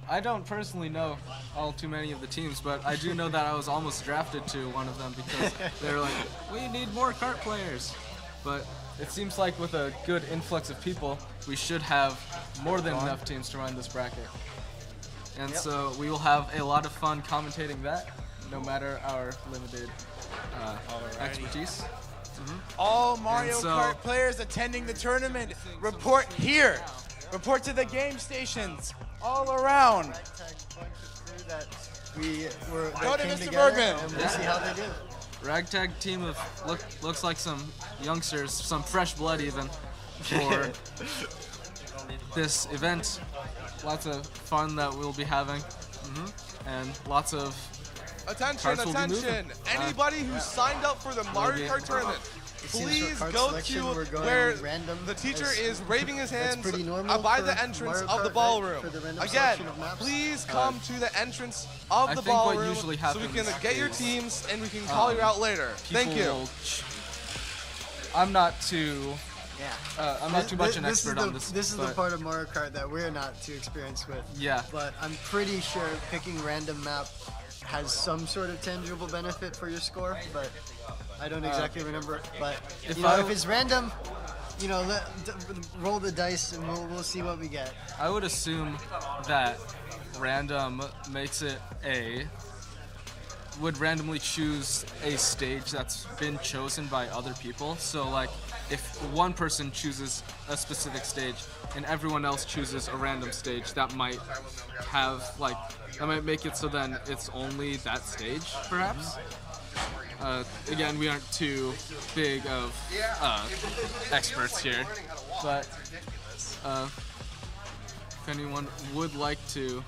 I don't personally know all too many of the teams, but I do know that I was almost drafted to one of them because they were like, we need more Kart players. But it seems like with a good influx of people, we should have more than enough teams to run this bracket. And so we will have a lot of fun commentating that, no matter our limited expertise. All Mario Kart players attending the tournament, report here. Report to the game stations all around. Go to Mr. Bergman. And we'll see how they do. Ragtag team of looks like some youngsters, some fresh blood even, for this event. Lots of fun that we'll be having, and lots of Attention! Anybody who signed up for the Mario Kart tournament, please go to where the teacher is waving his hands by the entrance of the ballroom. Again, please come to the entrance of the ballroom so we can get your teams and we can call you out later. Thank you. I'm not too much an expert on this. This is the part of Mario Kart that we're not too experienced with. Yeah. But I'm pretty sure picking random map has some sort of tangible benefit for your score, but I don't exactly remember. But if it's random, roll the dice and we'll see what we get. I would assume that random makes it would randomly choose a stage that's been chosen by other people. So like if one person chooses a specific stage and everyone else chooses a random stage, that might make it so then it's only that stage, perhaps. Again, we aren't too big of experts here, but if anyone would like to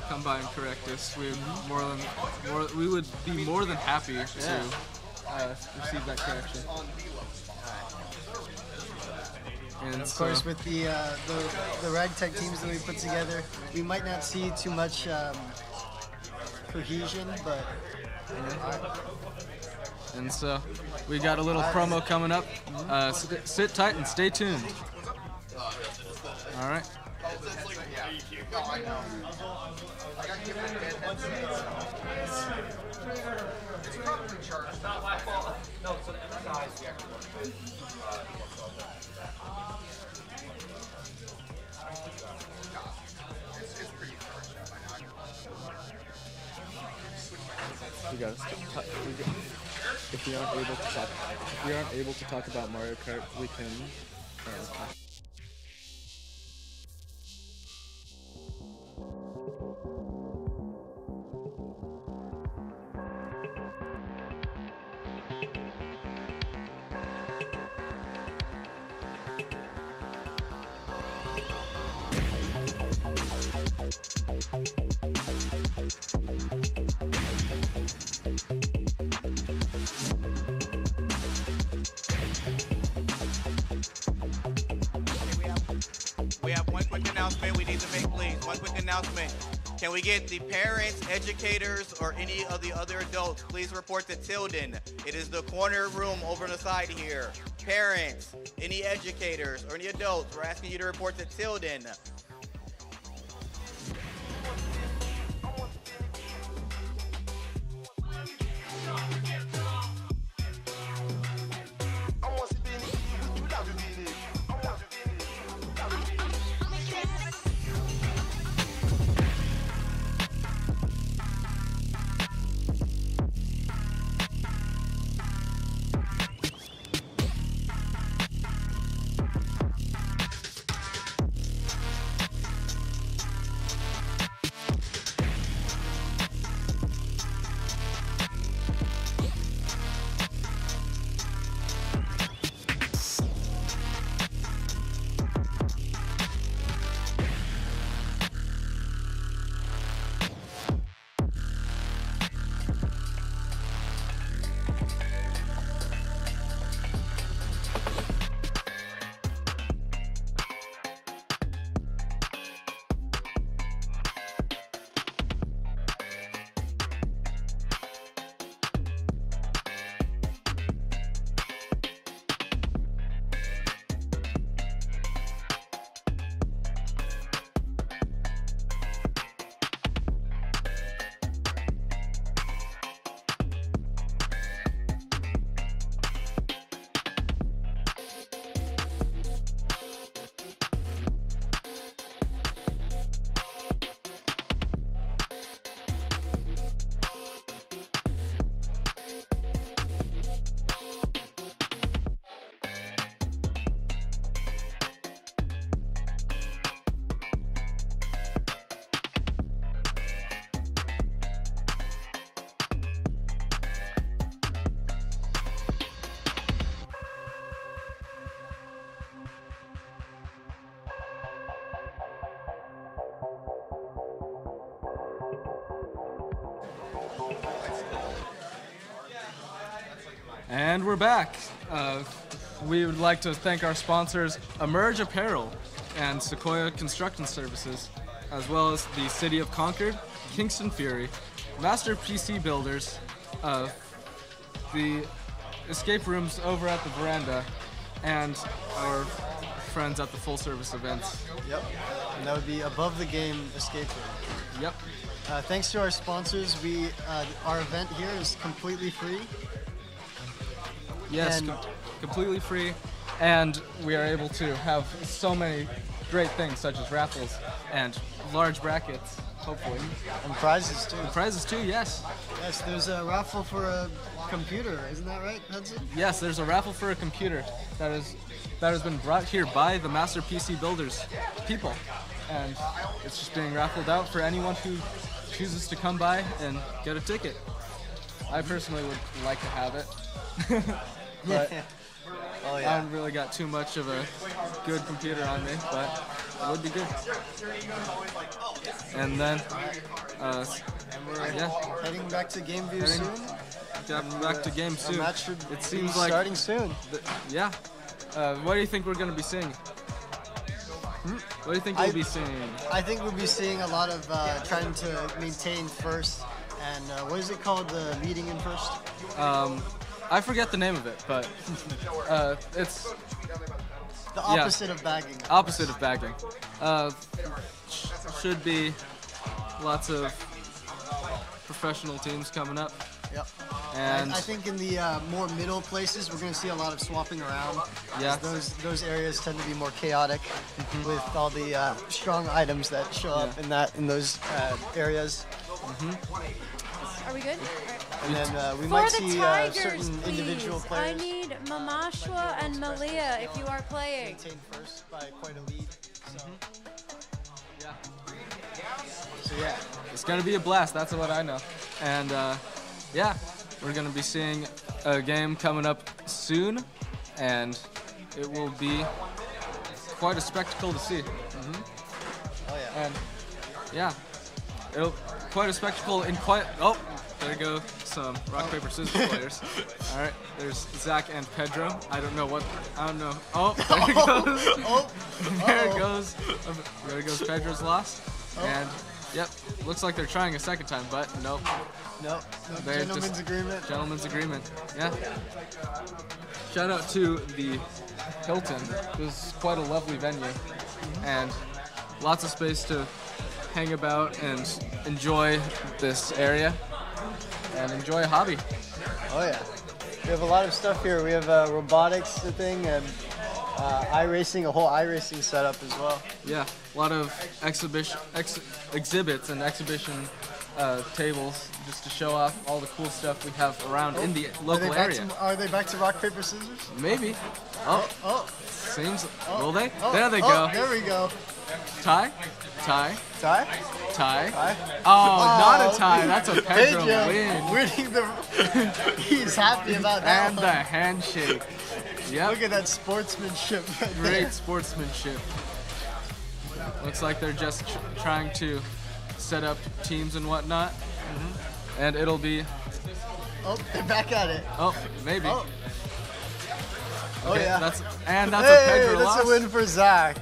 come by and correct us, we would be more than happy to receive that correction. And of course, with the ragtag teams that we put together, we might not see too much cohesion, but. And so we got a little promo coming up. Sit tight and stay tuned. All right. If we aren't able to talk about Mario Kart, we can We have one quick announcement we need to make, please. One quick announcement. Can we get the parents, educators, or any of the other adults, please report to Tilden. It is the corner room over on the side here. Parents, any educators, or any adults, we're asking you to report to Tilden. And we're back. We would like to thank our sponsors, Emerge Apparel and Sequoia Construction Services, as well as the City of Concord, Kingston Fury, Master PC Builders, the escape rooms over at the veranda, and our friends at the full service events. Yep. And that would be Above the Game escape room. Yep. Thanks to our sponsors, our event here is completely free. Yes, completely free, and we are able to have so many great things such as raffles and large brackets, hopefully. And prizes too. And prizes too, yes. Yes, there's a raffle for a computer, isn't that right, Hudson? Yes, there's a raffle for a computer that has been brought here by the Master PC Builders people, and it's just being raffled out for anyone who chooses to come by and get a ticket. I personally would like to have it, but Oh, I yeah. haven't really got too much of a good computer on me, but it would be good. And then, Heading back to game view Heading- soon. back to game Our soon. match should It be seems like starting soon. Yeah. What do you think we're going to be seeing? What do you think we'll be seeing? I think we'll be seeing a lot of trying to maintain first, and what is it called, the leading in first? I forget the name of it, but it's The opposite of bagging. opposite of bagging. Should be lots of professional teams coming up. Yep. And I think in the more middle places, we're going to see a lot of swapping around. Yeah. Those areas tend to be more chaotic with all the strong items that show up in those areas. Are we good? And then we For might the see Tigers, certain please. individual players I need Mamashwa and Malia if you are playing. maintain first by quite a lead. So, yeah, so yeah. it's going to be a blast. That's what I know. And yeah, we're going to be seeing a game coming up soon, and it will be quite a spectacle to see. Oh yeah. And yeah, it'll quite a spectacle in quite. Oh, there go some rock paper scissors players. All right, there's Zach and Pedro. I don't know. Oh, there it goes. There goes Pedro's loss. And yep, looks like they're trying a second time, but nope. No, They're gentleman's just- agreement. Gentleman's agreement. Yeah. Shout out to the Hilton. This is quite a lovely venue, and lots of space to hang about and enjoy this area and enjoy a hobby. Oh yeah. We have a lot of stuff here. We have robotics thing and iRacing, a whole iRacing setup as well. Yeah, a lot of exhibits and exhibition tables just to show off all the cool stuff we have around in the local area. Are they back to rock, paper, scissors? Maybe. Oh, Oh, seems. Will they? oh, There they oh, go. There we go. Tie. Tie? Tie. Oh, not a tie. That's a Pedro Pedro win. winning the. He's happy about that. And one. the handshake. Yep. Look at that sportsmanship. Right there. Great sportsmanship. Looks like they're just trying to set up teams and whatnot. And it'll be. Oh, they're back at it. Oh, maybe. Oh, Okay, yeah. That's a Hey, Pedro that's loss. a win for Zach.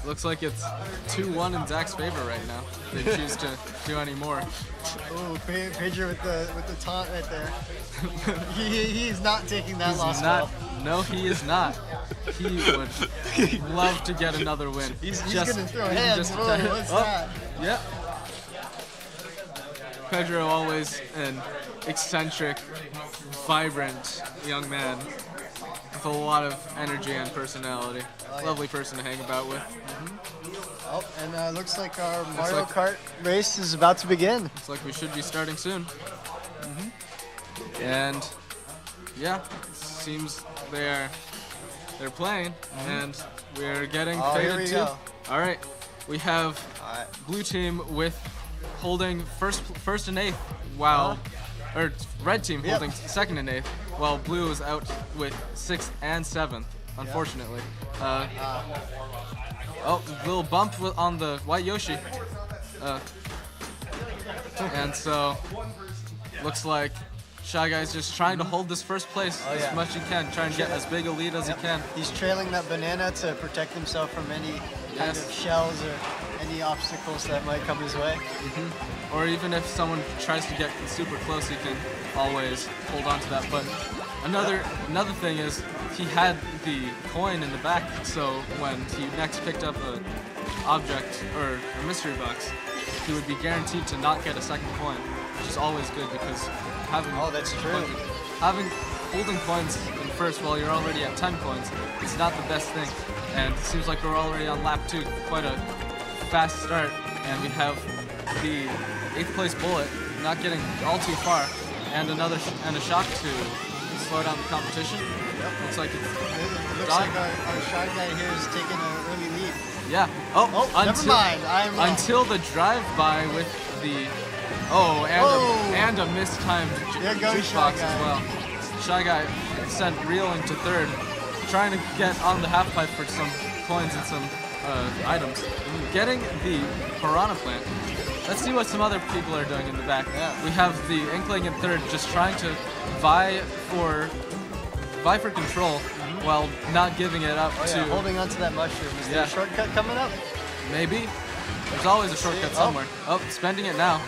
Looks like it's 2-1 in Zach's favor right now. If they choose to do any more. Oh, Pedro with the taunt right there. He's not taking that loss He's not. well. No, he is not. He would love to get another win. He's Just- gonna throw even hands. just Whoa, to- what's oh, that? Yep. Pedro, always an eccentric, vibrant young man with a lot of energy and personality. Oh, yeah. Lovely person to hang about with. Oh, and looks like our Mario like- Kart race is about to begin. Looks like we should be starting soon. And yeah, seems they're playing, and we're getting Oh, here faded we too. go. All right, we have All right. blue team with holding first and eighth, while or red team Yep. holding second and eighth, while blue is out with sixth and seventh. Unfortunately, oh, little bump on the white Yoshi, and so looks like Shy Guy's just trying to hold this first place as much as he can, trying to get as big a lead as he can. He's trailing that banana to protect himself from any kind of shells or any obstacles that might come his way. Or even if someone tries to get super close, he can always hold on to that. But another thing is he had the coin in the back, so when he next picked up an object or a mystery box, he would be guaranteed to not get a second coin, which is always good because having holding coins in first while you're already at 10 coins is not the best thing. And it seems like we're already on lap 2, quite a fast start, and we have the 8th place bullet not getting all too far, and a shock to slow down the competition. Looks like looks like our Shy Guy here is taking an early lead. Yeah. Never mind. I'm wrong. Until the drive-by with the and a mistimed jukebox as well. Shy Guy sent reeling to third, trying to get on the half pipe for some coins and some items. Getting the Piranha Plant. Let's see what some other people are doing in the back. We have the Inkling in third, just trying to vie for control while not giving it up to holding on to that mushroom. Is there a shortcut coming up? Maybe. There's always a shortcut somewhere. Spending it now.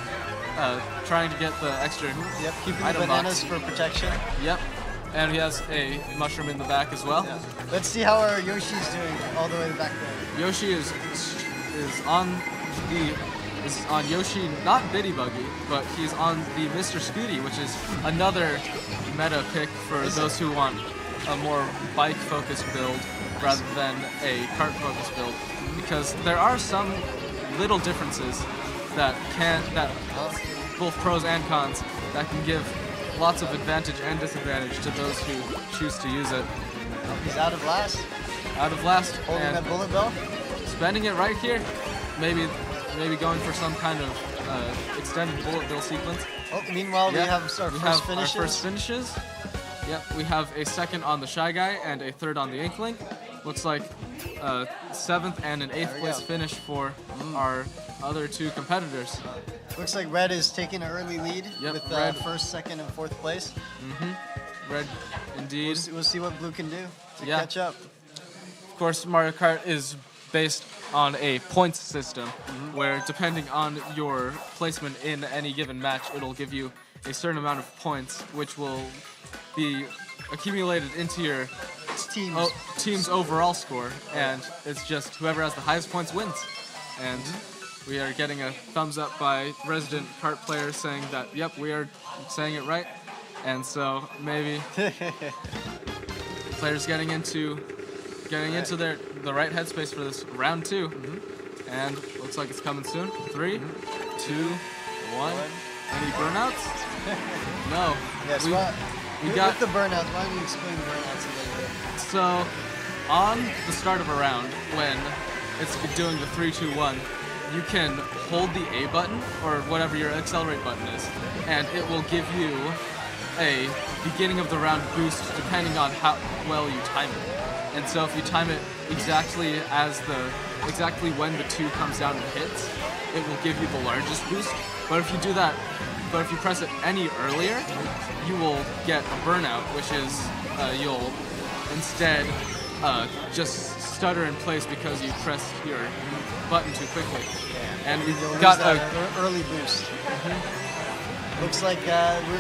Trying to get the extra keeping item the bananas box for protection. And he has a mushroom in the back as well. Let's see how our Yoshi's doing all the way back there. Yoshi is on Yoshi, not Biddy Buggy, but he's on the Mr. Scooty, which is another meta pick for those who want a more bike-focused build rather than a kart-focused build, because there are some little differences that both pros and cons that can give lots of advantage and disadvantage to those who choose to use it. He's out of last. Out of last. Holding that bullet bill. Spending it right here. Maybe going for some kind of extended bullet bill sequence. Meanwhile, we have our first finishes. Yep, we have a second on the Shy Guy and a third on the Inkling. Looks like 7th and an 8th place finish for our other two competitors. Looks like Red is taking an early lead with first, second, and 4th place. Red, indeed. We'll see what Blue can do to catch up. Of course, Mario Kart is based on a points system, where depending on your placement in any given match, it'll give you a certain amount of points, which will be accumulated into your team's overall score, and it's just whoever has the highest points wins. And we are getting a thumbs up by resident kart players saying that, yep, we are saying it right. And so maybe players getting into the right headspace for this round 2. And looks like it's coming soon. 3, 2, 1. Any burnouts? No. Yes, we got the burnouts. Why don't you explain burnouts a little bit? So, on the start of a round, when it's doing the 3, 2, 1, you can hold the A button, or whatever your accelerate button is, and it will give you a beginning of the round boost depending on how well you time it. And so if you time it exactly when the 2 comes down and hits, it will give you the largest boost. But if you press it any earlier, you will get a burnout, which is you'll instead just stutter in place because you pressed your button too quickly. And we got an early boost. Looks like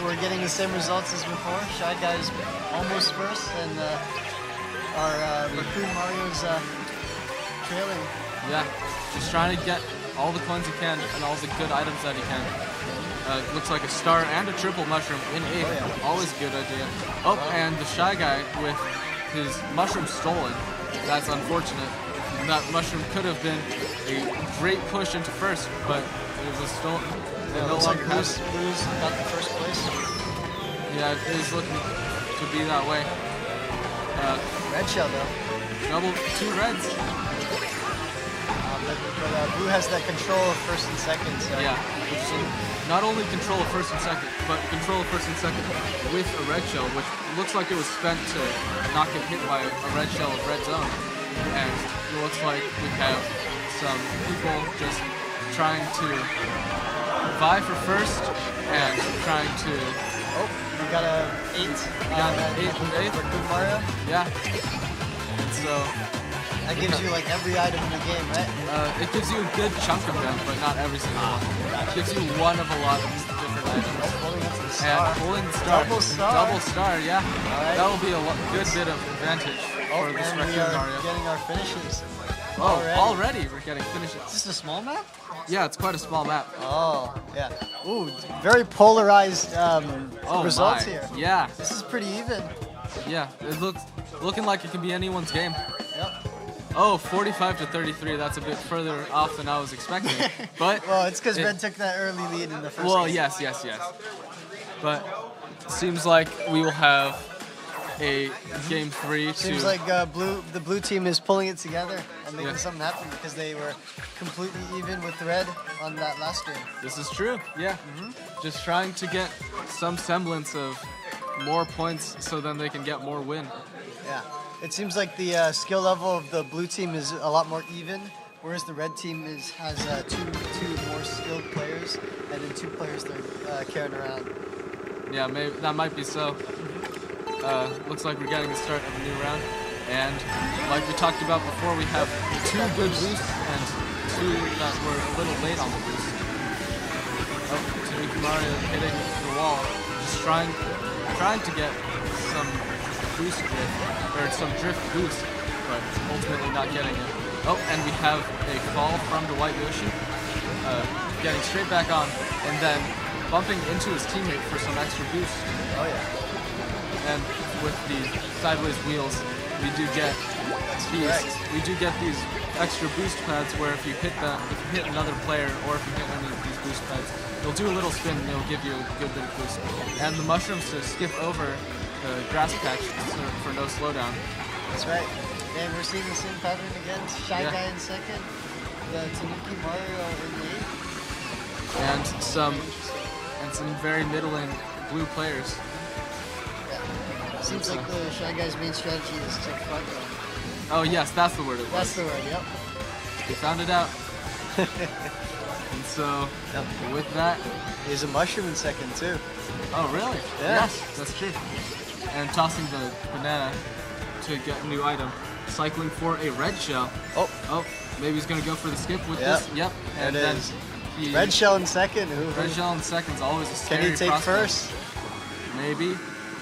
we're getting the same results as before. Shy Guy's almost first, and our Raccoon Mario's trailing. Yeah, just trying to get all the coins he can and all the good items that he can. Looks like a star and a triple mushroom in 8th. Always a good idea. And the Shy Guy with his mushroom stolen. That's unfortunate. And that mushroom could have been a great push into first, but it was stolen. It no longer has it. Blue's got the first place. Yeah, it is looking to be that way. Red shell though. 2 reds. But Blue has that control of first and second. So. Yeah. Not only control of first and second, but control of first and second with a red shell, which looks like it was spent to not get hit by a red shell of red zone. And it looks like we have some people just trying to vie for first and trying to Oh, we got a 8. We got an 8 from 8. For Mario. Yeah. And so that gives you like every item in the game, right? It gives you a good chunk of them, but not every single one. It gives you one of a lot of different items. And pulling the star. Double star. Double star, yeah. Right. That will be a good bit of advantage for this and we Raccoon are Mario. getting our finishes. Oh, already we're getting finishes. Is this a small map? Yeah, it's quite a small map. Oh, yeah. Ooh, very polarized results here. Yeah. This is pretty even. Yeah, it looking like it can be anyone's game. Yep. Oh, 45 to 33. That's a bit further off than I was expecting. But well, it's because Red took that early lead in the first game. Yes. But it seems like we will have a game 3. Seems like the blue team is pulling it together and making something happen because they were completely even with Red on that last game. This is true. Yeah. Just trying to get some semblance of more points so then they can get more win. Yeah. It seems like the skill level of the blue team is a lot more even, whereas the red team has two more skilled players and then 2 players they're carrying around. Yeah, maybe that might be so. Looks like we're getting the start of a new round, and like we talked about before, we have 2 good boosts and 2 that were a little late on the boost. Oh, Tanuki Mario hitting the wall, just trying to get some boost drift, or some drift boost, but ultimately not getting it. Oh, and we have a fall from the White Yoshi, getting straight back on, and then bumping into his teammate for some extra boost. Oh yeah. And with the sideways wheels, we do get these extra boost pads where if you hit another player or if you hit any of these boost pads, it'll do a little spin and it'll give you a good bit of boost. And the mushrooms to skip over the grass patch for no slowdown. That's right. And we're seeing the same pattern again. Shy Guy in second, the Tanuki Mario in lead. And some very middling blue players. Seems like the Shy Guy's main strategy is to front run. Oh yes, that's the word it was. That's the word, yep. We found it out. And so, with that... There's a mushroom in second too. Oh really? Yeah. Yes, that's true. And tossing the banana to get a new item. Cycling for a red shell. Oh, maybe he's gonna go for the skip with this. Yep. And then red shell in second. Red shell in second is always a scary prospect. Can he take first? Maybe.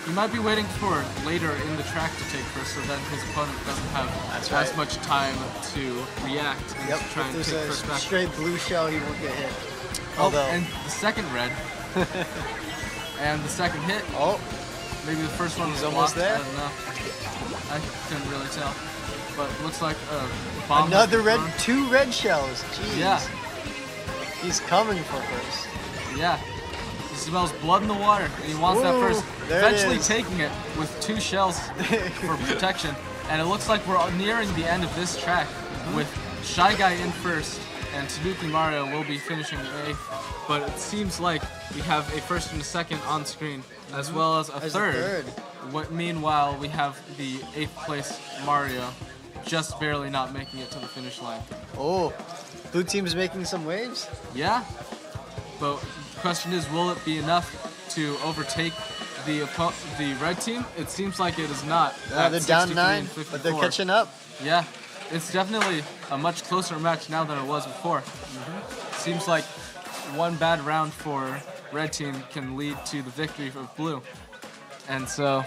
He might be waiting for later in the track to take first, so then his opponent doesn't have as much time to react and to try and take first back. Straight blue shell, he won't get hit. And the second red. And the second hit. Oh. Maybe the first one was almost there. I don't know. I couldn't really tell. But it looks like a bomb. Another red, 2 red shells. Jeez. Yeah. He's coming for first. Yeah. He smells blood in the water, and he wants that first. Eventually taking it with 2 shells for protection. And it looks like we're nearing the end of this track with Shy Guy in first, and Tanuki Mario will be finishing 8th. But it seems like we have a first and a second on screen, as well as a third. Meanwhile, we have the 8th place Mario just barely not making it to the finish line. Oh, blue team's making some waves? Yeah, but the question is, will it be enough to overtake the red team? It seems like it is not. They're down 9, but they're catching up. Yeah, it's definitely a much closer match now than it was before. Seems like one bad round for red team can lead to the victory of blue. And so,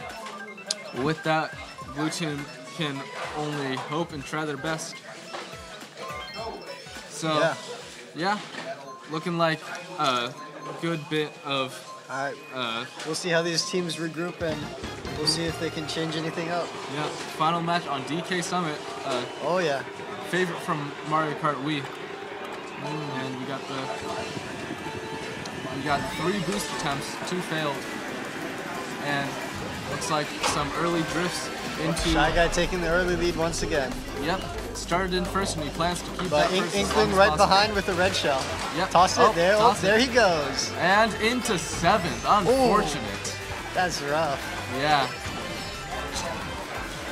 with that, blue team can only hope and try their best. So, yeah, looking like a good bit of... Alright, we'll see how these teams regroup and we'll see if they can change anything up. Yeah, final match on DK Summit. Oh yeah. Favorite from Mario Kart Wii. And we got 3 boost attempts, 2 failed. And looks like some early drifts into... Shy Guy taking the early lead once again. Yep, started in first and he plans to keep that first. Inkling right behind with the red shell. Yep. Toss it, there he goes. And into 7th, unfortunate. Ooh, that's rough. Yeah.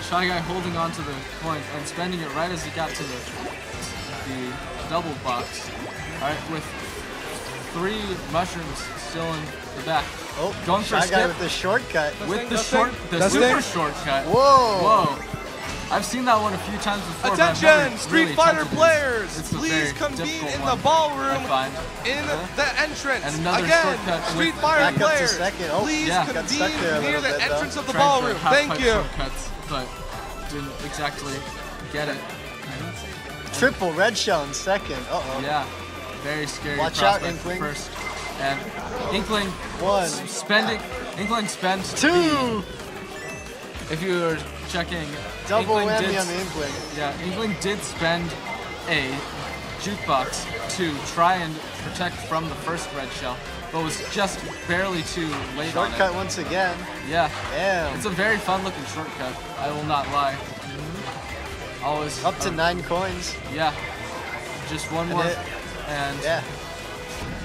Shy Guy holding on to the point and spending it right as he got to the double box. Alright, with 3 mushrooms still in the back. Oh, going for a Shy Guy skip with the shortcut. with the super shortcut. Whoa! I've seen that one a few times before. Attention, Street really Fighter players! It's a Please very convene in one, the ballroom in the entrance. And another Again, shortcut Street with Fighter back up to players, second. Oh, please got stuck there a convene near little the bit, entrance though. of the Trying ballroom. for half-pipe Thank you. Shortcuts, but didn't exactly get it. Triple red shell in second. Uh-oh. Yeah, very scary. Watch out, prospect Inkling. First, and Inkling 1. Inkling spends 2. If you were checking, Double Inkling whammy on the Inkling. Yeah, Inkling did spend a jukebox to try and protect from the first red shell, but was just barely too late on Shortcut it. once again. Yeah, Damn. it's a very fun looking shortcut. I will not lie. Always Up to 9 coins. Yeah, just one more, and Yeah.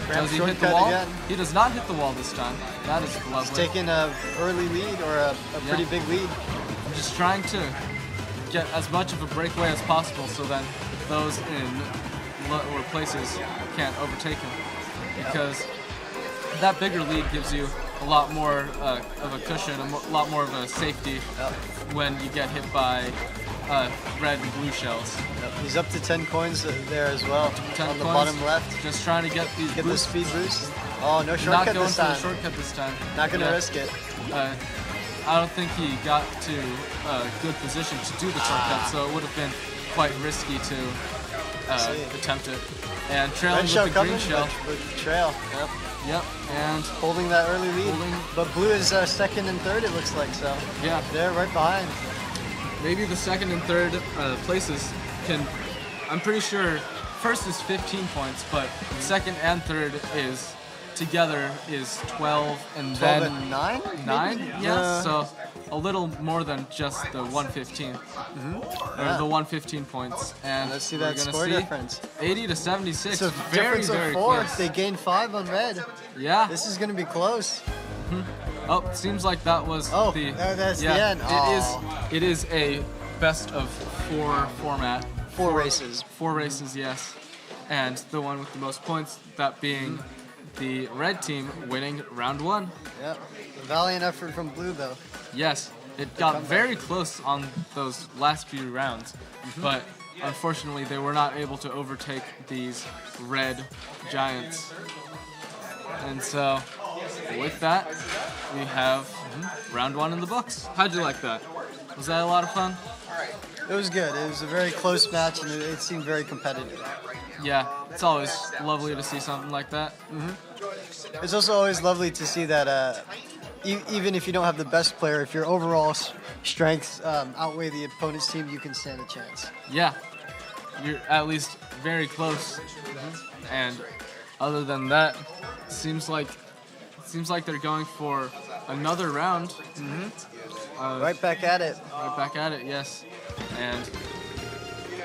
does he hit the Shortcut wall? again. He does not hit the wall this time. That is He's lovely. taking a early lead or a pretty big lead. I'm just trying to get as much of a breakaway as possible so then those in lower places can't overtake him. Because that bigger lead gives you a lot more of a cushion, a lot more of a safety when you get hit by red and blue shells. He's up to 10 coins there as well. 10 on the coins, bottom left. Just trying to get these Get the boosts. speed boost. Oh, no Not shortcut going this for the time. shortcut this time. Not gonna risk it. I don't think he got to a good position to do the shortcut, so it would have been quite risky to attempt it. And trailing Red with shell the coming green shell. with the trail. Yep, and Holding that early lead. But blue is second and third, it looks like, so. yeah, They're right behind. maybe the second and third places can, I'm pretty sure first is 15 points, but second and third is together is 12 and 12 then and 9? 9, maybe? yes, so a little more than just the 115, or the 115 points. And Let's see we're that gonna score see difference. 80 to 76, It's a very, difference very of 4. close. They gained 5 on red. Yeah. This is gonna be close. Oh, seems like that was the. That's yeah, the end. It is a best of 4 format. 4 races. 4 races, yes. And the one with the most points, that being the red team winning round 1. Yep. Valiant effort from blue though. Yes, it got very close on those last few rounds, but unfortunately they were not able to overtake these red giants. And so, with that, we have round 1 in the books. How'd you like that? Was that a lot of fun? It was good. It was a very close match and it seemed very competitive. Yeah, it's always lovely to see something like that. It's also always lovely to see that even if you don't have the best player, if your overall strengths outweigh the opponent's team, you can stand a chance. Yeah, you're at least very close. And other than that, seems like they're going for another round. Right back at it. Right back at it, yes. And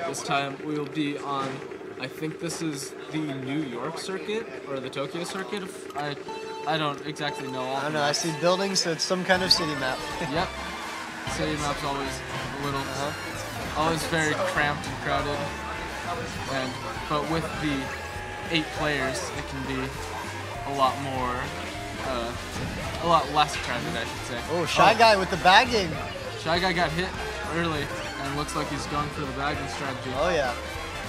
this time we will be on, I think this is the New York circuit or the Tokyo circuit. I don't exactly know all. I don't know. I see buildings, so it's some kind of city map. Yep. City map's always a little, always very cramped and crowded. But with the 8 players, it can be a lot more, a lot less crowded, I should say. Oh, Shy Guy with the bagging. Shy Guy got hit early, and looks like he's going for the bagging strategy. Oh yeah.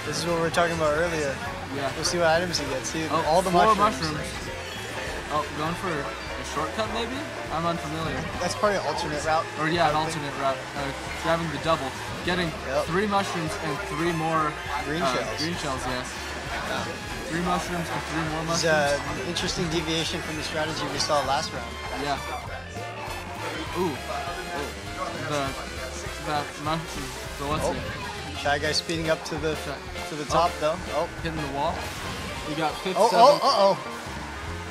This is what we were talking about earlier. Yeah. We'll see what items he gets. See Oh, all the 4 mushrooms. Oh, going for a shortcut maybe? I'm unfamiliar. That's probably an alternate route. Or yeah, an alternate route. Grabbing the double. Getting 3 mushrooms and 3 more Green shells. Green shells, yes. 3 mushrooms and 3 more It's mushrooms. an interesting deviation from the strategy we saw last round. Yeah. Ooh. That mushroom. So let's see. Shy Guy speeding up to the top though. Oh, Hitting the wall. We got 5th, oh, 7th. oh.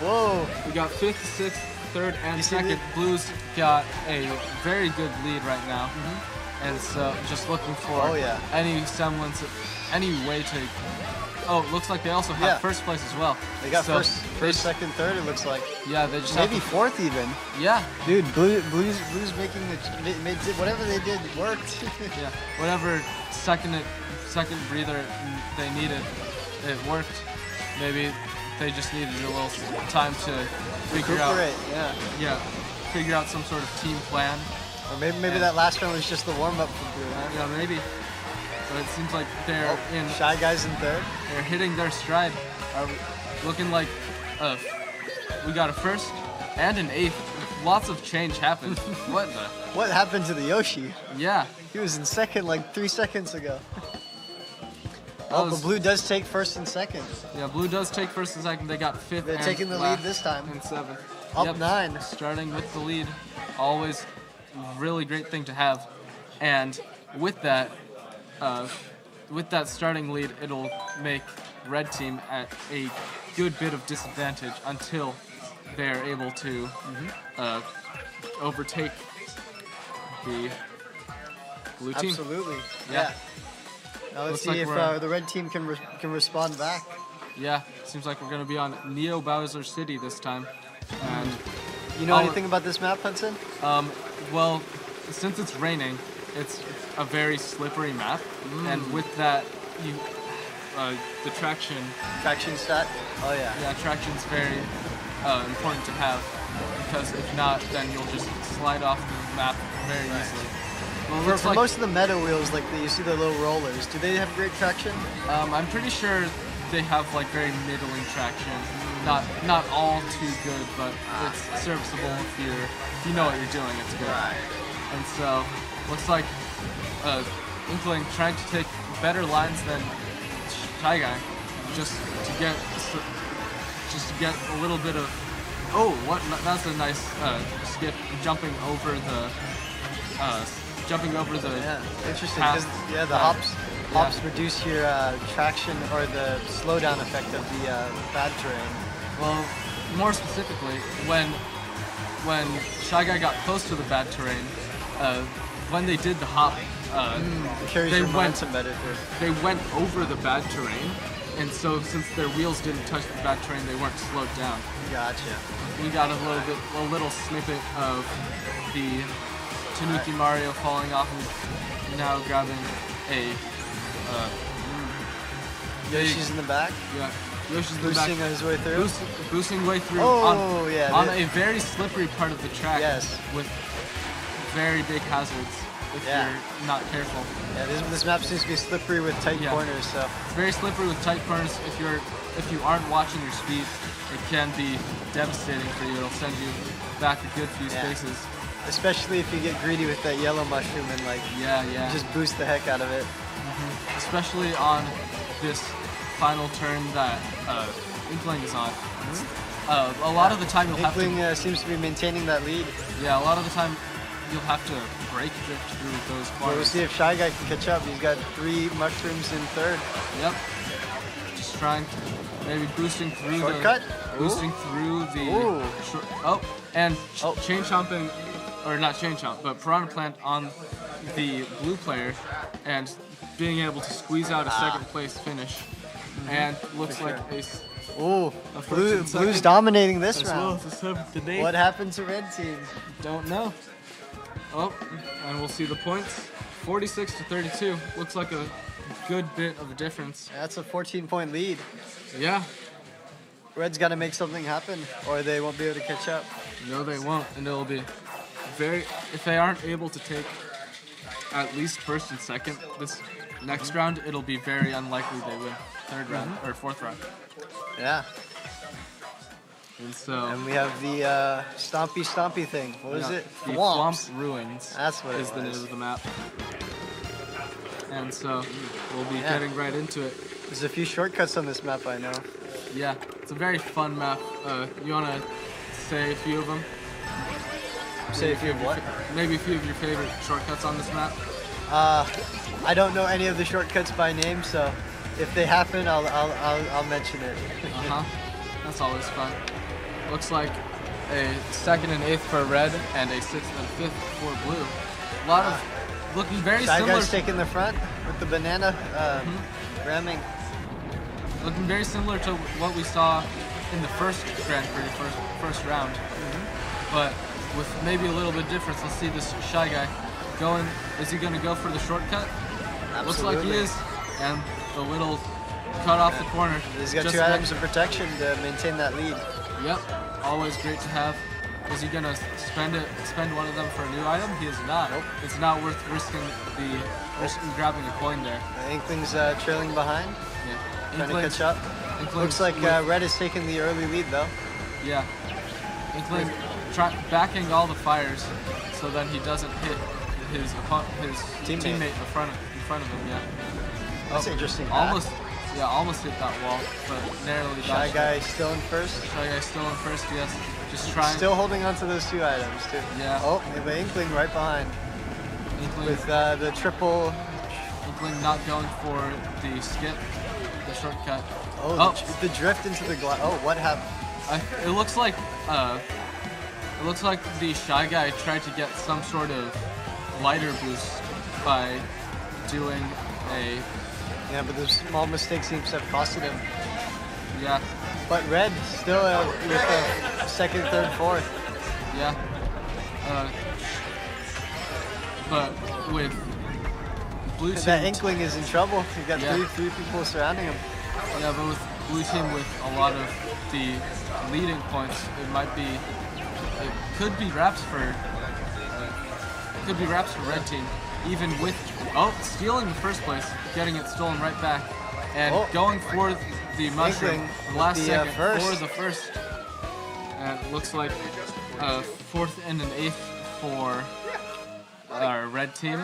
Whoa. We got 5th, 6th, 3rd, and You see 2nd. the- Blues got a very good lead right now. And so just looking for Oh, yeah. any semblance, any way to... Oh, it looks like they also have Yeah. 1st place as well. They got So first, second, third. It looks like Yeah, they just maybe have to, 4th even. Yeah, Dude, Blues making whatever they did worked. yeah. Whatever second breather they needed, it worked. Maybe they just needed a little time to figure out. Yeah. Figure out some sort of team plan. Or maybe that last round was just the warm up for Blue, huh? Yeah, maybe. But it seems like they're in. Shy Guys in third. They're hitting their stride. Looking like we got a first and an 8th. Lots of change happened. What happened to the Yoshi? Yeah. He was in second like 3 seconds ago. But Blue does take first and second. Yeah, Blue does take first and second. They got 5th. They're taking the lead this time. And 7th. Up 9. Starting with the lead. Always really great thing to have. And with that starting lead, it'll make Red Team at a good bit of disadvantage until they're able to overtake the Blue Team. Absolutely. Yeah. Now let's see if the Red Team can respond back. Yeah, seems like we're going to be on Neo Bowser City this time. And you know anything about this map, Hudson? Well, since it's raining, it's a very slippery map, and with that, the traction stat. Oh yeah. Yeah, traction's very important to have, because if not, then you'll just slide off the map very easily. Well, for most of the meta wheels, like you see the little rollers, do they have great traction? I'm pretty sure they have like very middling traction. Not all too good, but it's serviceable if you know what you're doing. It's good. Right. And so looks like Inkling trying to take better lines than Shy Guy, just to get a little bit of. Oh, that's a nice skip, jumping over the. Yeah, interesting. Because the hops reduce your traction or the slowdown effect of the bad terrain. Well, more specifically, when Shy Guy got close to the bad terrain, when they did the hop, they went over the bad terrain, and so since their wheels didn't touch the bad terrain, they weren't slowed down. Gotcha. We got a little snippet of the Tanuki Mario falling off and now grabbing a. Yoshi's in the back. Yeah. Yoshi's in the back. Boosting his way through. Boosting way through. Oh, on a very slippery part of the track. Yes. With very big hazards if you're not careful. Yeah, this map seems to be slippery with tight corners. So it's very slippery with tight corners. If you aren't watching your speed, it can be devastating for you. It'll send you back a good few spaces. Especially if you get greedy with that yellow mushroom and just boost the heck out of it. Especially on this final turn that Inkling is on. A lot of the time Inkling seems to be maintaining that lead. Yeah, a lot of the time you'll have to break drift through those corners. Well, we'll see if Shy Guy can catch up. He's got 3 mushrooms in third. Yep. Just trying, maybe boosting through shortcut. Boosting through the. Chain chomping. Or not chain chomp, but Piranha Plant on the blue player, and being able to squeeze out a second place finish, and looks like Blue's dominating this round. Well, what happened to Red Team? Don't know. Oh, and we'll see the points. 46-32. Looks like a good bit of a difference. That's a 14-point lead. Yeah. Red's got to make something happen, or they won't be able to catch up. No, they won't, and it'll be. If they aren't able to take at least first and second this next round, it'll be very unlikely they win third round or fourth round. Yeah. And we have the stompy thing. What is it? The Swamp Ruins. That's what is the name of the map. And so we'll be getting right into it. There's a few shortcuts on this map, I know. Yeah, it's a very fun map. You want to say a few of them? Say a few of what? Maybe a few of your favorite shortcuts on this map. I don't know any of the shortcuts by name, so if they happen, I'll mention it. That's always fun. Looks like a 2nd and 8th for red and a 6th and 5th for blue. A lot of looking very similar. Shy Guy's taking the front with the banana ramming. Looking very similar to what we saw in the first Grand Prix, first round, but with maybe a little bit difference. Let's see this Shy Guy going. Is he going to go for the shortcut? Absolutely. Looks like he is. And the little cut off the corner. He's got 2 items of protection to maintain that lead. Yep, always great to have. Is he gonna spend one of them for a new item? He is not. Nope. It's not worth risking grabbing a coin there. Inkling's trailing behind. Yeah. Trying to catch up. Looks like Red is taking the early lead though. Yeah. Inkling backing all the fires so that he doesn't hit his teammate in front of him. Yeah. That's interesting. Almost hit that wall, but narrowly dodged. Shy Guy still in first. Shy Guy still in first. Yes. Just trying. Still holding on to those 2 items too. Yeah. Oh, we have an Inkling right behind. Inkling with the triple. Inkling not going for the skip, the shortcut. Oh, the drift into the glide. Oh, what happened? It looks like the Shy Guy tried to get some sort of glider boost by doing a. Yeah, but those small mistakes seems to have costed him. Yeah. But Red still with the second, third, fourth. Yeah. But with Blue Team... That Inkling is in trouble. You've got three people surrounding him. Yeah, but with Blue Team with a lot of the leading points, it could be wraps for Red Team. Even with stealing the first place, getting it stolen right back, and going for the mushroom last second for the first. And it looks like 4th and an 8th for our Red Team.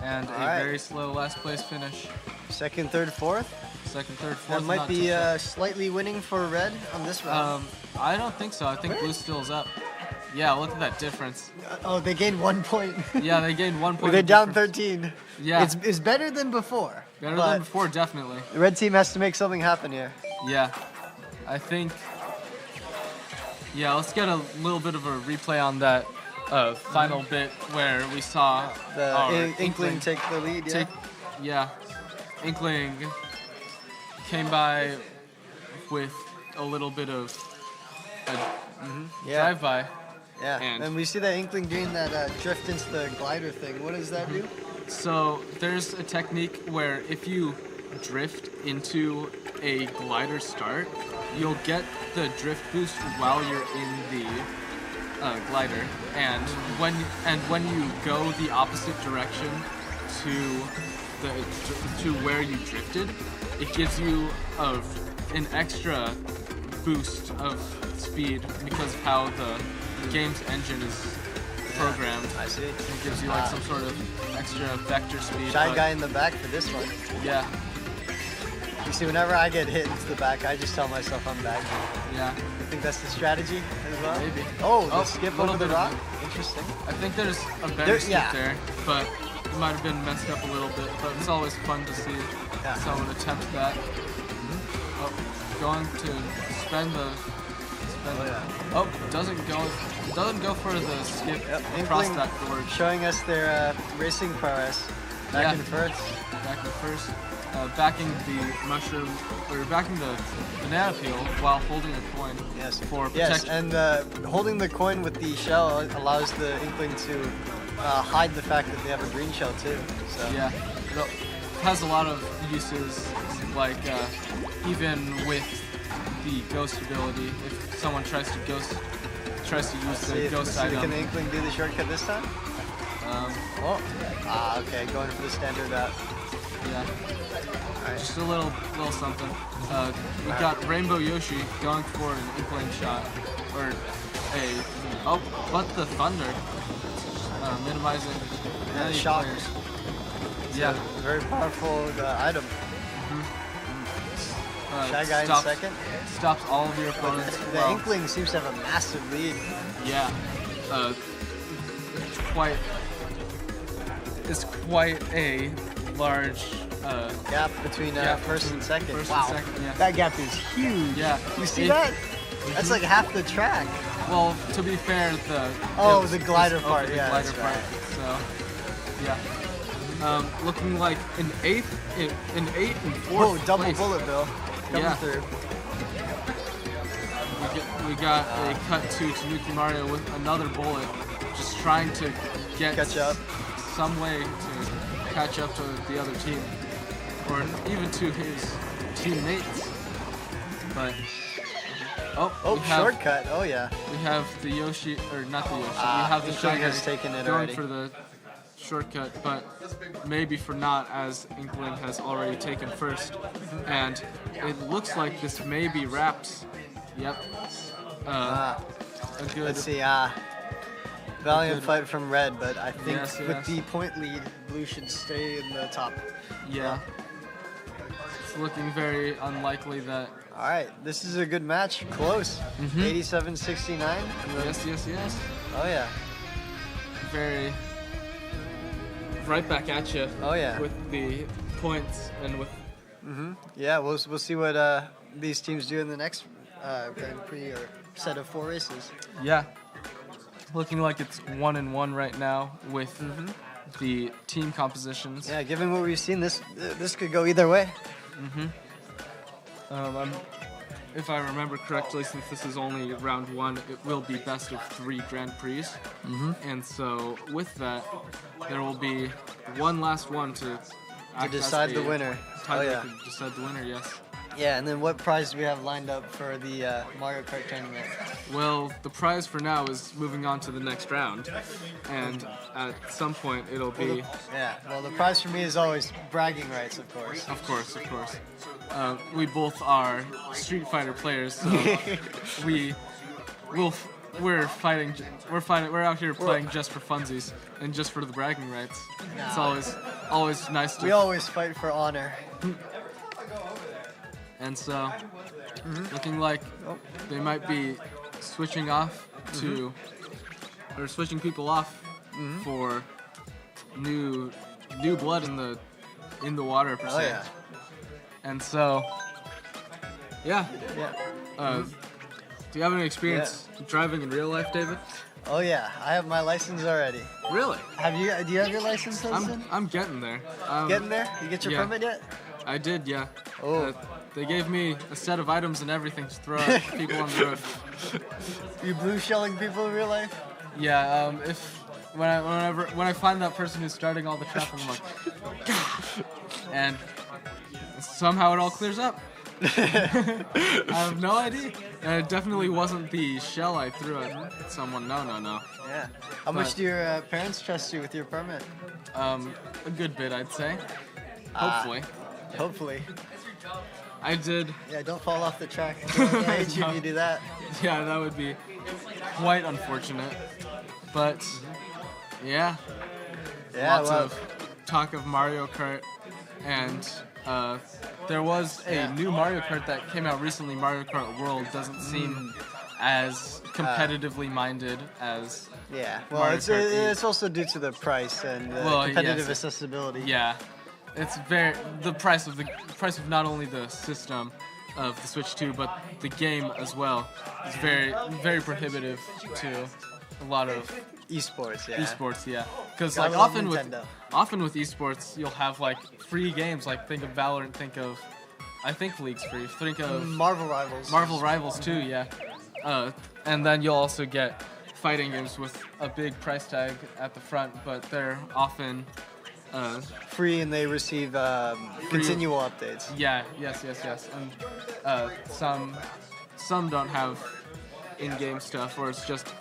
And a very slow last place finish. Second, third, fourth? Second, third, fourth. That might be slightly winning for Red on this round. I don't think so. I think Blue still is up. Yeah, look at that difference. Oh, they gained 1 point. Yeah, they gained 1 point. They're down 13. Yeah. It's better than before. Better than before, definitely. The Red Team has to make something happen here. Yeah. I think... Yeah, let's get a little bit of a replay on that final bit where we saw the Inkling take the lead, yeah. Inkling came by with a little bit of a drive-by. Yeah, and we see that Inkling doing that drift into the glider thing. What does that do? So there's a technique where if you drift into a glider start, you'll get the drift boost while you're in the glider, and when you go the opposite direction to where you drifted, it gives you an extra boost of speed because of how the game's engine is programmed. I see. It gives you like some sort of extra vector speed. Shy Guy in the back for this one. Yeah. You see, whenever I get hit into the back, I just tell myself I'm back. Yeah. I think that's the strategy as well. Maybe. Oh, the skip over the rock. Interesting. I think there's a better skip there, but it might have been messed up a little bit. But it's always fun to see someone attempt that. Oh, going to spend the. Oh, doesn't go for the skip across that board. Showing us their racing prowess. Back in first. Backing the mushroom, or backing the banana peel while holding a coin. Yes. For protection. Yes, and holding the coin with the shell allows the Inkling to hide the fact that they have a green shell too. So. Yeah. It has a lot of uses, like even with the ghost ability. If someone tries to use the ghost item. Can the Inkling do the shortcut this time? Okay, going for the standard route. Yeah. Right. Just a little something. We got Rainbow Yoshi going for an Inkling shot, or but the thunder, minimizing the shock. Players. Yeah, very powerful item. Shy Guy in second. Stops all of your opponents. The Inkling seems to have a massive lead. Yeah. It's quite a large gap between first and second. Wow. And second, yeah. That gap is huge. Yeah. You see that? That's like half the track. Well, to be fair, the glider part. The glider part. So, yeah. Looking like an 8th and 4th. Oh, double place. bullet bill. Coming through. We got a cut to Tanuki Mario with another bullet, just trying to catch up. Some way to catch up to the other team. or even to his teammates. But oh, shortcut. Oh yeah. We have the Yoshi, or not the Yoshi. We have the Shy Guy taken it going already. for the shortcut, but maybe for not, as Inkling has already taken first. And it looks like this may be Raps. Yep. A good. Let's see. Valiant fight from Red, but I think with the point lead, Blue should stay in the top. Yeah. It's looking very unlikely that. All right, this is a good match. Close. 87-69. Yes. Oh yeah. Very. Right back at you. Oh yeah. With the points and with. Yeah, we'll see what these teams do in the next Grand Prix or set of 4 races. Yeah. Looking like it's 1-1 right now with the team compositions. Yeah, given what we've seen, this could go either way. If I remember correctly, since this is only round 1, it will be best of 3 Grand Prix. And so with that, there will be one last one to decide the winner. To decide the winner, yes. Yeah, and then what prize do we have lined up for the Mario Kart tournament? Well, the prize for now is moving on to the next round, and at some point it'll be... Well, the prize for me is always bragging rights, of course. Of course. We both are Street Fighter players, so we're out here playing just for funsies and just for the bragging rights. It's always nice to... We always fight for honor. And so, looking like they might be switching off or switching people off for new blood in the water per se. And so, do you have any experience driving in real life, David? Oh yeah, I have my license already. Really? Do you have your license, Hudson? I'm getting there. Getting there? You get your permit yet? I did, yeah. Oh. They gave me a set of items and everything to throw at people on the road. You blue shelling people in real life? Yeah. When I find that person who's starting all the traffic, I'm like, Gah! And somehow it all clears up. I have no idea. And it definitely wasn't the shell I threw at someone. No. Yeah. How much do your parents trust you with your permit? A good bit, I'd say. Hopefully. Hopefully. I did. Yeah, don't fall off the track. I hate you if you do that. Yeah, that would be quite unfortunate. But, lots of talk of Mario Kart. And there was a new Mario Kart that came out recently, Mario Kart World. Doesn't seem as competitively minded as Mario Kart. It's also due to the price and competitive accessibility. Yeah. It's the price of not only the system of the Switch 2, but the game as well is very, very prohibitive to a lot of esports. Because like often with esports, you'll have like free games. Like think of Valorant. I think League's free. Think of Marvel Rivals. Marvel Rivals too. Yeah. And then you'll also get fighting games with a big price tag at the front, but they're often free, and they receive continual updates. Yes. And some don't have in-game stuff, or it's just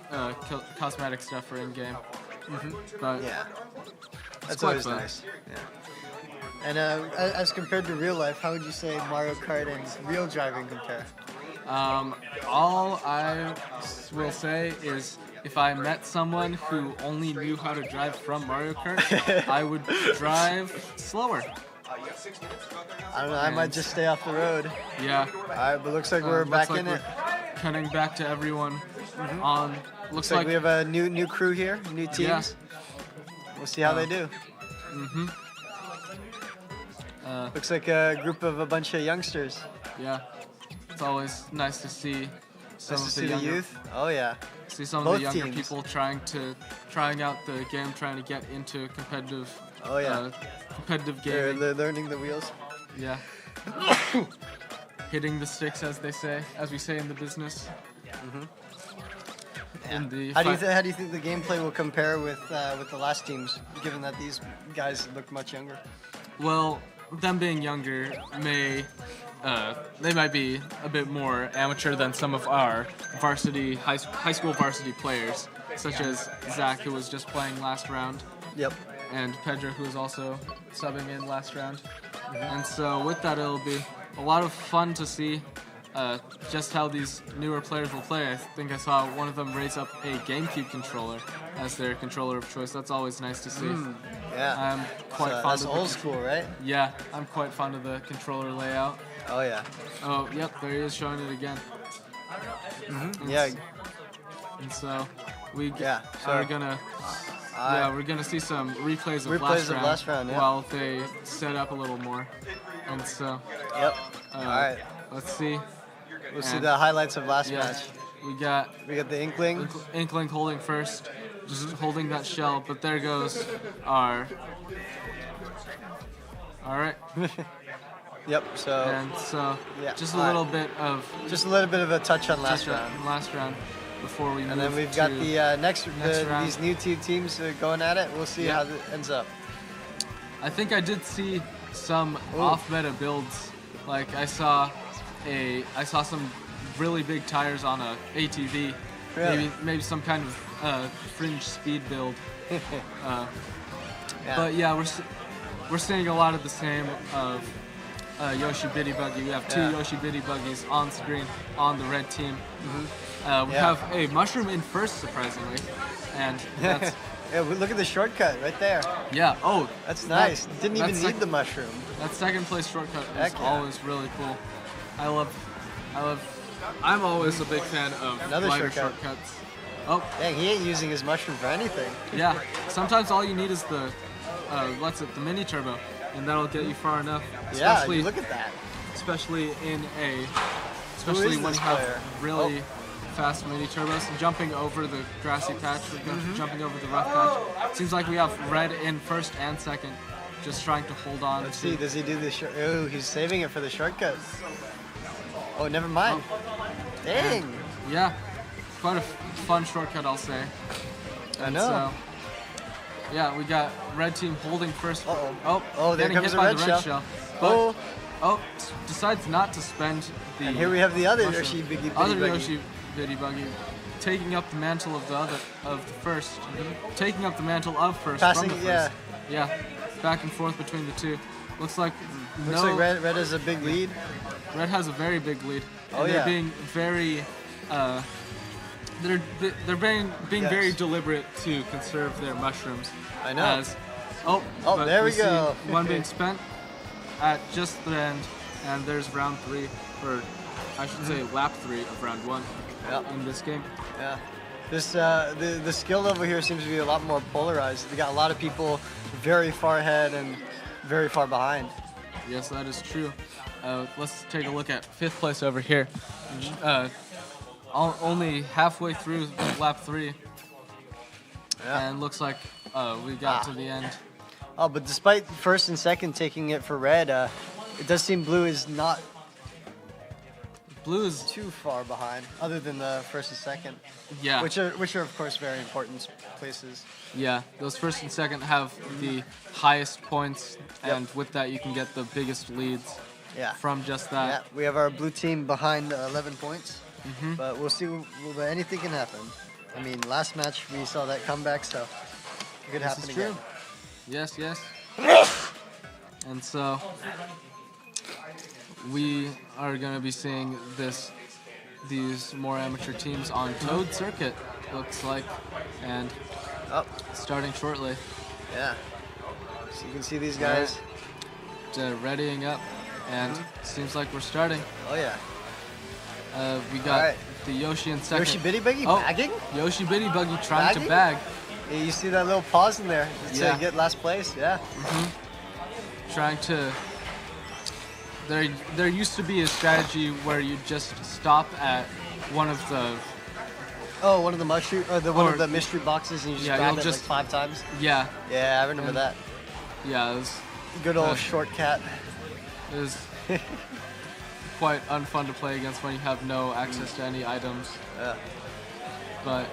cosmetic stuff for in-game. But that's always nice. Yeah. And as compared to real life, how would you say Mario Kart and real driving compare? All I will say is, if I met someone who only knew how to drive from Mario Kart, I would drive slower. I don't know, I might just stay off the road. Yeah. Alright, but looks like we're back in it. Cutting back to everyone on... Looks like we have a new crew here, new teams. Yeah. We'll see how they do. Looks like a group of a bunch of youngsters. Yeah. It's always nice to see some of the youth. Oh yeah. See some of the younger people trying out the game, trying to get into competitive. Oh yeah. Competitive gaming. They're learning the wheels. Yeah. Hitting the sticks, as we say in the business. In the how do you think the gameplay will compare with the last teams, given that these guys look much younger? Well, them being younger they might be a bit more amateur than some of our varsity high school varsity players, such as Zach, who was just playing last round. Yep. And Pedro, who was also subbing in last round. And so with that, it'll be a lot of fun to see just how these newer players will play. I think I saw one of them raise up a GameCube controller as their controller of choice. That's always nice to see. Yeah. I'm quite fond that's of old school, right? Yeah, I'm quite fond of the controller layout. Oh yeah. Oh, yep, there he is showing it again. Yeah. And so we Yeah, so- are gonna we're gonna see some replays of last round, yeah. while they set up a little more. And so Yep. All right. let's see. We'll see the highlights of last Yeah, match. we got We got the Inkling. Inkling holding first, just holding that shell, but there goes our. All right, Yep. So and so Yeah, just a all right. little bit of just a little bit of a touch on last round. last round before we move And then we've got to the next round. these new two teams going at it. We'll see Yeah. how it ends up. I think I did see some off-meta builds. Like I saw some really big tires on a ATV. Really? Maybe some kind of fringe speed build. Yeah. But yeah, we're seeing a lot of the same of Yoshi Bitty Buggy. We have two Yoshi Bitty Buggies on screen on the red team. We have a mushroom in first, surprisingly, and that's Yeah, look at the shortcut right there. yeah. Oh, That's nice. Didn't even that's need the mushroom. that second place shortcut is Heck yeah. always really cool. I'm always a big fan of Another lighter shortcut. shortcuts. Oh, Dang, he ain't using his mushroom for anything. yeah. Sometimes all you need is the the mini turbo, and that'll get you far enough. Yeah, Especially look at that. especially when is you this have player? really fast mini turbos. Jumping over the grassy patch, jumping over the rough patch. Seems like we have red in first and second, just trying to hold on. Let's see, does he do the short? Oh, he's saving it for the shortcut. Oh, never mind. Dang. Yeah, quite a fun shortcut, I'll say. I And know. So, yeah, we got red team holding first. Uh-oh. Oh, there getting comes hit a by red the red shell. But, Oh, decides not to spend the. and here we have the other mushroom. Yoshi Bitty Other Buggy. Yoshi Bitty Buggy, taking up the mantle of the first, taking up the mantle of first. Passing, from the yeah. first. Yeah, back and forth between the two. Looks like Looks like red has a big lead. Red has a very big lead. Oh, and yeah. They're being very. They're being very Yes. deliberate to conserve their mushrooms. I know. As, but there we see go. One being spent at just the end, and there's round 3, or I should say lap 3 of round 1 Yep. in this game. Yeah. This the skill level here seems to be a lot more polarized. We got a lot of people very far ahead and very far behind. Yes, that is true. Let's take a look at 5th place over here. Only halfway through lap 3, Yeah. and looks like we got to the end. Oh, but despite first and second taking it for red, it does seem blue is not Blue is too far behind, other than the first and second, yeah. which are of course very important places. Yeah, those first and second have the highest points, and with that you can get the biggest leads Yeah. from just Yeah, that. we have our blue team behind 11 points, but we'll see. Anything can happen. I mean, last match we saw that comeback, so it could happen is again. true. Yes, yes. And so we are going to be seeing these more amateur teams on Toad Circuit, looks like, and starting shortly. Yeah. So you can see these guys. Readying up, and seems like we're starting. Oh yeah. We got the Yoshi in second. Yoshi Bitty Buggy Oh, bagging? Yoshi Bitty Buggy trying to Bagging? bag. Yeah, you see that little pause in there Yeah. to get last place? Yeah. Trying to. There used to be a strategy where you just stop at one of the. Oh, one of the mushroom, or one Or- of the mystery boxes, and you just Yeah, grab you'll it just- like 5 times. Yeah, Yeah, I remember that. yeah. It was Good old short cat. quite unfun to play against when you have no access to any items. Yeah. But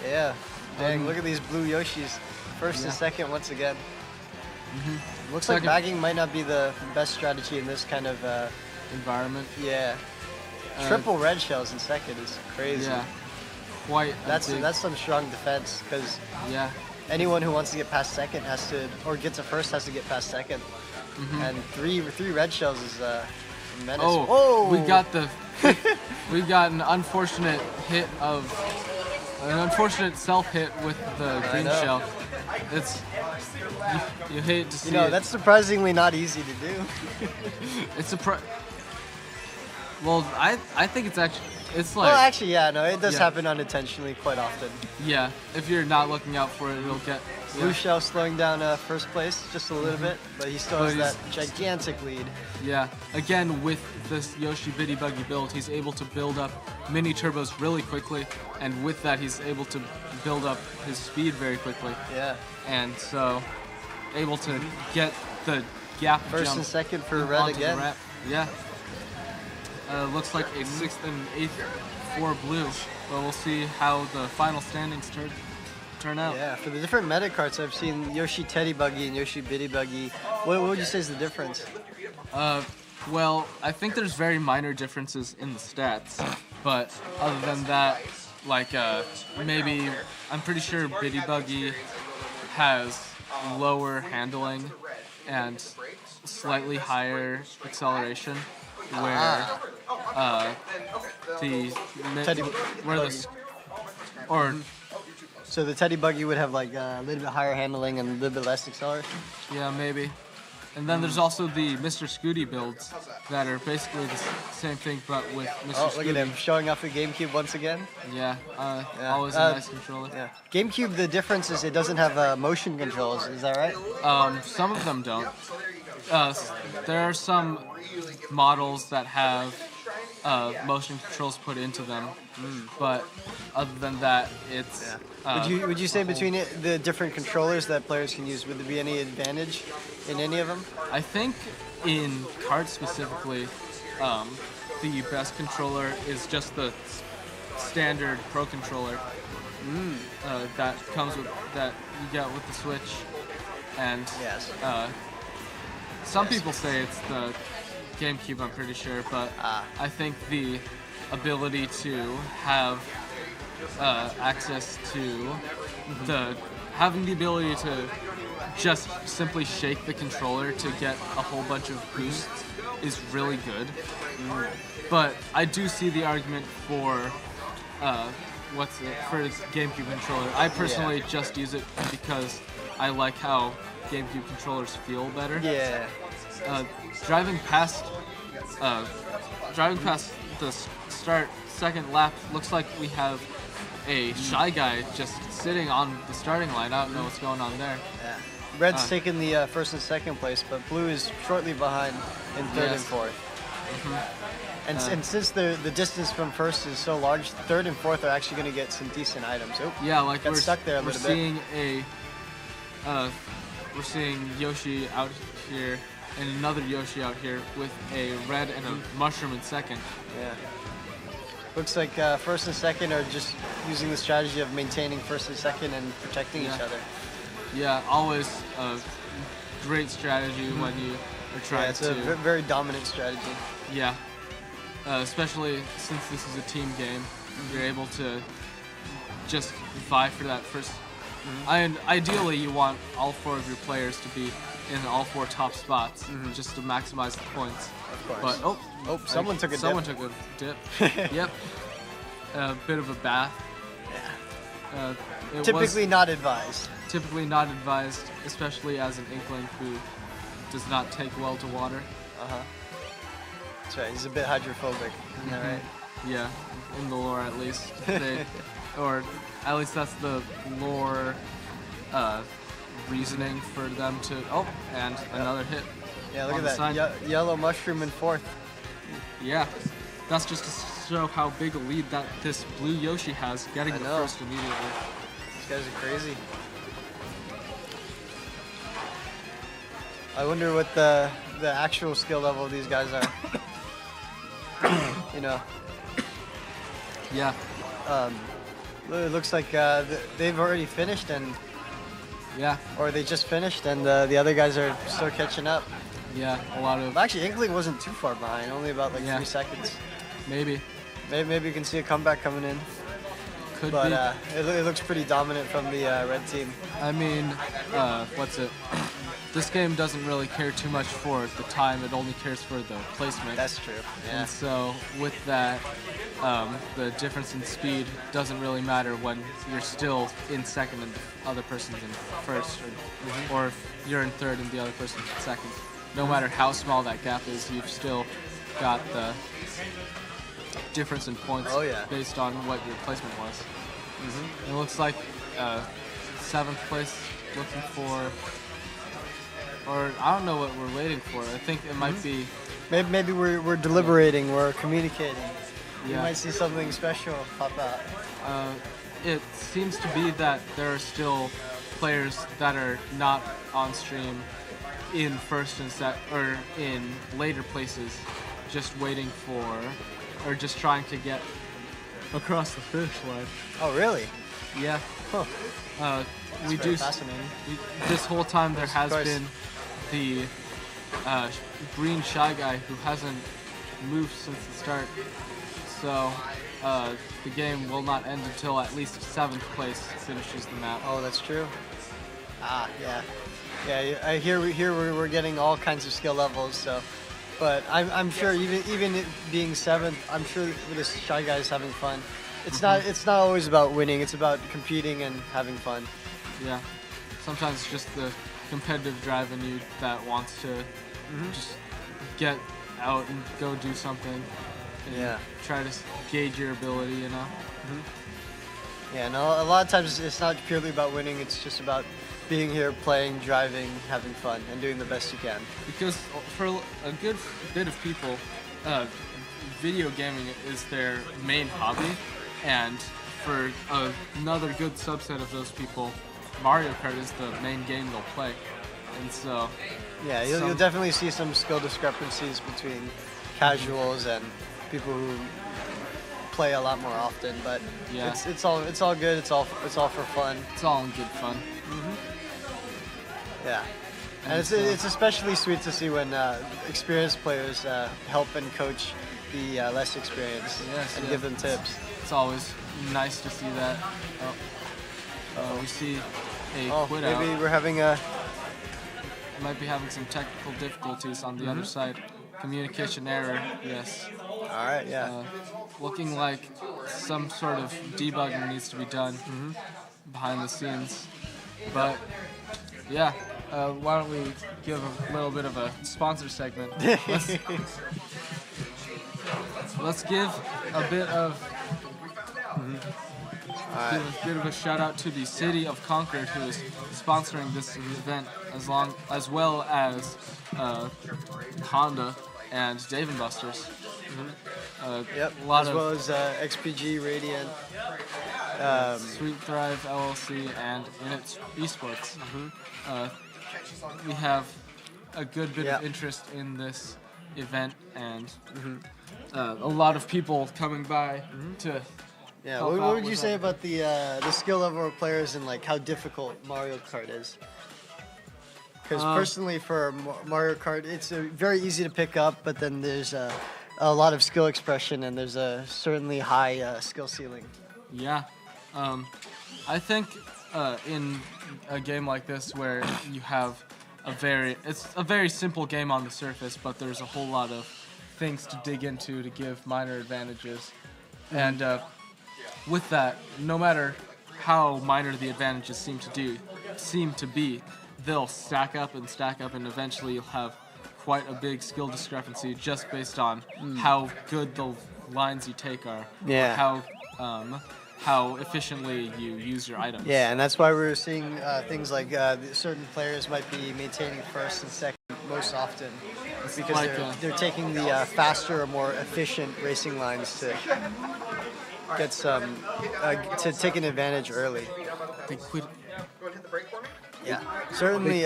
Yeah. Dang, look at these blue Yoshis. First Yeah. and second once again. Looks like bagging might not be the best strategy in this kind of environment. Yeah. Triple red shells in second is crazy. Yeah. Quite. That's some strong defense because anyone who wants to get past second has to, or gets a first has to get past second. And three red shells is a menace. Oh, we got we got an unfortunate self hit with the green shell. It's you hate to see it. That's surprisingly not easy to do. It's well, I think it's actually it's like. Well, actually, it does happen unintentionally quite often. Yeah, if you're not looking out for it, it'll get. Blue shell slowing down first place just a little bit, but he still has that gigantic lead. Yeah, again with this Yoshi Bitty Buggy build, he's able to build up mini turbos really quickly, and with that he's able to build up his speed very quickly. Yeah. And so, able to get the gap first jump and second for red again. Yeah. Looks like a 6th and 8th for blue, but we'll see how the final standings turn out. Yeah, for the different meta carts, I've seen Yoshi Teddy Buggy and Yoshi Bitty Buggy. What would you say is the difference? Well, I think there's very minor differences in the stats, but other than that, like maybe I'm pretty sure Bitty Buggy has lower handling and slightly higher acceleration, where So the Teddy Buggy would have like a little bit higher handling and a little bit less acceleration? Yeah, maybe. And then there's also the Mr. Scooty builds that are basically the same thing, but with Mr. Scooty. Oh, look at him showing off the GameCube once again. Yeah, always a nice controller. Yeah. GameCube, the difference is it doesn't have motion controls. Is that right? Some of them don't. There are some models that have motion controls put into them, but other than that, it's. Would you say between the different controllers that players can use, would there be any advantage in any of them? I think in Kart specifically, the best controller is just the standard Pro controller that comes with that you get with the Switch, and some people say it's the GameCube. I'm pretty sure, but I think the ability to have access to having the ability to just simply shake the controller to get a whole bunch of boosts is really good. But I do see the argument for for its GameCube controller. I personally just use it because I like how GameCube controllers feel better. Yeah. Driving past the second lap, looks like we have a Shy Guy just sitting on the starting line. I don't know what's going on there. Yeah. Red's taken the first and second place, but blue is shortly behind in third and fourth. And since the distance from first is so large, third and fourth are actually going to get some decent items. Yeah, like got stuck there a little bit. We're seeing Yoshi out here and another Yoshi out here with a red and a mushroom in second. Yeah. Looks like first and second are just using the strategy of maintaining first and second and protecting each other. Yeah, always a great strategy when you are trying to... it's a very dominant strategy. Yeah. Especially since this is a team game, you're able to just vie for that first... And ideally, you want all four of your players to be in all four top spots, just to maximize the points. Of course. But someone took a dip. Yep. A bit of a bath. Yeah. Typically not advised. Typically not advised, especially as an Inkling who does not take well to water. That's right. He's a bit hydrophobic. Isn't that right? Yeah, in the lore at least. Or at least that's the lore reasoning for them to... Oh, and another hit. Yeah, look at that. Yellow mushroom in fourth. Yeah, that's just to show how big a lead that this blue Yoshi has, getting the first immediately. These guys are crazy. I wonder what the actual skill level of these guys are. Yeah. It looks like they've already finished, and Yeah. Or they just finished and the other guys are still catching up. Yeah, a lot of... Actually, Inkling wasn't too far behind, only about like 3 seconds. Maybe. Maybe you can see a comeback coming in. Could but, be. It looks pretty dominant from the red team. I mean, what's it? This game doesn't really care too much for the time. It only cares for the placement. That's true. Yeah. And so with that, the difference in speed doesn't really matter when you're still in second and the other person's in first, or if you're in third and the other person's in second. No matter how small that gap is, you've still got the difference in points based on what your placement was. It looks like 7th place looking for, or I don't know what we're waiting for. I think it might be... Maybe we're deliberating, we're communicating. Yeah. You might see something special pop out. It seems to be that there are still players that are not on stream in first and or in later places, just waiting for, or just trying to get across the finish line. Oh, really? Yeah. Huh. Fascinating. This whole time there has been the green shy guy who hasn't moved since the start. So the game will not end until at least 7th place finishes the map. Oh, that's true. Yeah. Yeah, I hear we're getting all kinds of skill levels. So, but I'm sure even it being 7th, I'm sure this shy guy is having fun. It's not always about winning. It's about competing and having fun. Yeah. Sometimes it's just the competitive drive in you that wants to just get out and go do something. And try to gauge your ability, you know? Yeah, no, a lot of times it's not purely about winning. It's just about being here, playing, driving, having fun, and doing the best you can. Because for a good bit of people, video gaming is their main hobby, and for another good subset of those people, Mario Kart is the main game they'll play. And so... Yeah, you'll definitely see some skill discrepancies between casuals and people who play a lot more often, but it's all good. It's all for fun. It's all in good fun. Yeah, and it's especially sweet to see when experienced players help and coach the less experienced and give them tips. It's always nice to see that. We see a quit out. Maybe we're having might be having some technical difficulties on the other side. Communication error, yes. All right, yeah. Looking like some sort of debugging needs to be done behind the scenes. But, yeah, why don't we give a little bit of a sponsor segment. Let's give a bit of a shout out to the city of Concord, who is sponsoring this event, as well as Honda and Dave & Buster's. As well as XPG, Radiant, Sweet Thrive LLC, and Intermission Esports. We have a good bit of interest in this event, and a lot of people coming by to. Yeah, what would you say about the skill level of players and like how difficult Mario Kart is? Because personally, for Mario Kart, it's very easy to pick up, but then there's a lot of skill expression and there's a certainly high skill ceiling. Yeah, I think in a game like this where you have it's a very simple game on the surface, but there's a whole lot of things to dig into to give minor advantages, and with that, no matter how minor the advantages seem to be, they'll stack up, and eventually you'll have quite a big skill discrepancy just based on how good the lines you take are, or how efficiently you use your items. Yeah, and that's why we're seeing things like certain players might be maintaining first and second most often, because like, they're taking the faster or more efficient racing lines to get some to take an advantage early. They quit. Yeah, certainly.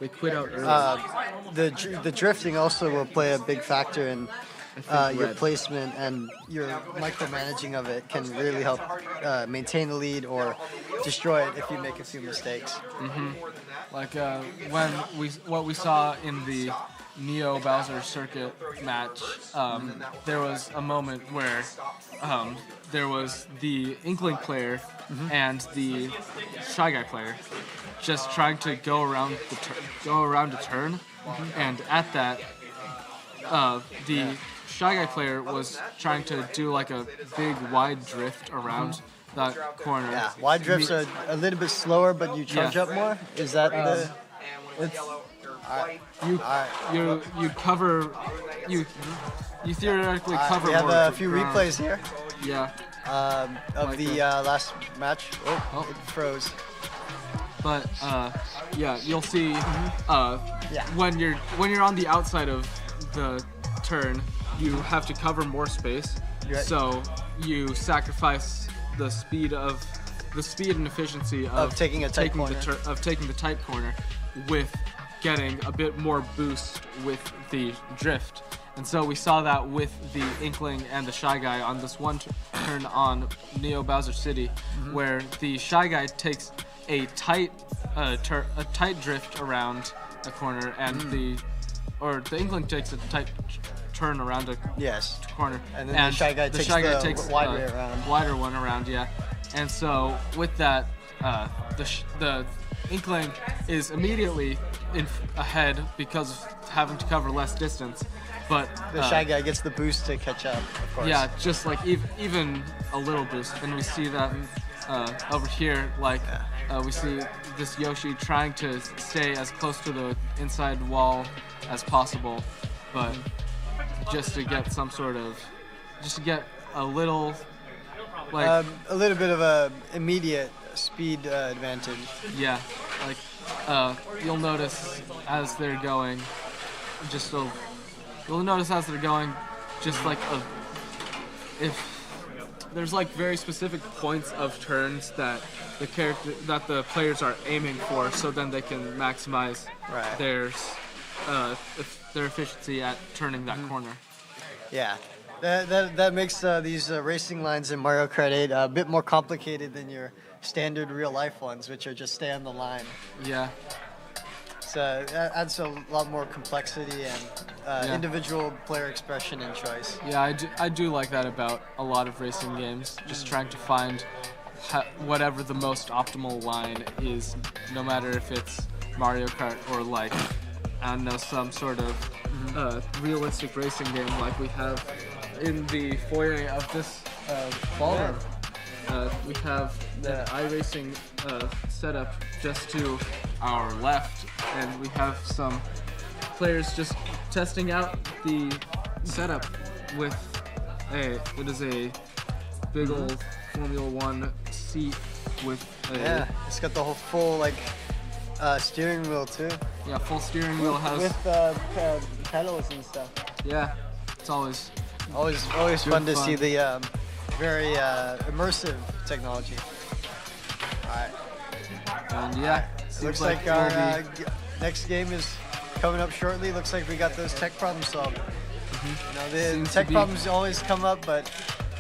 They quit out early. The drifting also will play a big factor in your placement and your micromanaging of it can really help maintain the lead or destroy it if you make a few mistakes. Like what we saw in the Neo Bowser circuit match, there was a moment where there was the Inkling player and the Shy Guy player just trying to go around a turn, and at that, the Shy Guy player was trying to do like a big wide drift around that corner. Yeah, wide drifts are a little bit slower, but you charge up more. Is that the? You cover you theoretically cover we have more a few ground. replays here. Yeah. Of Like the last match. Oh, it froze. But yeah, you'll see when you're on the outside of the turn, you have to cover more space. Right. So you sacrifice the speed and efficiency of taking a tight corner. taking the tight corner with getting a bit more boost with the drift. And so we saw that with the Inkling and the Shy Guy on this one turn on Neo Bowser City, where the Shy Guy takes a tight drift around a corner, and the Inkling takes a tight turn around a corner, and then the Shy Guy takes the wider one around, yeah. And so with that, the Inkling is immediately ahead because of having to cover less distance, but the Shy Guy gets the boost to catch up, of course. Yeah, just like even a little boost, and we see that over here, like we see this Yoshi trying to stay as close to the inside wall as possible, but just to get a little, like a little bit of a immediate speed advantage. Yeah, like you'll notice as they're going, just like if there's like very specific points of turns that the players are aiming for, so then they can maximize their efficiency at turning that corner. Yeah, that makes these racing lines in Mario Kart 8 a bit more complicated than your standard real life ones, which are just stay on the line. Yeah. So that adds a lot more complexity and individual player expression and choice. Yeah, I do like that about a lot of racing games, just trying to find whatever the most optimal line is, no matter if it's Mario Kart or like, I don't know, some sort of realistic racing game like we have in the foyer of this ballroom. We have the iRacing setup just to our left, and we have some players just testing out the setup with it is a big old Formula One seat with it's got the whole full like steering wheel too. Yeah, full steering wheel has with pedals and stuff. Yeah, it's always fun to see the very immersive technology. All right. And yeah, looks like our next game is coming up shortly. Looks like we got those tech problems solved. You know, the tech problems always come up, but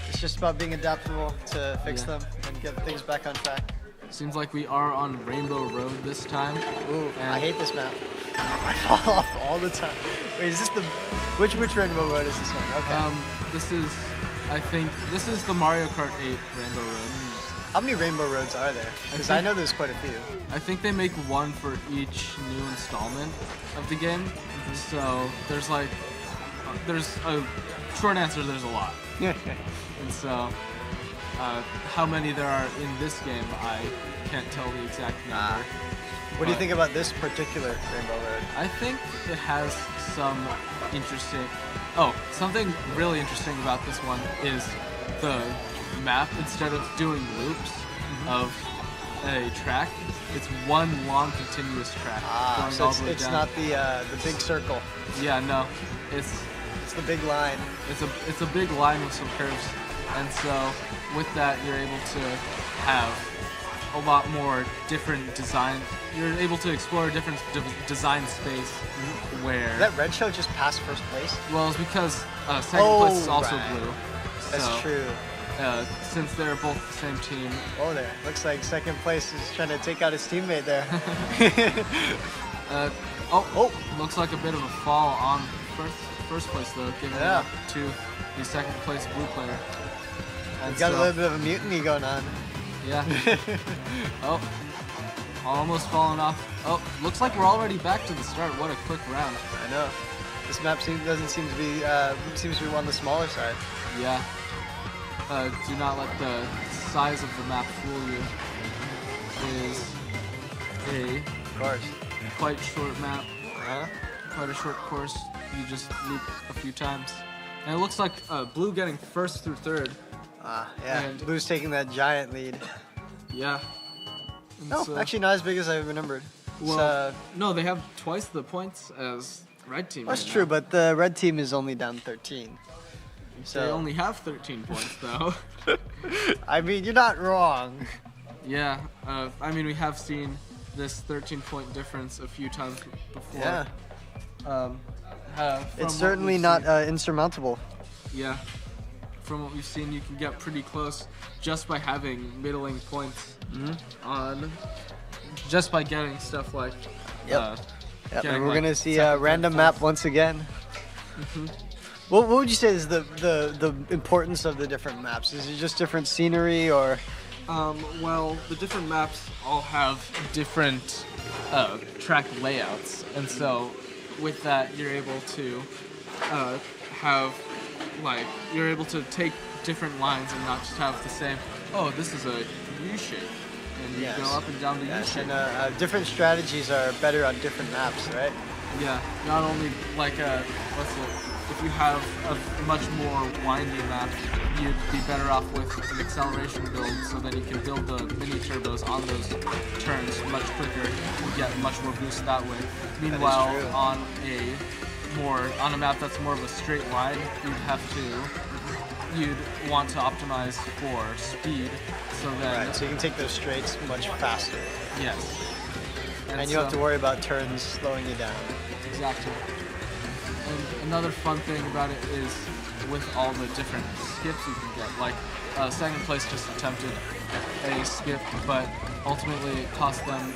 it's just about being adaptable to fix them and get things back on track. Seems like we are on Rainbow Road this time. Ooh, I hate this map. I fall off all the time. Wait, is this which Rainbow Road is this one? Okay. This is the Mario Kart 8 Rainbow Road. How many Rainbow Roads are there? Because I know there's quite a few. I think they make one for each new installment of the game. So there's a short answer, there's a lot. Yeah. And so how many there are in this game, I can't tell the exact number. What do you think about this particular Rainbow Road? I think it has some something really interesting about this one is the map. Instead of doing loops of a track, it's one long continuous track going so all the way it's down. Not the big circle. Yeah, no, it's the big line. It's a big line with some curves, and so with that you're able to have a lot more different design. You're able to explore a different design space where... Did that red show just pass first place? Well, it's because second place is also blue. That's so, true. Since they're both the same team. Oh, there. Looks like second place is trying to take out his teammate there. Looks like a bit of a fall on first place though, giving it up to the second place blue player. And got a little bit of a mutiny going on. Yeah. Almost falling off. Looks like we're already back to the start. What a quick round. I know. This map doesn't seem to be seems to be on the smaller side. Yeah. Do not let the size of the map fool you. It is a quite short map. Quite a short course. You just loop a few times. And it looks like blue getting first through third. Yeah. And blue's taking that giant lead. Yeah. No, actually not as big as I remembered. Well, no, they have twice the points as red team. That's true, but the red team is only down 13. So they only have 13 points, though. I mean, you're not wrong. Yeah, I mean, we have seen this 13-point difference a few times before. Yeah. It's certainly not insurmountable. Yeah. From what we've seen, you can get pretty close just by having middling points on, just by getting stuff like. And we're gonna see a random map once again. What would you say is the importance of the different maps? Is it just different scenery or? Well, the different maps all have different track layouts, and so with that, you're able to you're able to take different lines and not just have the same. Oh, this is a U shape, and you go up and down the U shape. And different strategies are better on different maps, right? Yeah, not only like if you have a much more windy map, you'd be better off with an acceleration build, so then you can build the mini turbos on those turns much quicker and get much more boost that way. Meanwhile, on a map that's more of a straight line, you'd want to optimize for speed, so then so you can take those straights much faster. Yes. And you don't have to worry about turns slowing you down. Exactly. And another fun thing about it is with all the different skips you can get. Like, second place just attempted a skip, but ultimately it cost them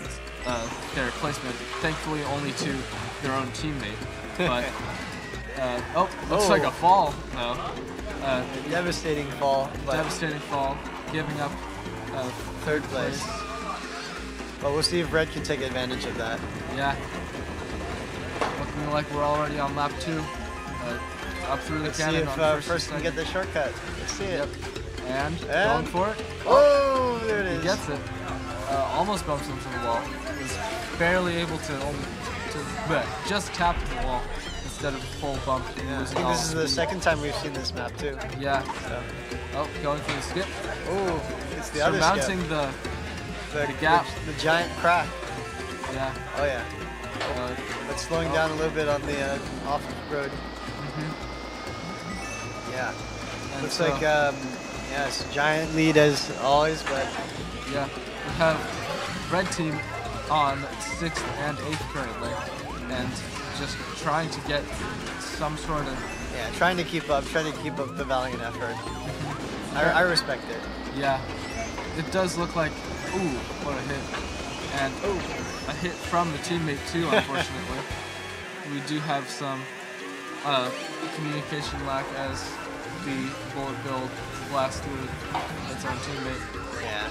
their placement. Thankfully, only to their own teammate. But looks like a fall though. Devastating fall. Devastating fall, giving up third place. But we'll see if red can take advantage of that. Yeah. Looking like we're already on lap 2. Up through the cannon. Let's see if first can get the shortcut. Let's see it. And going for it. Oh, there it is. He gets it. Almost bumps into the wall. Was barely able to just tap the wall instead of full bump. Yeah, I think this is the second time we've seen this map too. Yeah. So. Going for the skip. Oh, it's the other skip. Surmounting the gap. The giant crack. Yeah. Oh yeah. But slowing down a little bit on the off-road. Yeah. And looks like, it's a giant lead as always, but... Yeah. We have red team on 6th and 8th currently, and just trying to get some sort of... Yeah, trying to keep up the valiant effort. I respect it. Yeah. It does look like, ooh, what a hit. And a hit from the teammate too, unfortunately. We do have some communication lack as the bullet build blasts through its own teammate. Yeah.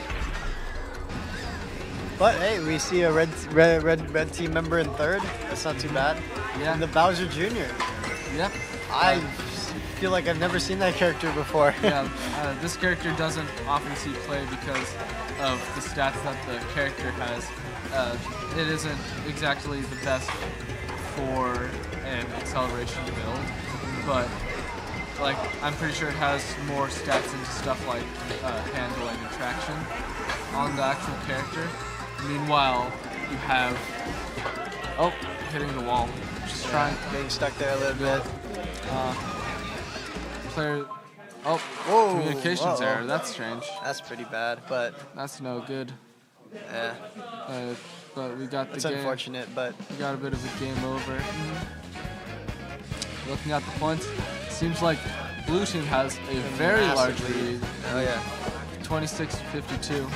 But hey, we see a red team member in third. That's not too bad. Yeah. And the Bowser Jr. Yep. I feel like I've never seen that character before. Yeah. This character doesn't often see play because of the stats that the character has. It isn't exactly the best for an acceleration build, but like I'm pretty sure it has more stats into stuff like handling and traction on the actual character. Meanwhile, you have hitting the wall, just trying getting stuck there a little bit. Player, communications error. That's strange. That's pretty bad, but that's no good. Yeah. But we got the It's game. unfortunate, but we got a bit of a game over. Looking at the points, it seems like blue team has a very large lead. Oh yeah. 26-52.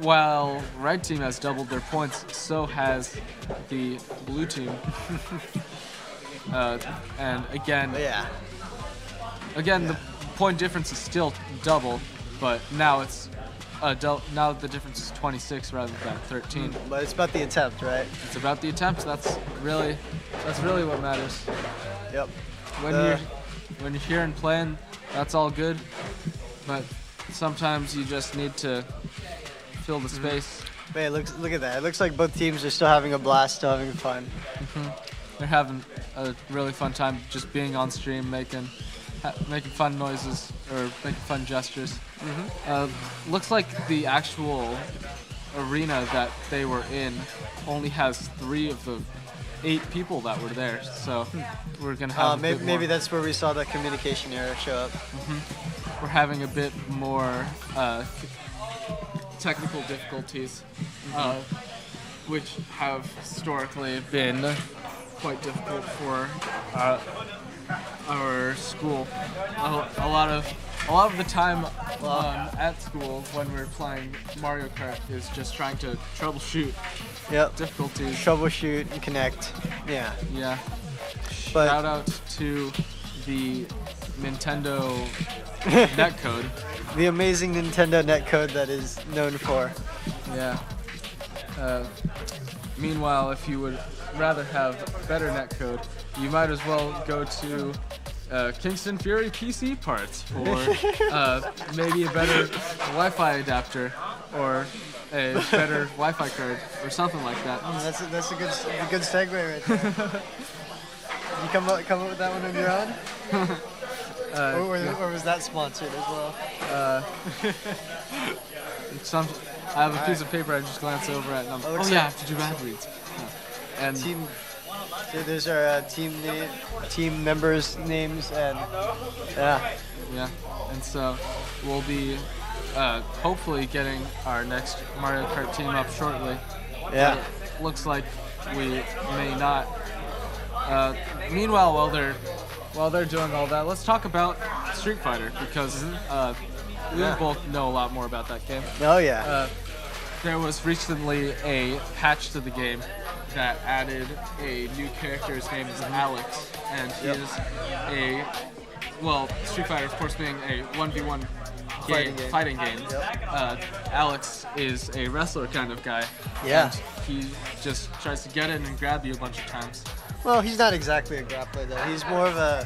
While red team has doubled their points, so has the blue team. And again, the point difference is still double, but now it's now the difference is 26 rather than 13. But it's about the attempt, right? It's about the attempt. That's really what matters. Yep. When you're here and playing, that's all good, but sometimes you just need to fill the space. Man, look at that. It looks like both teams are still having a blast, still having fun. They're having a really fun time just being on stream, making fun noises or making fun gestures. Looks like the actual arena that they were in only has 3 of the 8 people that were there, so we're gonna have maybe that's where we saw the communication error show up. We're having a bit more technical difficulties, which have historically been quite difficult for our school. A lot of the time at school when we're playing Mario Kart is just trying to troubleshoot difficulties. Troubleshoot and connect. Yeah. Yeah. But shout out to the Nintendo netcode. The amazing Nintendo netcode that is known for. Yeah. Meanwhile, if you would rather have better netcode, you might as well go to Kingston Fury PC parts, or maybe a better Wi-Fi adapter, or a better Wi-Fi card, or something like that. That's a good segue right there. You come up with that one on your own? Or was that sponsored as well? I have a piece of paper I just glance over at. And I have to do ad reads. And there's our team members' names, and yeah, and so we'll be hopefully getting our next Mario Kart team up shortly. Yeah. But looks like we may not. Meanwhile, while they're doing all that, let's talk about Street Fighter, because we both know a lot more about that game. Oh yeah. There was recently a patch to the game that added a new character. His name is Alex, and he is Street Fighter, of course, being a 1v1 fighting game. Alex is a wrestler kind of guy. Yeah. And he just tries to get in and grab you a bunch of times. Well, he's not exactly a grappler though. He's more of a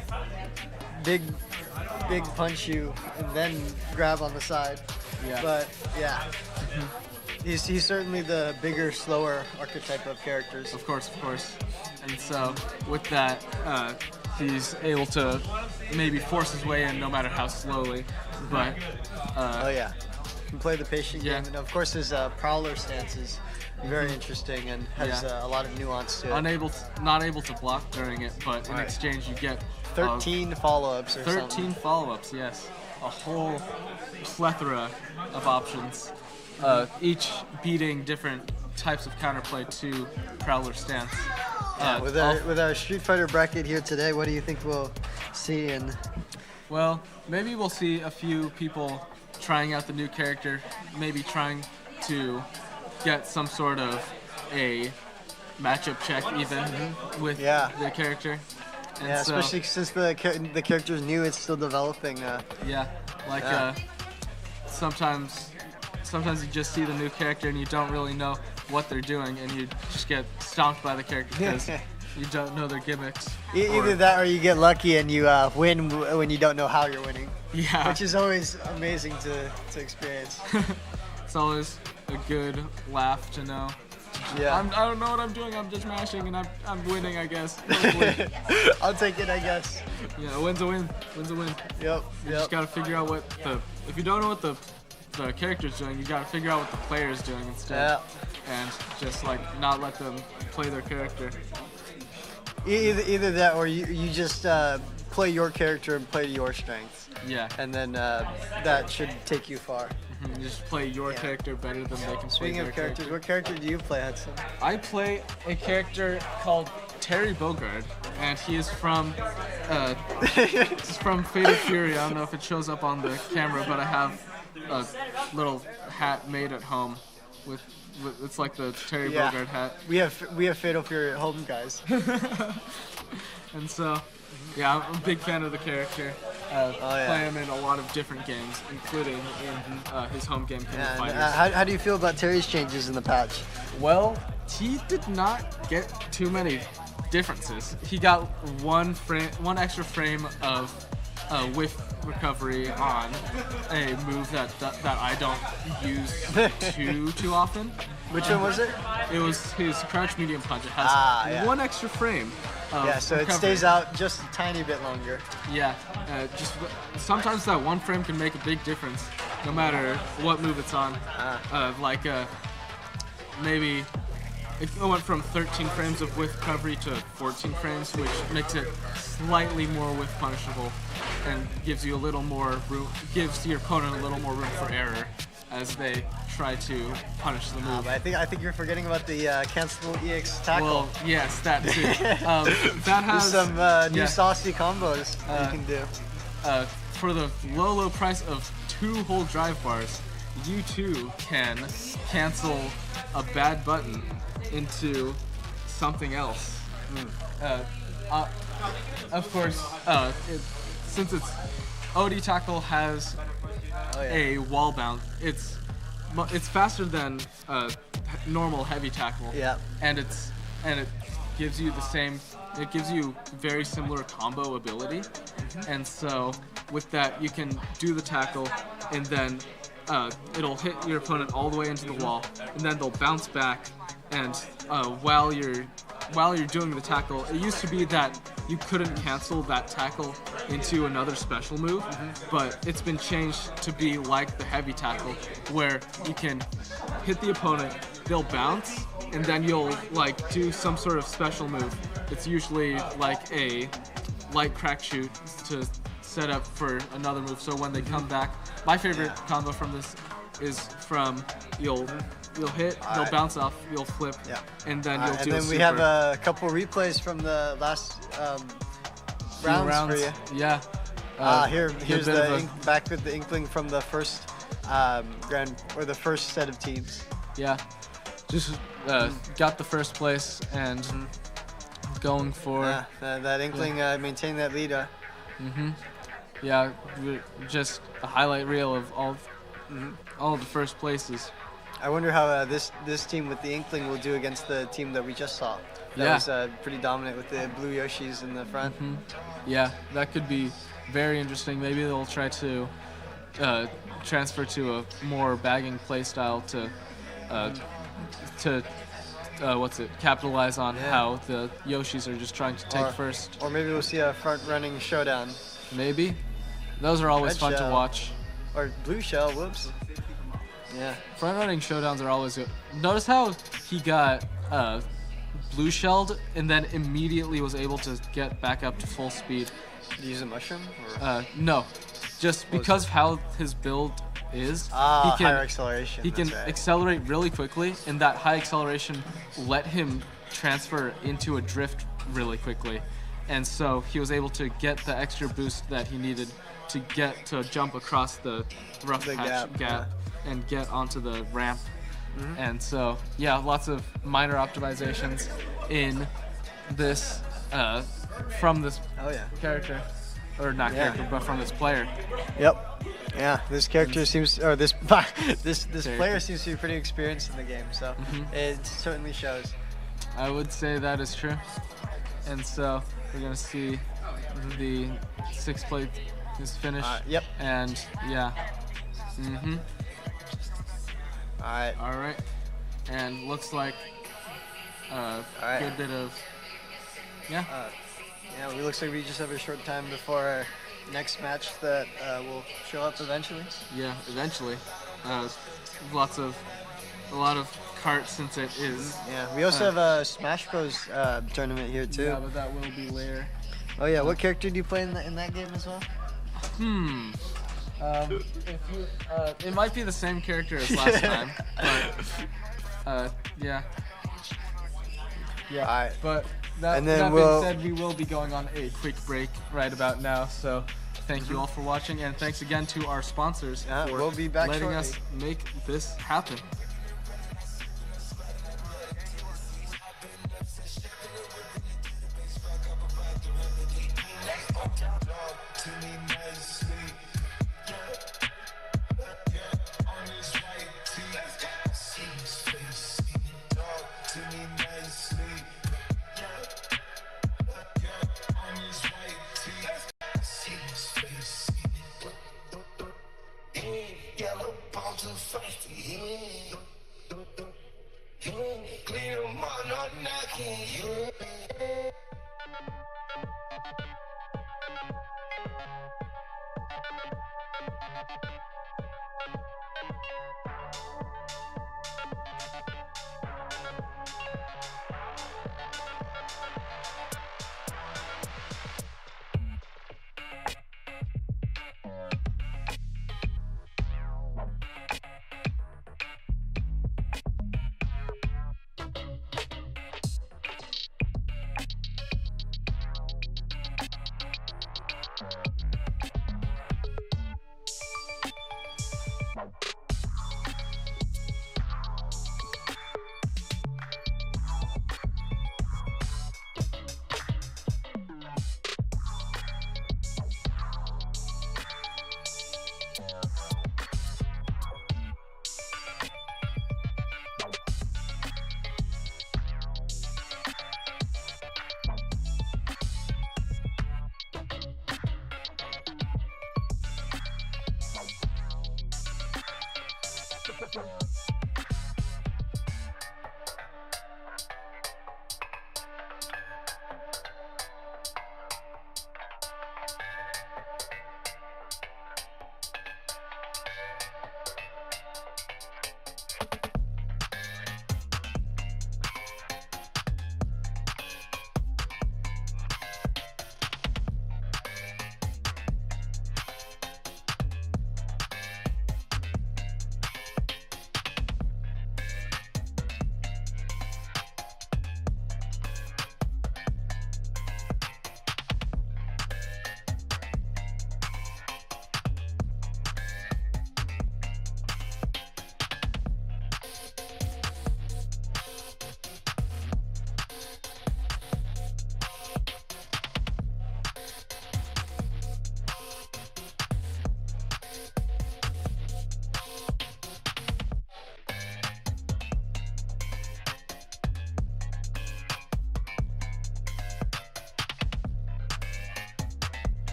big punch you and then grab on the side. Yeah. But yeah. He's certainly the bigger, slower archetype of characters. Of course. And so with that, he's able to maybe force his way in no matter how slowly. But he can play the patient game, and of course his prowler stance is very interesting and has a lot of nuance to it. Not able to block during it, but in exchange you get 13 follow-ups or 13 something. follow-ups, yes. A whole plethora of options. Each beating different types of counterplay to prowler stance. With our Street Fighter bracket here today, what do you think we'll see in? Well, maybe we'll see a few people trying out the new character, maybe trying to get some sort of a matchup check even with the character. And especially since the character's new, it's still developing. Sometimes you just see the new character and you don't really know what they're doing, and you just get stomped by the character because you don't know their gimmicks. Either that or you get lucky and you win when you don't know how you're winning. Yeah. Which is always amazing to experience. It's always a good laugh to know. Yeah. I don't know what I'm doing, I'm just mashing and I'm winning, I guess. I'll take it, I guess. Yeah, a win's a win. Win's a win. Yep. You just gotta figure out if you don't know what the character's doing, you gotta figure out what the player's doing instead. And just not let them play their character. Either that or you just play your character and play to your strengths. Yeah. And then that should take you far. You just play your character better than they can. Speaking of characters, what character do you play, Hudson? I play a character called Terry Bogard, and he is from Fatal Fury. I don't know if it shows up on the camera, but I have a little hat made at home with it's like the Terry Bogard hat. We have Fatal Fury at home, guys. And so, yeah, I'm a big fan of the character. Play him in a lot of different games, including in his home game, King of Fighters. How do you feel about Terry's changes in the patch? Well, he did not get too many differences. He got one extra frame of whiff recovery on a move that I don't use too often. Which one was it? It was his crouch medium punch. It has one extra frame. So it stays out just a tiny bit longer. Yeah, just sometimes that one frame can make a big difference, no matter what move it's on. Maybe it went from 13 frames of whiff recovery to 14 frames, which makes it slightly more whiff punishable and gives you a little more room, gives your opponent a little more room for error as they try to punish the move. I think you're forgetting about the cancelable EX tackle. Well, yes, that too. That has some new saucy combos you can do. For the low price of 2 whole drive bars, you too can cancel a bad button into something else. Of course, since it's OD tackle has a wall bounce, it's faster than normal heavy tackle. Yeah. And it gives you the same. It gives you very similar combo ability, and so with that you can do the tackle, and then it'll hit your opponent all the way into the wall, and then they'll bounce back. And while you're doing the tackle, it used to be that you couldn't cancel that tackle into another special move, but it's been changed to be like the heavy tackle, where you can hit the opponent, they'll bounce, and then you'll like do some sort of special move. It's usually like a light crack shoot to set up for another move. So when they come back, my favorite combo from this is from you'll hit, they'll bounce off, you'll flip, and then you'll do a super. And then we have a couple replays from the last rounds for you. Yeah. Here's the back with the Inkling from the first the first set of teams. Yeah. Just got the first place and going for that Inkling maintained that lead. Yeah, just a highlight reel of all the first places. I wonder how this team with the Inkling will do against the team that we just saw. That was pretty dominant with the blue Yoshis in the front. Yeah, that could be very interesting. Maybe they'll try to transfer to a more bagging play style to capitalize on how the Yoshis are just trying to take first. Or maybe we'll see a front-running showdown. Maybe. Those are always fun to watch. Or blue shell, whoops. Yeah. Front-running showdowns are always good. Notice how he got blue shelled and then immediately was able to get back up to full speed. Did you use a mushroom? No. Just because of how his build is, higher acceleration. He can accelerate really quickly, and that high acceleration let him transfer into a drift really quickly. And so he was able to get the extra boost that he needed to jump across the rough patch gap and get onto the ramp. And so, lots of minor optimizations in this from this character. Or not character, but from this player. Yep. Yeah, this character seems, or this player seems to be pretty experienced in the game, so it certainly shows. I would say that is true. And so we're gonna see the 6th plate is finished. Yep. And All right. And looks like a good bit of it looks like we just have a short time before our next match that will show up eventually. Yeah, eventually. A lot of Kart since it is. Yeah, we also have a Smash Bros tournament here too. Yeah, but that will be later. Oh yeah, what character do you play in that game as well? If you, it might be the same character as last time, but yeah. Yeah. Alright. But that being said, we will be going on a quick break right about now. So thank you all for watching, and thanks again to our sponsors for we'll be back letting shortly. us make this happen.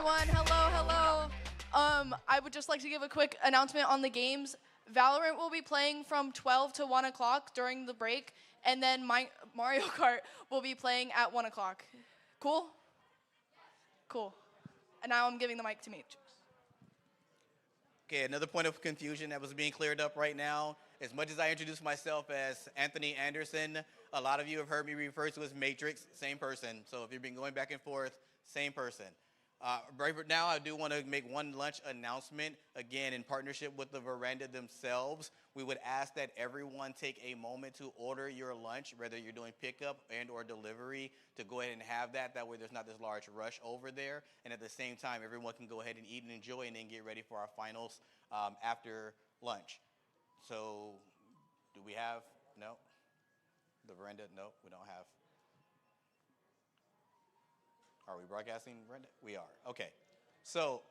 everyone. Hello, hello. I would just like to give a quick announcement on the games. Valorant will be playing from 12 to 1 o'clock during the break, and then Mario Kart will be playing at 1 o'clock. Cool? Cool. And now I'm giving the mic to Meech. Okay, another point of confusion that was being cleared up right now. As much as I introduced myself as Anthony Anderson, a lot of you have heard me referred to as Matrix, same person. So if you've been going back and forth, same person. Right now, I do want to make one lunch announcement. Again, in partnership with the Veranda themselves, we would ask that everyone take a moment to order your lunch, whether you're doing pickup and or delivery, to go ahead and have that. That way there's not this large rush over there. And at the same time, everyone can go ahead and eat and enjoy and then get ready for our finals after lunch. So do we have, no? The Veranda, no, we don't have. Are we broadcasting, Brenda? We are. Okay. So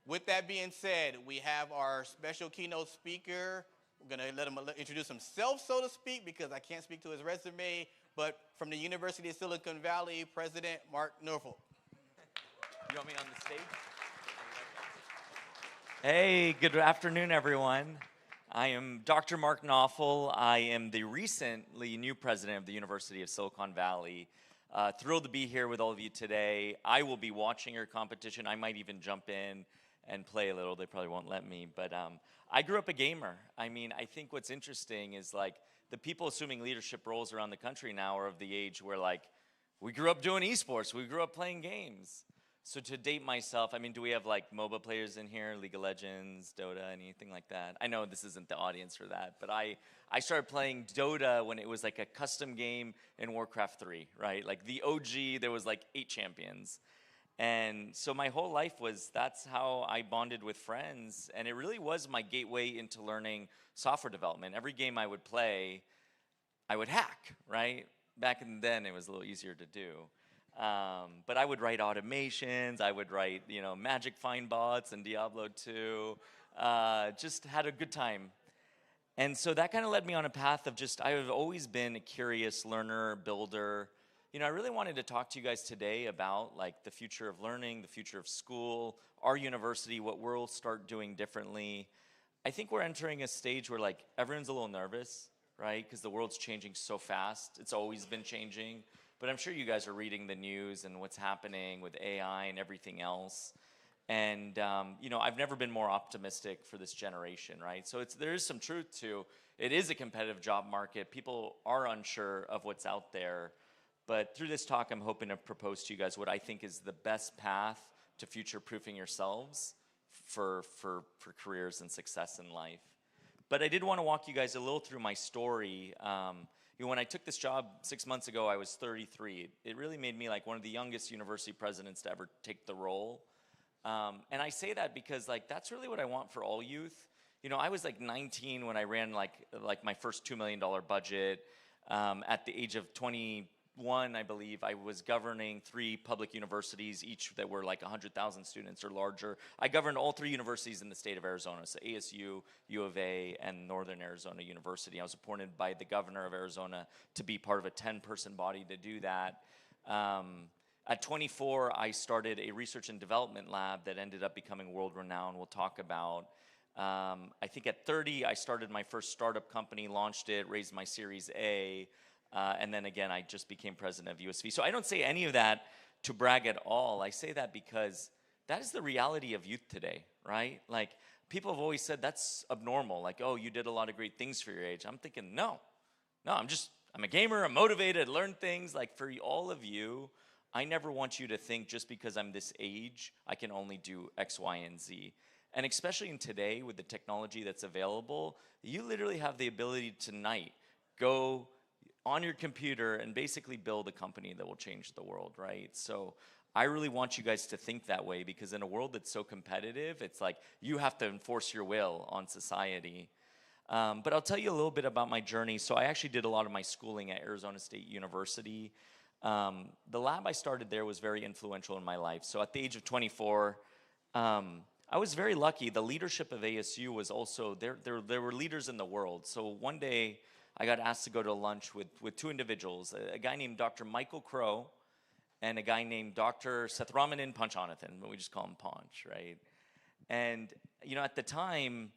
with that being said, we have our special keynote speaker. We're going to let him introduce himself, so to speak, because I can't speak to his resume. But from the University of Silicon Valley, President Mark Norfolk. You want me on the stage? Hey, good afternoon, everyone. I am Dr. Mark Knopfel. I am the recently new president of the University of Silicon Valley. Thrilled to be here with all of you today. I will be watching your competition. I might even jump in and play a little. They probably won't let me, but I grew up a gamer. I mean, I think what's interesting is like the people assuming leadership roles around the country now are of the age where like we grew up doing esports, we grew up playing games. So to date myself, I mean, do we have like MOBA players in here, League of Legends, Dota, anything like that? I know this isn't the audience for that, but I started playing Dota when it was like a custom game in Warcraft 3, right? Like the OG, there was like 8 champions. And so my whole life that's how I bonded with friends. And it really was my gateway into learning software development. Every game I would play, I would hack, right? Back then, it was a little easier to do. But I would write automations, I would write, magic find bots and Diablo 2, just had a good time. And so that kind of led me on a path of I have always been a curious learner, builder. I really wanted to talk to you guys today about like the future of learning, the future of school, our university, what we'll start doing differently. I think we're entering a stage where like everyone's a little nervous, right? Because the world's changing so fast. It's always been changing. But I'm sure you guys are reading the news and what's happening with AI and everything else. And, I've never been more optimistic for this generation, right? So there is some truth to it is a competitive job market. People are unsure of what's out there. But through this talk, I'm hoping to propose to you guys what I think is the best path to future-proofing yourselves for careers and success in life. But I did want to walk you guys a little through my story. When I took this job 6 months ago, I was 33. It really made me like one of the youngest university presidents to ever take the role. And I say that because like that's really what I want for all youth. I was like 19 when I ran like my first $2 million budget. At the age of 21, I believe, I was governing 3 public universities, each that were like 100,000 students or larger. I governed all 3 universities in the state of Arizona, so ASU, U of A, and Northern Arizona University. I was appointed by the governor of Arizona to be part of a 10-person body to do that. At 24, I started a research and development lab that ended up becoming world-renowned. We'll talk about. I think at 30, I started my first startup company, launched it, raised my Series A, and then again, I just became president of USV. So I don't say any of that to brag at all. I say that because that is the reality of youth today, right? Like, people have always said that's abnormal. Like, oh, you did a lot of great things for your age. I'm thinking, no, I'm a gamer, I'm motivated, learn things. Like, for all of you, I never want you to think just because I'm this age, I can only do X, Y, and Z. And especially in today with the technology that's available, you literally have the ability tonight go on your computer and basically build a company that will change the world, right? So I really want you guys to think that way, because in a world that's so competitive, it's like you have to enforce your will on society. But I'll tell you a little bit about my journey. So I actually did a lot of my schooling at Arizona State University. The lab I started there was very influential in my life. So at the age of 24, I was very lucky. The leadership of ASU was also, there were leaders in the world. So one day I got asked to go to lunch with 2 individuals, a guy named Dr. Michael Crow and a guy named Dr. Sethramanan Panchonathan, but we just call him Panch, right? And, you know, at the time,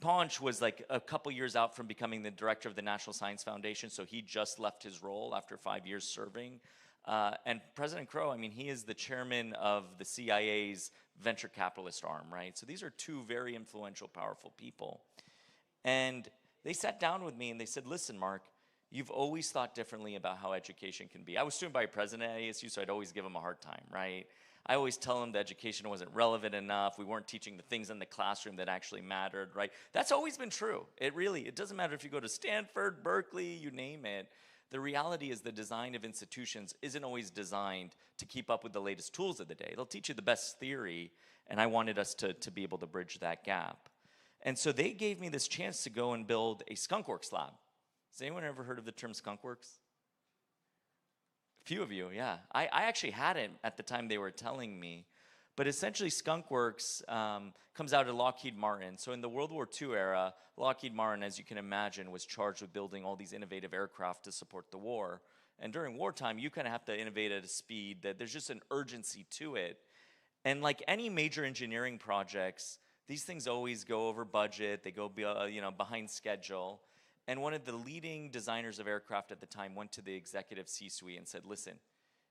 Panch was like a couple years out from becoming the director of the National Science Foundation, so he just left his role after 5 years serving. And President Crow, I mean, he is the chairman of the CIA's venture capitalist arm, right? So these are two very influential, powerful people. And they sat down with me and they said, listen, Mark, you've always thought differently about how education can be. I was student body president at ASU, so I'd always give them a hard time, right? I always tell them that education wasn't relevant enough. We weren't teaching the things in the classroom that actually mattered, right? That's always been true. It doesn't matter if you go to Stanford, Berkeley, you name it. The reality is the design of institutions isn't always designed to keep up with the latest tools of the day. They'll teach you the best theory, and I wanted us to be able to bridge that gap. And so they gave me this chance to go and build a skunkworks lab. Has anyone ever heard of the term skunkworks? A few of you, yeah. I actually hadn't at the time they were telling me. But essentially, skunkworks comes out of Lockheed Martin. So in the World War II era, Lockheed Martin, as you can imagine, was charged with building all these innovative aircraft to support the war. And during wartime, you kind of have to innovate at a speed that there's just an urgency to it. And like any major engineering projects, these things always go over budget. They go behind schedule. And one of the leading designers of aircraft at the time went to the executive C-suite and said, listen,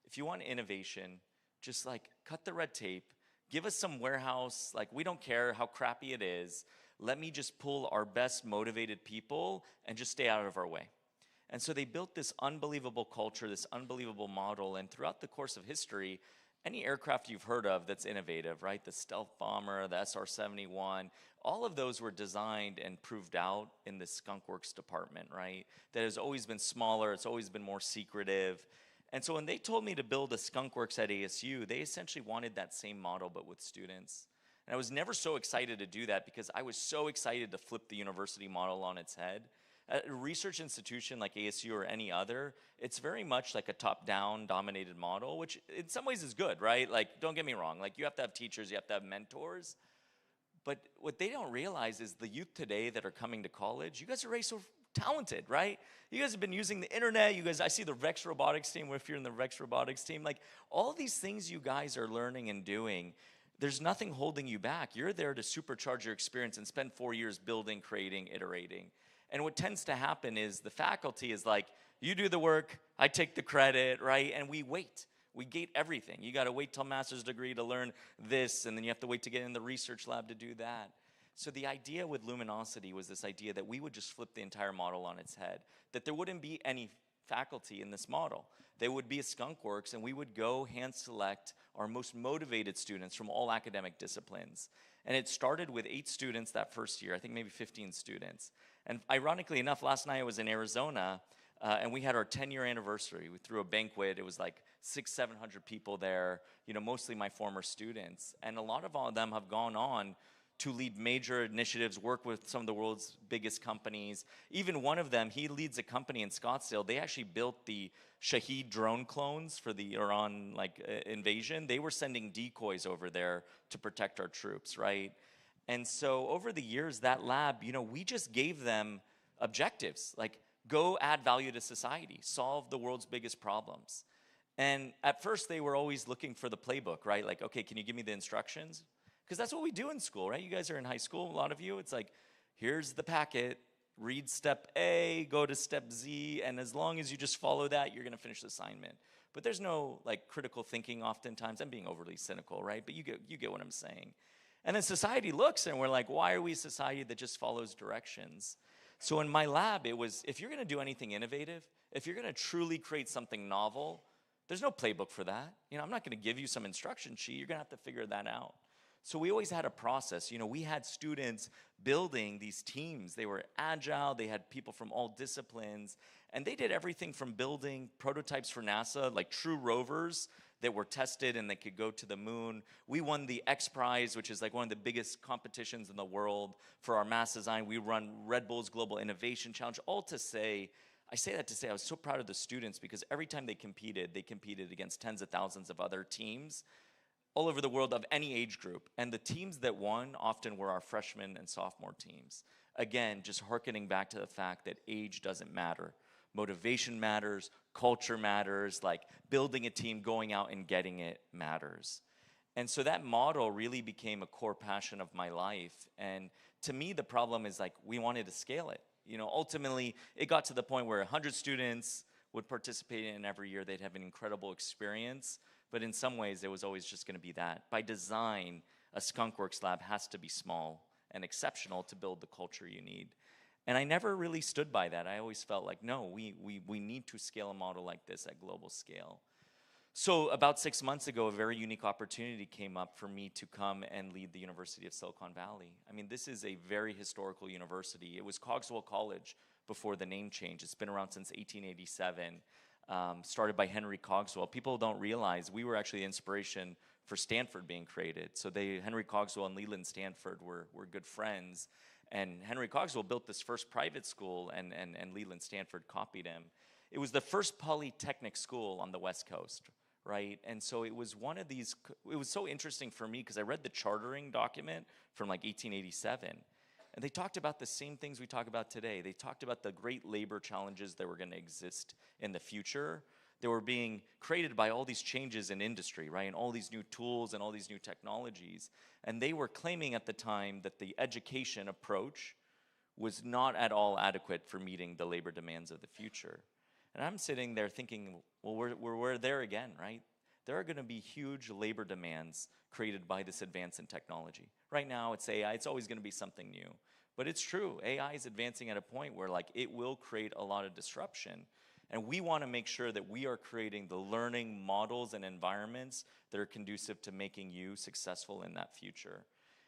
if you want innovation, just like cut the red tape, give us some warehouse, like we don't care how crappy it is. Let me just pull our best motivated people and just stay out of our way. And so they built this unbelievable culture, this unbelievable model, and throughout the course of history, any aircraft you've heard of that's innovative, right? The stealth bomber, the SR-71, all of those were designed and proved out in the skunkworks department, right? That has always been smaller, it's always been more secretive. And so when they told me to build a skunkworks at ASU, they essentially wanted that same model but with students. And I was never so excited to do that because I was so excited to flip the university model on its head. At a research institution like ASU or any other, it's very much like a top-down dominated model, which in some ways is good, right? Like, don't get me wrong, like you have to have teachers, you have to have mentors. But what they don't realize is the youth today that are coming to college, you guys are already so talented, right? You guys have been using the internet. You guys, I see the Rex Robotics team, if you're in the Rex Robotics team, like all these things you guys are learning and doing, there's nothing holding you back. You're there to supercharge your experience and spend 4 years building, creating, iterating. And what tends to happen is the faculty is like, you do the work, I take the credit, right? And we wait. We gate everything. You got to wait till master's degree to learn this, and then you have to wait to get in the research lab to do that. So the idea with Luminosity was this idea that we would just flip the entire model on its head, that there wouldn't be any faculty in this model. There would be a skunkworks, and we would go hand select our most motivated students from all academic disciplines. And it started with 8 students that first year, I think maybe 15 students. And ironically enough, last night I was in Arizona, and we had our 10-year anniversary. We threw a banquet. It was like 600-700 people there, you know, mostly my former students. And a lot of them have gone on to lead major initiatives, work with some of the world's biggest companies. Even one of them, he leads a company in Scottsdale. They actually built the Shahed drone clones for the Iran invasion. They were sending decoys over there to protect our troops, right? And so over the years, that lab, you know, we just gave them objectives, like go add value to society, solve the world's biggest problems. And at first, they were always looking for the playbook, right? Like, okay, can you give me the instructions? Because that's what we do in school, right? You guys are in high school, a lot of you. It's like, here's the packet, read step A, go to step Z, and as long as you just follow that, you're going to finish the assignment. But there's no like critical thinking oftentimes. I'm being overly cynical, right? But you get what I'm saying. And then society looks and we're like, why are we a society that just follows directions? So in my lab, it was, if you're going to do anything innovative, if you're going to truly create something novel, there's no playbook for that. You know, I'm not going to give you some instruction sheet. You're going to have to figure that out. So we always had a process. You know, we had students building these teams. They were agile. They had people from all disciplines. And they did everything from building prototypes for NASA, like true rovers that were tested and they could go to the moon. We won the X Prize, which is like one of the biggest competitions in the world for our mass design. We run Red Bull's Global Innovation Challenge, all to say, I say that to say I was so proud of the students because every time they competed against tens of thousands of other teams all over the world of any age group. And the teams that won often were our freshman and sophomore teams. Again, just hearkening back to the fact that age doesn't matter. Motivation matters, culture matters, like building a team, going out and getting it matters. And so that model really became a core passion of my life. And to me, the problem is like we wanted to scale it. You know, ultimately, it got to the point where 100 students would participate in every year. They'd have an incredible experience. But in some ways, it was always just going to be that. By design, a Skunkworks lab has to be small and exceptional to build the culture you need. And I never really stood by that. I always felt like, no, we need to scale a model like this at global scale. So about 6 months ago, a very unique opportunity came up for me to come and lead the University of Silicon Valley. I mean, this is a very historical university. It was Cogswell College before the name change. It's been around since 1887, started by Henry Cogswell. People don't realize we were actually the inspiration for Stanford being created. So Henry Cogswell and Leland Stanford were good friends. And Henry Cogswell built this first private school, and Leland Stanford copied him. It was the first polytechnic school on the West Coast, right? And so it was one of these, it was so interesting for me because I read the chartering document from like 1887. And they talked about the same things we talk about today. They talked about the great labor challenges that were going to exist in the future. They were being created by all these changes in industry, right? And all these new tools and all these new technologies. And they were claiming at the time that the education approach was not at all adequate for meeting the labor demands of the future. And I'm sitting there thinking, well, we're there again, right? There are going to be huge labor demands created by this advance in technology. Right now, it's AI. It's always going to be something new. But it's true. AI is advancing at a point where like it will create a lot of disruption. And we want to make sure that we are creating the learning models and environments that are conducive to making you successful in that future.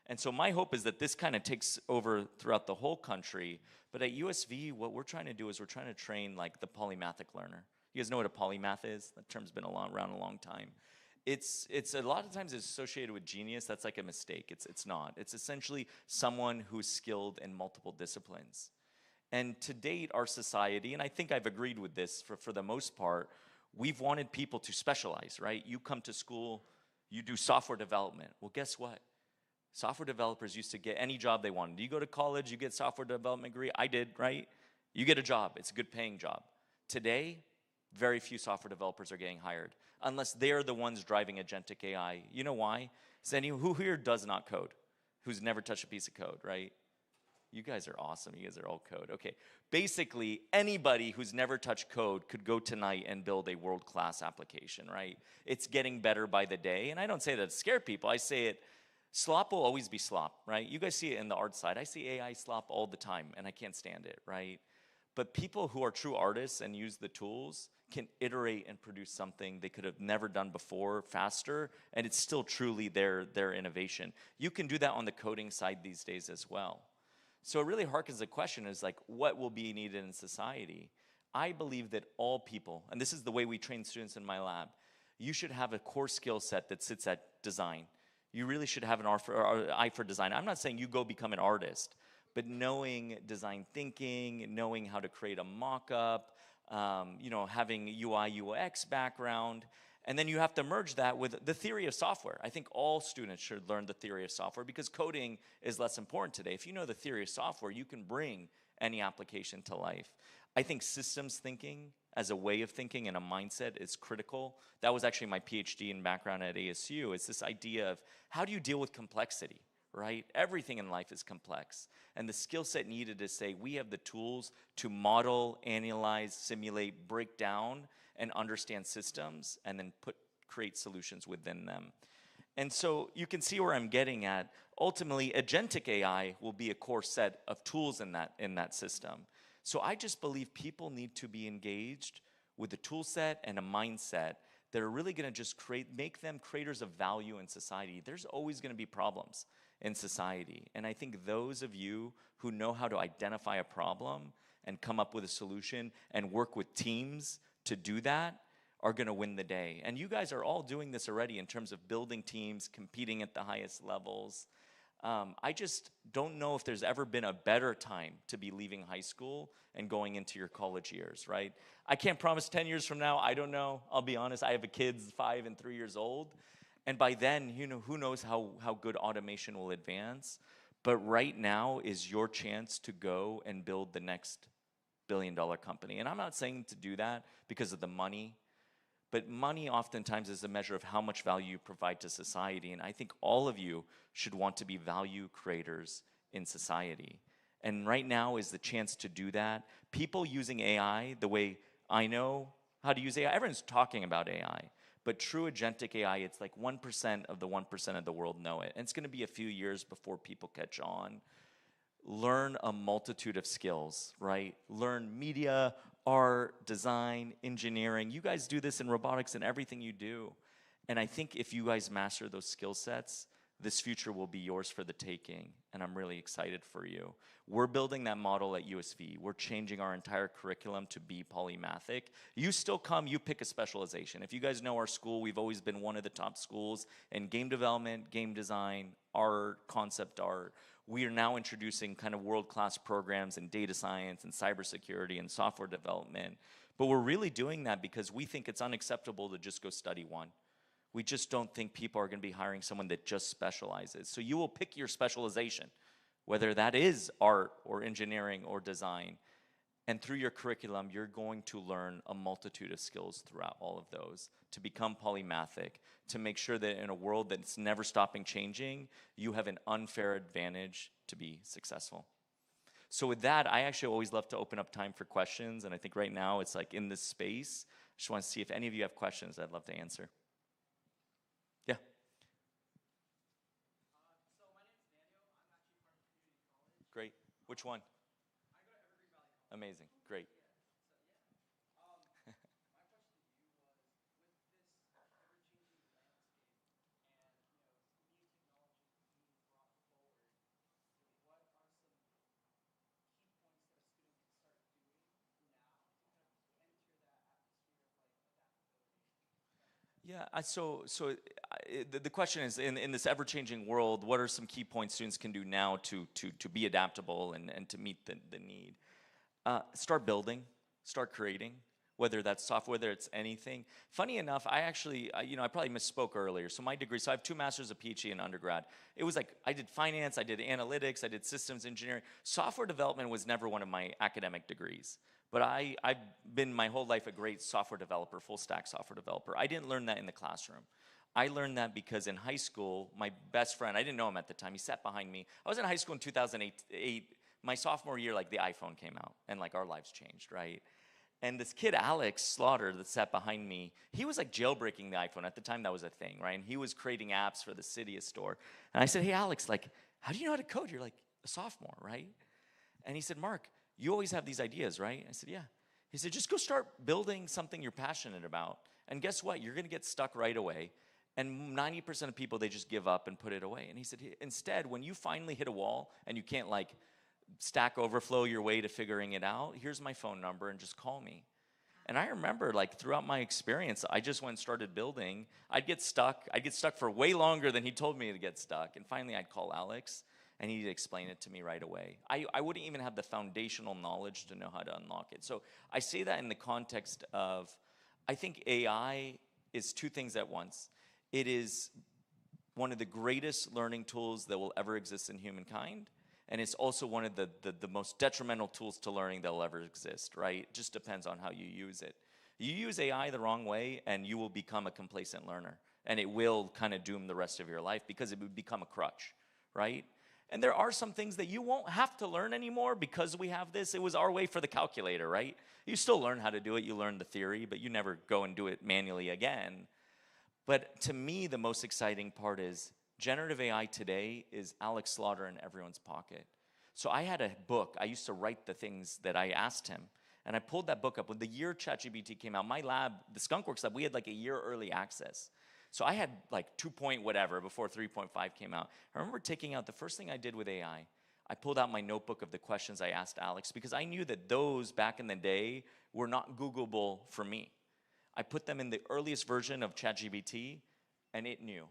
And so my hope is that this kind of takes over throughout the whole country. But at USV, what we're trying to do is we're trying to train like the polymathic learner. You guys know what a polymath is? That term's been around a long time. It's a lot of times it's associated with genius. That's like a mistake. It's not. It's essentially someone who's skilled in multiple disciplines. And to date, our society, and I think I've agreed with this for the most part, we've wanted people to specialize, right? You come to school, you do software development. Well, guess what? Software developers used to get any job they wanted. You go to college, you get software development degree. I did, right? You get a job. It's a good paying job. Today, very few software developers are getting hired unless they're the ones driving agentic AI. You know why? Who here does not code? Who's never touched a piece of code, right? You guys are awesome. You guys are all code. Okay. Basically, anybody who's never touched code could go tonight and build a world-class application, right? It's getting better by the day. And I don't say that to scare people. I say it, slop will always be slop, right? You guys see it in the art side. I see AI slop all the time, and I can't stand it, right? But people who are true artists and use the tools can iterate and produce something they could have never done before faster, and it's still truly their innovation. You can do that on the coding side these days as well. So it really harkens the question is like, what will be needed in society? I believe that all people, and this is the way we train students in my lab, you should have a core skill set that sits at design. You really should have an eye for design. I'm not saying you go become an artist, but knowing design thinking, knowing how to create a mock-up, having UI, UX background, and then you have to merge that with the theory of software. I think all students should learn the theory of software because coding is less important today. If you know the theory of software, you can bring any application to life. I think systems thinking as a way of thinking and a mindset is critical. That was actually my PhD in background at ASU. It's this idea of how do you deal with complexity, right? Everything in life is complex. And the skill set needed to say we have the tools to model, analyze, simulate, break down, and understand systems, and then create solutions within them. And so you can see where I'm getting at. Ultimately, agentic AI will be a core set of tools in that system. So I just believe people need to be engaged with a tool set and a mindset that are really going to just make them creators of value in society. There's always going to be problems in society. And I think those of you who know how to identify a problem and come up with a solution and work with teams to do that are going to win the day. And you guys are all doing this already in terms of building teams, competing at the highest levels. I just don't know if there's ever been a better time to be leaving high school and going into your college years, right? I can't promise 10 years from now. I don't know. I'll be honest. I have kids 5 and 3 years old. And by then, who knows how good automation will advance. But right now is your chance to go and build the next billion-dollar company. And I'm not saying to do that because of the money, but money oftentimes is a measure of how much value you provide to society. And I think all of you should want to be value creators in society. And right now is the chance to do that. People using AI the way I know how to use AI, everyone's talking about AI, but true agentic AI, it's like 1% of the 1% of the world know it. And it's gonna be a few years before people catch on. Learn a multitude of skills, right? Learn media, art, design, engineering. You guys do this in robotics and everything you do. And I think if you guys master those skill sets, this future will be yours for the taking, and I'm really excited for you. We're building that model at USV. We're changing our entire curriculum to be polymathic. You still come, you pick a specialization. If you guys know our school, we've always been one of the top schools in game development, game design, art, concept art. We are now introducing kind of world-class programs in data science and cybersecurity and software development. But we're really doing that because we think it's unacceptable to just go study one. We just don't think people are going to be hiring someone that just specializes. So you will pick your specialization, whether that is art or engineering or design. And through your curriculum, you're going to learn a multitude of skills throughout all of those to become polymathic, to make sure that in a world that's never stopping changing, you have an unfair advantage to be successful. So with that, I actually always love to open up time for questions. And I think right now it's like in this space. I just want to see if any of you have questions I'd love to answer. Yeah. So my name's Daniel. I'm actually part of community college. Great. Which one? I go to Evergreen Valley College. Amazing. Great. My question to you was, with this ever-changing landscape and new technology being brought forward, what are some key points that a student can start doing now to kind of enter that atmosphere of adaptability? Yeah, the question is, in this ever-changing world, what are some key points students can do now to be adaptable and to meet the need? Start building, start creating, whether that's software, whether it's anything. Funny enough, I actually, I probably misspoke earlier. So my degree, so I have 2 masters of PhD in undergrad. It was like, I did finance, I did analytics, I did systems engineering. Software development was never one of my academic degrees. But I've been my whole life a great software developer, full stack software developer. I didn't learn that in the classroom. I learned that because in high school, my best friend, I didn't know him at the time, he sat behind me. I was in high school in 2008. My sophomore year, like the iPhone came out and like our lives changed, right? And this kid, Alex Slaughter, that sat behind me, he was like jailbreaking the iPhone. At the time, that was a thing, right? And he was creating apps for the Cydia store. And I said, hey, Alex, like, how do you know how to code? You're like a sophomore, right? And he said, Mark, you always have these ideas, right? I said, yeah. He said, just go start building something you're passionate about. And guess what? You're going to get stuck right away. And 90% of people, they just give up and put it away. And he said, instead, when you finally hit a wall and you can't like Stack Overflow your way to figuring it out, here's my phone number and just call me. And I remember like throughout my experience, I just went and started building. I'd get stuck for way longer than he told me to get stuck. And finally I'd call Alex and he'd explain it to me right away. I wouldn't even have the foundational knowledge to know how to unlock it. So I say that in the context of, I think AI is 2 things at once. It is one of the greatest learning tools that will ever exist in humankind. And it's also one of the most detrimental tools to learning that will ever exist, right? It just depends on how you use it. You use AI the wrong way and you will become a complacent learner. And it will kind of doom the rest of your life because it would become a crutch, right? And there are some things that you won't have to learn anymore because we have this. It was our way for the calculator, right? You still learn how to do it. You learn the theory, but you never go and do it manually again. But to me, the most exciting part is generative AI today is Alex Slaughter in everyone's pocket. So I had a book. I used to write the things that I asked him. And I pulled that book up. When the year ChatGPT came out, my lab, the Skunkworks lab, we had like a year early access. So I had like 2 point whatever before 3.5 came out. I remember taking out, the first thing I did with AI, I pulled out my notebook of the questions I asked Alex because I knew that those back in the day were not Googleable for me. I put them in the earliest version of ChatGPT and it knew.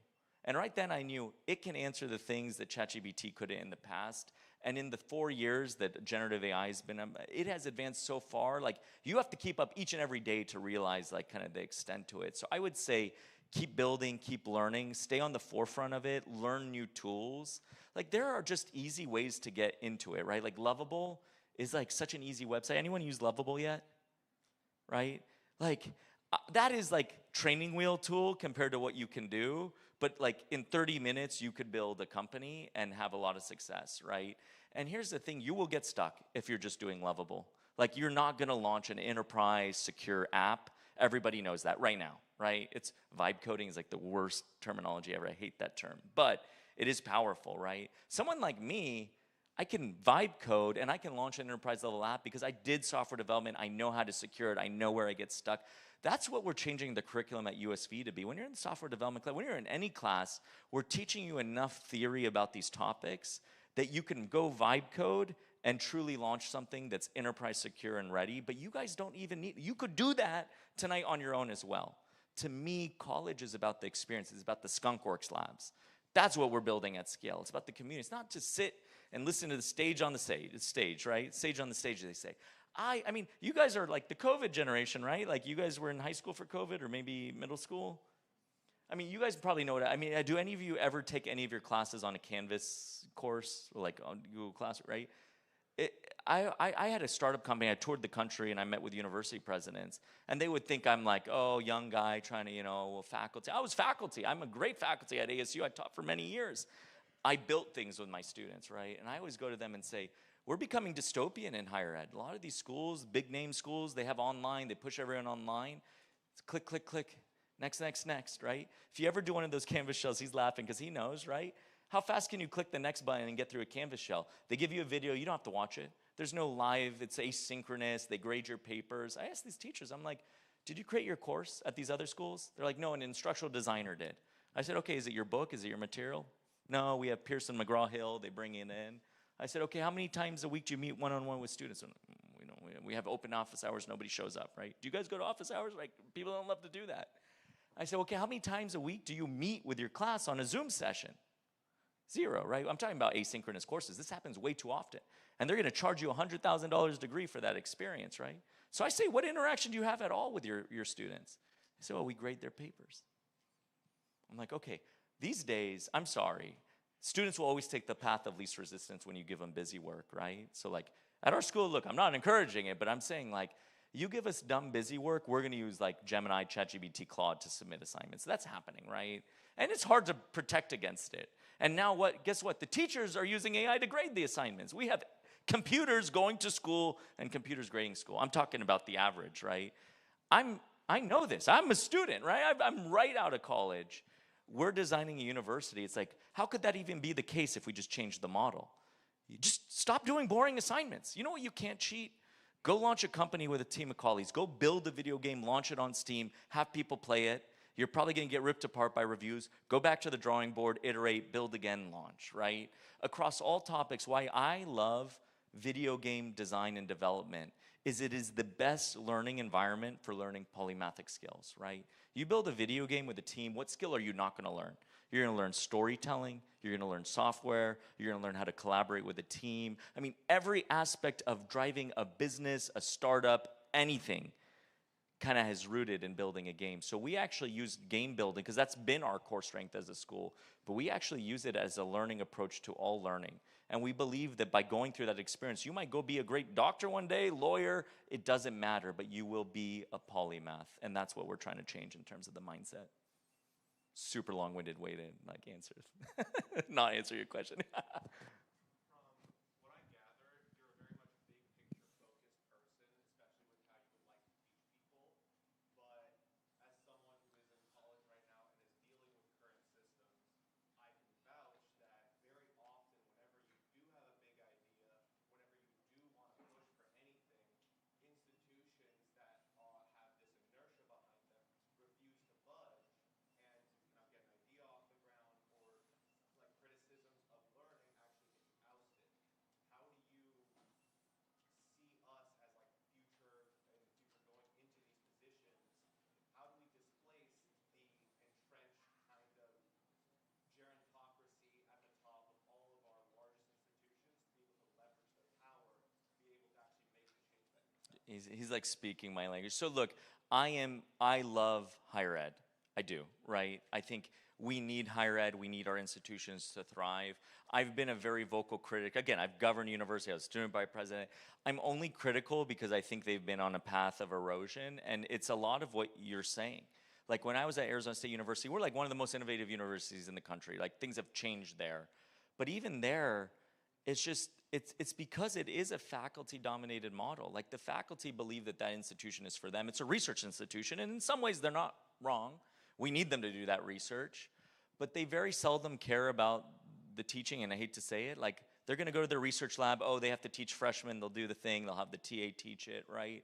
And right then I knew it can answer the things that ChatGPT couldn't in the past. And in the 4 years that generative AI has been, it has advanced so far. Like you have to keep up each and every day to realize like kind of the extent to it. So I would say keep building, keep learning, stay on the forefront of it, learn new tools. Like there are just easy ways to get into it, right? Like Lovable is like such an easy website. Anyone use Lovable yet? Right? Like, that is like training wheel tool compared to what you can do. But like in 30 minutes, you could build a company and have a lot of success, right? And here's the thing, you will get stuck if you're just doing Lovable. Like, you're not gonna launch an enterprise secure app. Everybody knows that right now, right? It's vibe coding is like the worst terminology ever. I hate that term, but it is powerful, right? Someone like me, I can vibe code and I can launch an enterprise level app because I did software development. I know how to secure it. I know where I get stuck. That's what we're changing the curriculum at USV to be. When you're in the software development class, when you're in any class, we're teaching you enough theory about these topics that you can go vibe code and truly launch something that's enterprise secure and ready. But you guys don't even need, you could do that tonight on your own as well. To me, college is about the experience. It's about the skunkworks labs. That's what we're building at scale. It's about the community. It's not just sit and listen to the stage on the stage, right? Stage on the stage, they say. I mean, you guys are like the COVID generation, right? Like, you guys were in high school for COVID or maybe middle school. I mean, you guys probably know what I mean. Do any of you ever take any of your classes on a Canvas course or like on Google Classroom, right? I had a startup company. I toured the country and I met with university presidents, and they would think I'm like, oh, young guy trying to, faculty. I was faculty. I'm a great faculty at ASU. I taught for many years. I built things with my students, right? And I always go to them and say, we're becoming dystopian in higher ed. A lot of these schools, big name schools, they have online, they push everyone online. It's click, click, click, next, next, next, right? If you ever do one of those Canvas shells, he's laughing because he knows, right? How fast can you click the next button and get through a Canvas shell? They give you a video, you don't have to watch it. There's no live, it's asynchronous, they grade your papers. I asked these teachers, I'm like, did you create your course at these other schools? They're like, no, an instructional designer did. I said, okay, is it your book? Is it your material? No, we have Pearson McGraw-Hill, they bring it in. I said, okay, how many times a week do you meet one-on-one with students? And, we have open office hours, nobody shows up, right? Do you guys go to office hours? Like, people don't love to do that. I said, okay, how many times a week do you meet with your class on a Zoom session? 0, right? I'm talking about asynchronous courses. This happens way too often. And they're gonna charge you a $100,000 degree for that experience, right? So I say, what interaction do you have at all with your students? They say, well, we grade their papers. I'm like, okay, these days, I'm sorry, students will always take the path of least resistance when you give them busy work, right? So like, at our school, look, I'm not encouraging it, but I'm saying like, you give us dumb busy work, we're gonna use like Gemini, ChatGPT, Claude to submit assignments. That's happening, right? And it's hard to protect against it. And now what? Guess what? The teachers are using AI to grade the assignments. We have computers going to school and computers grading school. I'm talking about the average, right? I know this. I'm a student, right? I'm right out of college. We're designing a university. It's like, how could that even be the case if we just changed the model? You just stop doing boring assignments. You know what you can't cheat? Go launch a company with a team of colleagues. Go build a video game, launch it on Steam, have people play it. You're probably gonna get ripped apart by reviews. Go back to the drawing board, iterate, build again, launch, right? Across all topics, why I love video game design and development is it is the best learning environment for learning polymathic skills, right? You build a video game with a team, what skill are you not gonna learn? You're gonna learn storytelling, you're gonna learn software, you're gonna learn how to collaborate with a team. I mean, every aspect of driving a business, a startup, anything kind of has rooted in building a game. So we actually use game building, because that's been our core strength as a school, but we actually use it as a learning approach to all learning. And we believe that by going through that experience, you might go be a great doctor one day, lawyer, it doesn't matter, but you will be a polymath. And that's what we're trying to change in terms of the mindset. Super long-winded way to like answer, not answer your question. He's like speaking my language. So look, I love higher ed. I do, right? I think We need higher ed. We need our institutions to thrive. I've been a very vocal critic. Again, I've governed university. I was student body president. I'm only critical because I think they've been on a path of erosion, and it's a lot of what you're saying. Like when I was at Arizona State University, we're like one of the most innovative universities in the country. Like things have changed there. But even there, it's because it is a faculty-dominated model. Like the faculty believe that that institution is for them. It's a research institution, and in some ways they're not wrong. We need them to do that research, but they very seldom care about the teaching, and I hate to say it, like they're gonna go to their research lab, oh, they have to teach freshmen, they'll do the thing, they'll have the TA teach it, right?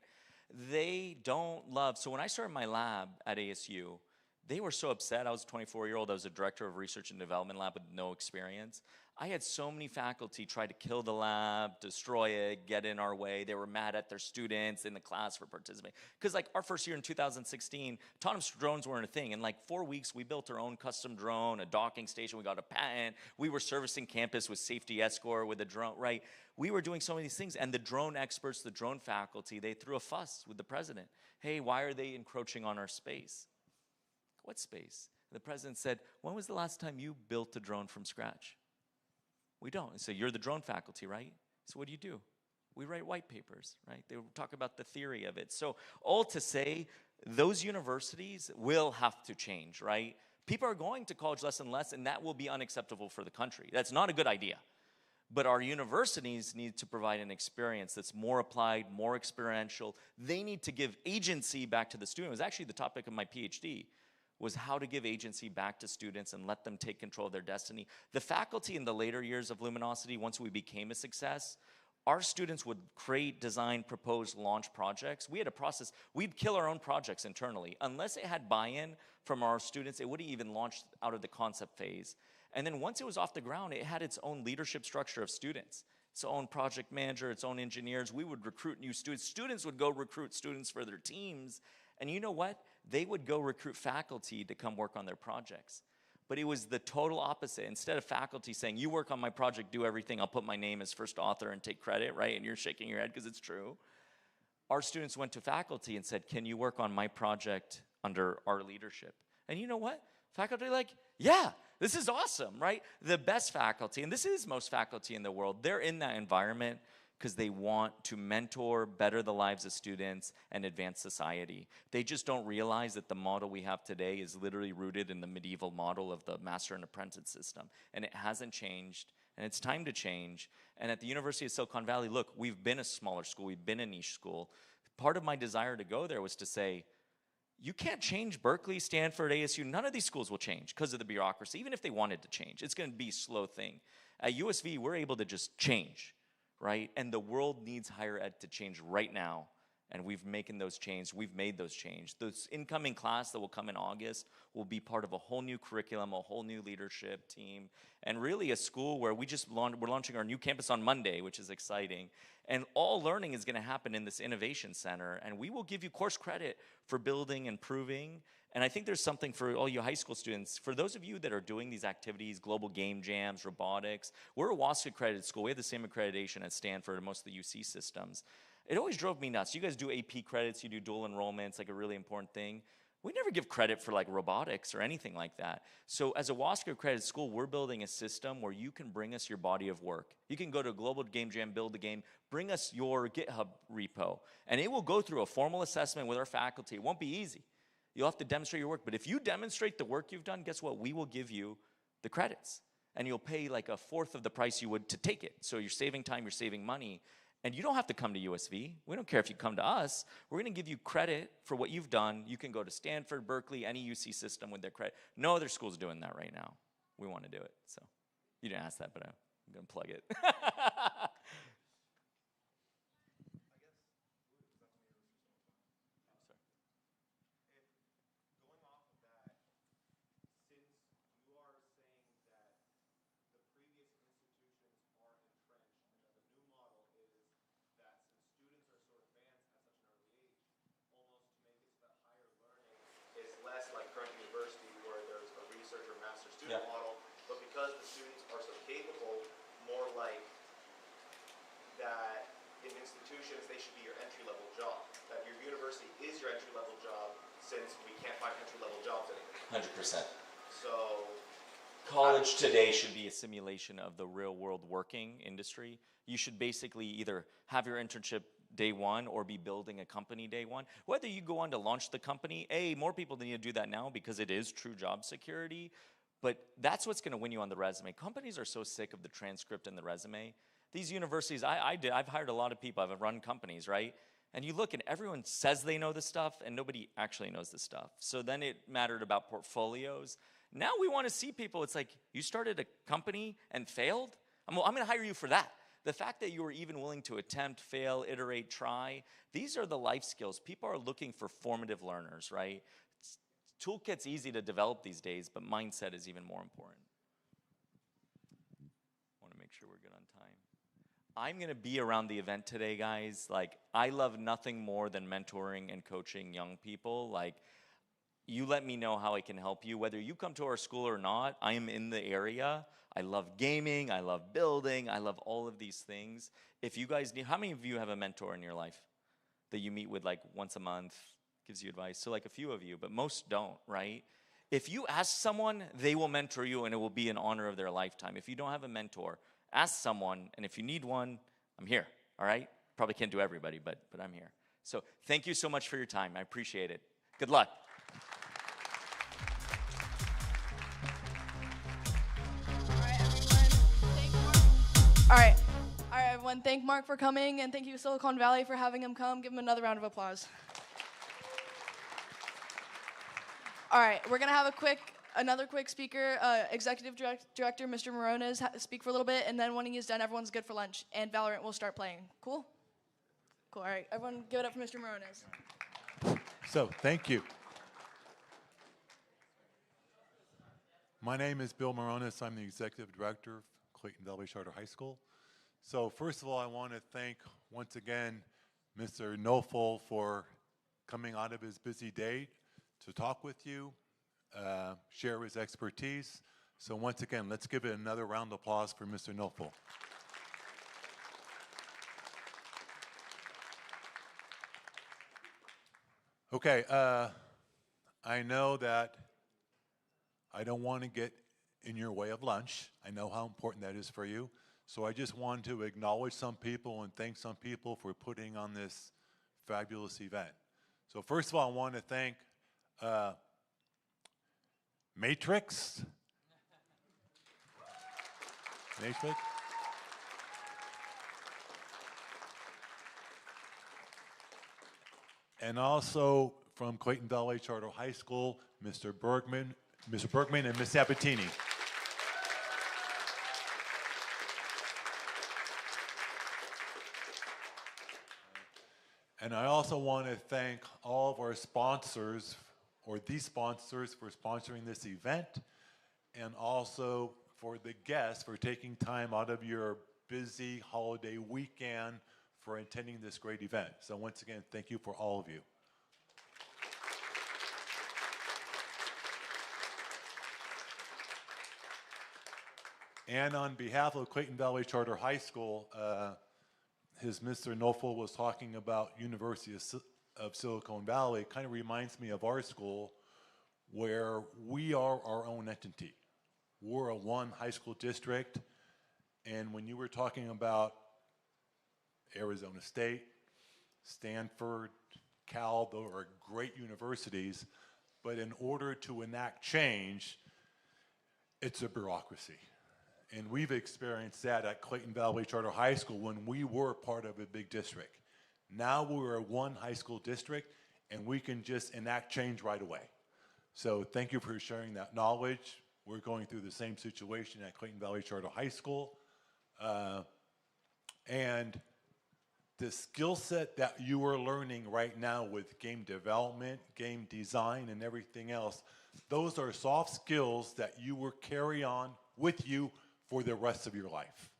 They don't love, so when I started my lab at ASU, they were so upset. I was a 24-year-old, I was a director of research and development lab with no experience. I had so many faculty try to kill the lab, destroy it, get in our way. They were mad at their students in the class for participating. Because like our first year in 2016, autonomous drones weren't a thing. In like 4 weeks, we built our own custom drone, a docking station, we got a patent. We were servicing campus with safety escort with a drone, right? We were doing so many things. And the drone experts, the drone faculty, they threw a fuss with the president. Hey, why are they encroaching on our space? What space? The president said, when was the last time you built a drone from scratch? We don't. So you're the drone faculty, right? So what do? We write white papers, right? They talk about the theory of it. So all to say, those universities will have to change, right? People are going to college less and less, and that will be unacceptable for the country. That's not a good idea. But our universities need to provide an experience that's more applied, more experiential. They need to give agency back to the student. It was actually the topic of my PhD, was how to give agency back to students and let them take control of their destiny. The faculty in the later years of Luminosity, once we became a success, our students would create, design, propose, launch projects. We had a process. We'd kill our own projects internally. Unless it had buy-in from our students, it wouldn't even launch out of the concept phase. And then once it was off the ground, it had its own leadership structure of students, its own project manager, its own engineers. We would recruit new students. Students would go recruit students for their teams. And you know what? They would go recruit faculty to come work on their projects. But it was the total opposite. Instead of faculty saying, you work on my project, do everything, I'll put my name as first author and take credit, right? And you're shaking your head because it's true. Our students went to faculty and said, can you work on my project under our leadership? And you know what? Faculty are like, yeah, this is awesome, right? The best faculty, and this is most faculty in the world, they're in that environment because they want to mentor, better the lives of students, and advance society. They just don't realize that the model we have today is literally rooted in the medieval model of the master and apprentice system. And it hasn't changed, and it's time to change. And at the University of Silicon Valley, look, we've been a smaller school, we've been a niche school. Part of my desire to go there was to say, you can't change Berkeley, Stanford, ASU, none of these schools will change because of the bureaucracy, even if they wanted to change. It's gonna be a slow thing. At USV, we're able to just change, right? And the world needs higher ed to change right now. And we've made those changes. Those incoming class that will come in August will be part of a whole new curriculum, a whole new leadership team, and really a school where we're launching our new campus on Monday, which is exciting. And all learning is gonna happen in this innovation center, and we will give you course credit for building and proving. And I think there's something for all you high school students. For those of you that are doing these activities, global game jams, robotics, we're a WASC accredited school. We have the same accreditation as Stanford and most of the UC systems. It always drove me nuts. You guys do AP credits, you do dual enrollment, it's like a really important thing. We never give credit for like robotics or anything like that. So as a WASC accredited school, we're building a system where you can bring us your body of work. You can go to a global game jam, build a game, bring us your GitHub repo, and it will go through a formal assessment with our faculty. It won't be easy. You'll have to demonstrate your work, but if you demonstrate the work you've done, guess what? We will give you the credits, and you'll pay like 1/4 of the price you would to take it. So you're saving time, you're saving money, and you don't have to come to USV. We don't care if you come to us. We're gonna give you credit for what you've done. You can go to Stanford, Berkeley, any UC system with their credit. No other school's doing that right now. We wanna do it, so. You didn't ask that, but I'm gonna plug it. Student model, but because the students are so capable, more like that in institutions, they should be your entry-level job. That your university is your entry-level job, since we can't find entry-level jobs anymore. 100%. So college today should be a simulation of the real world working industry. You should basically either have your internship day one or be building a company day one. Whether you go on to launch the company, more people need to do that now because it is true job security, but that's what's gonna win you on the resume. Companies are so sick of the transcript and the resume. These universities, I've hired a lot of people, I've run companies, right? And you look and everyone says they know this stuff and nobody actually knows this stuff. So then it mattered about portfolios. Now we wanna see people, it's like, you started a company and failed? I'm gonna hire you for that. The fact that you were even willing to attempt, fail, iterate, try, these are the life skills. People are looking for formative learners, right? Toolkit's easy to develop these days, but mindset is even more important. I wanna make sure we're good on time. I'm gonna be around the event today, guys. Like, I love nothing more than mentoring and coaching young people. Like, you let me know how I can help you. Whether you come to our school or not, I am in the area. I love gaming, I love building, I love all of these things. If you guys need, how many of you have a mentor in your life that you meet with like once a month, gives you advice? So like a few of you, but most don't, right? If you ask someone, they will mentor you and it will be an honor of their lifetime. If you don't have a mentor, ask someone, and if you need one, I'm here, all right? Probably can't do everybody, but I'm here. So thank you so much for your time, I appreciate it. Good luck. All right, everyone. Thank Mark for coming, and thank you, Silicon Valley, for having him come. Give him another round of applause. All right, we're gonna have another quick speaker, Executive Director, Mr. Morones, speak for a little bit, and then when he is done, everyone's good for lunch, and Valorant will start playing. Cool? Cool. All right, everyone, give it up for Mr. Morones. So, thank you. My name is Bill Morones. I'm the Executive Director of Clayton Valley Charter High School. So first of all, I want to thank once again Mr. Nofel for coming out of his busy day to talk with you, share his expertise. So once again, let's give it another round of applause for Mr. Nofel. Okay, I know that I don't want to get in your way of lunch. I know how important that is for you. So I just want to acknowledge some people and thank some people for putting on this fabulous event. So first of all, I want to thank Matrix. And also from Clayton Valley Charter High School, Mr. Bergman and Ms. Sabatini. And I also want to thank all of our sponsors, or these sponsors, for sponsoring this event, and also for the guests for taking time out of your busy holiday weekend for attending this great event. So once again, thank you for all of you. And on behalf of Clayton Valley Charter High School, Mr. Nofel was talking about University of Silicon Valley. It kind of reminds me of our school, where we are our own entity. We're a one high school district, and when you were talking about Arizona State, Stanford, Cal, those are great universities, but in order to enact change, it's a bureaucracy. And we've experienced that at Clayton Valley Charter High School when we were part of a big district. Now we're a one high school district, and we can just enact change right away. So thank you for sharing that knowledge. We're going through the same situation at Clayton Valley Charter High School. And the skill set that you are learning right now with game development, game design, and everything else, those are soft skills that you will carry on with you for the rest of your life.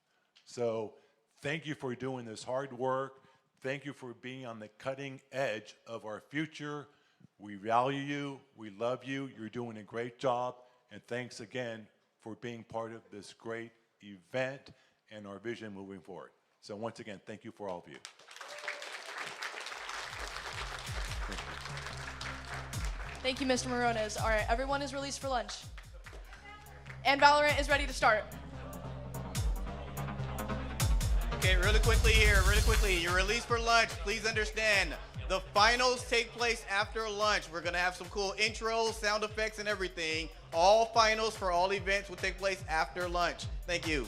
So thank you for doing this hard work. Thank you for being on the cutting edge of our future. We value you, we love you, you're doing a great job, and thanks again for being part of this great event and our vision moving forward. So once again, thank you for all of you. Thank you, Mr. Morones. All right, everyone is released for lunch. and Valorant is ready to start. Okay, really quickly here, really quickly. Your release for lunch, please understand. The finals take place after lunch. We're gonna have some cool intros, sound effects, and everything. All finals for all events will take place after lunch. Thank you.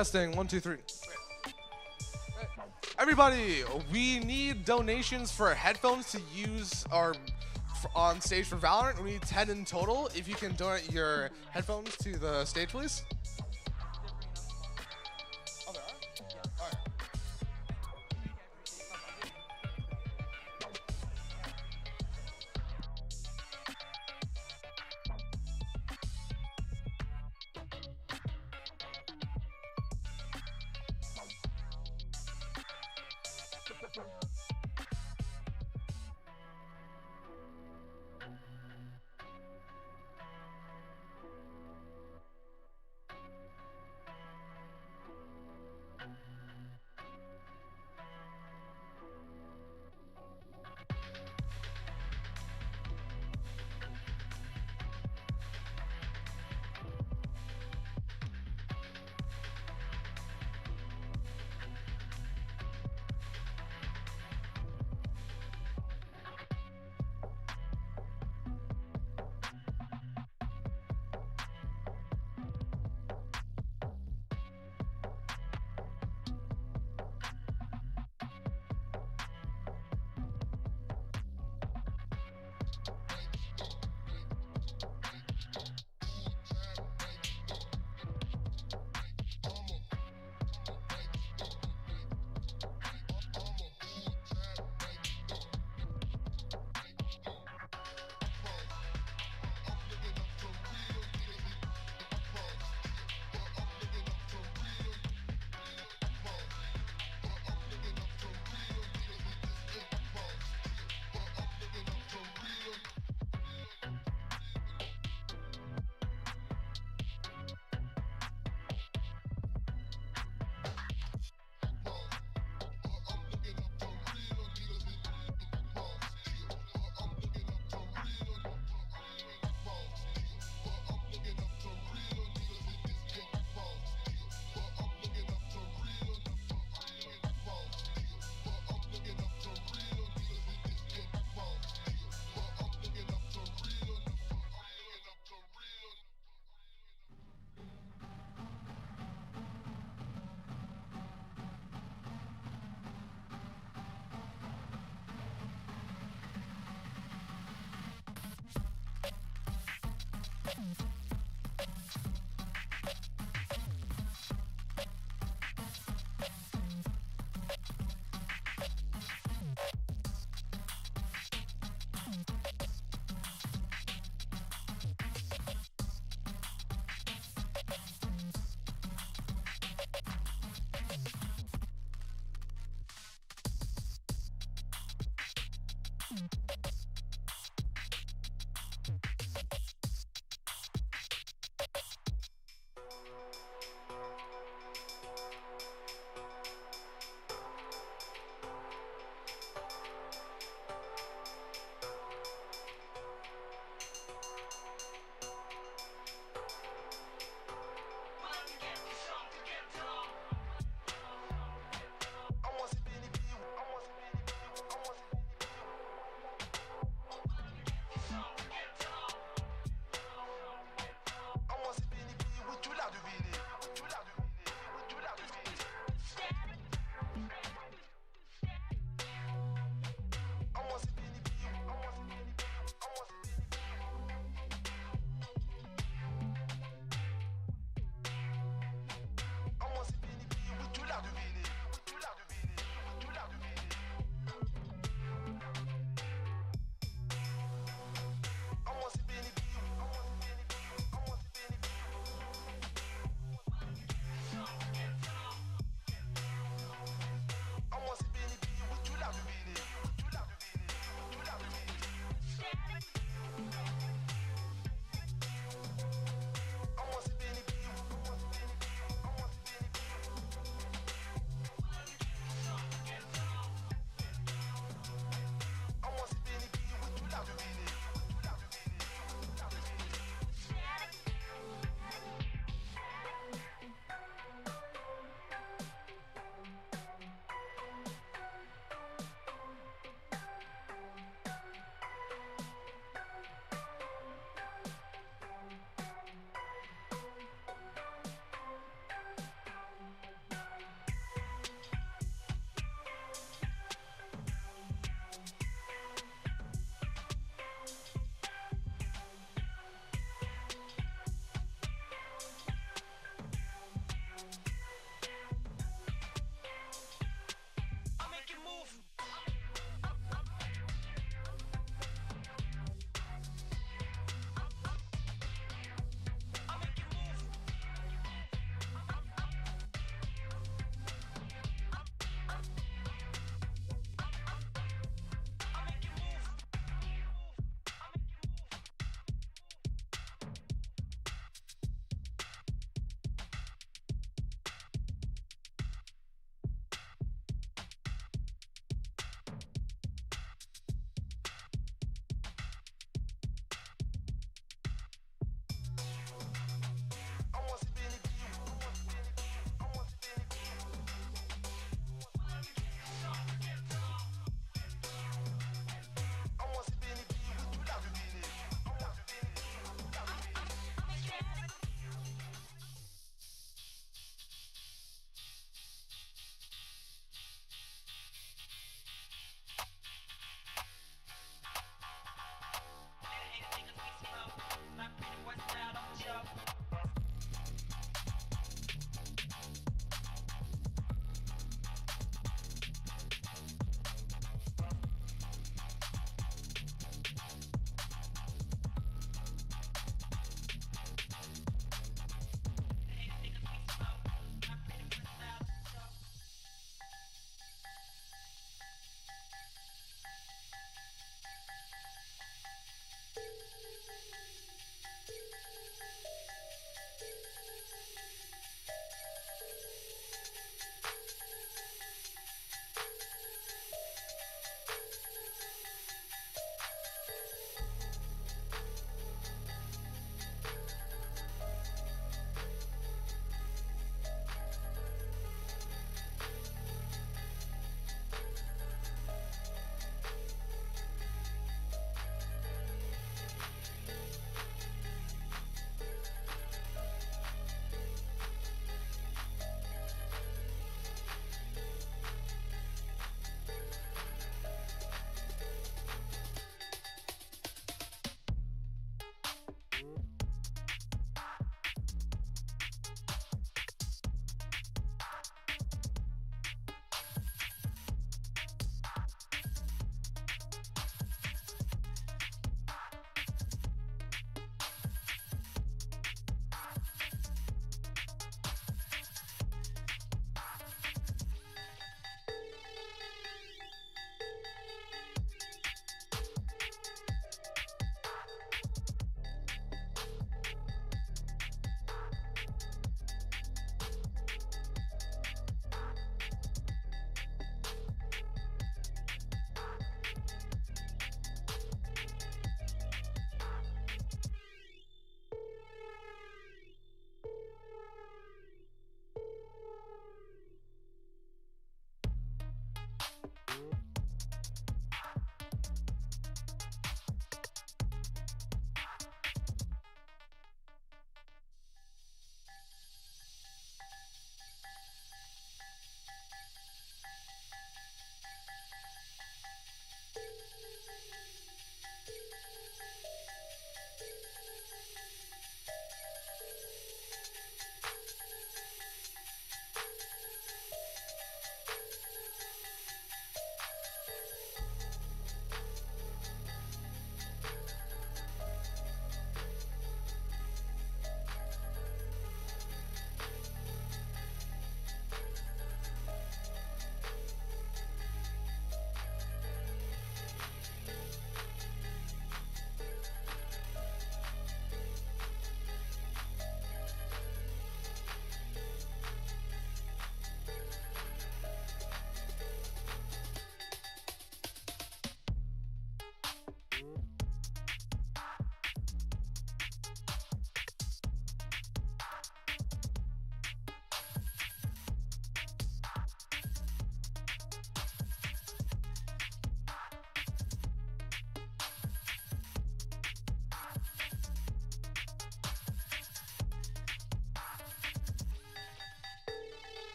Testing, 1, 2, 3. Everybody, we need donations for headphones to use on stage for Valorant. We need 10 in total. If you can donate your headphones to the stage, please. Oh, there are? All right.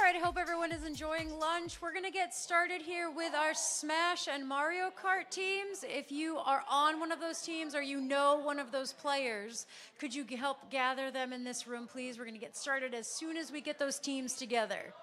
All right, I hope everyone is enjoying lunch. We're gonna get started here with our Smash and Mario Kart teams. If you are on one of those teams or you know one of those players, could you help gather them in this room, please? We're gonna get started as soon as we get those teams together.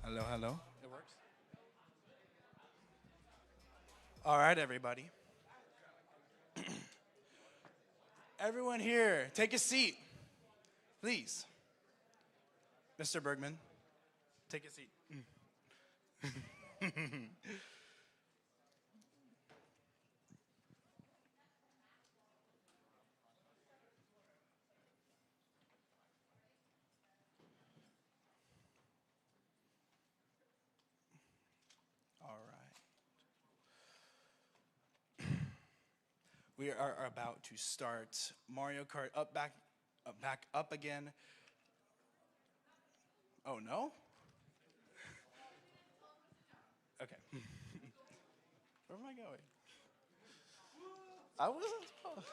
Hello, hello. It works? All right, everybody. Everyone here, take a seat, please. Mr. Bergman, take a seat. All right. We are about to start Mario Kart back up again. Oh, no? Okay. Where am I going? I wasn't supposed.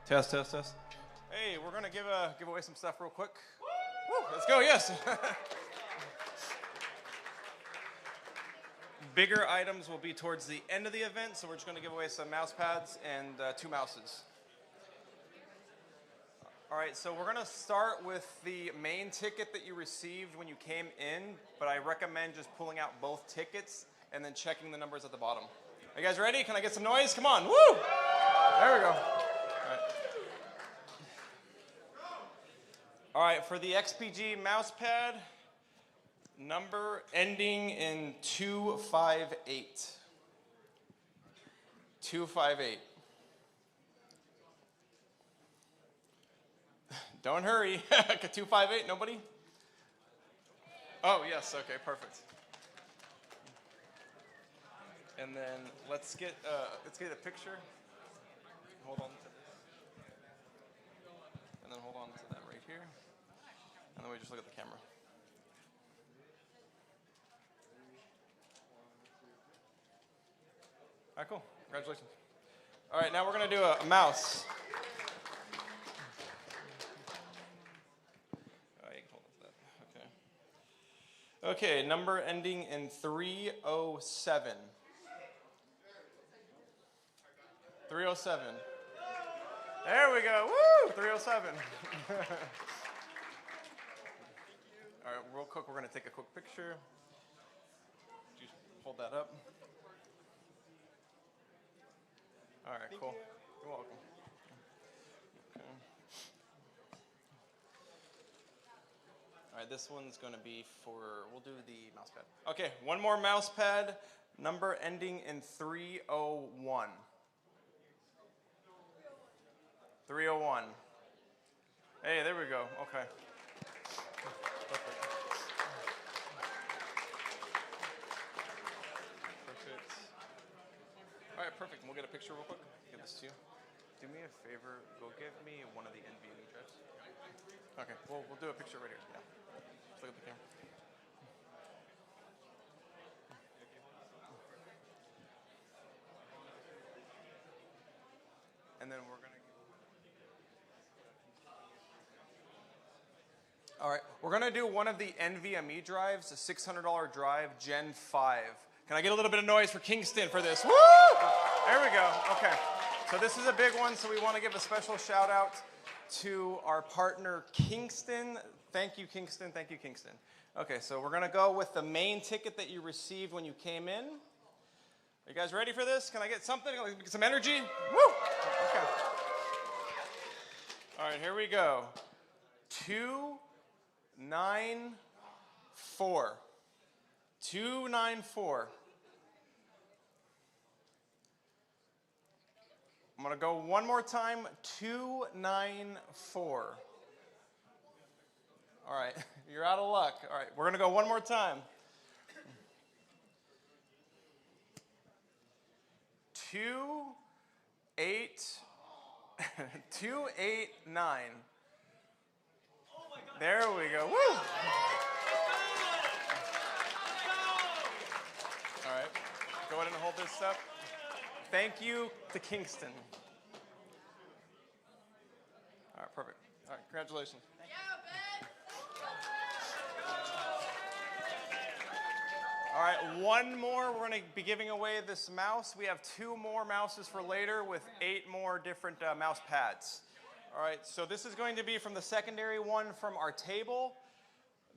Test, test, test. Hey, we're gonna give away some stuff real quick. Woo, let's go, yes. Bigger items will be towards the end of the event, so we're just gonna give away some mouse pads and 2 mouses. All right, so we're gonna start with the main ticket that you received when you came in, but I recommend just pulling out both tickets and then checking the numbers at the bottom. Are you guys ready? Can I get some noise? Come on, woo! There we go. All right, for the XPG mouse pad, number ending in 258. 258. Don't hurry. 258, nobody? Oh, yes, okay, perfect. And then let's get a picture. Hold on to this. And then hold on to that right here. And then we just look at the camera. All right, cool. Congratulations. All right, now we're going to do a mouse. Okay, number ending in 307. 307. There we go. Woo! 307. All right, real quick, we're going to take a quick picture. Just hold that up. All right, cool. You're welcome. Okay. All right, this one's going to be we'll do the mouse pad. Okay, one more mouse pad, number ending in 301. 301. Hey, there we go. Okay. Perfect. Perfect. All right, perfect. We'll get a picture real quick. Give this to you. Do me a favor. Go give me one of the NVMe drives. Okay, we'll do a picture right here. Yeah. Just look at the camera. And then we're going to... All right, we're going to do one of the NVMe drives, a $600 drive, Gen 5. Can I get a little bit of noise for Kingston for this? Woo! There we go. Okay. So this is a big one, so we want to give a special shout out to our partner, Kingston. Thank you, Kingston. Thank you, Kingston. Okay, so we're going to go with the main ticket that you received when you came in. Are you guys ready for this? Can I get something? Get some energy? Woo! Okay. All right, here we go. 294. 294. I'm going to go one more time. 294. All right, you're out of luck. All right, we're going to go one more time. 289. There we go. Woo! All right, go ahead and hold this up. Thank you to Kingston. All right, perfect. All right, congratulations. All right, one more. We're going to be giving away this mouse. We have 2 more mouses for later with 8 more different mouse pads. All right, so this is going to be from the secondary one from our table.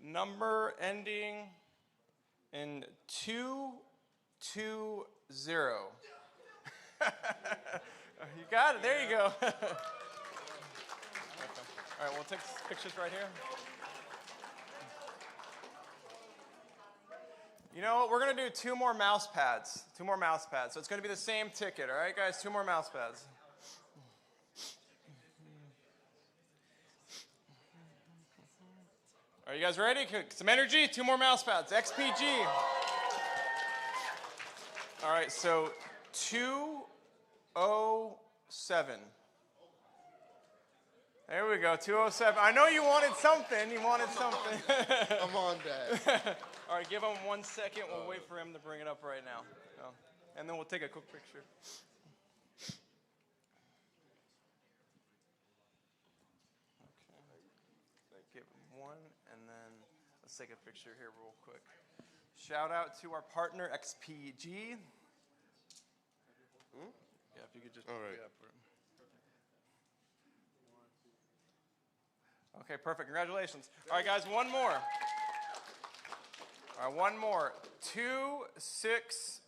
Number ending in 220. You got it. There you go. Okay. All right, we'll take pictures right here. You know what? We're going to do 2 more mouse pads. 2 more mouse pads. So it's going to be the same ticket. All right, guys? 2 more mouse pads. Are you guys ready? Some energy? 2 more mouse pads. XPG. All right, so 207. There we go, 207. I know you wanted something. You wanted something. I'm on that. All right, give him 1 second. We'll wait for him to bring it up right now. And then we'll take a quick picture. skip one, and then let's take a picture here real quick. Shout out to our partner, XPG. Yeah, if you could just. All right. Okay, perfect. Congratulations. All right, guys, one more. All right, one more. 260.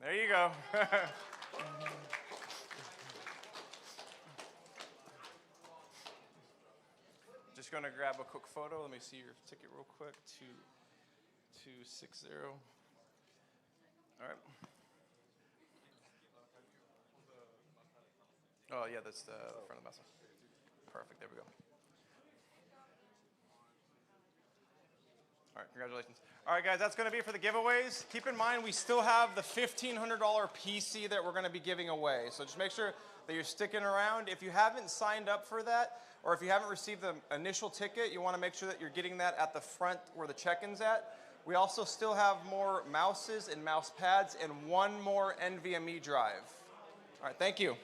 There you go. Just going to grab a quick photo. Let me see your ticket real quick. 260. All right. Oh, yeah, that's the front of the message. Perfect. There we go. All right, congratulations. All right, guys, that's going to be it for the giveaways. Keep in mind, we still have the $1,500 PC that we're going to be giving away. So just make sure that you're sticking around. If you haven't signed up for that, or if you haven't received the initial ticket, you want to make sure that you're getting that at the front where the check-in's at. We also still have more mouses and mouse pads and one more NVMe drive. All right, thank you.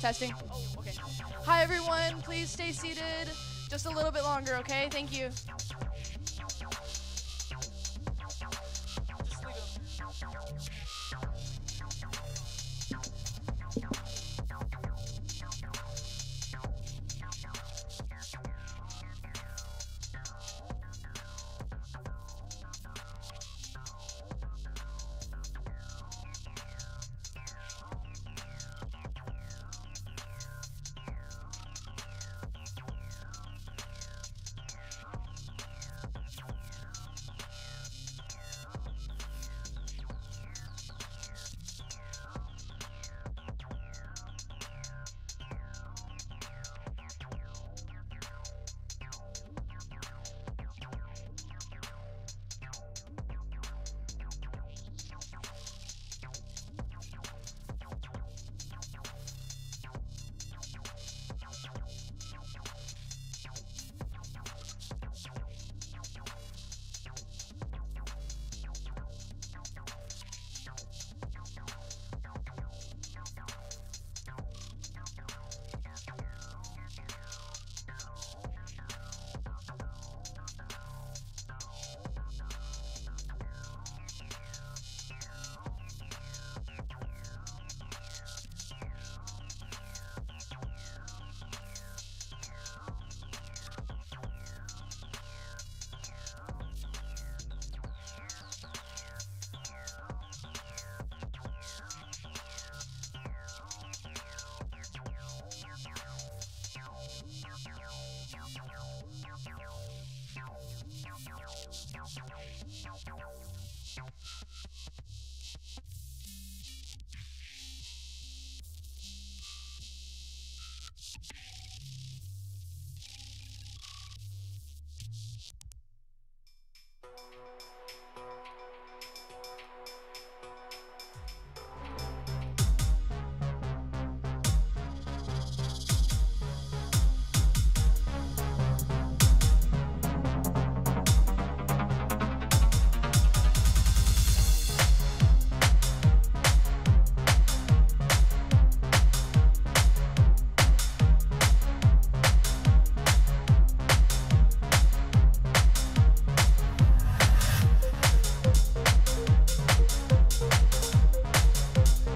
Testing. Oh, okay. Hi, everyone. Please stay seated just a little bit longer, okay? Thank you.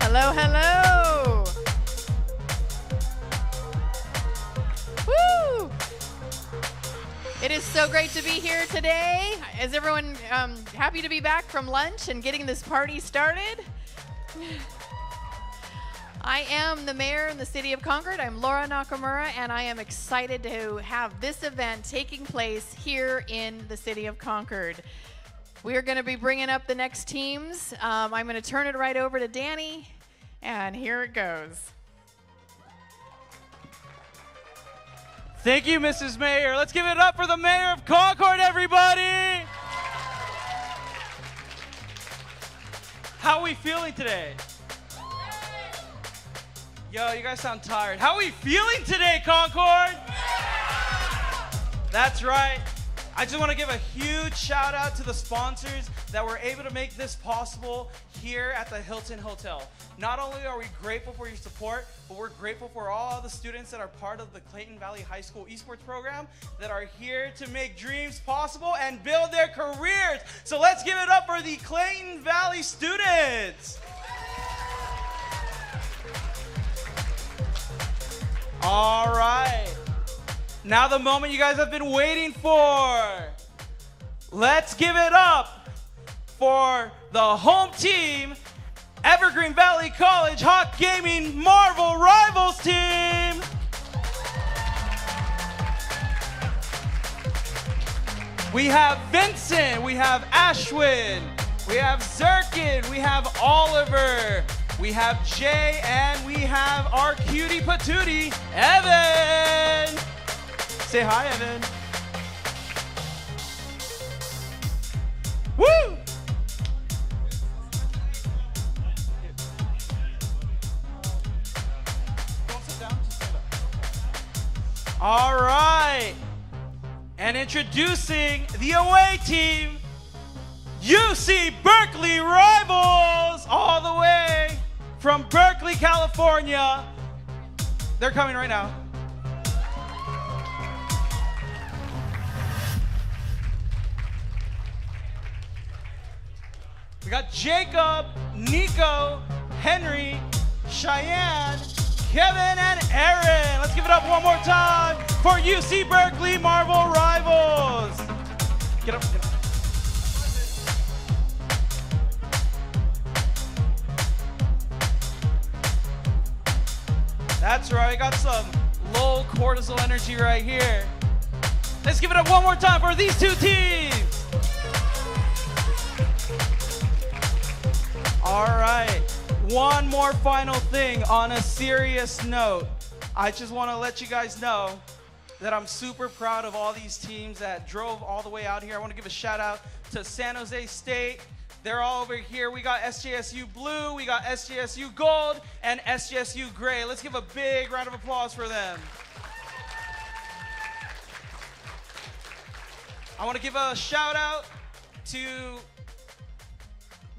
Hello, hello. Woo! It is so great to be here today. Is everyone happy to be back from lunch and getting this party started? I am the mayor in the city of Concord. I'm Laura Nakamura, and I am excited to have this event taking place here in the city of Concord. We are going to be bringing up the next teams. I'm going to turn it right over to Danny, and here it goes. Thank you, Mrs. Mayor. Let's give it up for the mayor of Concord, everybody. How are we feeling today? Yo, you guys sound tired. How are we feeling today, Concord? That's right. I just want to give a huge shout out to the sponsors that were able to make this possible here at the Hilton Hotel. Not only are we grateful for your support, but we're grateful for all the students that are part of the Clayton Valley High School Esports program that are here to make dreams possible and build their careers. So let's give it up for the Clayton Valley students. All right. Now the moment you guys have been waiting for. Let's give it up for the home team, Evergreen Valley College Hawk Gaming Marvel Rivals team. We have Vincent, we have Ashwin, we have Zirkin, we have Oliver, we have Jay, and we have our cutie patootie, Evan. Say hi, Evan. Woo! All right. And introducing the away team, UC Berkeley Rivals, all the way from Berkeley, California. They're coming right now. We got Jacob, Nico, Henry, Cheyenne, Kevin, and Aaron. Let's give it up one more time for UC Berkeley Marvel Rivals. Get up, get up. That's right, got some low cortisol energy right here. Let's give it up one more time for these two teams. All right, one more final thing on a serious note. I just want to let you guys know that I'm super proud of all these teams that drove all the way out here. I want to give a shout out to San Jose State. They're all over here. We got SJSU Blue, we got SJSU Gold, and SJSU Gray. Let's give a big round of applause for them. I want to give a shout out to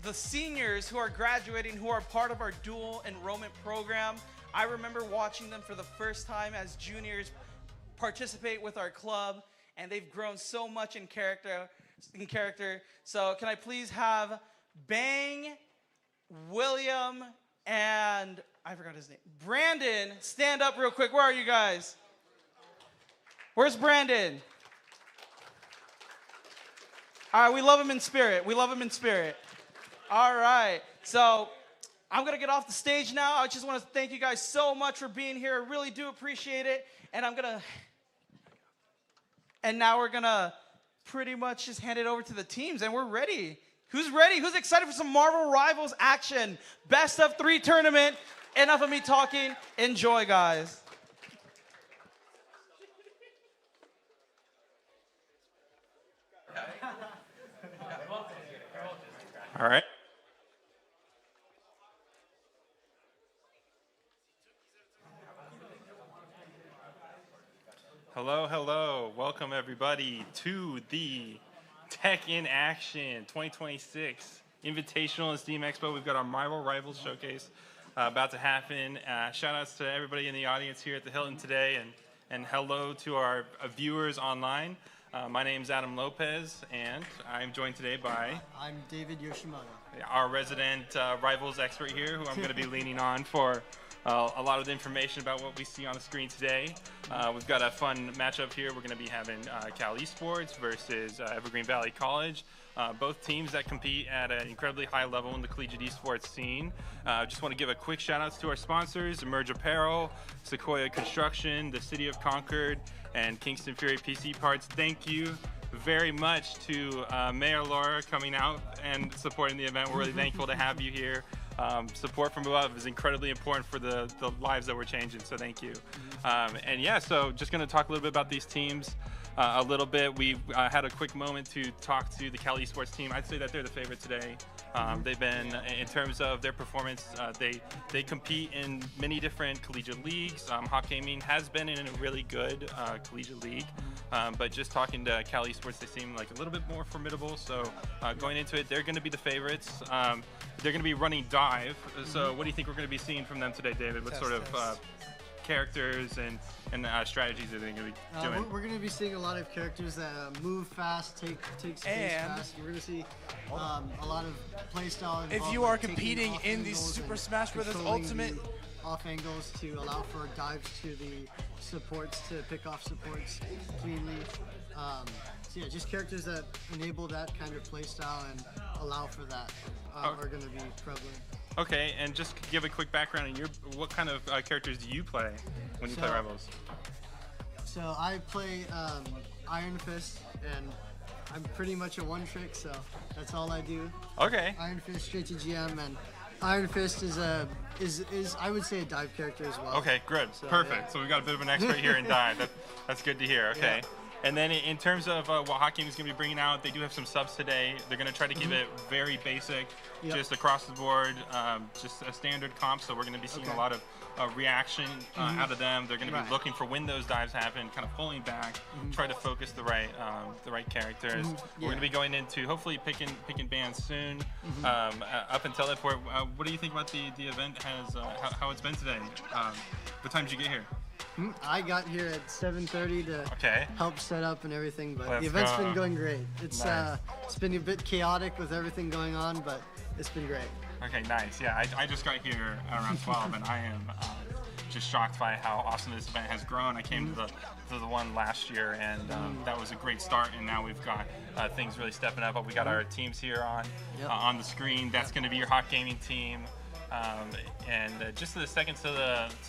the seniors who are graduating, who are part of our dual enrollment program. I remember watching them for the first time as juniors participate with our club, and they've grown so much in character. So can I please have Bang, William, and I forgot his name, Brandon, stand up real quick. Where are you guys? Where's Brandon? All right, we love him in spirit. We love him in spirit. All right, so I'm gonna get off the stage now. I just want to thank you guys so much for being here. I really do appreciate it. And now we're gonna pretty much just hand it over to the teams, and we're ready. Who's ready? Who's excited for some Marvel Rivals action? Best of 3 tournament. Enough of me talking. Enjoy, guys. All right. Hello, hello. Welcome, everybody, to the Tech in Action 2026 Invitational and Steam Expo. We've got our Marvel Rivals Showcase about to happen. Shout outs to everybody in the audience here at the Hilton today, and hello to our viewers online. My name's Adam Lopez, and I'm joined today by... I'm David Yoshimoto. Our resident Rivals expert here, who I'm going to be leaning on for a lot of the information about what we see on the screen today. We've got a fun matchup here. We're going to be having Cal Esports versus Evergreen Valley College. Both teams that compete at an incredibly high level in the collegiate esports scene. Just want to give a quick shout outs to our sponsors, Emerge Apparel, Sequoia Construction, the City of Concord, and Kingston Fury PC Parts. Thank you very much to Mayor Laura coming out and supporting the event. We're really thankful to have you here. Support from above is incredibly important for the lives that we're changing, so thank you. And yeah, so just going to talk a little bit about these teams a little bit. We had a quick moment to talk to the Cal Esports team. I'd say that they're the favorite today. They've been, in terms of their performance, they compete in many different collegiate leagues. Hawk Gaming has been in a really good collegiate league, but just talking to Cal Esports, they seem like a little bit more formidable. So going into it, they're going to be the favorites. They're going to be running Dive. So what do you think we're going to be seeing from them today, David? What sort of characters and strategies are they going to be doing? We're going to be seeing a lot of characters that move fast, take space fast. We're going to see a lot of playstyle. If you are competing in the Super Smash Bros. Ultimate off angles to allow for dives to the supports to pick off supports cleanly. So yeah, just characters that enable that kind of playstyle and allow for that are going to be prevalent. Okay, and just give a quick background on what kind of characters do you play when you play Rivals? So I play Iron Fist, and I'm pretty much a one-trick, so that's all I do. Okay. Iron Fist straight to GM, and Iron Fist is I would say a dive character as well. Okay, good, perfect. Yeah. So we've got a bit of an expert here in dive. That's good to hear. Okay. And then in terms of what Hot Gaming is going to be bringing out, they do have some subs today. They're going to try to keep it very basic, just across the board, just a standard comp. So we're going to be seeing a lot of reaction out of them. They're going to be looking for when those dives happen, kind of pulling back, try to focus the right characters. We're going to be going into hopefully picking bands soon. Up until that point, what do you think about the event? How it's been today? What time did you get here? I got here at 7:30 to help set up and everything, but the event's been going great. It's been a bit chaotic with everything going on, but it's been great. Okay, nice. Yeah, I just got here around 12, and I am just shocked by how awesome this event has grown. I came to the one last year, and that was a great start, and now we've got things really stepping up. But we got our teams here on the screen. That's going to be your Hot Gaming team. And just to the second to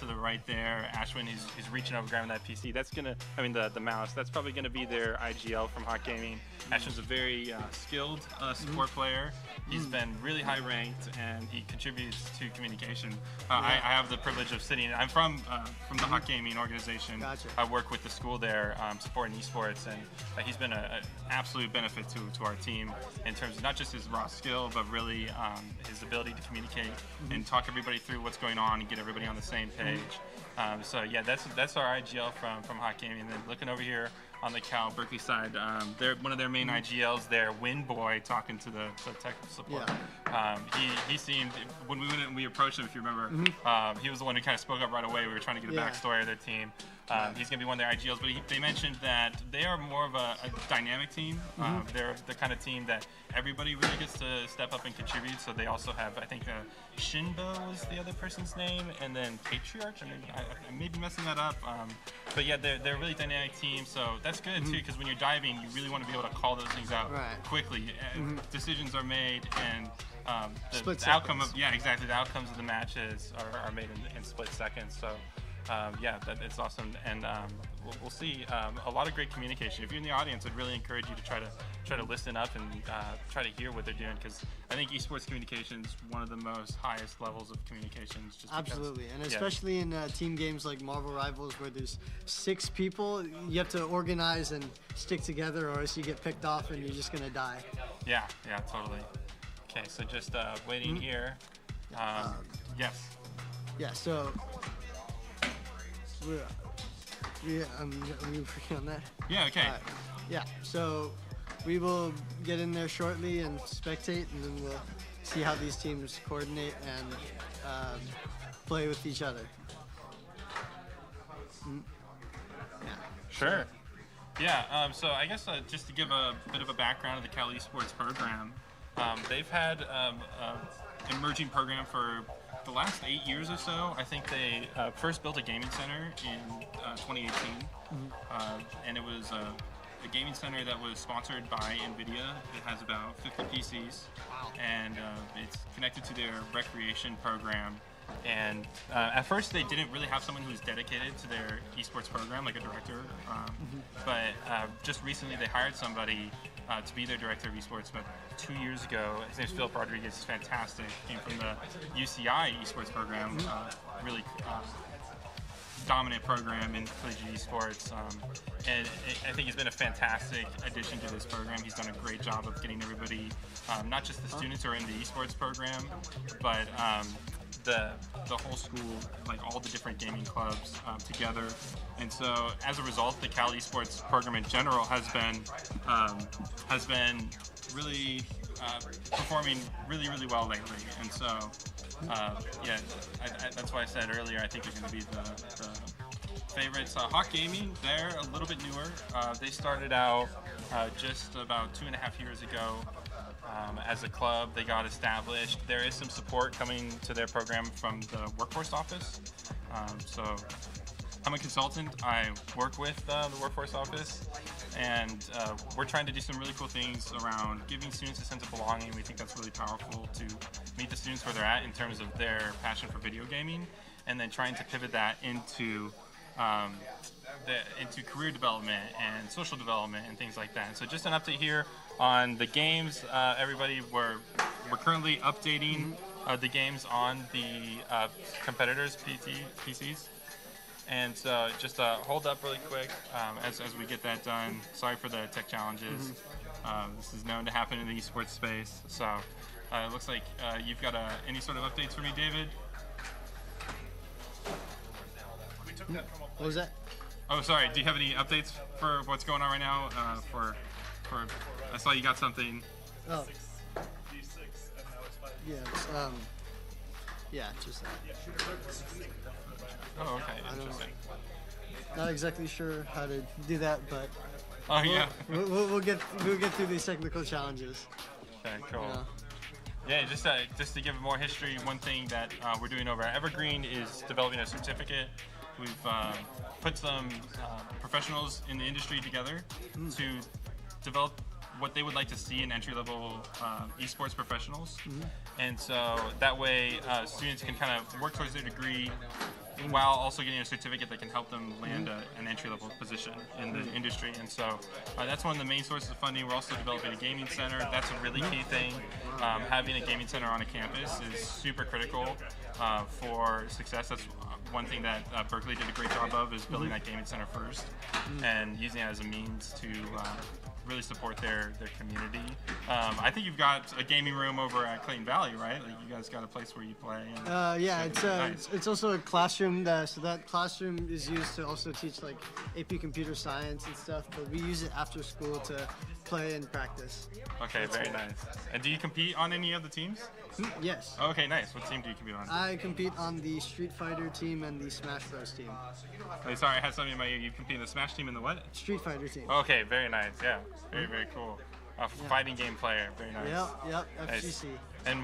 the right there, Ashwin, he's reaching over, grabbing that PC. That's gonna, the mouse. That's probably gonna be their IGL from Hot Gaming. Ashwin's a very skilled support player. He's been really high ranked, and he contributes to communication. I have the privilege of sitting. I'm from the Hot Gaming organization. I work with the school there, supporting esports, and he's been an absolute benefit to our team in terms of not just his raw skill, but really his ability to communicate and talk everybody through what's going on and get everybody on the same page. So yeah, that's our IGL from Hot Gaming. And then looking over here on the Cal Berkeley side, they're one of their main IGLs there, Winboy, talking to the tech support. He seemed, when we went and we approached him, if you remember, he was the one who kind of spoke up right away. We were trying to get a backstory of their team. He's going to be one of their IGLs, but they mentioned that they are more of a dynamic team. They're the kind of team that everybody really gets to step up and contribute. So they also have, I think, Shinbo was the other person's name, and then Patriarch. I may be messing that up. But yeah, they're a really dynamic team. So that's good too, because when you're diving, you really want to be able to call those things out quickly. Decisions are made, and the outcome of the outcomes of the matches are made in split seconds. So. It's awesome, and we'll see a lot of great communication. If you're in the audience, I'd really encourage you to try to listen up and try to hear what they're doing, because I think esports communication is one of the most highest levels of communications. Just absolutely, and especially in team games like Marvel Rivals, where there's 6 people, you have to organize and stick together, or else you get picked off and you're just gonna die. Yeah, totally. Okay, so just waiting here. Yes. Yeah. So. I'm working on that. Yeah, okay. Yeah, so we will get in there shortly and spectate, and then we'll see how these teams coordinate and play with each other. Sure. Yeah, so I guess just to give a bit of a background of the Cal Esports program, they've had an emerging program for the last 8 years or so. I think they first built a gaming center in 2018, and it was a gaming center that was sponsored by NVIDIA. It has about 50 PCs, and it's connected to their recreation program. And at first, they didn't really have someone who was dedicated to their esports program, like a director. But just recently, they hired somebody to be their director of esports. But 2 years ago, his name's Philip Rodriguez. He's fantastic. Came from the UCI esports program, really dominant program in collegiate esports. And I think he's been a fantastic addition to this program. He's done a great job of getting everybody, not just the students who are in the esports program, but the whole school, like all the different gaming clubs together. And so as a result, the Cal Esports program in general has been really performing really well lately. And so that's why I said earlier, I think they're going to be the favorites. Hot Gaming, they're a little bit newer. They started out just about 2.5 years ago. As a club, they got established. There is some support coming to their program from the workforce office. So I'm a consultant. I work with the workforce office, and we're trying to do some really cool things around giving students a sense of belonging. We think that's really powerful to meet the students where they're at in terms of their passion for video gaming, and then trying to pivot that into career development and social development and things like that. And so just an update here on the games. Everybody, we're currently updating the games on the competitors' PCs. And so just hold up really quick as we get that done. Sorry for the tech challenges. This is known to happen in the esports space. So it looks like you've got any sort of updates for me, David? What was that? Oh, sorry. Do you have any updates for what's going on right now? I saw you got something. Oh. Yeah. Yeah, just that. Oh, okay. Interesting. Not exactly sure how to do that, but we'll get through these technical challenges. Okay, cool. Yeah, just to give more history, one thing that we're doing over at Evergreen is developing a certificate. We've put some professionals in the industry together to develop what they would like to see in entry-level esports professionals. And so that way students can kind of work towards their degree while also getting a certificate that can help them land an entry-level position in the industry. And so that's one of the main sources of funding. We're also developing a gaming center. That's a really key thing. Having a gaming center on a campus is super critical for success. That's one thing that Berkeley did a great job of, is building that gaming center first and using it as a means to really support their community. I think you've got a gaming room over at Clayton Valley, right? Like you guys got a place where you play. And yeah, it's also a classroom. So that classroom is used to also teach like AP computer science and stuff. But we use it after school to play and practice. Okay, very nice. And do you compete on any of the teams? Yes. Okay, nice. What team do you compete on? I compete on the Street Fighter team and the Smash Bros team. Oh, sorry, I had something in my ear. You compete in the Smash team and the what? Street Fighter team. Okay, very nice. Yeah, very, very cool. Fighting game player. Very nice. Yep, nice. FGC. And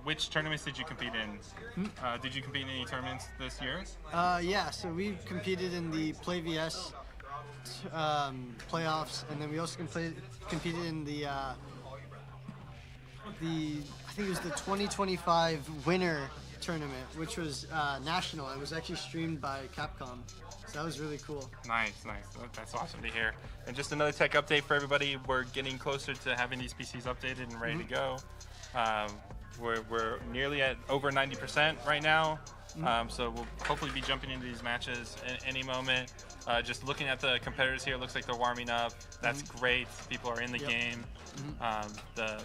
which tournaments did you compete in? Did you compete in any tournaments this year? Yeah, so we competed in the Play VS playoffs, and then we also competed in the I think it was the 2025 winter tournament, which was national. It was actually streamed by Capcom, so that was really cool. Nice. That's awesome to hear. And just another tech update for everybody. We're getting closer to having these PCs updated and ready to go. We're nearly at over 90% right now. So we'll hopefully be jumping into these matches at any moment. Just looking at the competitors here, it looks like they're warming up. That's great. People are in the game. The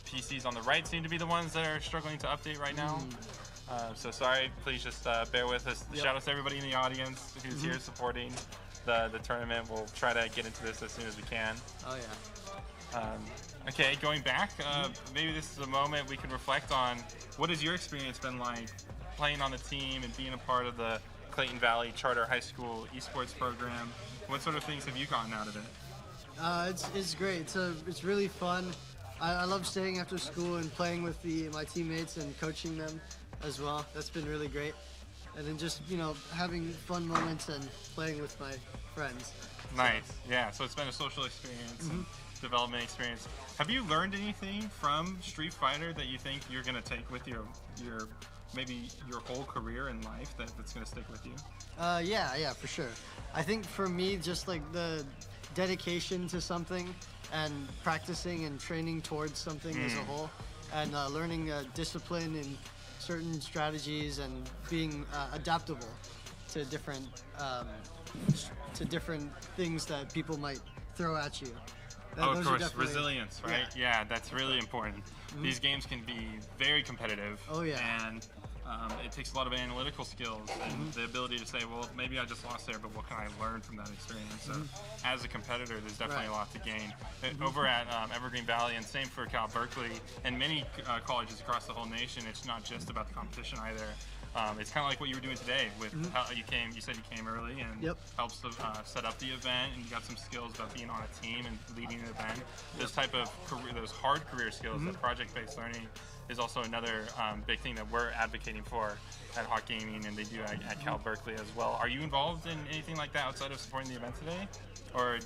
PCs on the right seem to be the ones that are struggling to update right now. So sorry, please just bear with us. Shout out to everybody in the audience who's here supporting the tournament. We'll try to get into this as soon as we can. Oh yeah. Okay, going back, maybe this is a moment we can reflect on what has your experience been like playing on the team and being a part of the Clayton Valley Charter High School Esports program. What sort of things have you gotten out of it? It's great. It's really fun. I love staying after school and playing with my teammates and coaching them as well. That's been really great. And then just, having fun moments and playing with my friends. Nice. Yeah, so it's been a social experience and development experience. Have you learned anything from Street Fighter that you think you're going to take with your maybe your whole career in life that's going to stick with you? Yeah, for sure. I think for me, just like the dedication to something and practicing and training towards something as a whole, and learning discipline and certain strategies and being adaptable to different things that people might throw at you. Of course, resilience, right? Yeah, that's really important. These games can be very competitive. Oh yeah. And it takes a lot of analytical skills and the ability to say, well, maybe I just lost there, but what can I learn from that experience? So as a competitor, there's definitely a lot to gain. Over at Evergreen Valley, and same for Cal Berkeley, and many colleges across the whole nation, it's not just about the competition either. It's kind of like what you were doing today with how you came. You said you came early and helps to set up the event, and you got some skills about being on a team and leading an event. Those type of those hard career skills, that project-based learning, is also another big thing that we're advocating for at Hawk Gaming, and they do at Cal Berkeley as well. Are you involved in anything like that outside of supporting the event today, or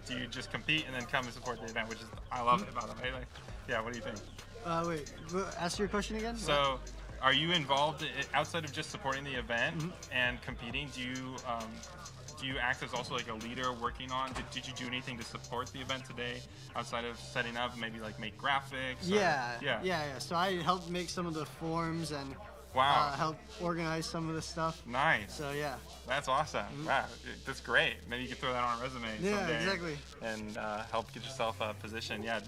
do you just compete and then come and support the event? Which is, I love it, by the way. Like, yeah, what do you think? Wait, ask your question again. So, are you involved outside of just supporting the event and competing? Do you act as also like a leader working on? Did you do anything to support the event today outside of setting up? Maybe like make graphics? Yeah. So I helped make some of the forms and Wow. help organize some of the stuff. Nice. So yeah. That's awesome. Wow, that's great. Maybe you could throw that on a resume someday. Exactly. And help get yourself a position. Yeah,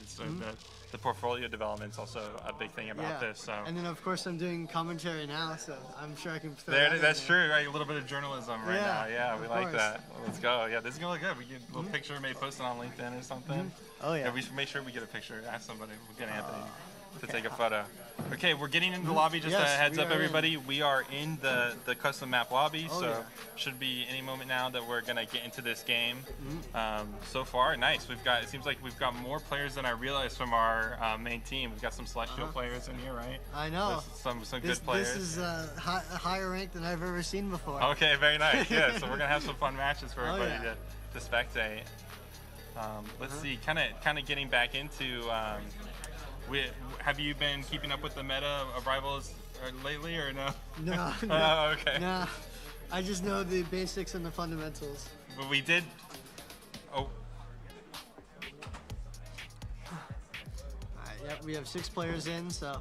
the portfolio development is also a big thing about this. So. And then of course I'm doing commentary now, so I'm sure I can throw That's true, right? A little bit of journalism right now. Yeah, we like course. that. Well, let's go. Yeah, this is gonna look good. We get a little picture, maybe post it on LinkedIn or something. Oh yeah. We should make sure we get a picture. Ask somebody. We'll get Anthony to take a photo. Okay, we're getting into the lobby. Just a heads up, everybody. We are in the custom map lobby, should be any moment now that we're gonna get into this game. So far, nice. It seems like we've got more players than I realized from our main team. We've got some Celestial players in here, right? I know. Some good players. This is a higher rank than I've ever seen before. Okay, very nice. Yeah, so we're gonna have some fun matches for everybody to spectate. Let's see, kind of getting back into. Have you been keeping up with the meta of Rivals lately, or no? No. Oh, okay. No. I just know the basics and the fundamentals. But we did. Oh. Yep, we have 6 players in, so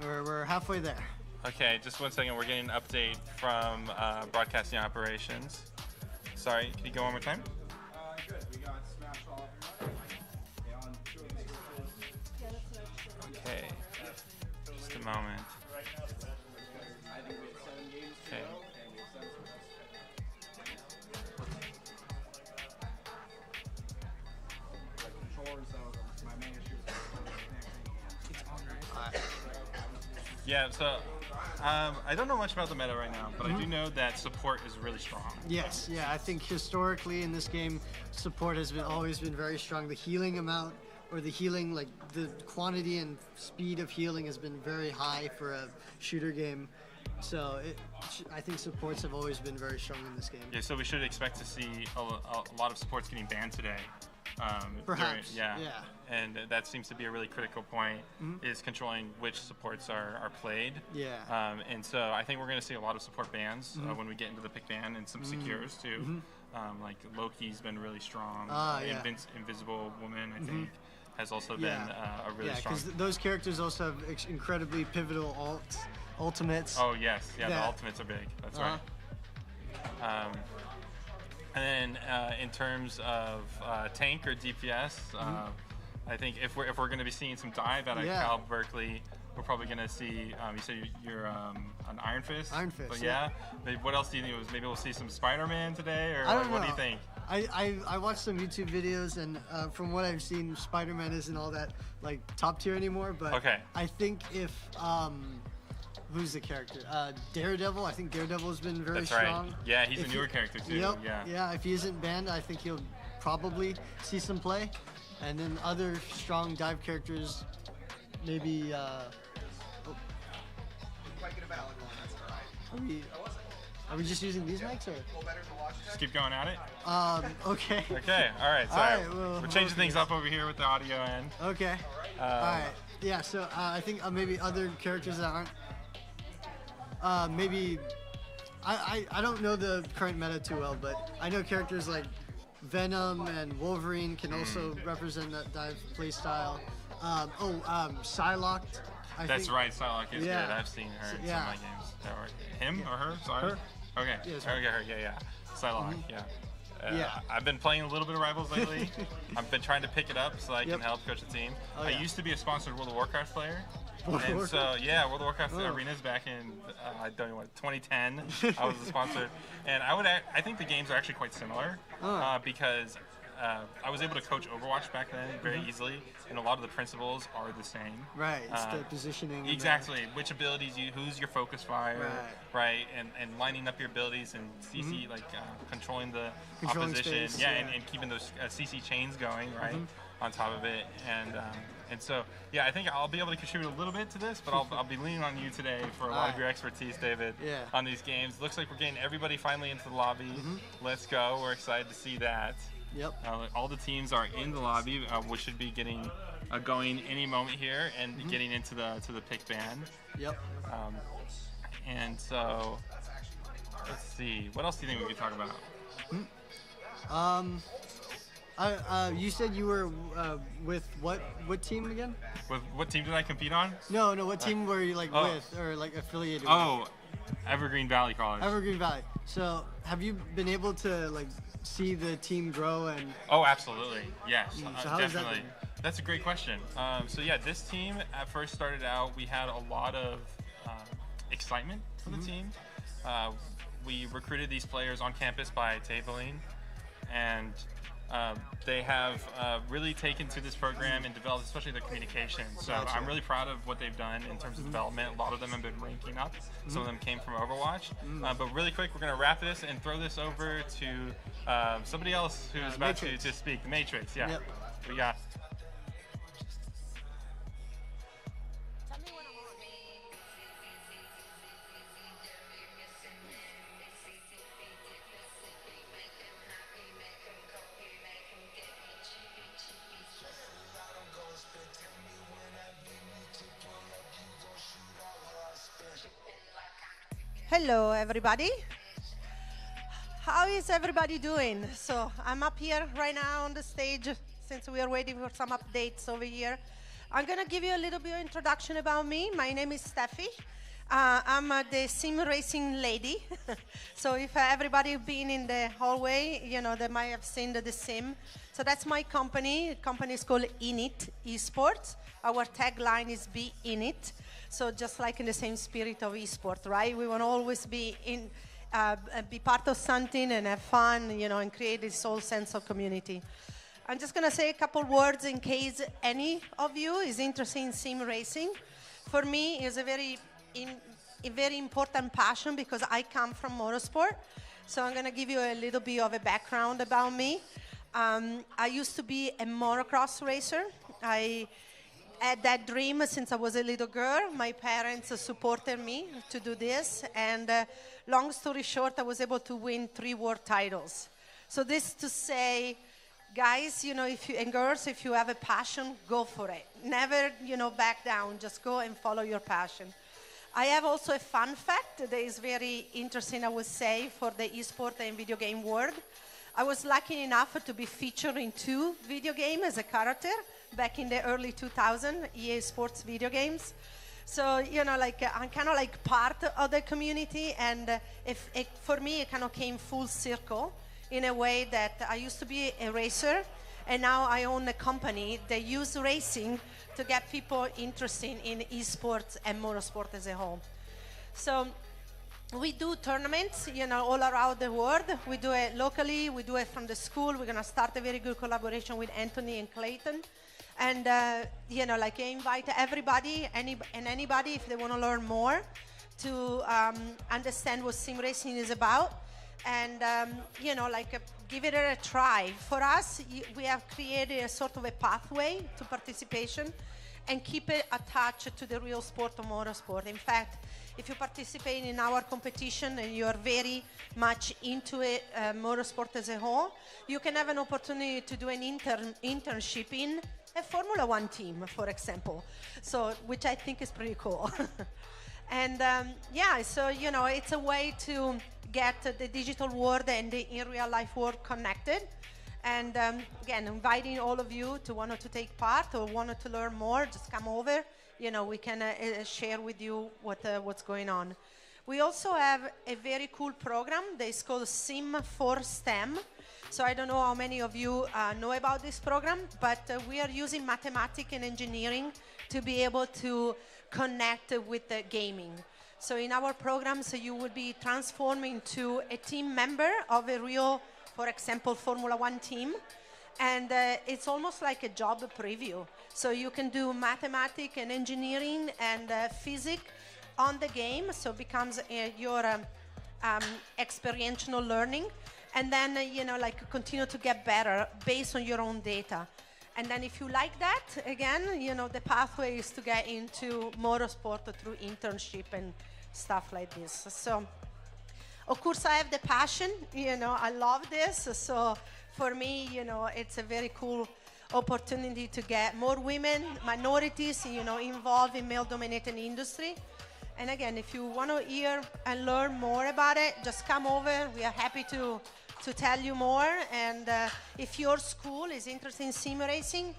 we're halfway there. Okay, just 1 second. We're getting an update from broadcasting operations. Sorry, can you go one more time? Good. We got Smash off. Okay, just a moment. Okay. Yeah, so I don't know much about the meta right now, but I do know that support is really strong. Yes, yeah, I think historically in this game, support has always been very strong. The healing amount, or the healing, like the quantity and speed of healing has been very high for a shooter game. So I think supports have always been very strong in this game. Yeah, so we should expect to see a lot of supports getting banned today. Perhaps, yeah. And that seems to be a really critical point, is controlling which supports are played. Yeah. And so I think we're going to see a lot of support bans when we get into the pick ban, and some secures too. Like Loki's been really strong. Invisible Woman, I think, has also been a really strong. Yeah, because those characters also have incredibly pivotal ultimates. Oh yes, yeah, the ultimates are big. That's right. And then in terms of tank or DPS, I think if we're going to be seeing some dive out of Cal Berkeley, we're probably going to see. You said you're an Iron Fist. Iron Fist. But yeah. What else do you think? Maybe we'll see some Spider-Man today, or what do you think? I watched some YouTube videos, and from what I've seen, Spider-Man isn't all that like top tier anymore. But I think if who's the character? Daredevil. I think Daredevil has been very strong. Right. Yeah, he's a newer character too. Yep. Yeah. If he isn't banned, I think he'll probably see some play. And then other strong dive characters, maybe. Are we just using these mics, or? Just keep going at it. Okay. Okay. All right. Sorry. We're changing things up over here with the audio end. Okay. All right. Yeah. So I think maybe other characters that aren't. Maybe. I don't know the current meta too well, but I know characters like Venom and Wolverine can also represent that dive playstyle. Psylocke. That's right, Psylocke is good. I've seen her in some of my games. Him or her? Sorry. Her. Okay. Yes, her. Yeah. Psylocke. I've been playing a little bit of Rivals lately. I've been trying to pick it up so I can help coach the team. I used to be a sponsored World of Warcraft player. And so, World of Warcraft arenas back in, 2010, I was a sponsor. And I think the games are actually quite similar because I was able to coach Overwatch back then very easily, and a lot of the principles are the same. Right, it's the positioning. Exactly, which abilities, who's your focus fire, right? And lining up your abilities and CC, controlling the opposition, space, and keeping those CC chains going, right, on top of it. And so, I think I'll be able to contribute a little bit to this, but I'll be leaning on you today for a lot of your expertise, David, on these games. Looks like we're getting everybody finally into the lobby. Let's go. We're excited to see that. Yep. All the teams are in the lobby, which should be getting going any moment here and getting into the pick band. Yep. And so, let's see. What else do you think we could talk about? You said you were with what team again? With what team did I compete on? No, what team were you like with or like affiliated with? Oh, Evergreen Valley College. Evergreen Valley. So have you been able to like see the team grow and? Oh, absolutely. Yes, so how definitely. That's a great question. So yeah, this team at first started out, we had a lot of excitement for the team. We recruited these players on campus by tabling, and they have really taken to this program and developed, especially their communication. So I'm really proud of what they've done in terms of development. A lot of them have been ranking up. Some of them came from Overwatch. But really quick, we're going to wrap this and throw this over to somebody else who's about to speak. The Matrix, yeah. Yep. We got. Hello, everybody. How is everybody doing? So I'm up here right now on the stage since we are waiting for some updates over here. I'm going to give you a little bit of introduction about me. My name is Steffi. I'm the sim racing lady. So if everybody been in the hallway, you know, they might have seen the sim. So that's my company. The company is called Init Esports. Our tagline is Be In It. So just like in the same spirit of esport, right? We want to always be be part of something and have fun, you know, and create this whole sense of community. I'm just going to say a couple words in case any of you is interested in sim racing. For me, it's a very important passion because I come from motorsport. So I'm going to give you a little bit of a background about me. I used to be a motocross racer. I had that dream since I was a little girl. My parents supported me to do this. And long story short, I was able to win 3 world titles. So this to say, guys, you know, and girls, if you have a passion, go for it. Never, you know, back down. Just go and follow your passion. I have also a fun fact that is very interesting, I would say, for the esport and video game world. I was lucky enough to be featured in 2 video games as a character back in the early 2000s, EA Sports video games. So, you know, like I'm kind of like part of the community, and for me, it kind of came full circle in a way that I used to be a racer, and now I own a company that use racing to get people interested in esports and motorsport as a whole. So we do tournaments, you know, all around the world. We do it locally, we do it from the school. We're going to start a very good collaboration with Anthony and Clayton. And, you know, like I invite everybody, anybody, if they want to learn more, to understand what sim racing is about. And, you know, like give it a try. For us, we have created a sort of a pathway to participation and keep it attached to the real sport of motorsport. In fact, if you participate in our competition and you are very much into it, motorsport as a whole, you can have an opportunity to do an internship in a Formula One team, for example. So, which I think is pretty cool. And yeah, so, you know, it's a way to get the digital world and the in real life world connected. And again, inviting all of you to want to take part or want to learn more, just come over. You know, we can share with you what's going on. We also have a very cool program that is called Sim for STEM. So I don't know how many of you know about this program, but we are using mathematics and engineering to be able to connect with the gaming. So in our programs, you will be transformed into a team member of a real, for example, Formula One team. And it's almost like a job preview. So you can do mathematics and engineering and physics on the game. So it becomes your experiential learning. And then, you know, like continue to get better based on your own data. And then if you like that, again, you know, the pathway is to get into motorsport through internship and stuff like this. So, of course, I have the passion, you know, I love this. So for me, you know, it's a very cool opportunity to get more women, minorities, you know, involved in male-dominated industry. And again, if you want to hear and learn more about it, just come over. We are happy to to tell you more. And if your school is interested in sim racing,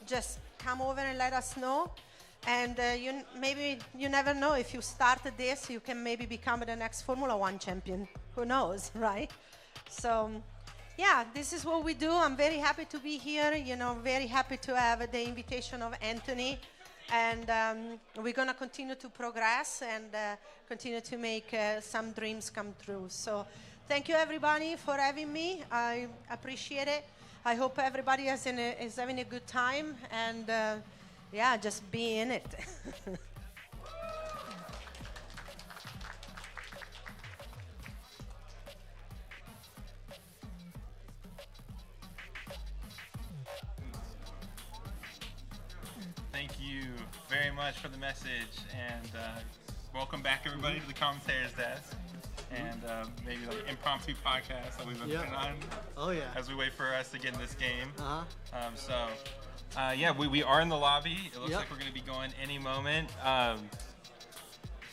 just come over and let us know. And maybe you never know, if you started this, you can maybe become the next Formula One champion. Who knows, right? So, yeah, this is what we do. I'm very happy to be here, very happy to have the invitation of Anthony. And we're going to continue to progress and continue to make some dreams come true. So thank you, everybody, for having me. I appreciate it. I hope everybody is having a good time. And yeah, just be in it. Thank you very much for the message, and welcome back, everybody, to the commentator's desk, and maybe like impromptu podcast that we've been putting on. Oh yeah. As we wait for us to get in this game. Yeah, we are in the lobby. It looks like we're going to be going any moment. If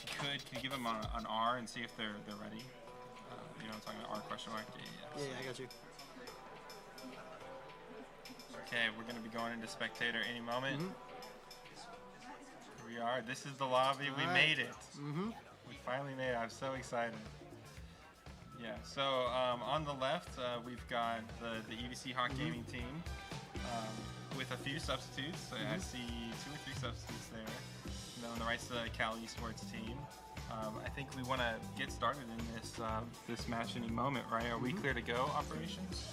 you could you give them an R and see if they're ready? You know, I'm talking about R question mark. Yeah, I got you. Okay, we're going to be going into spectator any moment. Here we are. This is the lobby. We made it. We finally made it. I'm so excited. Yeah, so on the left, we've got the EVC Hawk Gaming team with a few substitutes. I see 2 or 3 substitutes there. And then on the right's the Cal Esports team. I think we want to get started in this match any moment, right? Are we clear to go, operations?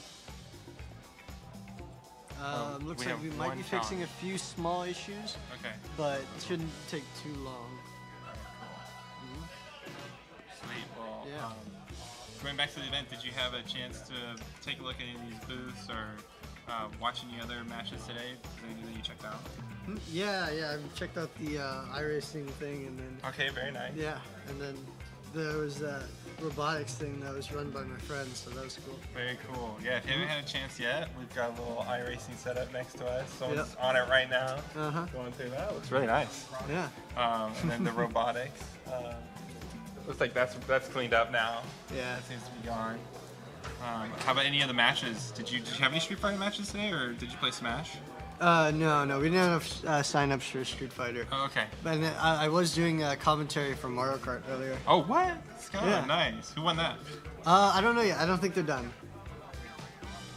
Looks like we might be fixing a few small issues. Okay. But it shouldn't take too long. Sweet. Well, going back to the event, did you have a chance to take a look at any of these booths or watch any other matches today? Is there anything that you checked out? Yeah, I checked out the iRacing thing, and then. Okay, very nice. Yeah, and then there was that robotics thing that was run by my friend, so that was cool. Very cool. Yeah, if you haven't had a chance yet, we've got a little iRacing setup next to us. Someone's on it right now. Going through that. Looks really nice. Yeah. And then the robotics. Looks like that's cleaned up now. Yeah. That seems to be gone. How about any other matches? Did you have any Street Fighter matches today, or did you play Smash? No, we didn't have sign-ups for Street Fighter. Oh, okay. But I was doing commentary for Mario Kart earlier. Oh, what? Nice. Who won that? I don't know yet. I don't think they're done.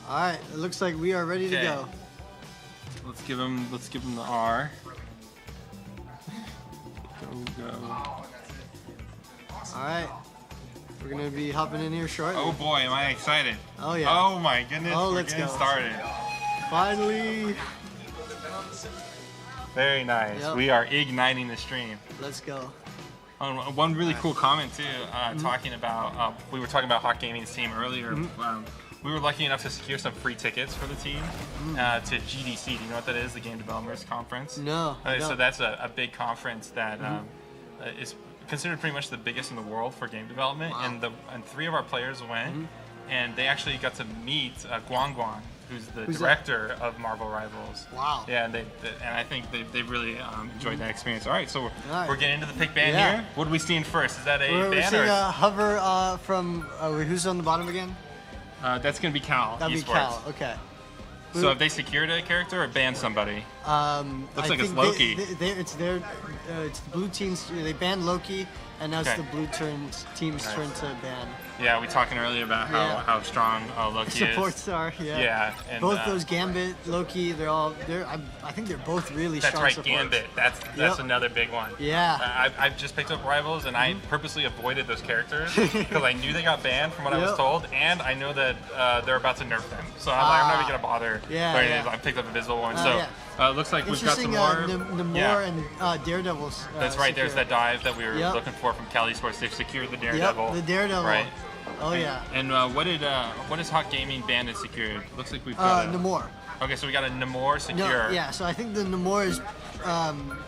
All right, it looks like we are ready to go. Let's give them the R. Go. All right. We're gonna be hopping in here shortly. Oh boy, am I excited. Oh yeah. Oh my goodness, we're getting started. Finally. Very nice. Yep. We are igniting the stream. Let's go. One really cool comment too, talking about, we were talking about Hawk Gaming's team earlier. We were lucky enough to secure some free tickets for the team to GDC. Do you know what that is? The Game Developers Conference? No. So that's a big conference that is considered pretty much the biggest in the world for game development. Wow. And 3 of our players went, and they actually got to meet Guang, who's the director of Marvel Rivals. Wow. Yeah, and I think they really enjoyed that experience. All right, so we're getting into the pick band here. What are we seeing first? Is that a band? We're seeing a hover from, who's on the bottom again? That's going to be Cal That'd Esports. be Cal, okay. So have they secured a character or banned somebody? Looks like it's Loki. It's the blue teams. They banned Loki, and now it's the blue team's turn to ban. Yeah, we talking earlier about how strong Loki is. Supports are, Yeah, and both those Gambit, Loki, I think they're both really strong supports. That's right, Gambit. That's another big one. Yeah. I've just picked up Rivals, and I purposely avoided those characters because I knew they got banned from what I was told, and I know that they're about to nerf them. So I'm not even gonna bother learning these. I picked up Invisible one. So it looks like we've got some more. Namor and Daredevil's. That's right. There's that dive that we were looking for from Cal Esports. They've secured the Daredevil. The Daredevil. Right. Oh yeah. And what is Hawk Gaming Bandit secured? Looks like we've got Namor. Okay, so we got a Namor secure. Yeah, so I think the Namor is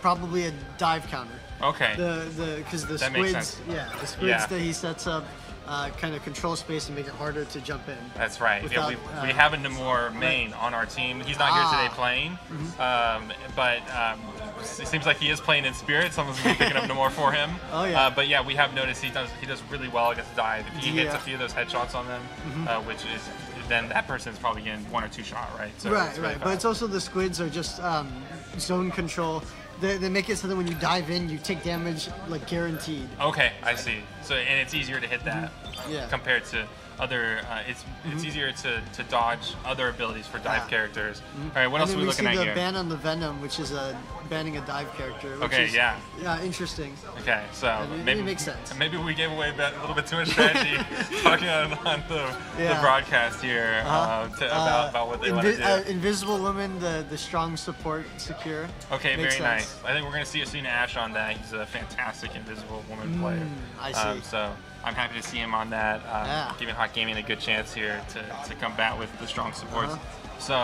probably a dive counter. Okay. Because the squids, the squids that he sets up, kind of control space and make it harder to jump in. That's right. Without, We have a Namor main on our team. He's not here today playing, but it seems like he is playing in spirit. Someone's going to be picking up Namor for him. Oh, yeah. But yeah, we have noticed he does really well against dive. If he hits a few of those headshots on them, which is, then that person's probably getting 1 or 2 shot, right? So right. really But it's also the squids are just zone control. They make it so that when you dive in, you take damage like guaranteed. Okay, I see. So and it's easier to hit that compared to other. It's easier to dodge other abilities for dive characters. All right, what else are we looking at here? And then we see the ban on the Venom, which is banning a dive character. Which is, yeah, interesting. Okay, so maybe it makes sense. Maybe we gave away a little bit too much strategy talking on the broadcast here about what they want to do. Invisible Woman, the strong support secure. Okay, very nice. I think we're going to see Asuna Ash on that. He's a fantastic Invisible Woman player. I see. So I'm happy to see him on that, giving Hot Gaming a good chance here to combat with the strong supports. So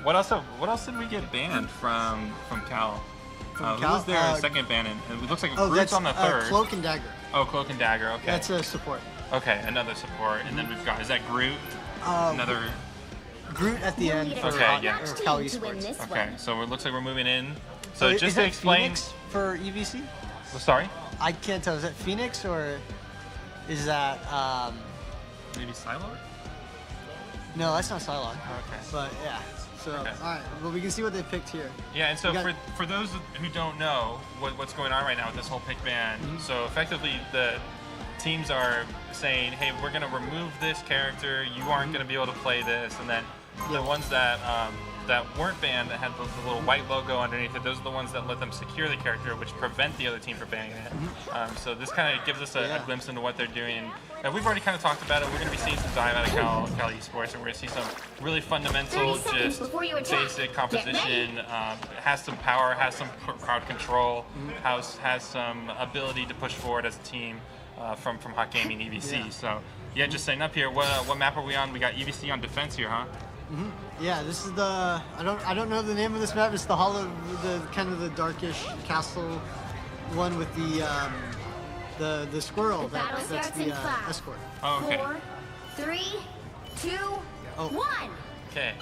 what else did we get banned from Cal? Who was their second ban? And it looks like Groot's on the third. Cloak and Dagger. Oh, Cloak and Dagger. Okay. That's a support. Okay, another support, and then we've got, is that Groot? Another. Groot at the end. For Cal Esports. Okay, so it looks like we're moving in. So just to explain. Phoenix for EVC? Well, sorry. I can't tell. Is that Phoenix or is that maybe Psylocke? No, that's not Psylocke. Okay. But yeah. So all right, well we can see what they picked here. Yeah, and so for those who don't know what's going on right now with this whole pick ban, so effectively the teams are saying, hey, we're going to remove this character. You aren't going to be able to play this, and then the ones that weren't banned that had the little white logo underneath it, those are the ones that let them secure the character, which prevent the other team from banning it. So this kind of gives us a glimpse into what they're doing. And we've already kind of talked about it. We're going to be seeing some dive out of Cal Esports, and we're going to see some really fundamental, just basic composition. Has some power, has some crowd control, has some ability to push forward as a team from Hot Gaming EVC. So yeah, just setting up here. What map are we on? We got EVC on defense here, huh? Yeah, this is the I don't know the name of this map. It's the kind of the darkish castle one with the squirrel. That's the escort. Oh, okay. 4, 3, 2, 1. Okay.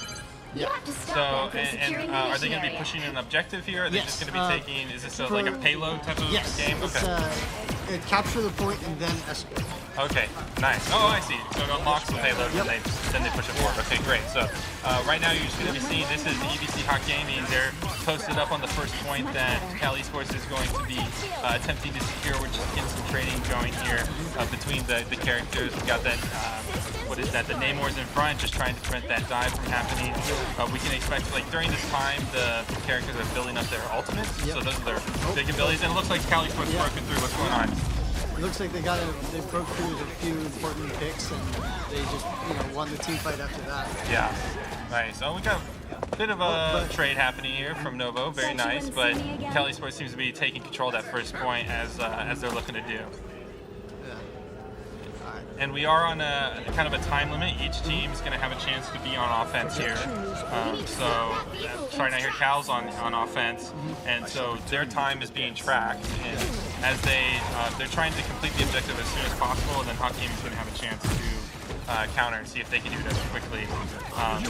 Yeah. So, and are they going to be pushing an objective here? Are they just going to be taking? Is this like a payload type of game? Okay. Capture the point and then escort. Okay, nice. Oh, I see. So it unlocks the payload and then they push it forward. Okay, great. So right now you're just going to be seeing this is the EVC Hot Gaming. They're posted up on the first point that Cal Esports is going to be attempting to secure. We're just getting some trading going here between the characters. We've got that, what is that? The Namor's in front, just trying to prevent that dive from happening. We can expect, like, during this time, the characters are building up their ultimates. So those are their big abilities. And it looks like Cal Esports broken through. What's going on? It looks like they broke through a few important picks and they just won the team fight after that. Yeah, nice. Oh, we got a bit of a trade happening here from Novo. Very nice, but Cal Esports seems to be taking control of that first point as they're looking to do. And we are on a kind of a time limit. Each team is going to have a chance to be on offense here. Sorry, now here Cal's on offense, and so their time is being tracked. And as they're trying to complete the objective as soon as possible, and then Hot Gaming is going to have a chance to counter and see if they can do this quickly.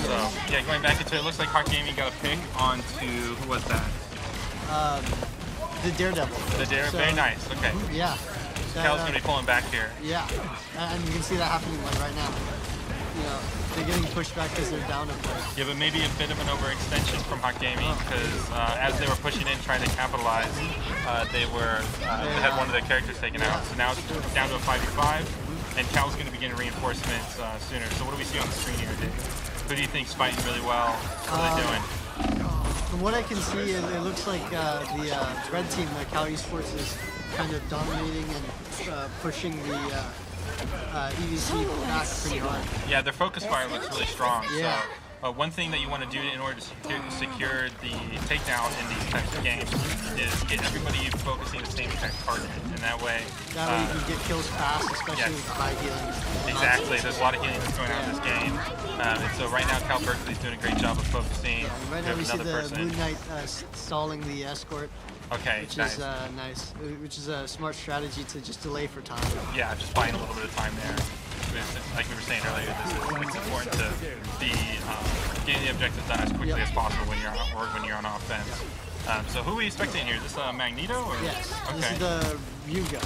So yeah, going back into it, looks like Hot Gaming got a pick onto who was that? The Daredevil. The Daredevil. Very nice. Okay. Yeah. Cal's going to be pulling back here. Yeah, and you can see that happening like right now. They're getting pushed back because they're down a player. Yeah, but maybe a bit of an overextension from Hot Gaming because as they were pushing in, trying to capitalize, they had one of their characters taken out. So now it's down to a 5v5, and Cal's going to begin reinforcements sooner. So what do we see on the screen here, Dave? Who do you think's fighting really well? What are they doing? From what I can see, it looks like the red team, like Cal Esports, is kind of dominating and pushing the EVC back pretty hard. Yeah, their focus fire looks really strong. Yeah. one thing that you want to do in order to secure the takedown in these types of games is get everybody focusing the same exact target, and that way you can get kills fast, especially with high healing. Exactly, there's a lot of healing that's going on in this game, and so right now Cal Berkeley's doing a great job of focusing. Right now we see the Moon Knight stalling the escort. Okay, which is nice. Which is a smart strategy to just delay for time. Yeah, just buying a little bit of time there. Like we were saying earlier, it's important to be getting the objectives done as quickly as possible when you're on offense. So who are we expecting here? Is this Magneto? Or? Yes, okay. this is the Ryuga.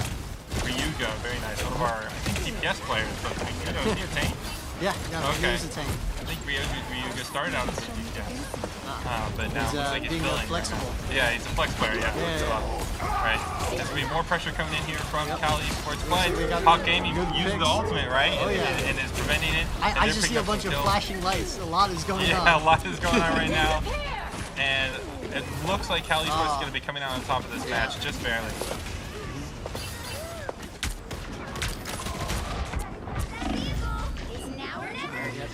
Ryuga, very nice. One of our, I think, TPS players, but Magneto, is he a tank? Yeah, okay. He's a tank. I think Ryuga started out as a TPS. But now he's, looks like he's being filling. flexible. Yeah, he's a flex player, yeah. Right. There's going to be more pressure coming in here from Cal Esports, but Hawk Gaming used the ultimate, right? Oh, and is preventing it. I just see a bunch of flashing lights. A lot is going on. Yeah, a lot is going on right now. And it looks like Cal Esports is going to be coming out on top of this match, just barely.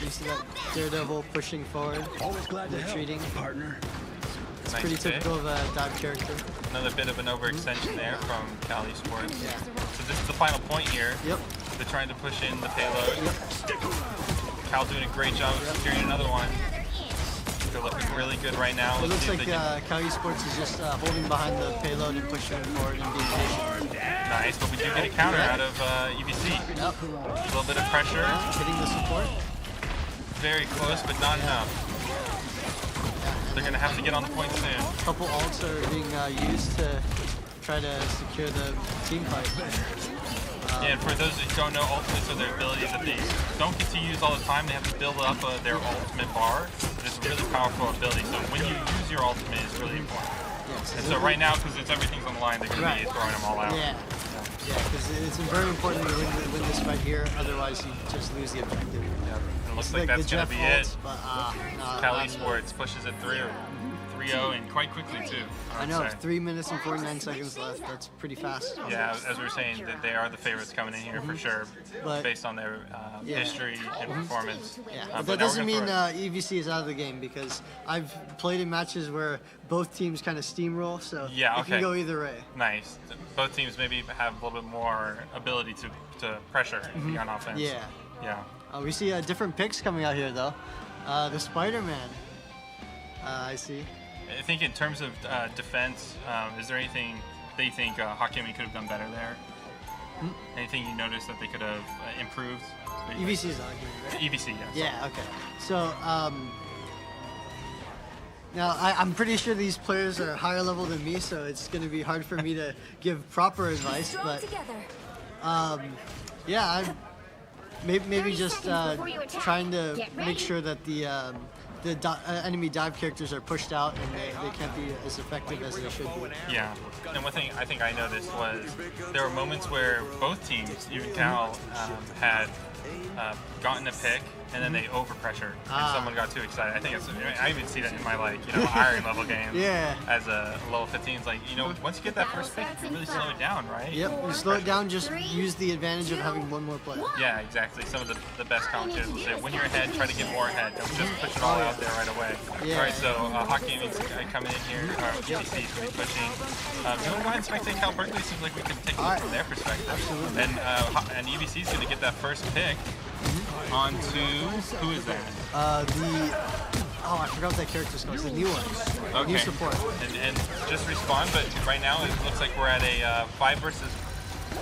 You see that Daredevil pushing forward, retreating. Partner. It's Nice pretty typical of a dive character. Another bit of an overextension there from Cal Esports. So this is the final point here. Yep. They're trying to push in the payload. Cal doing a great job of securing another one. They're looking really good right now. It looks like Cal Esports is just holding behind the payload and pushing forward and being patient. Nice, but we do get a counter out of EVC. Yep. A little bit of pressure. Hitting the support. Very close, but not enough. They're going to have to get on the point soon. A couple ults are being used to try to secure the team fight. Yeah, and for those who don't know, ultimates are their abilities that they don't get to use all the time. They have to build up their ultimate bar. It's a really powerful ability. So when you use your ultimate, it's really important. Yes. And so right now, because everything's on the line, they're going to be throwing them all out. Yeah, because it's very important to win this fight here. Otherwise, you just lose the objective. It looks like that's going to be it. But, Cal Esports pushes it through. 3-0 and quite quickly too. I know, 3 minutes and 49 seconds left. That's pretty fast. Yeah, as we were saying, that they are the favorites coming in here for sure, but, based on their history and performance. Yeah, but that doesn't mean EVC is out of the game, because I've played in matches where both teams kind of steamroll, so it can go either way. Nice. Both teams maybe have a little bit more ability to pressure and be on offense. Yeah. Yeah. We see different picks coming out here though. The Spider-Man. I see. I think in terms of defense, is there anything that you think Hawk Gaming could have done better there? Anything you noticed that they could have improved? EVC is arguing, right? EVC, yes. Yeah, okay. So, now I'm pretty sure these players are higher level than me, so it's going to be hard for me to give proper advice, but yeah, I'm maybe just trying to make sure that the enemy dive characters are pushed out and they can't be as effective as they should be. Yeah, and one thing I think I noticed was there were moments where both teams, even Cal, had gotten a pick and then they overpressured and someone got too excited. I think I even see that in my iron level games. Yeah. As a level 15, it's like, once you get that first pick, you can really slow it down, right? Yep, you slow it down, just use the advantage of having one more player. Yeah, exactly. Some of the best commentators will say, when you're ahead, try to get more ahead. Don't just push it all out there right away. Yeah. All right, so Hawk Gaming's coming in here. GBC is going to be pushing. Do you want to go ahead and spectate Cal Berkeley? Seems like we can take a look from their perspective. Absolutely. And EVC is going to get that first pick onto, who is that? I forgot what that character's called. It's the new one. Okay. New support. And just respawn, but right now it looks like we're at a 5 versus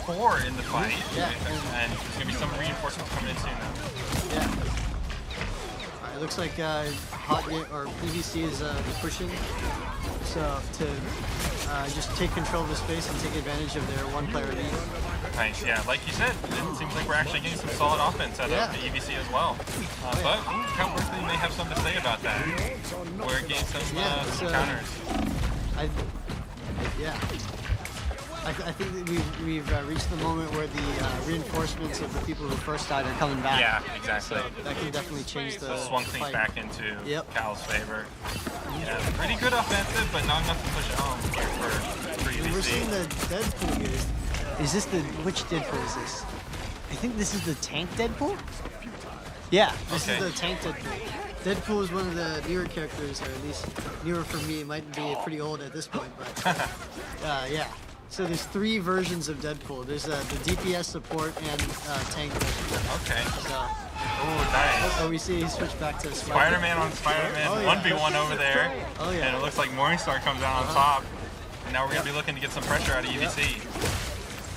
4 in the fight. Yeah. And there's going to be some reinforcements coming in soon though. Yeah. Alright, it looks like PVC is pushing. So to just take control of the space and take advantage of their one-player lead. Nice, yeah. Like you said, it seems like we're actually getting some solid offense out of the EVC as well. But Cal Berkeley may have something to say about that. We're getting some counters. I think that we've reached the moment where the reinforcements of the people who first died are coming back. Yeah, exactly. So that can definitely change the swung things fight. back into Cal's favor. Yeah, pretty good offensive, but not enough to push it home here for EVC. We're seeing the Deadpool here. Is this which Deadpool is this? I think this is the tank Deadpool? Yeah, this is the tank Deadpool. Deadpool is one of the newer characters, or at least newer for me. It might be pretty old at this point, but yeah. So there's 3 versions of Deadpool. There's the DPS support and tank version. Okay. So, oh, nice. Oh, we see he switched back to Spider-Man on Spider-Man. Oh, yeah. 1v1 over there. Oh, yeah. And it looks like Morningstar comes out on top. And now we're going to be looking to get some pressure out of EVC.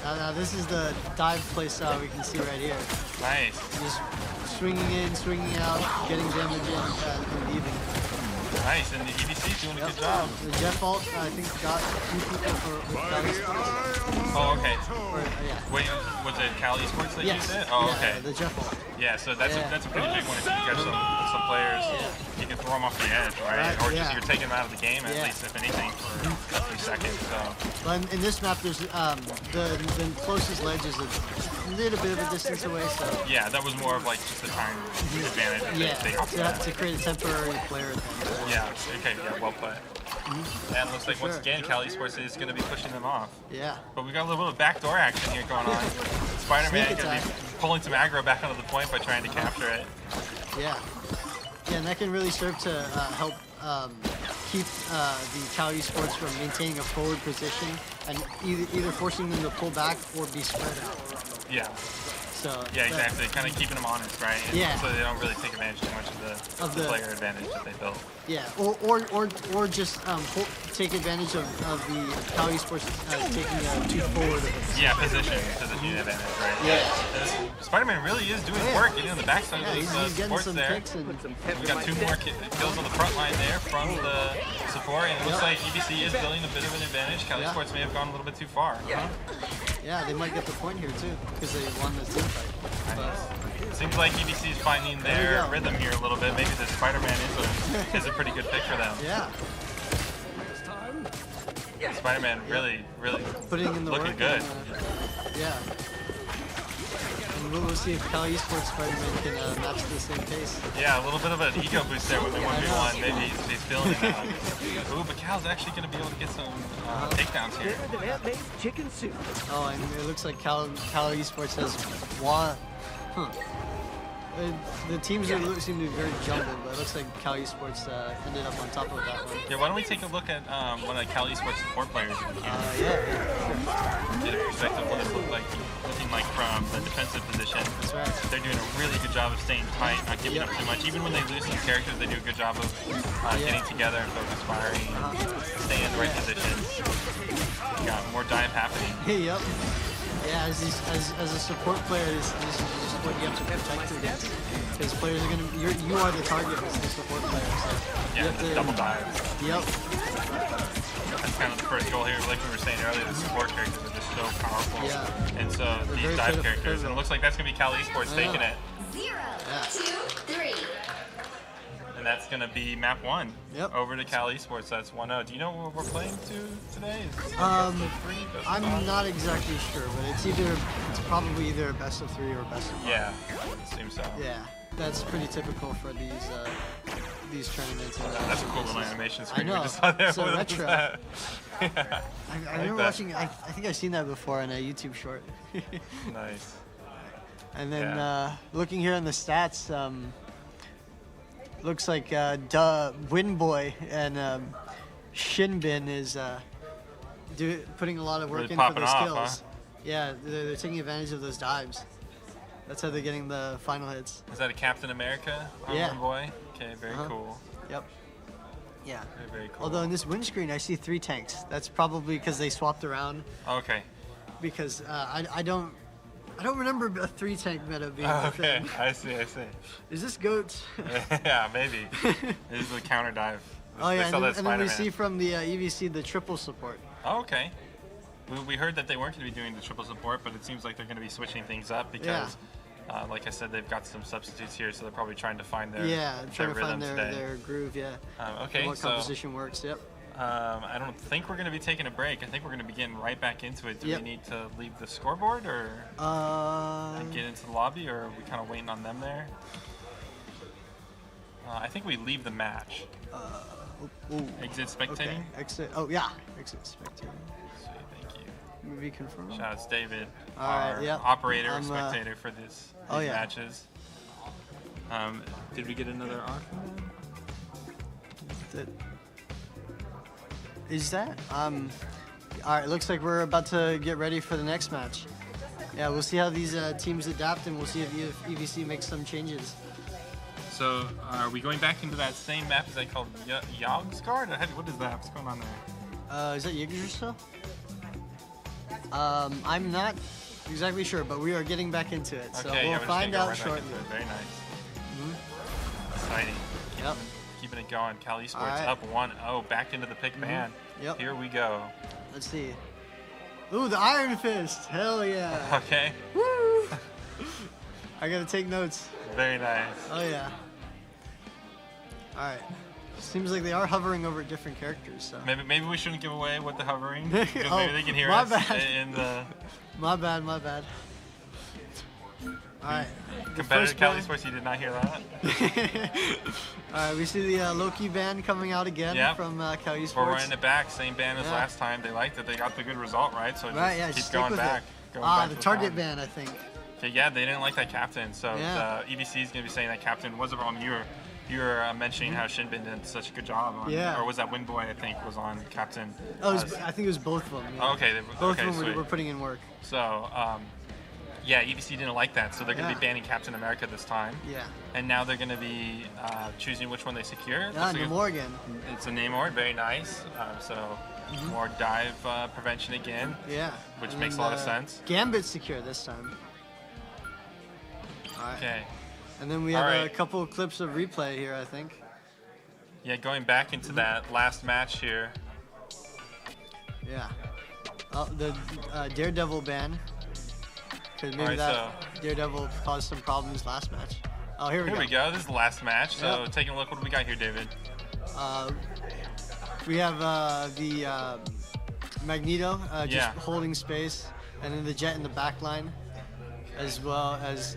Now this is the dive play style we can see right here. Nice. Just swinging in, swinging out, getting damage in, and leaving. Nice, and the EVC's doing a good job. The Jeff Alt, I think, got 2 people for Cali Esports. Oh, okay. Yeah. Wait, was it Cali Esports that Yes. used it? Oh, Yeah, okay. the Jeff Alt. Yeah, so that's a pretty big one. If you catch some players, you can throw them off the edge, right? Or just you're taking them out of the game, at least, if anything, for a few seconds. So. But in this map, there's the closest ledge is a little bit of a distance away, so... Yeah, that was more of like just the time advantage. To create a temporary player advantage. Yeah, okay, yeah, well played. And it looks like once again, Cali Esports is going to be pushing them off. Yeah. But we got a little bit of backdoor action here going on. Spider-Man going to be pulling some aggro back onto the point by trying to capture it. Yeah. Yeah, and that can really serve to help keep the Cali Esports from maintaining a forward position and either forcing them to pull back or be spread out. Yeah. So yeah, exactly. Kind of keeping them honest, right? Yeah. So they don't really take advantage too much of the player advantage that they built. Yeah, or just take advantage of the Cali Esports taking too forward. Yeah, position advantage, right? Yeah. Spider-Man really is doing work, getting on the backside of those supports there. We got 2 more kills on the front line there from the support, and it looks like EVC is building a bit of an advantage. Cali Esports may have gone a little bit too far. Yeah, they might get the point here too, because they won the team fight. Nice. Seems like EVC is finding their rhythm here a little bit. Maybe the Spider-Man is a pretty good pick for them. Yeah. Spider-Man really putting in the looking work good. Yeah. And we'll see if Cali Esports Spider-Man can match the same pace. Yeah, a little bit of an ego boost there with the 1v1. Maybe he's feeling it now. Ooh, but Cal's actually going to be able to get some takedowns here. Chicken soup. Oh, and it looks like Cali Esports has won. The teams seem to be very jumbled, but it looks like Cali Esports ended up on top of that one. Yeah, why don't we take a look at one of the Cali Esports support players here? Get a perspective of what it's looking like from the defensive position. That's right. They're doing a really good job of staying tight, not giving up too much. Even when they lose some characters, they do a good job of getting together and focus firing, staying in the right positions. Got more dive happening. Yep. Yeah, as a support player, this is just what you have to protect against. Because players are you are the target as the support player. So yeah, you have to, double dive. Yep. That's kind of the first goal here. Like we were saying earlier, the support characters are just so powerful. Yeah. And so these dive characters, and it looks like that's going to be Cali Esports taking it. 0, 2, 3. And that's going to be map 1 over to Cali Esports. That's 1-0. Do you know what we're playing to today? I'm not exactly sure, but it's probably either a best of 3 or a best of 5. Yeah, it seems so. Yeah, that's pretty typical for these tournaments. That's a cool little animation screen I know. we just saw there. So retro. Yeah. I remember watching. I think I've seen that before in a YouTube short. Nice. And then looking here on the stats. Looks like Winboy and Shinbin is putting a lot of work really in for those off, kills. huh? Yeah, they're taking advantage of those dives. That's how they're getting the final hits. Is that a Captain America on Winboy? Okay, very cool. Yep. Yeah. Very cool. Although in this windscreen I see 3 tanks. That's probably because they swapped around. Okay. Because I don't remember a 3 tank meta being a thing. I see. Is this goats? Yeah, maybe. This is the counter dive. Oh yeah, and then we see from the EVC the triple support. Oh, okay. We heard that they weren't going to be doing the triple support, but it seems like they're going to be switching things up because, like I said, they've got some substitutes here, so they're probably trying to find their rhythm today. Their groove. Yeah. Okay. What composition works? Yep. I don't think we're going to be taking a break. I think we're going to be getting right back into it. Do we need to leave the scoreboard or and get into the lobby, or are we kind of waiting on them there? I think we leave the match. Exit spectating? Okay. Exit. Oh, yeah. Exit spectating. Thank you. Maybe confirm. Shout out to David, our operator and spectator for these matches. Did we get another auction? Is that? All right, looks like we're about to get ready for the next match. Yeah, we'll see how these teams adapt, and we'll see if EVC makes some changes. So, are we going back into that same map? Is that called Yogsgard? What is that? What's going on there? Is that Yggdrasil? I'm not exactly sure, but we are getting back into it, so Okay, we'll yeah, we're find just out gonna go right shortly. back into it. Very nice. Exciting. Yep. Keeping it going. Cal Esports right. up 1-0, back into the pick ban. Yep. Here we go. Let's see. Ooh, the Iron Fist! Hell yeah! Okay. Woo! I gotta take notes. Very nice. Oh yeah. All right. Seems like they are hovering over different characters. So. Maybe we shouldn't give away what the hovering, because maybe they can hear my us bad. in the My bad. All right. competitive Cal Esports. You did not hear that. All right, we see the Loki band coming out again from Cal Esports. We're running it back, same band as last time. They liked it. They got the good result, right? So just keep going back. The target band, I think. Okay, yeah, they didn't like that captain. So Yeah. the EVC is going to be saying that captain was a problem. You were mentioning how Shinbin did such a good job on, or was that Windboy, I think, was on captain? Oh, I think it was both of them. Yeah. Oh, okay. Both okay, of them sweet. were putting in work. So, yeah, EVC didn't like that, so they're going to be banning Captain America this time. Yeah. And now they're going to be choosing which one they secure. Yeah, Namor again. It's a Namor, very nice. So more dive prevention again. Yeah. Which And makes a then, lot of sense. Gambit secure this time. All right. Okay. And then we have a couple of clips of replay here, I think. Yeah, going back into that last match here. Yeah. Oh, the Daredevil ban. Because maybe Daredevil caused some problems last match. Oh, here we go. This is the last match. So taking a look, what do we got here, David? We have the Magneto just holding space, and then the Jet in the back line, as well as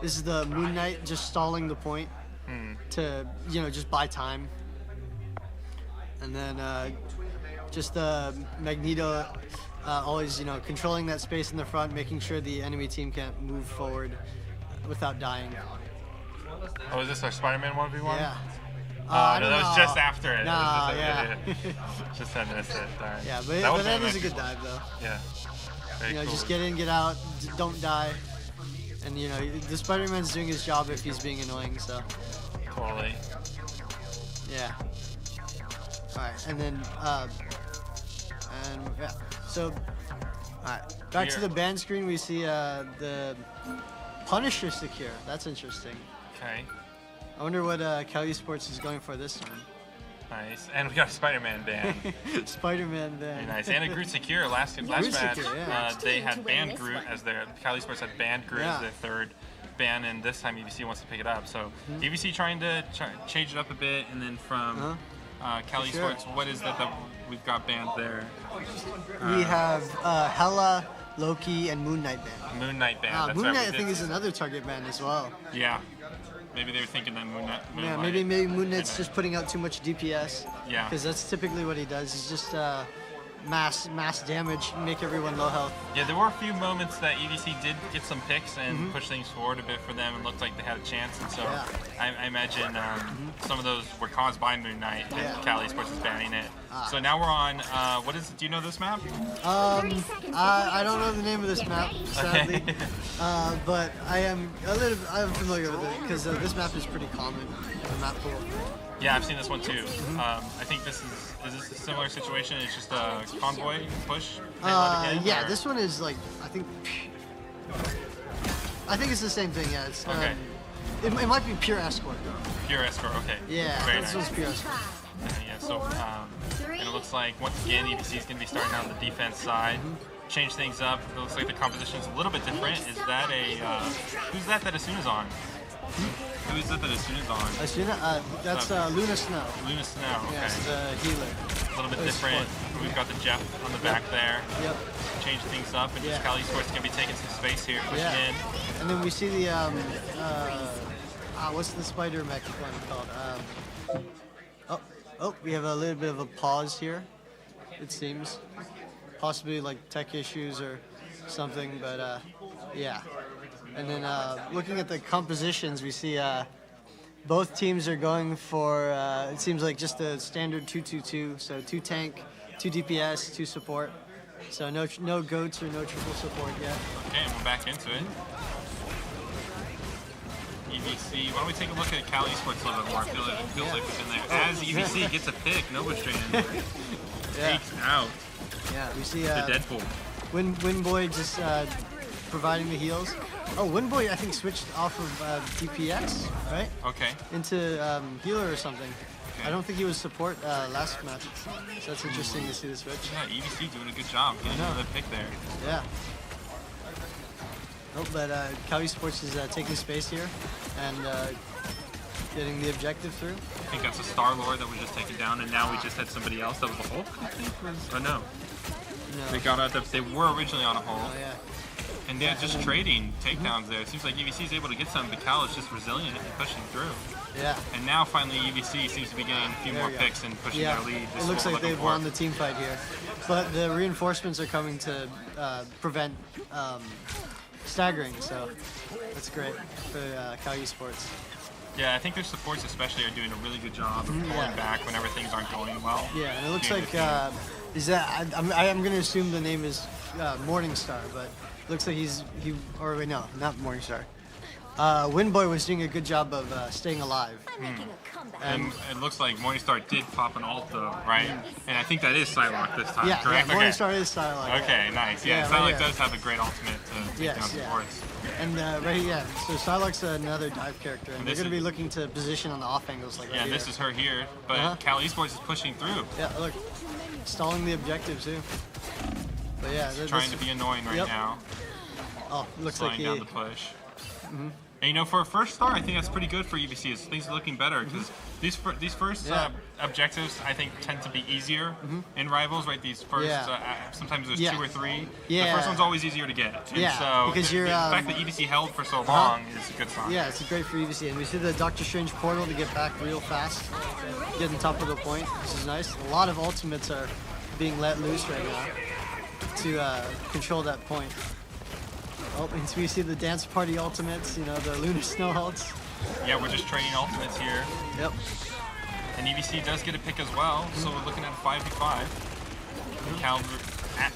this is the Moon Knight just stalling the point to just buy time, and then just the Magneto always controlling that space in the front, making sure the enemy team can't move forward without dying. Oh, is this our Spider-Man 1v1? Yeah. No, that was just after it. Nah, Just had missed it. All right. Yeah, but that is a good dive, though. Yeah. Very cool. Just get in, get out, don't die. And, the Spider-Man's doing his job if he's being annoying, so. Totally. Yeah. Alright, and then, so, alright. Back to the ban screen, we see the Punisher secure. That's interesting. Okay. I wonder what Cal Esports is going for this time. Nice. And we got a Spider-Man ban. Spider-Man ban. Very nice. And a Groot secure. Last match, secure, they had banned Groot as their, Cal Esports had banned Groot as their third ban, and this time EVC wants to pick it up. So EVC trying to change it up a bit, and then from Cal Esports, what is that we've got banned there? We have Hela, Loki, and Moon Knight ban. Moon Knight ban. That's Moon right, Knight, I think, is another target ban as well. Yeah. Maybe they were thinking that Moonlight. Yeah, maybe Moon Knight's just putting out too much DPS. Yeah. Because that's typically what he does. He's just mass damage, make everyone low health. Yeah, there were a few moments that EVC did get some picks and push things forward a bit for them, and looked like they had a chance. And so I imagine some of those were caused by Moon Knight, and Cal Esports is banning it. So now we're on. What is? Do you know this map? I don't know the name of this map, sadly, but I'm familiar with it because this map is pretty common in the map pool. Yeah, I've seen this one too. I think this is this a similar situation? It's just a convoy push. Yeah, this one is like I think it's the same thing. Yeah, it's okay. It might be pure escort though. Pure escort, okay. Yeah, very this nice. one's pure escort. Yeah, so and it looks like once again EVC is going to be starting on the defense side. Change things up. It looks like the composition's a little bit different. Is that a who's that Asuna's on? Who is it that Asuna's on? Asuna, that's Luna Snow. Luna Snow, okay. Yeah, it's the healer. A little bit different. We've got the Jeff on the back there. Yep. Change things up, and just Cal Esports going to be taking some space here, pushing in. And then we see the what's the spider mech one called? Oh, we have a little bit of a pause here. It seems, possibly like tech issues or something, but yeah. And then looking at the compositions, we see both teams are going for, it seems like just a standard 2-2-2. So 2 tank, 2 DPS, 2 support. So no goats or no triple support yet. Okay, and we're back into it. EVC, why don't we take a look at Cal Esports a little bit more? It feels like we've been there. As EVC gets a pick, Novostrain takes out we see the Deadpool. Winboy just providing the heals. Oh, Winboy I think switched off of DPS, right? Okay. Into healer or something. I don't think he was support last match, so that's interesting to see the switch. Yeah, EVC doing a good job getting another pick there. Yeah. Oh, but Cal Esports is taking space here and getting the objective through. I think that's a Star-Lord that was just taken down, and now we just had somebody else that was a Hulk, I think? Oh, no. They got out they were originally on a Hulk. Oh, yeah. And they're just trading takedowns there. It seems like EVC is able to get some, but Cal is just resilient and pushing through. Yeah. And now finally EVC seems to be getting a few more picks and pushing their lead. It looks like they've won the team fight here. But the reinforcements are coming to prevent staggering, so that's great for Cal Esports. Yeah, I think their supports especially are doing a really good job of pulling back whenever things aren't going well. Yeah, and it looks like, I'm going to assume the name is Morningstar, but it looks like no, not Morningstar. Winboy was doing a good job of staying alive. And it looks like Morningstar did pop an ult though, right? And I think that is Psylocke this time, correct? Yeah, Morningstar is Psylocke. Okay, nice. Yeah, Psylocke does have a great ultimate to take down supports. And so Psylocke's another dive character, and they're going to be looking to position on the off angles like right this is her here, but Cal Esports is pushing through. Yeah, look, stalling the objective too. But yeah, trying to be annoying right now. Oh, looks slowing like down the push. And for a first star, I think that's pretty good for EVC. Things are looking better because these first objectives, I think, tend to be easier in Rivals, right? These first, sometimes there's 2 or 3. Yeah. The first one's always easier to get. And so because the fact that EVC held for so long is a good sign. Yeah, it's great for EVC. And we see the Doctor Strange portal to get back real fast, get on top of the point, which is nice. A lot of ultimates are being let loose right now to control that point. Oh, and so we see the dance party ultimates, the lunar snow ults. Yeah, we're just trading ultimates here. Yep. And EVC does get a pick as well, so we're looking at a 5v5. And Cal,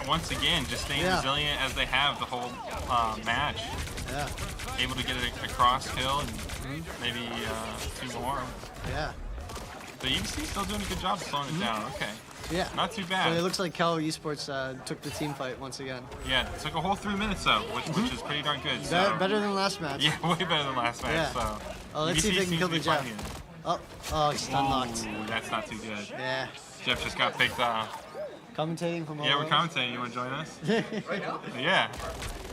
once again, just staying resilient as they have the whole match. Yeah. Able to get it across kill and maybe 2 more. Yeah. But EVC still doing a good job of slowing it down. Okay. Yeah. Not too bad. So it looks like Cal Esports took the team fight once again. Yeah, it took a whole 3 minutes though, which is pretty darn good. Better than last match. Yeah, way better than last match. Yeah. So. Oh, let's see if they can kill the Jeff. Oh, he's stun locked. That's not too good. Yeah. Jeff just got picked off. Commentating from all we're over. commentating. You want to join us? Right now? Yeah.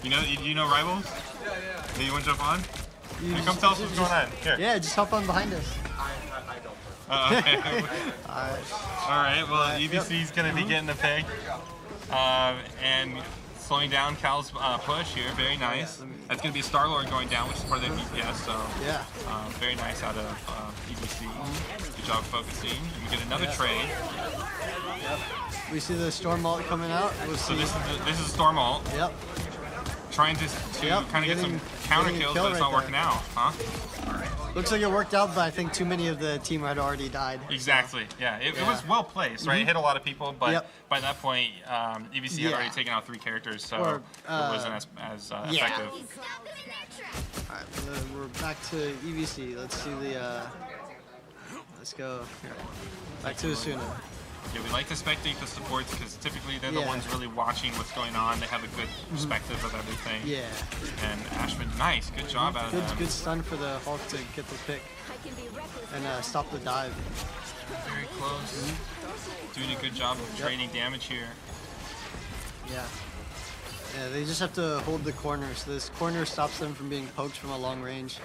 You know Rivals? Yeah. Do you want to jump on? Come tell us what's going on. Here. Yeah, just hop on behind us. I don't. Okay. All right. Well, EVC is going to be getting the pick and slowing down Cal's push here. Very nice. That's going to be Star-Lord going down, which is part of their DPS. So very nice out of EVC. Good job focusing. And we get another trade. Yep. We see the Storm ult coming out. So this is a Storm ult. Yep. Trying to kind of get some counter kills, but it's not working out, huh? Looks like it worked out, but I think too many of the team had already died. Exactly. Yeah, it was well placed, right? It hit a lot of people, but by that point, EVC had already taken out 3 characters, so it wasn't as effective. All right, we're back to EVC. Let's see the. Let's go here. Back to Asuna. Yeah, we like to spectate the supports because typically they're the ones really watching what's going on. They have a good perspective of everything. Yeah. And Ashman, nice, good job out of them. Good stun for the Hulk to get the pick and stop the dive. Very close. Doing a good job of draining damage here. Yeah. Yeah, they just have to hold the corner. So this corner stops them from being poked from a long range.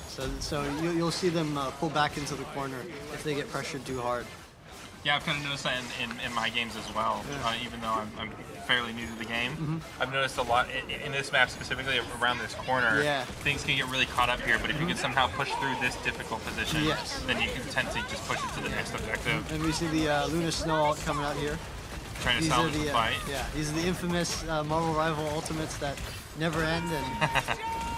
So you'll see them pull back into the corner if they get pressured too hard. Yeah, I've kind of noticed that in my games as well, even though I'm fairly new to the game. I've noticed a lot in this map, specifically around this corner, things can get really caught up here, but if you can somehow push through this difficult position, then you can tend to just push it to the next objective. And we see the Luna Snow ult coming out here. Trying to salvage the fight. Yeah, these are the infamous Marvel Rival ultimates that never end, and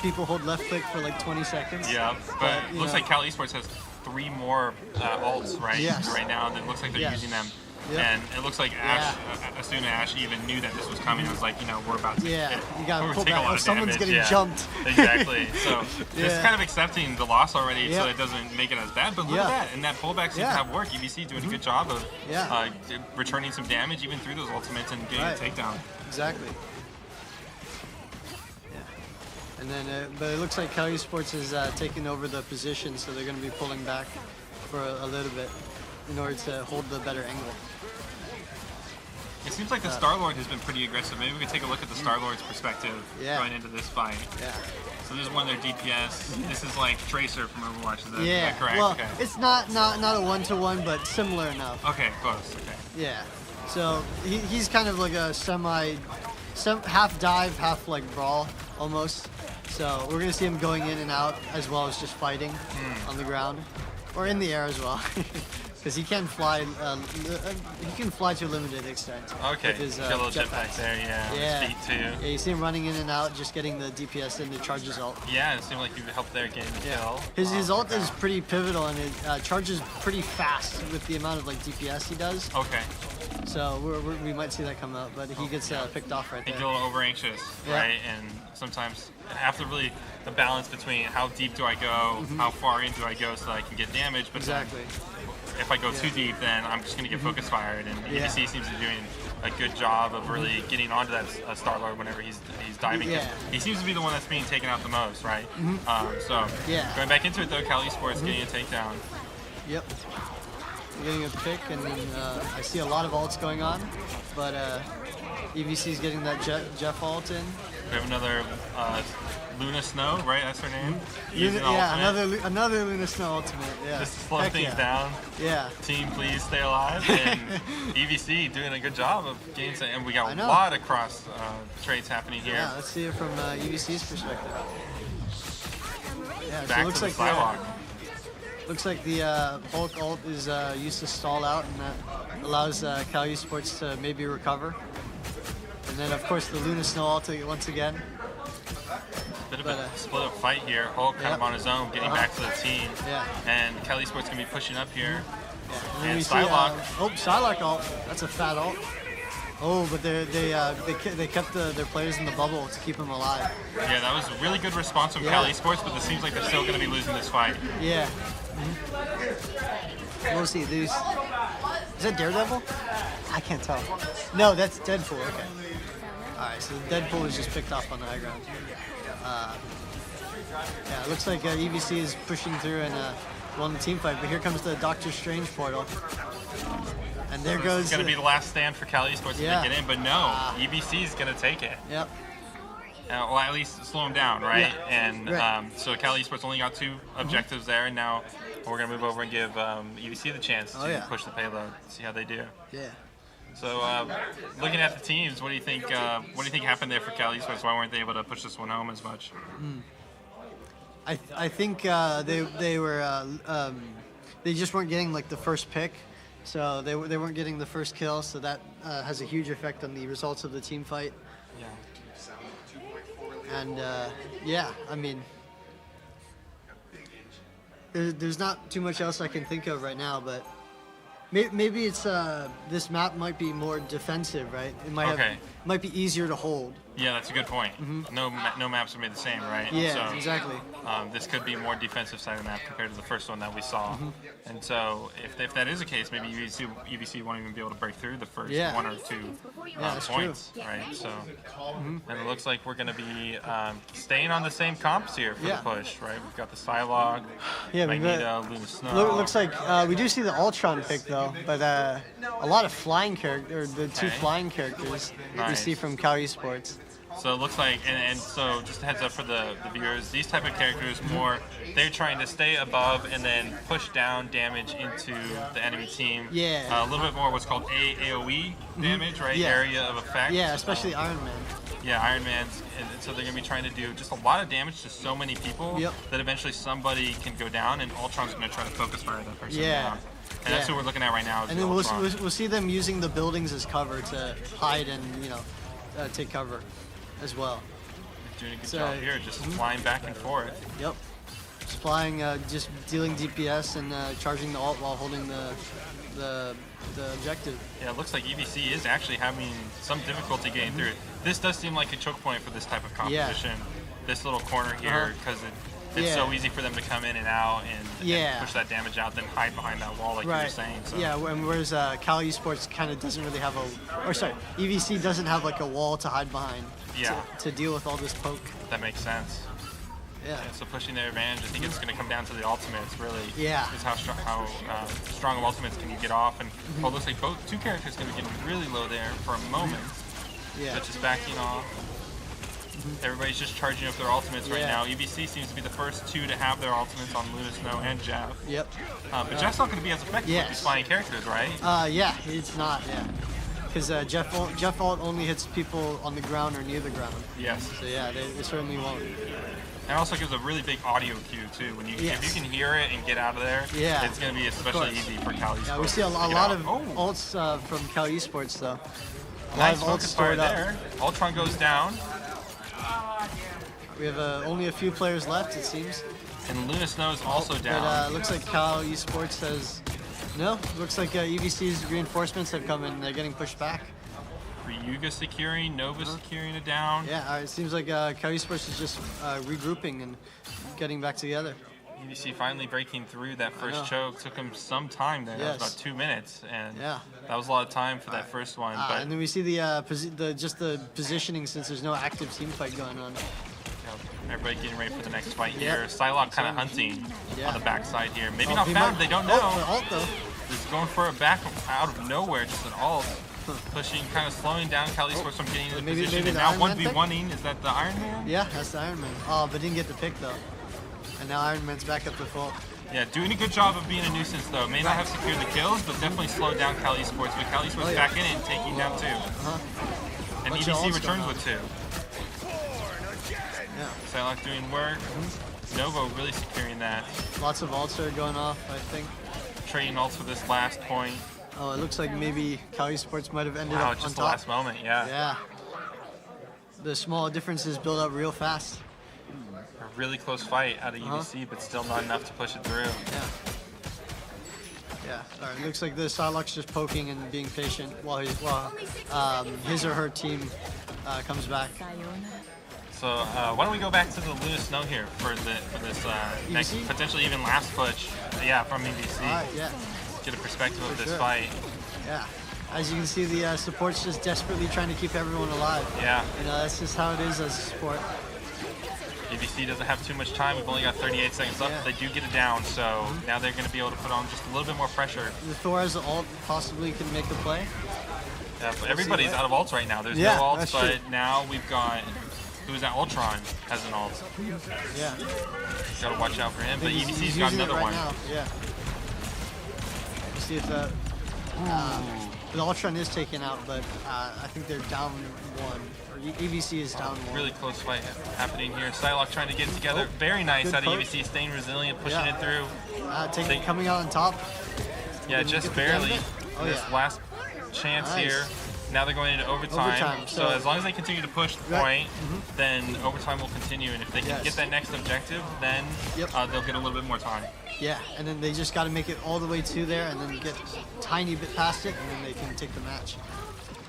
people hold left click for like 20 seconds. Yeah, but it looks like Cal Esports has 3 more alts right now, and it looks like they're using them. Yep. And it looks like Ash, as soon as Ash even knew that this was coming, it was like, we're about to you got to pull take a back. lot of Someone's damage. getting jumped. Exactly. So it's kind of accepting the loss already, so it doesn't make it as bad. But look at that, and that pullback seems to have worked. EVC doing a good job of returning some damage even through those ultimates and getting a takedown. Exactly. And then, but it looks like Cal Esports is taking over the position, so they're going to be pulling back for a little bit in order to hold the better angle. It seems like the Star-Lord has been pretty aggressive. Maybe we could take a look at the Star-Lord's perspective going into this fight. So this is one of their DPS. This is like Tracer from Overwatch. Is that correct? Well, it's not a one-to-one, but similar enough. Okay, close. Okay. Yeah. So he's kind of like a half dive, half like brawl almost. So we're gonna see him going in and out as well as just fighting on the ground or in the air as well. Because he can fly to a limited extent. Okay, with his, got a little jetpack there, his feet too. Yeah, you see him running in and out, just getting the DPS into charges ult. Yeah, it seemed like he helped there getting the kill. His ult is pretty pivotal, and it charges pretty fast with the amount of like DPS he does. Okay. So we might see that come out, but he gets picked off right there. He's a little over anxious, right? And sometimes after really the balance between how deep do I go, how far in do I go so that I can get damage, but if I go too deep, then I'm just going to get focus fired. And EVC seems to be doing a good job of really getting onto that Star-Lord whenever he's diving. He seems to be the one that's being taken out the most, right? So going back into it though, Cal Esports getting a takedown. Yep. Getting a pick, and then I see a lot of ults going on, but EVC's getting that Jeff ult in. We have another Luna Snow, right? That's her name. Another Luna Snow ultimate. Yeah. Just to slow things down. Yeah. Team, please stay alive. And EVC doing a good job of getting some, and we got a lot of cross trades happening here. Yeah, let's see it from EVC's perspective. Yeah, back so it looks to the like Skywalk. Looks like the Hulk ult is used to stall out, and that allows Cal Esports to maybe recover. And then, of course, the Luna Snow ult once again. Bit of a split-up fight here. Hulk kind of on his own, getting back to the team. And Cal Esports going to be pushing up here. And Psylocke. Psylocke ult. That's a fat ult. Oh, but they kept their players in the bubble to keep them alive. Yeah, that was a really good response from Cal Esports, but it seems like they're still going to be losing this fight. Yeah. We'll see. Is that Daredevil? I can't tell. No, that's Deadpool. Okay. All right, so Deadpool was just picked off on the high ground. Yeah, it looks like EVC is pushing through and won the team fight, but here comes the Doctor Strange portal. And there goes... It's going to be the last stand for Cal Esports to get in, but no, EVC is going to take it. Yep. Well, at least slow them down, right? And so Cal Esports only got 2 objectives there, and now we're going to move over and give EVC the chance to push the payload, see how they do. Yeah. So, looking at the teams, what do you think? What do you think happened there for Cal Esports? Why weren't they able to push this one home as much? I think they were they just weren't getting like the first pick, so they weren't getting the first kill. So that has a huge effect on the results of the team fight. Yeah. And yeah, I mean, there's not too much else I can think of right now, but. Maybe it's this map might be more defensive, right? It might be easier to hold. Yeah, that's a good point. No maps are made the same, right? Yeah, so, exactly. This could be more defensive side of the map compared to the first one that we saw. And so, if that is the case, maybe EVC won't even be able to break through the first 1 or 2 points, right? So, and it looks like we're going to be staying on the same comps here for the push, right? We've got the Psylocke, Magneto, Luna Snow. Looks like we do see the Ultron pick though, but a lot of flying characters, the 2 flying characters we see from Cal Esports. So it looks like, and so just a heads up for the viewers, these type of characters they're trying to stay above and then push down damage into the enemy team. Yeah. A little bit more what's called AoE damage, right? Area of effect. Yeah, especially Iron Man. Yeah, Iron Man's, and so they're going to be trying to do just a lot of damage to so many people that eventually somebody can go down, and Ultron's going to try to focus fire that person down. And that's what we're looking at right now. And then we'll see them using the buildings as cover to hide and take cover as well. Doing a good job here, just flying back and forth. Yep. Just flying, just dealing DPS and charging the ult while holding the objective. Yeah, it looks like EVC is actually having some difficulty getting through. This does seem like a choke point for this type of competition. This little corner here, because it's so easy for them to come in and out and push that damage out, then hide behind that wall like you were saying. So. Yeah, whereas Cal Esports kind of doesn't really have EVC doesn't have like a wall to hide behind to deal with all this poke. That makes sense. Yeah. So pushing their advantage, I think it's going to come down to the ultimates, really. Yeah. Is how strong of ultimates can you get off. And well, it looks like two characters going to be getting really low there for a moment. Yeah. So just backing off. Everybody's just charging up their ultimates right now. EVC seems to be the first two to have their ultimates on Luna Snow and Jeff. Yep. But Jeff's not going to be as effective with these flying characters, right? Yeah, it's not, Because Jeff ult only hits people on the ground or near the ground. Yes. So yeah, they certainly won't. And it also gives a really big audio cue too. When if you can hear it and get out of there, it's going to be especially easy for Cal Esports. Yeah, we see a lot of ults from Cal Esports though. Nice focus fire there. Ultron goes down. We have only a few players left, it seems. And Luna Snow is also down. But looks like Cal Esports has... No, looks like EVC's reinforcements have come in. They're getting pushed back. Ryuga securing, Nova securing it down. Yeah, it seems like Cal Esports is just regrouping and getting back together. EVC finally breaking through that first choke. Took him some time there. That was about 2 minutes, and that was a lot of time for that first one. But and then we see the positioning since there's no active team fight going on. Everybody getting ready for the next fight here. Psylocke kind of hunting on the backside here. Maybe not found, they don't know. Ult though. Just going for a back out of nowhere, just an ult. Pushing, kind of slowing down Cal Esports from getting into the position. And now 1v1ing, is that the Iron Man? Yeah, that's the Iron Man. Oh, but didn't get the pick though. And now Iron Man's back up to full. Yeah, doing a good job of being a nuisance though. May not have secured the kills, but definitely slowed down Cal Esports. But Cal Esports back in it and taking down 2. And EVC returns with 2. Yeah. Psylocke doing work. Novo really securing that. Lots of ults are going off, I think. Trading ults for this last point. Oh, it looks like maybe Cal Esports might have ended up on top. Just the last moment, Yeah. The small differences build up real fast. A really close fight out of EVC, but still not enough to push it through. Yeah. All right. Looks like the Psylocke's just poking and being patient while his or her team comes back. So why don't we go back to the Luna Snow here for this next, potentially even last push? Yeah, from EVC. Yeah. Get a perspective of this fight. Yeah. As you can see, the support's just desperately trying to keep everyone alive. Yeah. You know, that's just how it is as a sport. EVC doesn't have too much time. We've only got 38 seconds left. They do get it down, so now they're going to be able to put on just a little bit more pressure. The Thor's ult possibly can make the play. Yeah, but everybody's out of ults right now. There's no ults, but now we've got... Who's that? Ultron has an ult. Yeah. Got to watch out for him, but EVC's got another one. Now. Yeah. Let's see if the Ultron is taken out, but I think they're down 1. Or EVC is down 1. Really close fight happening here. Psylocke trying to get it together. Very nice out of EVC, staying resilient, pushing it through. Coming out on top. Yeah, just barely. This last chance here. Now they're going into overtime. So as long as they continue to push the point, then overtime will continue. And if they can get that next objective, then they'll get a little bit more time. Yeah, and then they just got to make it all the way to there and then get a tiny bit past it, and then they can take the match.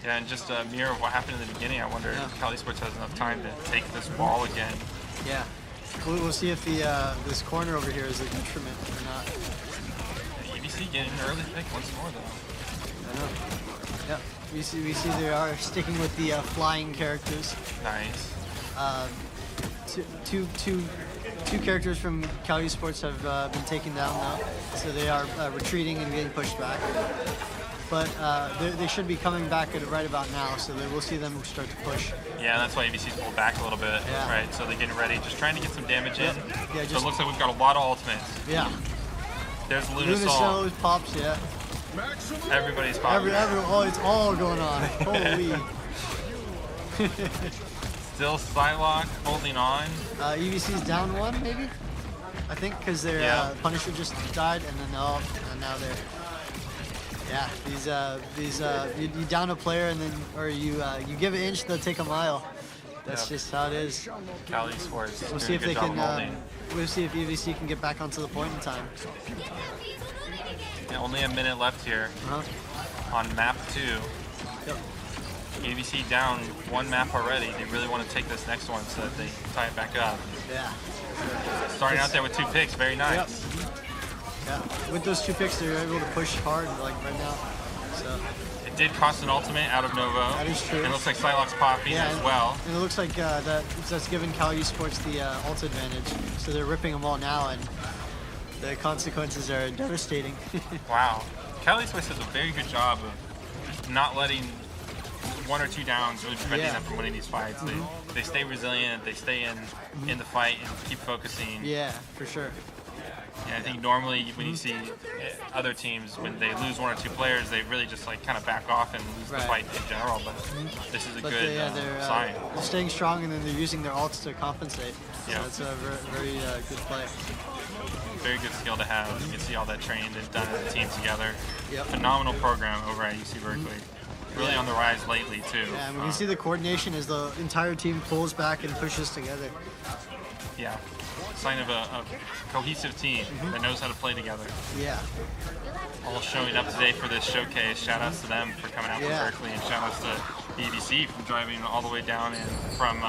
Yeah, and just a mirror of what happened in the beginning, I wonder if Cal Esports has enough time to take this wall again. Yeah. We'll see if this corner over here is a detriment or not. Yeah, EVC getting an early pick once more, though. I know. Yeah. We see they are sticking with the flying characters. Nice. Two characters from Cal Esports have been taken down now, so they are retreating and getting pushed back. But they should be coming back at right about now, so we'll see them start to push. Yeah, that's why ABC's pulled back a little bit. Yeah. Right, so they're getting ready, just trying to get some damage in. Yeah, so it looks like we've got a lot of ultimates. Yeah. There's Luna Snow. Pops, yeah. Everybody's popping. It's all going on. Holy. Still Psylocke holding on. EVC's down 1, maybe? I think, because their Punisher just died, and then now they're... Yeah, you down a player, and then you give an inch, they'll take a mile. That's just how it is. Cali Esports. We'll see if they can. We'll see if EVC can get back onto the point in time. Yeah, only a minute left here on map 2. Yep. EVC down one map already. They really want to take this next one so that they tie it back up. Yeah. Starting out there with 2 picks, very nice. Yep. Yeah. With those 2 picks, they're able to push hard like right now. So. It did cost an ultimate out of Novo. That is true. And it looks like Psylocke's popping as well. And it looks like that's giving Cali Esports the ult advantage. So they're ripping them all now, and the consequences are devastating. Wow. Cali Esports does a very good job of not letting 1 or 2 downs really preventing them from winning these fights. They stay resilient, they stay in the fight and keep focusing. Yeah, for sure. And I think normally when you see other teams, when they lose 1 or 2 players, they really just like kind of back off and lose the fight in general. But this is a good sign. They're staying strong, and then they're using their ults to compensate. Yeah. So it's a very good play. Very good skill to have. You can see all that trained and done as a team together. Yep. Phenomenal program over at UC Berkeley. Really on the rise lately too. Yeah, and we can see the coordination as the entire team pulls back and pushes together. Yeah. Sign of a cohesive team that knows how to play together. Yeah. All showing up today for this showcase. Shout outs to them for coming out from Berkeley, and shout outs to EVC for driving all the way down in from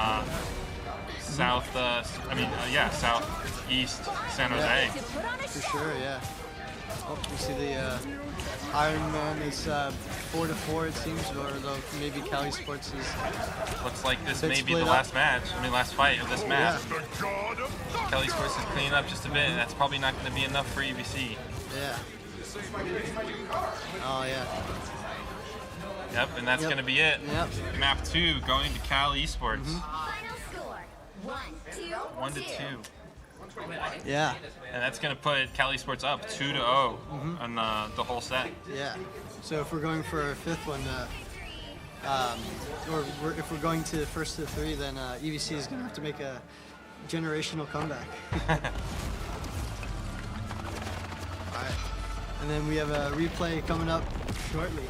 southeast San Jose. For sure, yeah. Oh, you see the Iron Man is 4-4 it seems, or though maybe Cali Esports is. Looks like this may be the last match. Last fight of this match. Cali Esports is cleaning up just a bit, and that's probably not going to be enough for EVC. Yeah. Oh yeah. Yep, and that's going to be it. Yep. Map 2 going to Cali Esports. Final score, 1-2. 1-2. Yeah. And that's going to put Cali Esports up 2-0 on the whole set. Yeah. So if we're going for a 5th one, or if we're going to first to 3, then EVC is going to have to make a generational comeback. All right. And then we have a replay coming up shortly.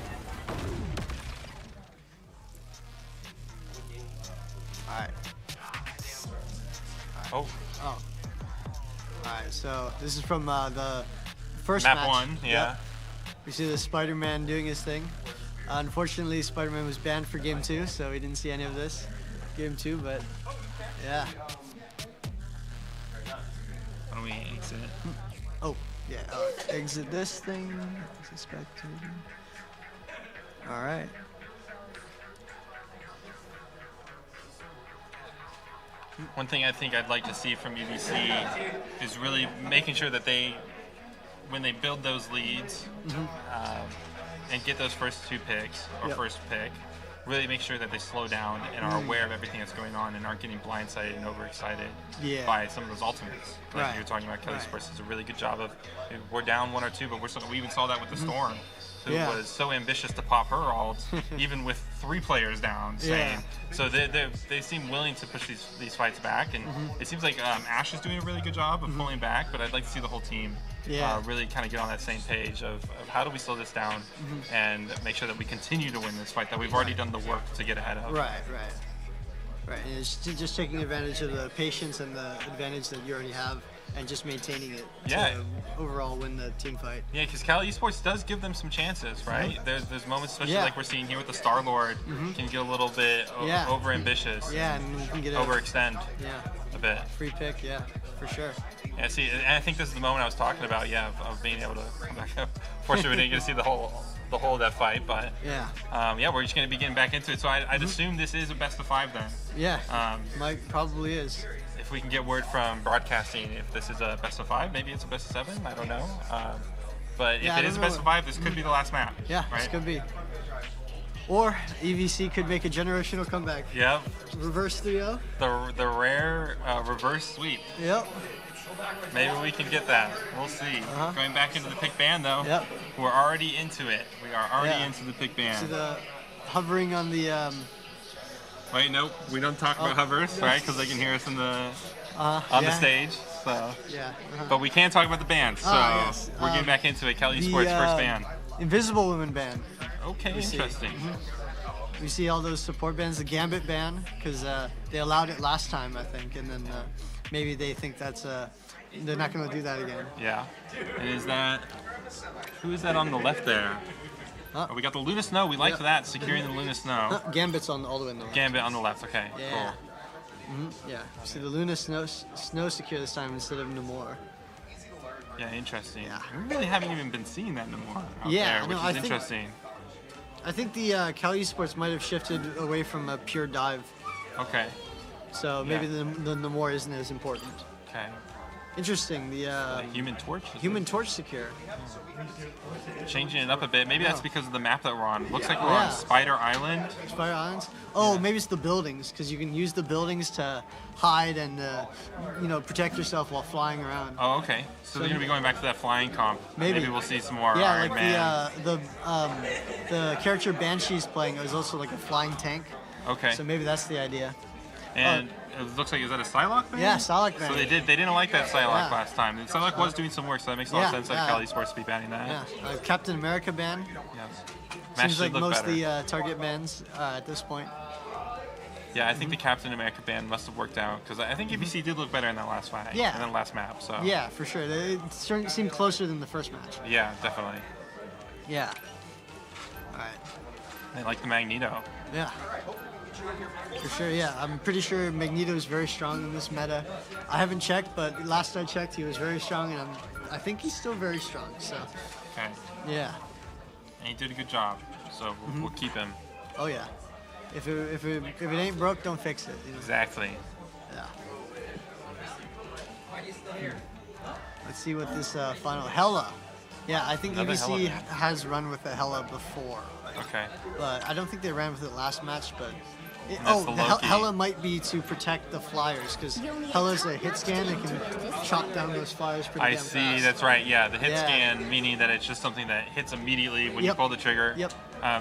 All right. Oh. Oh. Alright, so this is from the first map match. 1, yeah. Yep. We see the Spider-Man doing his thing. Unfortunately, Spider-Man was banned for Game 2, so we didn't see any of this. Game 2, but yeah. Why don't we exit? Oh, yeah. Exit this thing. Alright. One thing I think I'd like to see from UBC is really making sure that when they build those leads and get those first 2 picks or first pick, really make sure that they slow down and are aware of everything that's going on and aren't getting blindsided and overexcited by some of those ultimates. Like you were talking about, Cali Esports does a really good job of, we're down 1 or 2, but we even saw that with the Storm, who was so ambitious to pop her ult, even with 3 players down, so they seem willing to push these fights back, and it seems like Ash is doing a really good job of pulling back, but I'd like to see the whole team really kind of get on that same page of how do we slow this down and make sure that we continue to win this fight that we've already done the work to get ahead of. Right. And it's just taking advantage of the patience and the advantage that you already have, and just maintaining it to overall win the team fight. Yeah, because Cali Esports does give them some chances, right? There's moments, especially like we're seeing here with the Star-Lord, can get a little bit over-ambitious. Yeah, and you can get overextend a bit. Free pick, for sure. Yeah, see, and I think this is the moment I was talking about, of being able to come back up. Fortunately, we didn't get to see the whole of that fight, but we're just going to be getting back into it. So I'd assume this is a best of 5 then. Yeah, probably is. If we can get word from broadcasting, if this is a best of 5, maybe it's a best of 7. I don't know. But if it is a best of 5, this could be the last map. Yeah, right? This could be. Or EVC could make a generational comeback. Yep. Reverse 3-0. The rare reverse sweep. Yep. Maybe we can get that. We'll see. Going back into the pick band though. Yep. We're already into it. We are already into the pick band. See the hovering on the. Wait, nope. We don't talk about hovers, right? Because they can hear us in the on the stage. So. Yeah. But we can talk about the band. So we're getting back into it. Cali Esports first band. Invisible Women band. Okay, interesting. we see all those support bans, the Gambit ban, because they allowed it last time, I think, and then maybe they think that's they're not going to do that again. Yeah. And is that, who is that on the left there? Oh, we got the Luna Snow. We liked that, securing the Luna Snow. Gambit's on all the way on the left. Gambit on the left. Okay. Yeah. Cool. Yeah. See the Luna Snow secure this time instead of Namor. Yeah, interesting. Yeah. We really haven't even been seeing that Namor out Yeah, there, which is interesting. I think the Cal Esports might have shifted away from a pure dive. Okay. So maybe the Namor isn't as important. Okay. Interesting. The Human Torch. Human Torch secure. Changing it up a bit. Maybe that's because of the map that we're on. Looks like we're on Spider Island. Spider Islands. Oh, maybe it's the buildings, because you can use the buildings to hide and protect yourself while flying around. Oh, okay. So they're gonna be going back to that flying comp. Maybe we'll see some more Yeah, Iron like Man. the character Banshee's playing is also like a flying tank. Okay. So maybe that's the idea. And it looks like, is that a Psylocke band? Yeah, Psylocke band. So they didn't like that Psylocke last time. And Psylocke was doing some work, so that makes a lot of sense that Cal Esports to be banning that. Yeah, Captain America band. Yes. Seems like most of the target bands at this point. Yeah, I think the Captain America band must have worked out, because I think EBC did look better in that last fight. Yeah. And then last map, so. Yeah, for sure. It seemed closer than the first match. Yeah, definitely. Yeah. All right. They like the Magneto. Yeah. For sure, yeah. I'm pretty sure Magneto is very strong in this meta. I haven't checked, but last I checked, he was very strong, and I think he's still very strong. So. Okay. Yeah. And he did a good job, so we'll keep him. Oh yeah. If it ain't broke, don't fix it. You know? Exactly. Yeah. Let's see what this final Hela. Yeah, I think Another EBC Hela. has run with the Hela before. Okay. But I don't think they ran with it last match, but... That's the Loki. Hela might be to protect the flyers, because Hela's a hit scan that can chop down those flyers pretty damn fast. I see, that's right, yeah. The hit scan, meaning that it's just something that hits immediately when you pull the trigger. Yep.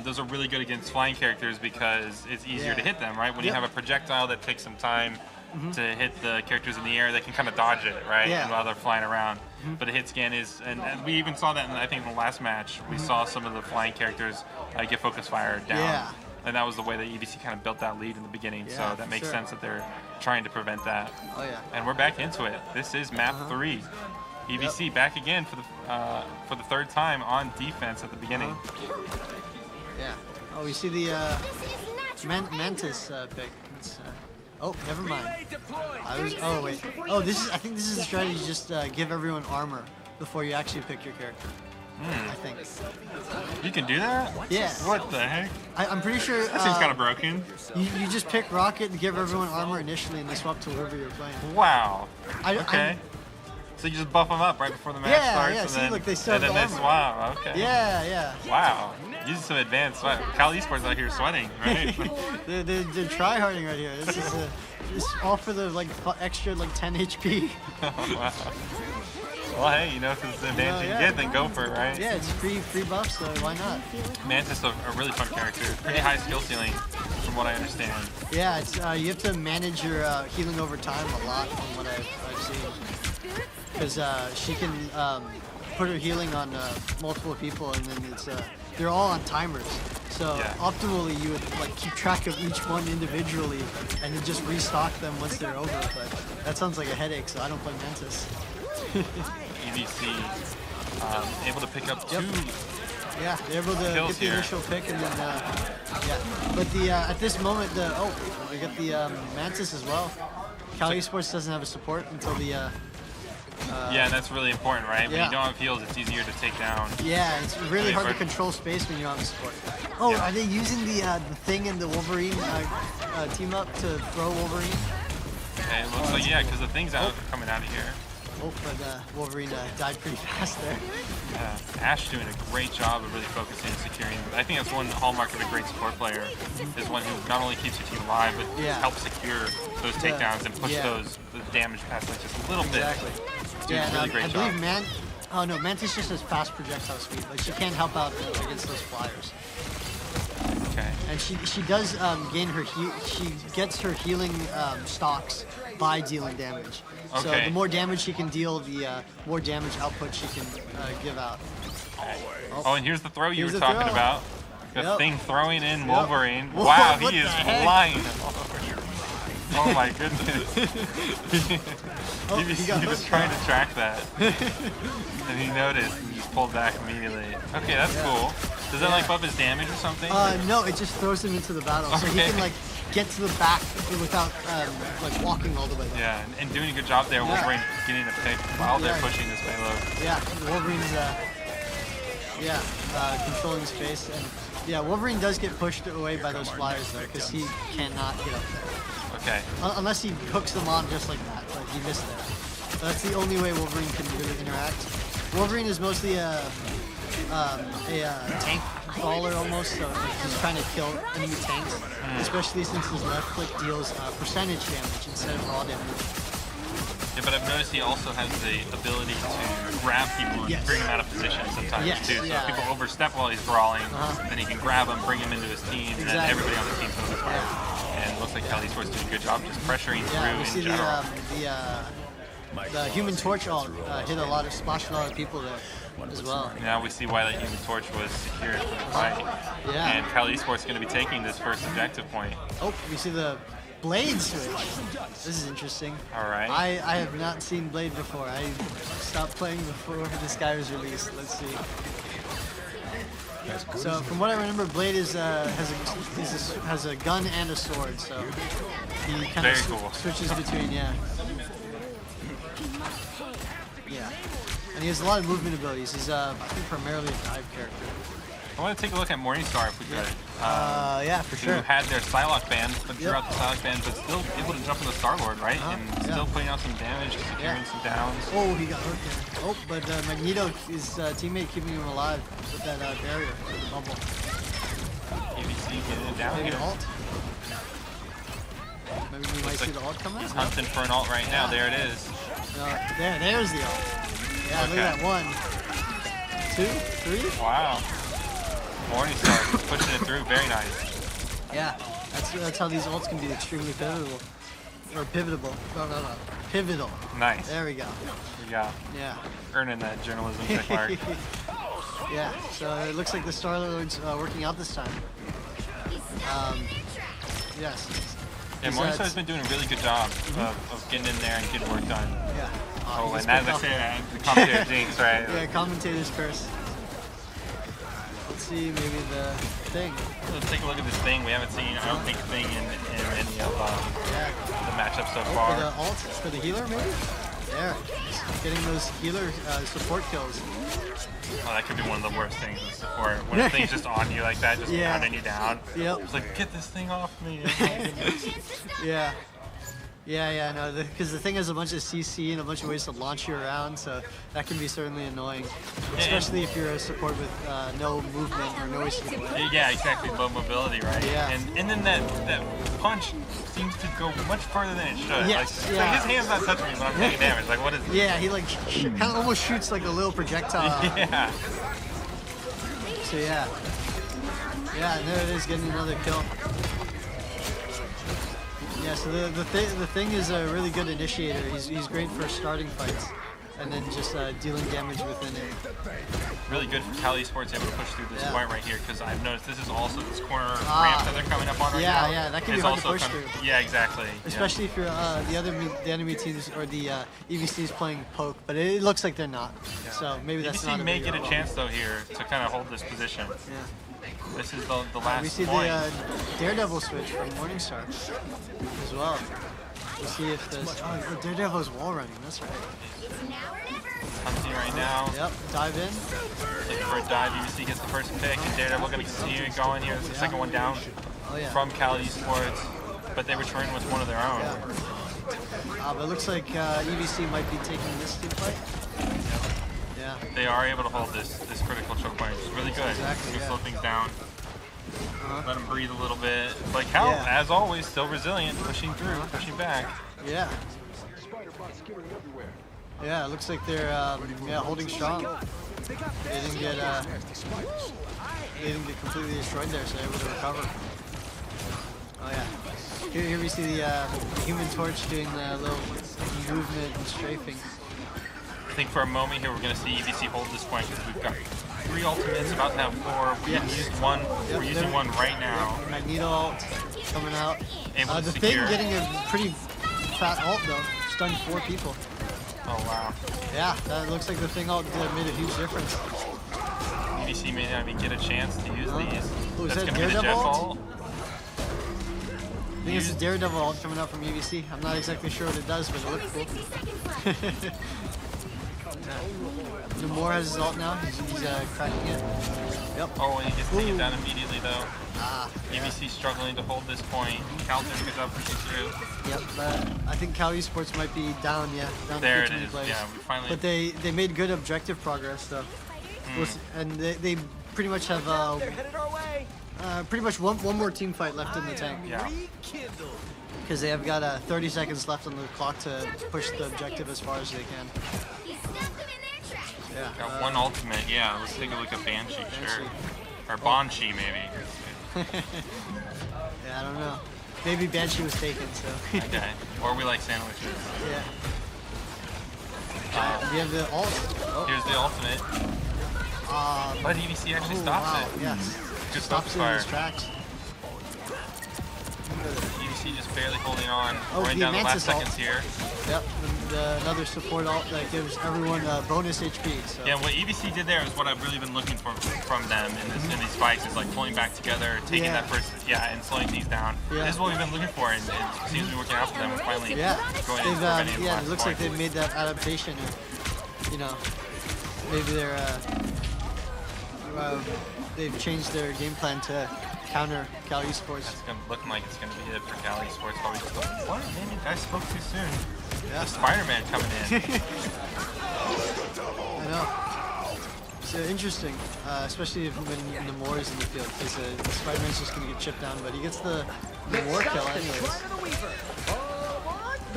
Those are really good against flying characters because it's easier to hit them, right? When you have a projectile that takes some time to hit the characters in the air, they can kind of dodge it, right? Yeah. While they're flying around. But a hit scan is, and we even saw that, I think, in the last match. We saw some of the flying characters get focus fire down. Yeah. And that was the way that EBC kind of built that lead in the beginning, Yeah, so that for makes sure. sense that they're trying to prevent that. Oh yeah. And we're back into it. This is map 3. EBC back again for the third time on defense at the beginning. Yeah. Oh, we see the Mantis pick. Oh, never mind. Oh wait. Oh, I think this is the strategy. Just give everyone armor before you actually pick your character. I think. You can do that? Yeah. What the heck? I'm pretty sure. That seems kind of broken. You just pick Rocket and give everyone armor initially, and they swap to whoever you're playing. Wow. Okay. So you just buff them up right before the match starts, yeah. and See, then, look, they still and then have they the swap. Okay. Yeah. Wow. Using some advanced sweat. Cal Esports out here sweating, right? they're try-harding right here. This is all for the extra 10 HP. Wow. Well, hey, if it's the advantage you can get, then go for it, right? Yeah, it's free buffs, so why not? Mantis a really fun character. Pretty high skill ceiling, from what I understand. Yeah, it's you have to manage your healing over time a lot, from what I've seen. Because she can put her healing on multiple people, and then they're all on timers. So optimally, you would keep track of each one individually, and then just restock them once they're over. But that sounds like a headache, so I don't play Mantis. EBC able to pick up 2. Yeah, they're able to get the initial pick, and then But at this moment, we got the Mantis as well. Cal Esports doesn't have a support until the. Yeah, and that's really important, right? When you don't have heals, it's easier to take down. Yeah, it's really hard to control space when you don't have support. Oh, are they using the thing in the Wolverine team up to throw Wolverine? Okay, it looks like because the thing's coming out of here. Oh, but Wolverine died pretty fast there. Yeah, Ash doing a great job of really focusing and securing. I think that's one hallmark of a great support player, is one who not only keeps your team alive, but helps secure those takedowns and push the damage past just a little bit. Exactly. Doing a really great job. I believe Mantis just has fast projectile speed, but she can't help out against those flyers. Okay. And she does gain her she gets her healing stocks by dealing damage. Okay. So the more damage she can deal, the more damage output she can give out. Oh, and here's the throw you were talking about. The thing throwing in Wolverine. Wow, he is flying. Oh my goodness. he was trying to track that. And he noticed and just pulled back immediately. Okay, that's cool. Does that like buff his damage or something? No, it just throws him into the battle. So he can like get to the back without like walking all the way back. Yeah, and doing a good job there. Wolverine getting a pick while they're pushing this payload. Yeah, Wolverine's controlling space. And yeah, Wolverine does get pushed away by those flyers though, because he cannot get up there. Okay. Unless he hooks them on just like that, but he missed there. So that's the only way Wolverine can really interact. Wolverine is mostly a tank brawler almost, so he's trying to kill enemy tanks, especially since his left click deals percentage damage instead of raw damage. Yeah, but I've noticed he also has the ability to grab people and bring them out of position sometimes too. So if people overstep while he's brawling, then he can grab them, bring them into his team, and then everybody on the team knows it's fine. And it looks like Cali Esports doing a good job just pressuring through in general. The Human Torch ult splashed a lot of people there as well. Now we see why that Human Torch was secured for the fight. Yeah. And Cali Esports is going to be taking this first objective point. Oh, we see the Blade switch. This is interesting. All right. I have not seen Blade before. I stopped playing before this guy was released. Let's see. So from what I remember, Blade is has a gun and a sword. So he kind of switches between Yeah. And he has a lot of movement abilities. He's I think primarily a dive character. I want to take a look at Morningstar if we could. Yeah, for sure. Who had their Psylocke band, but threw out the Psylocke band, but still able to jump in the Star-Lord, right? And still putting out some damage, securing some downs. Oh, he got hurt there. Oh, but Magneto, his teammate, keeping him alive with that barrier for the bubble. ABC getting it down here. Ult. Maybe we might see the ult come out. He's hunting for an ult right now. There it is. There's the ult. Yeah, look at that. 1, 2, 3. Wow. Morningstar pushing it through. Very nice. Yeah, that's how these ults can be extremely pivotal. Or pivotable. No. Pivotal. Nice. There we go. Yeah. Earning that journalism check mark. Yeah, so it looks like the Star-Lord's working out this time. Yes. Yeah, Morningstar's been doing a really good job of getting in there and getting work done. Yeah. Oh, and as I say that, the commentator jinx, right? Yeah, commentator's curse. Let's see, maybe the thing. Let's take a look at this thing. We haven't seen, I don't think, thing in any of the matchups so far. For the ult, for the healer, maybe? There. Getting those healer support kills. Oh, that could be one of the worst things in support. When a thing's just on you like that, just pounding you down. Yep. It's like, get this thing off me. Yeah, no, because the thing has a bunch of CC and a bunch of ways to launch you around, so that can be certainly annoying, especially if you're a support with no movement or no ways to get away. Yeah, exactly, low mobility, right? Yeah. And then that punch seems to go much further than it should. Yes, like his hand's not touching me, but I'm taking damage. Like, what is it? Yeah, he like kind of almost shoots like a little projectile. Yeah. So yeah, and there it is, getting another kill. Yeah, so the thing is a really good initiator. He's great for starting fights, and then just dealing damage within it. Really good for Cali Esports able to push through this point right here, because I've noticed this is also this corner ramp that they're coming up on right now. Yeah, that can be hard to push through. Yeah, exactly. Especially if you're the enemy teams or the EVCs playing poke, but it looks like they're not. Yeah. So maybe that's EVC not. may get a chance though here to kind of hold this position. Yeah. This is the last we see point. the Daredevil switch from Morningstar as well. We'll see if this. Oh, Daredevil's wall running. That's right. Hunting right now. Yep. Dive in. Looking for a dive. EVC gets the first pick, and Daredevil going to continue going here. It's the second one down from Cali Esports, but they return with one of their own. But it looks like EVC might be taking this team fight. Yeah. They are able to hold this critical choke point, which is really good. Exactly, slow things down. Let them breathe a little bit. Like Cal, as always, still resilient, pushing through, pushing back. Yeah. Yeah, it looks like they're holding strong. They didn't get completely destroyed there, so they're able to recover. Oh yeah. Here we see the Human Torch doing the little movement and strafing. I think for a moment here we're going to see EVC hold this point because we've got 3 ultimates, about to have 4. We used one. We're using one right now. Magneto ult coming out. Able to the secure. Thing getting a pretty fat ult though, stunned 4 people. Oh wow. Yeah, that looks like the Thing ult made a huge difference. EVC may not even get a chance to use these. Oh, That's going to be the Jeff ult. I think it's a Daredevil ult coming out from EVC. I'm not exactly sure what it does, but it looks cool. Namor has his ult now. He's cracking it. Yep. Oh, and he gets taken down immediately though. Yeah. EVC struggling to hold this point. Calton goes up pushing through. Yep. I think Cal Esports might be down. Yeah. Down there to it is. players. Yeah, we finally. But they made good objective progress though. And they pretty much have They're headed our way. pretty much one more team fight left in the tank. Yeah. Because they have got 30 seconds left on the clock to push the objective as far as they can. Yeah. Got one ultimate. Yeah, let's take a look at Banshee. Sure. Or Banshee maybe. Yeah, I don't know. Maybe Banshee was taken, so. Okay. Or we like sandwiches. Yeah. We have the ult. Oh. Here's the ultimate. But EVC actually stops it. Yes. Good stops it in fire. his tracks. EVC just barely holding on. Oh, Going down the last seconds here. Yep. Another support ult that gives everyone bonus HP. So. Yeah, what EVC did there is what I've really been looking for from them in these fights, is like pulling back together, taking that first, and slowing things down. Yeah. This is what we've been looking for, and it seems to be working out for them. We're finally going into preventing the it last looks point. like they've made that adaptation. And, you know, maybe they've changed their game plan to counter Cal Esports. It's looking like it's going to be it for Cal Esports. Probably just like, what? Man, you guys spoke too soon. Yeah. The Spider-Man coming in. I know. It's interesting, especially when Namor is in the field, because Spider-Man's just going to get chipped down, but he gets the Namor kill anyways.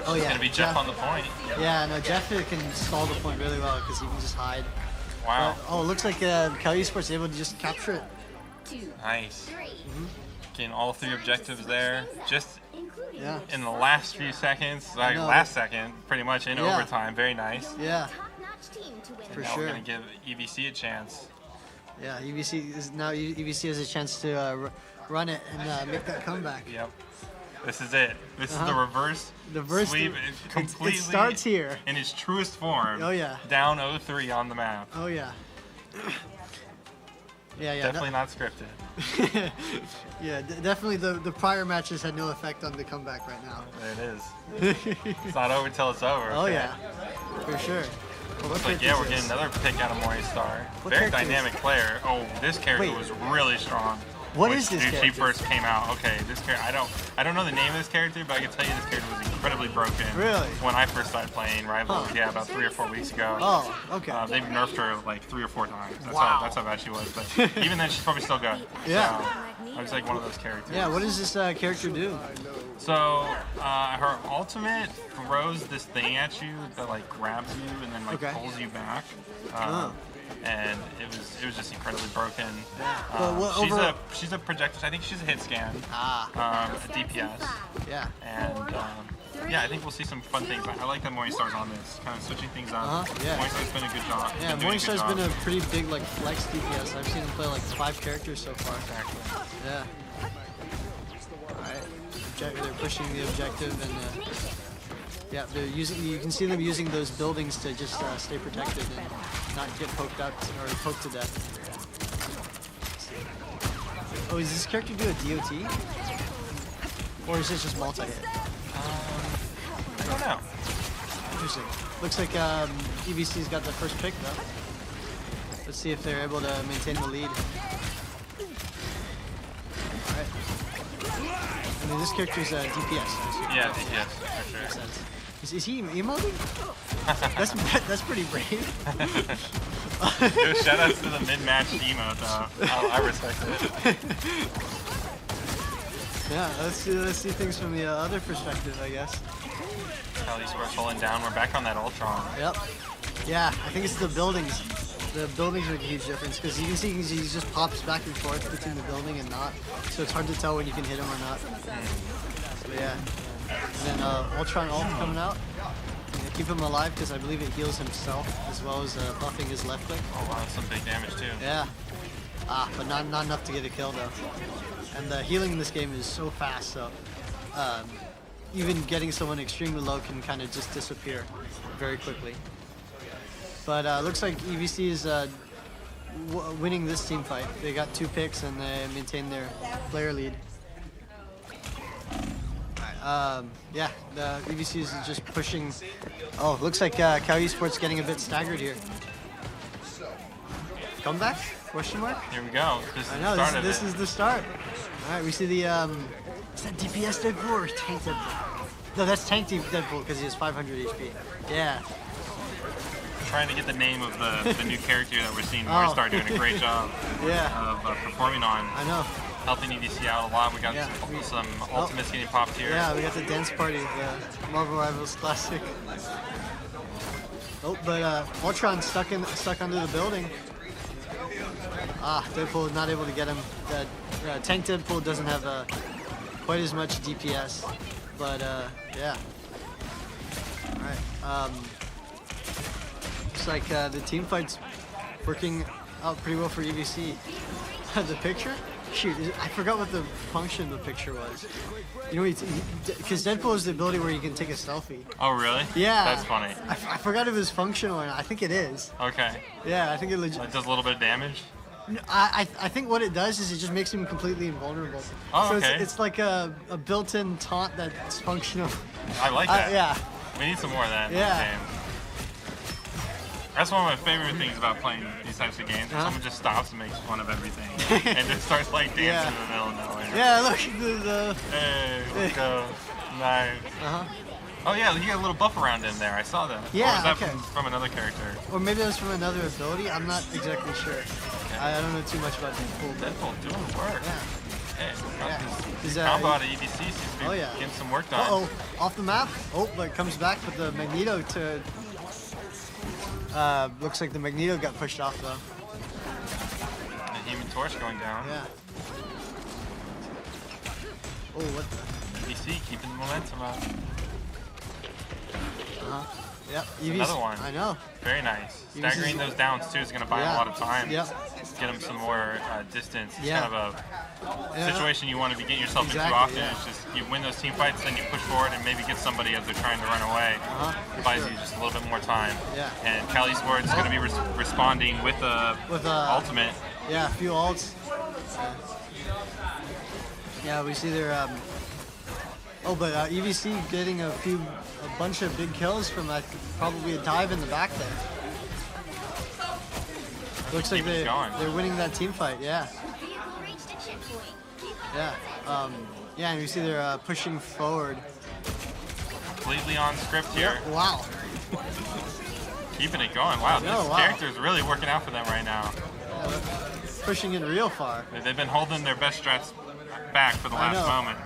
Oh yeah. It's going to be Jeff on the point. Yeah, no, Jeff can stall the point really well because he can just hide. Wow. It looks like Cal Esports is able to just capture it. Nice. Getting all 3 objectives there. Just in the last few seconds, like last second, pretty much in overtime. Very nice. Yeah. For sure. We're going to give EVC a chance. Yeah, EVC has a chance to run it and make that comeback. Yep. This is it. This is the reverse sweep. Completely. It starts here. In its truest form. Oh yeah. Down 0-3 on the map. Oh yeah. Yeah. Definitely not scripted. Yeah, definitely the prior matches had no effect on the comeback right now. There it is. It's not over till it's over. Oh yeah, for sure. Well, looks like we're getting another pick out of Morningstar. Very dynamic player. Oh, this character was really strong. What is this character? She first came out. Okay, this character. I don't know the name of this character, but I can tell you this character was incredibly broken. Really? When I first started playing Rival, about 3 or 4 weeks ago. Oh, okay. They've nerfed her like 3 or 4 times. That's how bad she was. But even then, she's probably still good. Yeah. So, I was like one of those characters. Yeah. What does this character do? So her ultimate throws this thing at you that like grabs you and then like pulls you back. And it was just incredibly broken. She's a projectile. I think she's a hit scan. A DPS. Yeah. And I think we'll see some fun things. I like that Morningstar's on this, kind of switching things up. Yeah. Morningstar's been a good job. Yeah, Morningstar's been a pretty big like flex DPS. I've seen him play like 5 characters so far. Exactly. Yeah. All right. They're pushing the objective and. Yeah, they're using. You can see them using those buildings to just stay protected and not get poked out or poked to death. Oh, does this character do a DOT? Or is it just multi-hit? I don't know. Interesting. Looks like EVC's got the first pick though. Let's see if they're able to maintain the lead. All right. I mean, this character's DPS. Yeah, DPS for sure. Makes sense. Is he emoting? That's pretty brave. Yo, shout outs to the mid-match emote though. I respect it. Yeah, let's see things from the other perspective, I guess. Cal Esports holding down. We're back on that Ultron. Yep. Yeah, I think it's the buildings. The buildings make a huge difference because you can see he just pops back and forth between the building and not, so it's hard to tell when you can hit him or not. So yeah. And then Ultron ult coming out. keep him alive because I believe it heals himself as well as buffing his left click. Oh wow, that's some big damage too. Yeah. But not enough to get a kill though. And the healing in this game is so fast, so even getting someone extremely low can kind of just disappear very quickly. But looks like EVC is winning this team fight. They got 2 picks and they maintain their player lead. Yeah, the EVC is just pushing. Oh, looks like Cal Esports getting a bit staggered here. Comeback? Question mark? Here we go. I know, this is the start. All right, we see the, is that DPS Deadpool or Tank Deadpool? No, that's Tank Deadpool because he has 500 HP. Yeah. Trying to get the name of the new character that we're seeing Marstar doing a great job of performing on. I know. Helping EVC out a lot. We got some ultimates getting popped here. Yeah, we got the dance party, the Marvel Rivals Classic. Oh, but Ultron stuck under the building. Deadpool not able to get him. Tank Deadpool doesn't have quite as much DPS, but yeah. All right. Looks like the team fight's working out pretty well for EVC. The picture? Shoot, I forgot what the function of the picture was. You know, because Deadpool has the ability where you can take a selfie. Oh, really? Yeah. That's funny. I forgot if it was functional or not. I think it is. Okay. Yeah, I think it legit. It does a little bit of damage? I think what it does is it just makes him completely invulnerable. Oh, so okay. it's like a built-in taunt that's functional. I like that. Yeah. We need some more of that in Yeah. the game. That's one of my favorite things about playing these types of games. Someone just stops and makes fun of everything and just starts like dancing in the middle of nowhere. Yeah, look. Hey, let's go. Nice. Oh yeah, you got a little buff around him there. I saw that. Yeah, or was that okay. from another character? Or maybe that was from another ability. I'm not exactly sure. Okay. I don't know too much about Deadpool. Deadpool doing work. Yeah. Hey, his combo out of EVC seems to be getting some work done. Uh-oh, off the map. Oh, but it comes back with the Magneto to... looks like the Magneto got pushed off though. The Human Torch going down. Yeah. Oh, what the? EVC keeping the momentum up. Yep. Another one. I know. Very nice. Staggering those downs too is going to buy him a lot of time. Yep. Get him some more distance. It's Yeah. kind of a situation you want to be getting yourself into often. It's just you win those team fights, then you push forward and maybe get somebody as they're trying to run away. It buys you just a little bit more time. Yeah. And Cal Esports is going to be responding with ultimate. Yeah, a few ults. Yeah, we see their. Oh, but EVC getting a bunch of big kills from probably a dive in the back there. Looks like they're winning that team fight. Yeah. Yeah. Yeah, and we see they're pushing forward. Completely on script here. Yep. Wow. Keeping it going. Wow, this character is really working out for them right now. Yeah, pushing it real far. They've been holding their best strats back for the last moment.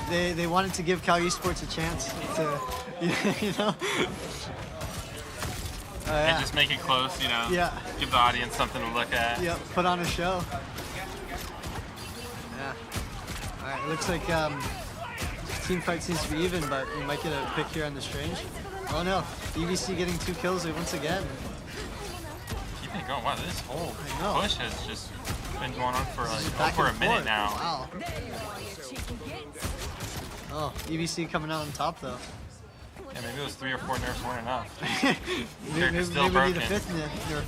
They wanted to give Cal Esports a chance to, you know. And just make it close, you know. Yeah. Give the audience something to look at. Yep. Put on a show. Yeah. All right. It looks like team fight seems to be even, but we might get a pick here on the Strange. Oh no! EVC getting 2 kills once again. Keeping it going. Wow, this whole push has just been going on for like over a minute now. Wow. Oh, EVC coming out on top though. Yeah, maybe those 3 or 4 nerfs weren't enough. maybe still we broken. need a 5th nerf.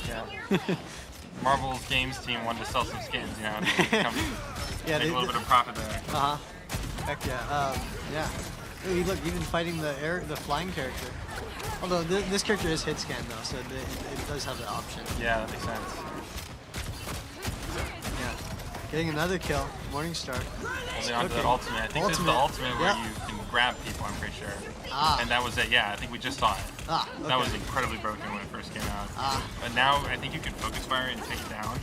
Yeah. Marvel's games team wanted to sell some skins, you know, to make a little bit of profit there. Heck yeah. Yeah. Ooh, look, even fighting the flying character. Although this character is hit scan though, so it does have the option. Yeah, that makes sense. Yeah. Getting another kill. Morningstar. Holding on to that ultimate. I think this is the ultimate where you can grab people, I'm pretty sure. And that was it. Yeah, I think we just saw it. Okay. That was incredibly broken when it first came out. But now I think you can focus fire and take it down.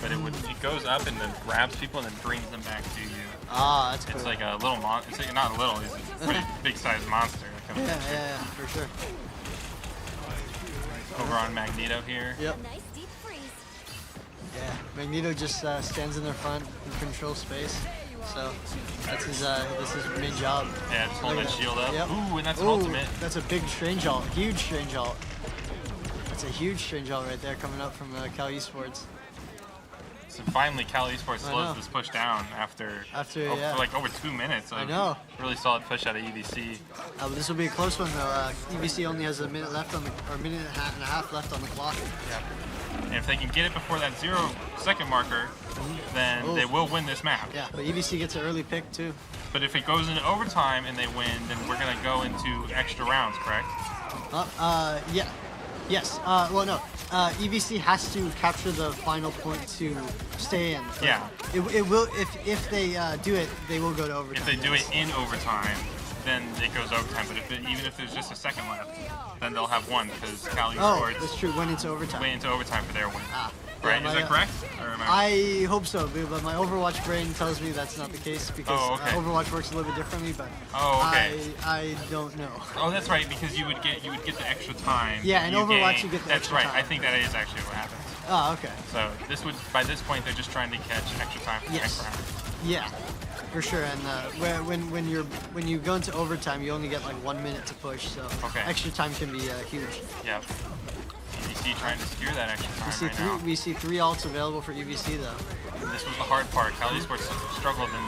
But it goes up and then grabs people and then brings them back to you. That's cool. It's like a little monster. It's like, not a little. It's a pretty big sized monster. Yeah, for sure. Over on Magneto here. Yep. Yeah, Magneto just stands in their front and controls space. So that's his main job. Yeah, just holding that shield up. Yep. Ooh, and that's an ultimate. That's a big strange ult. Huge strange ult. That's a huge strange ult right there coming up from Cal Esports. So finally, Cal Esports slows this push down after for like over 2 minutes. I know. Really solid push out of EVC. But this will be a close one though. EVC only has a minute left on or a minute and a half left on the clock. Yeah. And if they can get it before that 0-second marker, then they will win this map. Yeah, but EVC gets an early pick too. But if it goes into overtime and they win, then we're gonna go into extra rounds, correct? Yeah. Yes. Well, no. EVC has to capture the final point to stay in. Yeah. It will. If they do it, they will go to overtime. If they do it in overtime, then it goes overtime. But even if there's just a second left, then they'll have one because Cal Esports. That's true. Went into overtime. Went into overtime for their win. Right? Is that correct? Or am I hope so, but my Overwatch brain tells me that's not the case because Overwatch works a little bit differently. But I don't know. Oh, that's right, because you would get the extra time. Yeah, in Overwatch you get the extra time. That's right. I think that is actually what happens. Oh, okay. So by this point they're just trying to catch extra time for the extra round. Yeah, for sure. And when you go into overtime, you only get like 1 minute to push. So extra time can be huge. Yeah. EVC trying to secure that extra time now. We see 3 ults available for EVC though. And this was the hard part. Cal Esports struggled in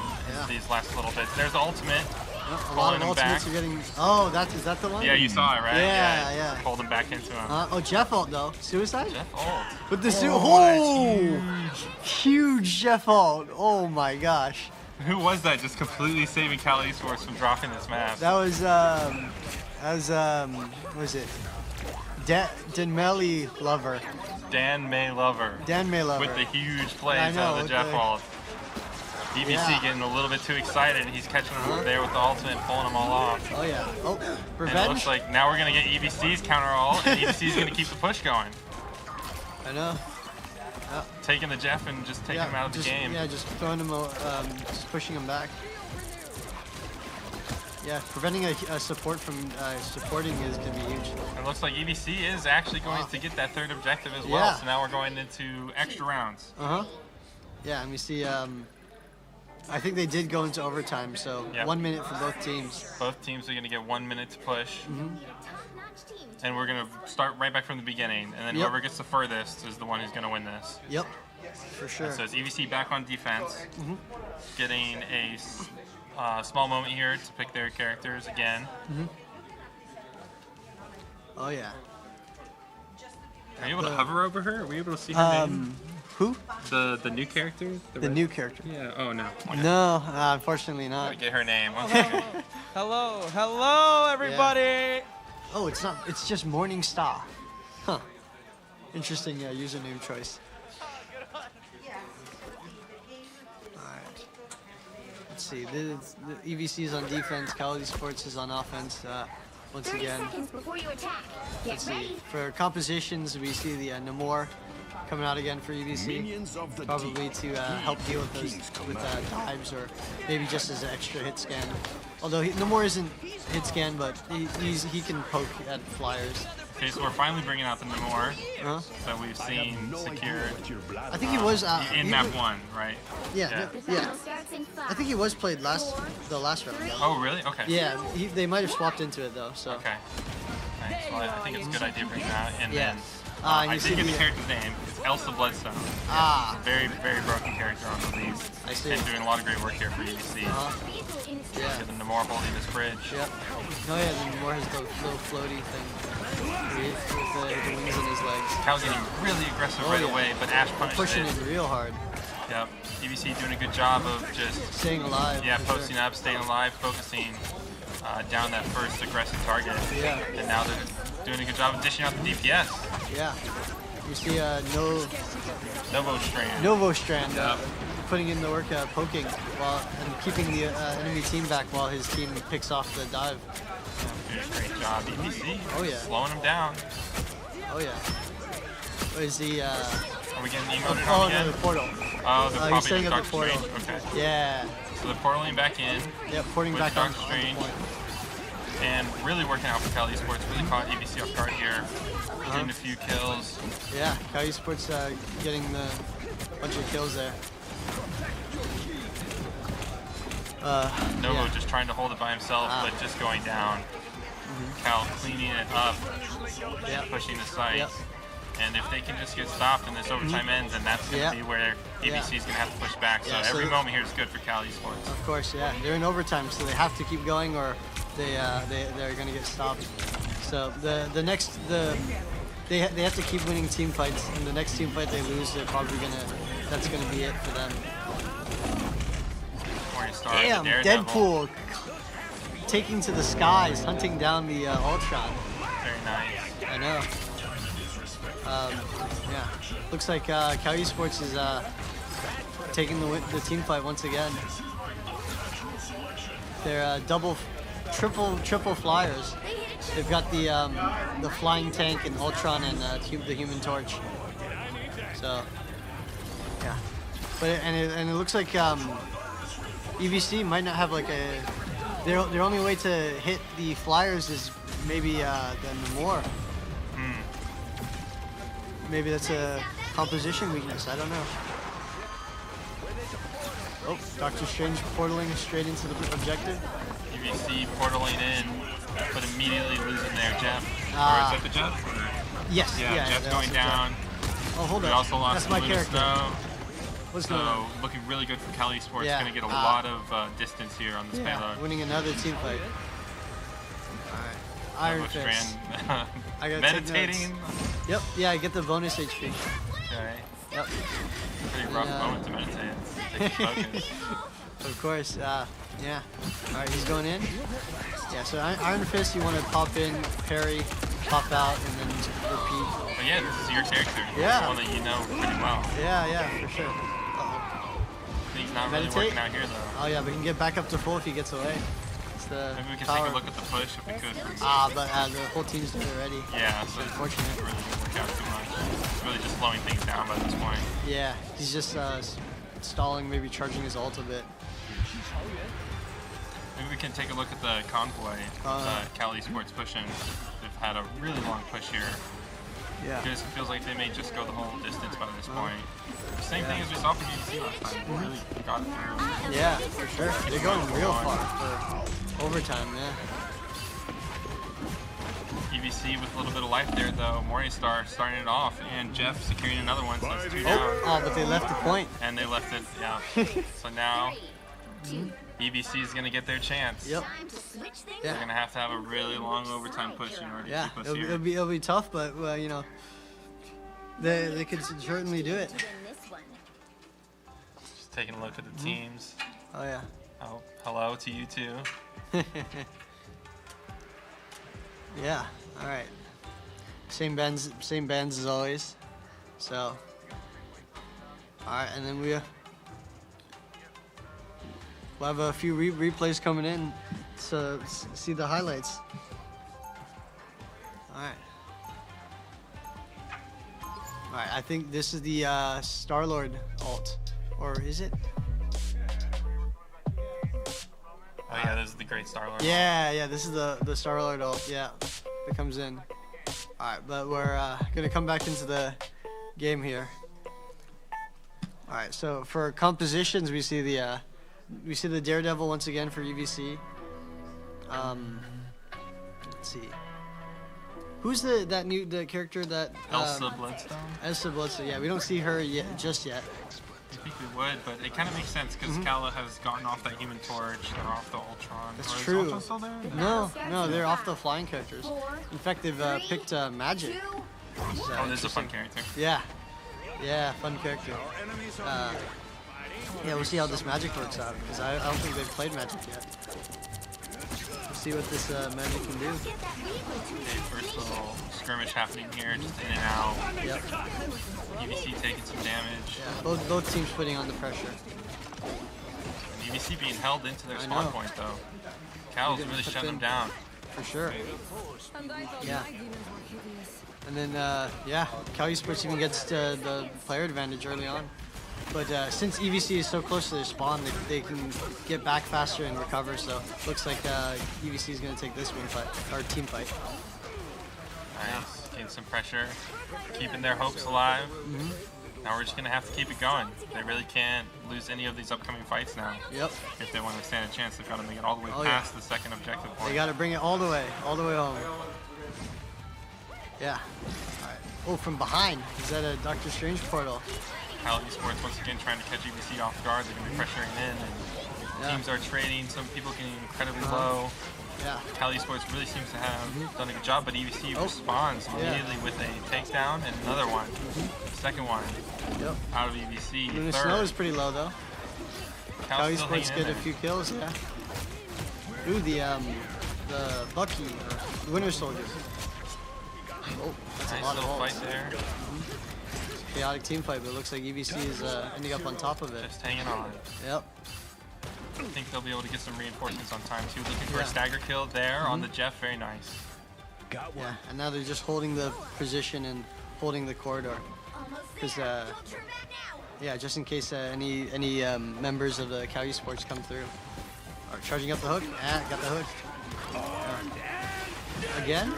these last little bits. There's the ultimate. A lot of ultimates are getting. Oh, is that the one? Yeah, you saw it, right? Yeah. Pulled him back into him. Jeff ult though. Suicide? Jeff ult. With the huge Jeff ult. Oh my gosh. Who was that just completely saving Cal Esports from dropping this map? That was what was it? Dan May Lover. Dan May Lover. With the huge plays out of the Jeff ult. EVC getting a little bit too excited, and he's catching him there with the ultimate and pulling them all off. Oh yeah. Oh, revenge. And it looks like now we're gonna get EVC's counter ult, and EVC's gonna keep the push going. I know. Taking the Jeff and just taking him out of the game. Yeah, just throwing him, just pushing him back. Yeah, preventing a support from supporting is gonna be huge. It looks like EVC is actually going to get that third objective as well. So now we're going into extra rounds. Yeah, and we see. I think they did go into overtime, so 1 minute for both teams. Both teams are going to get 1 minute to push. And we're going to start right back from the beginning. And then whoever gets the furthest is the one who's going to win this. Yep, for sure. And so it's EVC back on defense, getting a small moment here to pick their characters again. Oh, yeah. Are you able to hover over her? Are we able to see her name? Who? The new character? The new character? Yeah. Oh, no. No, unfortunately not. Gotta get her name. 1 second. Hello, everybody. Yeah. Oh, it's not. It's just Morning Star. Huh. Interesting username choice. Alright. Let's see. The EVC is on defense. Cal Esports is on offense. Once again. Let's see. For compositions, we see the Namor coming out again for EVC, probably to help deal with those dives or maybe just as an extra hit scan. Although Namor isn't hit scan, but he can poke at flyers. Okay, so we're finally bringing out the Namor that we've seen secured. I think he was in map 1, right? Yeah. I think he was played the last round. Oh, really? Okay. Yeah, they might have swapped into it though. So. Okay. Nice. Well, I think it's a good idea to bring that out. And then I did get the character's name. It's Elsa Bloodstone. Very, very broken character on the league. I see. And doing a lot of great work here for EVC. Yeah. The Namor holding this bridge. Yep. Oh yeah, the Namor has the little floaty thing with the wings in his legs. Cal's getting really aggressive right away, but Ash punished pushing it real hard. Yep. EVC doing a good job of just staying alive. Yeah, posting up, staying alive, focusing down that first aggressive target. Yeah. And now they're doing a good job of dishing out the DPS. Yeah. You see Novo Strand. Putting in the work poking and keeping the enemy team back while his team picks off the dive. Doing a great job, EVC. Oh yeah. Slowing him down. Oh yeah. Is he Are we getting emoted on again? No, the portal. Oh, they're probably setting up the portal. Okay. Yeah. So they're portaling back in. Yeah, porting back Doctor Strange. And really working out for Cal Esports. Really caught EVC off guard here. Getting a few kills. Yeah, Cal Esports getting bunch of kills there. Novo just trying to hold it by himself, but just going down. Cal cleaning it up, pushing the sights. And if they can just get stopped and this overtime ends, then that's going to be where EBC is going to have to push back. So every moment here is good for Cal Esports. Of course, yeah. They're in overtime, so they have to keep going or they're going to get stopped. So they have to keep winning team fights, and the next team fight they lose, that's going to be it for them. Damn, Deadpool taking to the skies, hunting down the Ultron. Very nice. I know. Yeah, looks like Cal Esports is taking the team fight once again. They're triple flyers. They've got the flying tank and Ultron and the Human Torch. So yeah, but it looks like EVC might not have like their only way to hit the flyers is maybe the Namor. Maybe that's a composition weakness. I don't know. Oh, Doctor Strange portaling straight into the objective. EVC portaling in, but immediately losing their Jeff. Or is that the Jeff? Yes. Yeah, Jeff's going down. Oh, hold on. We also lost That's my character. Snow. What's going on? So looking really good for Cal Esports. Going to get a lot of distance here on this payload. Winning another team fight. All right. Iron Fist. I gotta meditating. Yep. Yeah, I get the bonus HP. Okay. Yep. Pretty rough moment to meditate. Take focus. Of course. Yeah. All right, he's going in. Yeah. So Iron Fist, you want to pop in, parry, pop out, and then repeat. But yeah, this is your character. Yeah. One that you know pretty well. Yeah, for sure. He's not really working out here though. Oh yeah, but he can get back up to full if he gets away. Maybe we can take a look at the push if we could. But the whole team's doing it already. Yeah, so unfortunate. It really didn't work out too much. It's really just slowing things down by this point. Yeah, he's just stalling, maybe charging his ult a bit. Maybe we can take a look at the convoy Cal Esports pushing. They've had a really long push here. Yeah. It feels like they may just go the whole distance by this point. Same thing as we saw from GBC last time. They really got it through. Yeah, for sure. They're going real far for overtime, yeah. EVC with a little bit of life there though. Morningstar starting it off, and Jeff securing another one, so it's 2 down. Oh, but they left the point. And they left it, yeah. So now EVC is going to get their chance. Yep. They're going to have a really long overtime push in order to keep us here. It'll be tough, but you know, they could certainly do it. Just taking a look at the teams. Oh yeah. Oh, hello to you too. Yeah. All right. Same bands as always. So. All right, and then we'll have a few replays coming in to see the highlights. All right. All right. I think this is the Star-Lord ult, or is it? Oh yeah, this is the great Star-Lord. Yeah, this is the Star-Lord ult. Yeah, that comes in. All right, but we're gonna come back into the game here. All right, so for compositions, we see the Daredevil once again for EVC. Let's see. Who's the character that? Elsa Bloodstone. Elsa Bloodstone. Yeah, we don't see her just yet. I think we would, but it kind of makes sense because Kala has gotten off that Human Torch. They're off the Ultron. That's Is true. Ultron still there? No, they're off the flying characters. In fact, they've picked Magic. Oh, this is a fun character. Yeah, fun character. Yeah, we'll see how this Magic works out because I don't think they've played Magic yet. We'll see what this Magic can do. Okay, first little skirmish happening here, just in and out. Yep. EVC taking some damage. Yeah, both teams putting on the pressure. And EVC being held into their spawn point though. Cal's really shutting them down. For sure. Yeah. And then, Cal Esports even gets the player advantage early on. But since EVC is so close to their spawn, they can get back faster and recover. So looks like EVC is going to take this win fight, or team fight. Nice, getting some pressure, keeping their hopes alive. now we're just going to have to keep it going. They really can't lose any of these upcoming fights now. Yep. If they want to stand a chance, they've got to make it all the way past the second objective point. They got to bring it all the way home. Yeah. All right. Oh, from behind. Is that a Doctor Strange portal? Cali Esports once again trying to catch EVC off guard. They're going to be pressuring in, and teams are trading. Some people getting incredibly low. Yeah. Cali Esports really seems to have done a good job, but EVC responds immediately with a takedown and another one. Second one out of EVC. And the snow is pretty low though. Cali Esports get a few kills, yeah. Ooh, the Bucky, the Winter Soldier. Oh, that's nice a lot little of fight ults. there. Chaotic team fight, but it looks like EVC is ending up on top of it. Just hanging on. Yep. I think they'll be able to get some reinforcements on time too. Looking for a stagger kill there on the Jeff. Very nice. Got one. Yeah, and now they're just holding the position and holding the corridor. Because, yeah, just in case any members of the Cali Esports come through. Are charging up the hook. Got the hook. Again?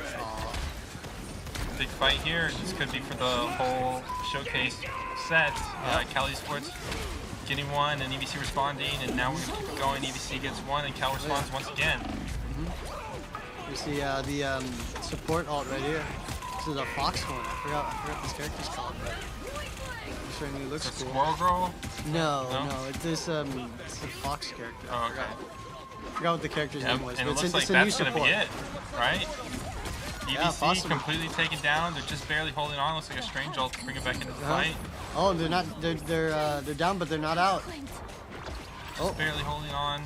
Big fight here. This could be for the whole showcase set. Cali Esports getting one and EVC responding, and now we're going to keep it going. EVC gets one and Cal responds once again. You see the support ult right here. This is a fox one. I forgot this character's called, but it certainly looks cool. Squirrel Girl? No. It's a fox character. Oh, okay. I forgot what the character's name was. And but it looks like that's going to be it, right? EVC completely taken down. They're just barely holding on. Looks like a strange ult to bring it back into the fight. Oh, they're not. They're down, but they're not out. Just barely holding on.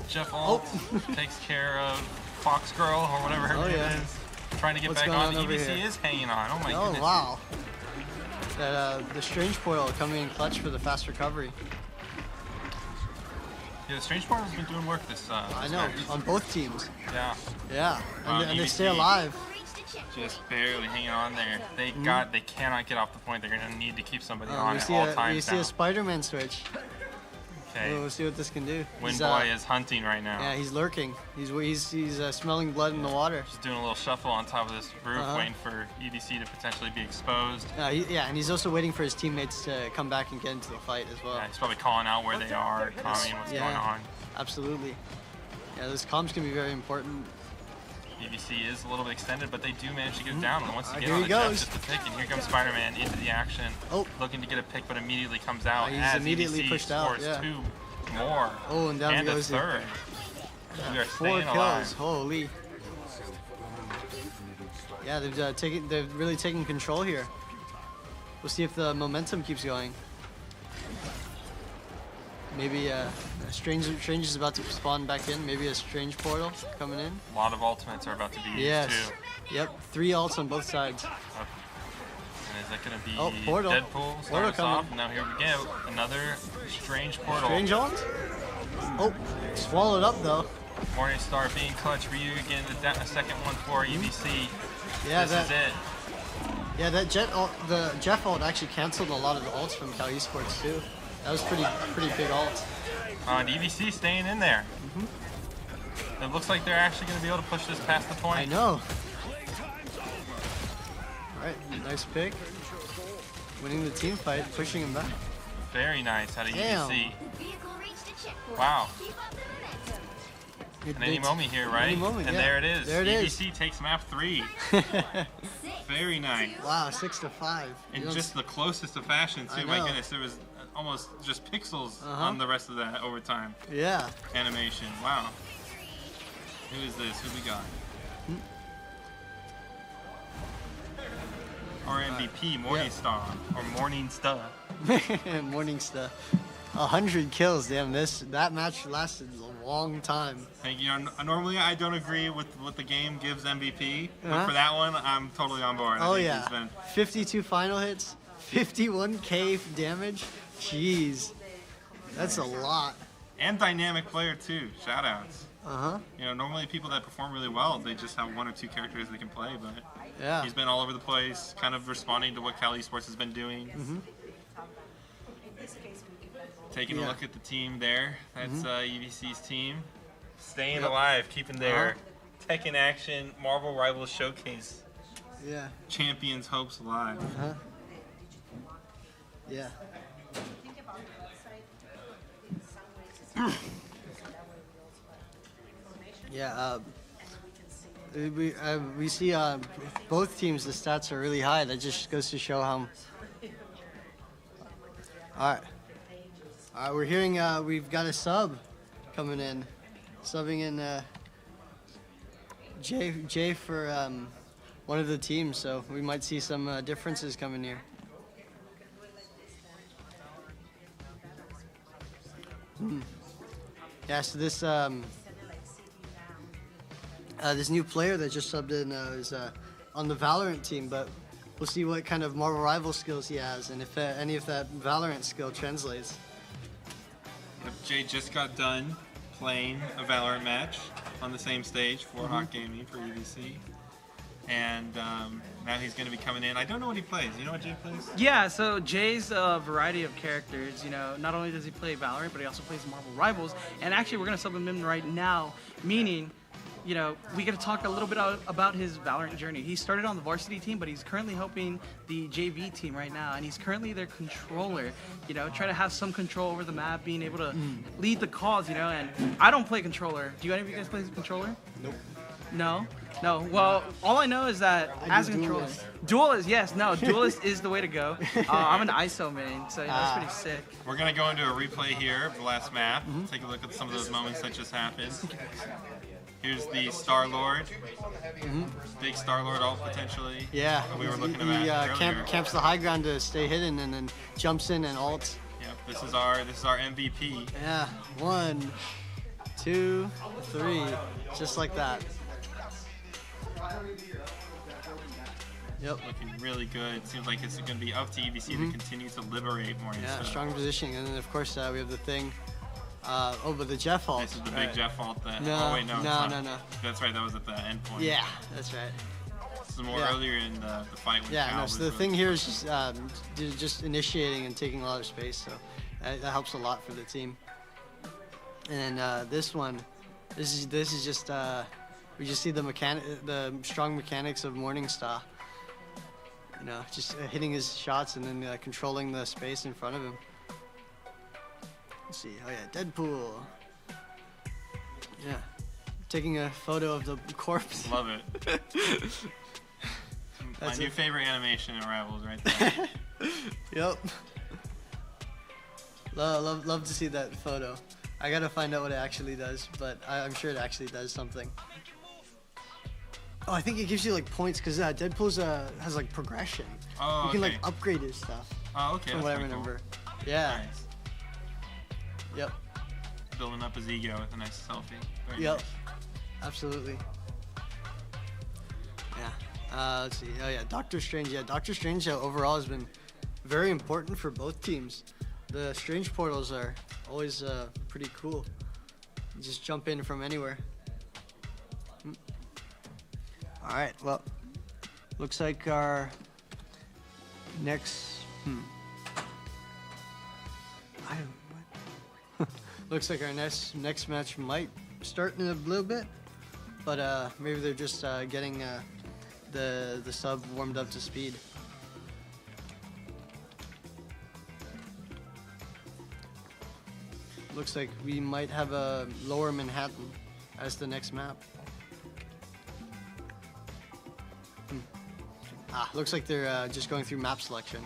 Jeff ult takes care of Fox Girl or whatever her name is. Trying to get back on. EVC is hanging on. Oh my goodness. Oh wow. That the strange portal coming in clutch for the fast recovery. Yeah, the strange portal's been doing work this. I know on both teams. Yeah. Yeah, and they stay alive. Just barely hanging on there. They cannot get off the point. They're gonna need to keep somebody on at all times. You see a Spider-Man switch. Okay. We'll see what this can do. Windboy is hunting right now. Yeah, he's lurking. He's smelling blood in the water. Just doing a little shuffle on top of this roof, waiting for EVC to potentially be exposed. Yeah, and he's also waiting for his teammates to come back and get into the fight as well. Yeah, he's probably calling out where they are, commenting what's going on. Absolutely. Yeah, those comms can be very important. EVC is a little bit extended, but they do manage to get it down. And once again, here on he the goes. Jeff, just a pick, and here comes Spider-Man into the action. Looking to get a pick, but immediately comes out. He's as immediately EVC pushed scores out. two more. Oh, and down and goes a third. We are 4 staying kills. alive. Holy. Yeah, they're really taking control here. We'll see if the momentum keeps going. Maybe Strange is about to spawn back in. Maybe a Strange portal coming in. A lot of ultimates are about to be used too. Yep, 3 ults on both sides. Okay. And is that going to be portal. Deadpool? Start us off. Now here we go. Another Strange portal. Strange ult? Oh, swallowed up though. Morningstar being clutch. Ryu again, a second one for EVC. Yeah, this is it. Yeah, that the Jeff ult actually canceled a lot of the ults from Cali Esports too. That was pretty big ult. And EVC staying in there. It looks like they're actually going to be able to push this past the point. I know. Alright, nice pick. Winning the team fight, pushing him back. Very nice out of Damn. EVC. Wow. And any moment here, right? Moment, and yeah. there it is. There it EVC takes map 3. Very nice. Wow, 6-5. In just the closest of fashion, too. My goodness, there was almost just pixels on the rest of that overtime. Yeah. Animation. Wow. Who is this? Who we got? Our MVP, Morningstar, or Morningstar. Morningstar. 100 kills, damn! That match lasted a long time. Thank you. Normally, I don't agree with what the game gives MVP, but for that one, I'm totally on board. Oh yeah. 52 final hits, 51k damage. Jeez, that's a lot. And dynamic player too. Shoutouts. You know, normally people that perform really well, they just have 1 or 2 characters they can play, but he's been all over the place, kind of responding to what Cali Esports has been doing. Taking a look at the team there. That's EVC's team. Staying alive, keeping their Tekken Action Marvel Rivals Showcase champions' hopes alive. Yeah. Yeah. We see both teams. The stats are really high. That just goes to show how. All right. We're hearing we've got a sub coming in, subbing in Jay for one of the teams. So we might see some differences coming here. Yeah. So this this new player that just subbed in is on the Valorant team, but we'll see what kind of Marvel Rival skills he has and if any of that Valorant skill translates. Yep, Jay just got done playing a Valorant match on the same stage for Hawk Gaming for EVC. And now he's going to be coming in. I don't know what he plays. You know what Jay plays? Yeah, so Jay's a variety of characters. You know, not only does he play Valorant, but he also plays Marvel Rivals. And actually, we're going to sub him in right now, meaning, you know, we get to talk a little bit about his Valorant journey. He started on the varsity team, but he's currently helping the JV team right now, and he's currently their controller. You know, trying to have some control over the map, being able to lead the calls. You know, and I don't play controller. Do any of you guys play controller? Nope. No. No. Well, all I know is that as a controller, duelist. Yes. No. Duelist is the way to go. I'm an ISO main, so that's pretty sick. We're gonna go into a replay here of the last map. Take a look at some of those moments that just happened. Here's the Star-Lord. Big Star-Lord ult potentially. Yeah. We were looking at earlier. Camps the high ground to stay hidden and then jumps in and ults. Yep. This is our MVP. Yeah. 1, 2, 3, just like that. Yep. Looking really good. Seems like it's going to be up to EVC to continue to liberate more. Yeah, strong positioning. And then, of course, we have the thing. But the Jeff ult. This is the big Jeff ult. That, no, oh, wait, no. No. That's right. That was at the end point. Yeah, that's right. This is more earlier in the fight with Cal. So the thing here is just initiating and taking a lot of space. So that helps a lot for the team. And then this one, this is just we just see the strong mechanics of Morningstar. You know, just hitting his shots and then controlling the space in front of him. Let's see. Oh yeah, Deadpool. Yeah, taking a photo of the corpse. Love it. My new favorite animation in Rivals, right there. Yep. Love to see that photo. I gotta find out what it actually does, but I'm sure it actually does something. Oh, I think it gives you like points because Deadpool's has like progression. Oh, you can like upgrade his stuff. Oh, okay. From what I remember. Cool. Yeah. Nice. Yep. Building up his ego with a nice selfie. Very yep. Nice. Absolutely. Yeah. Let's see. Oh yeah, Doctor Strange. Yeah, Doctor Strange overall has been very important for both teams. The Strange portals are always pretty cool. You just jump in from anywhere. All right, well, looks like our next, looks like our next match might start in a little bit, but maybe they're just getting the sub warmed up to speed. Looks like we might have a Lower Manhattan as the next map. Looks like they're just going through map selection.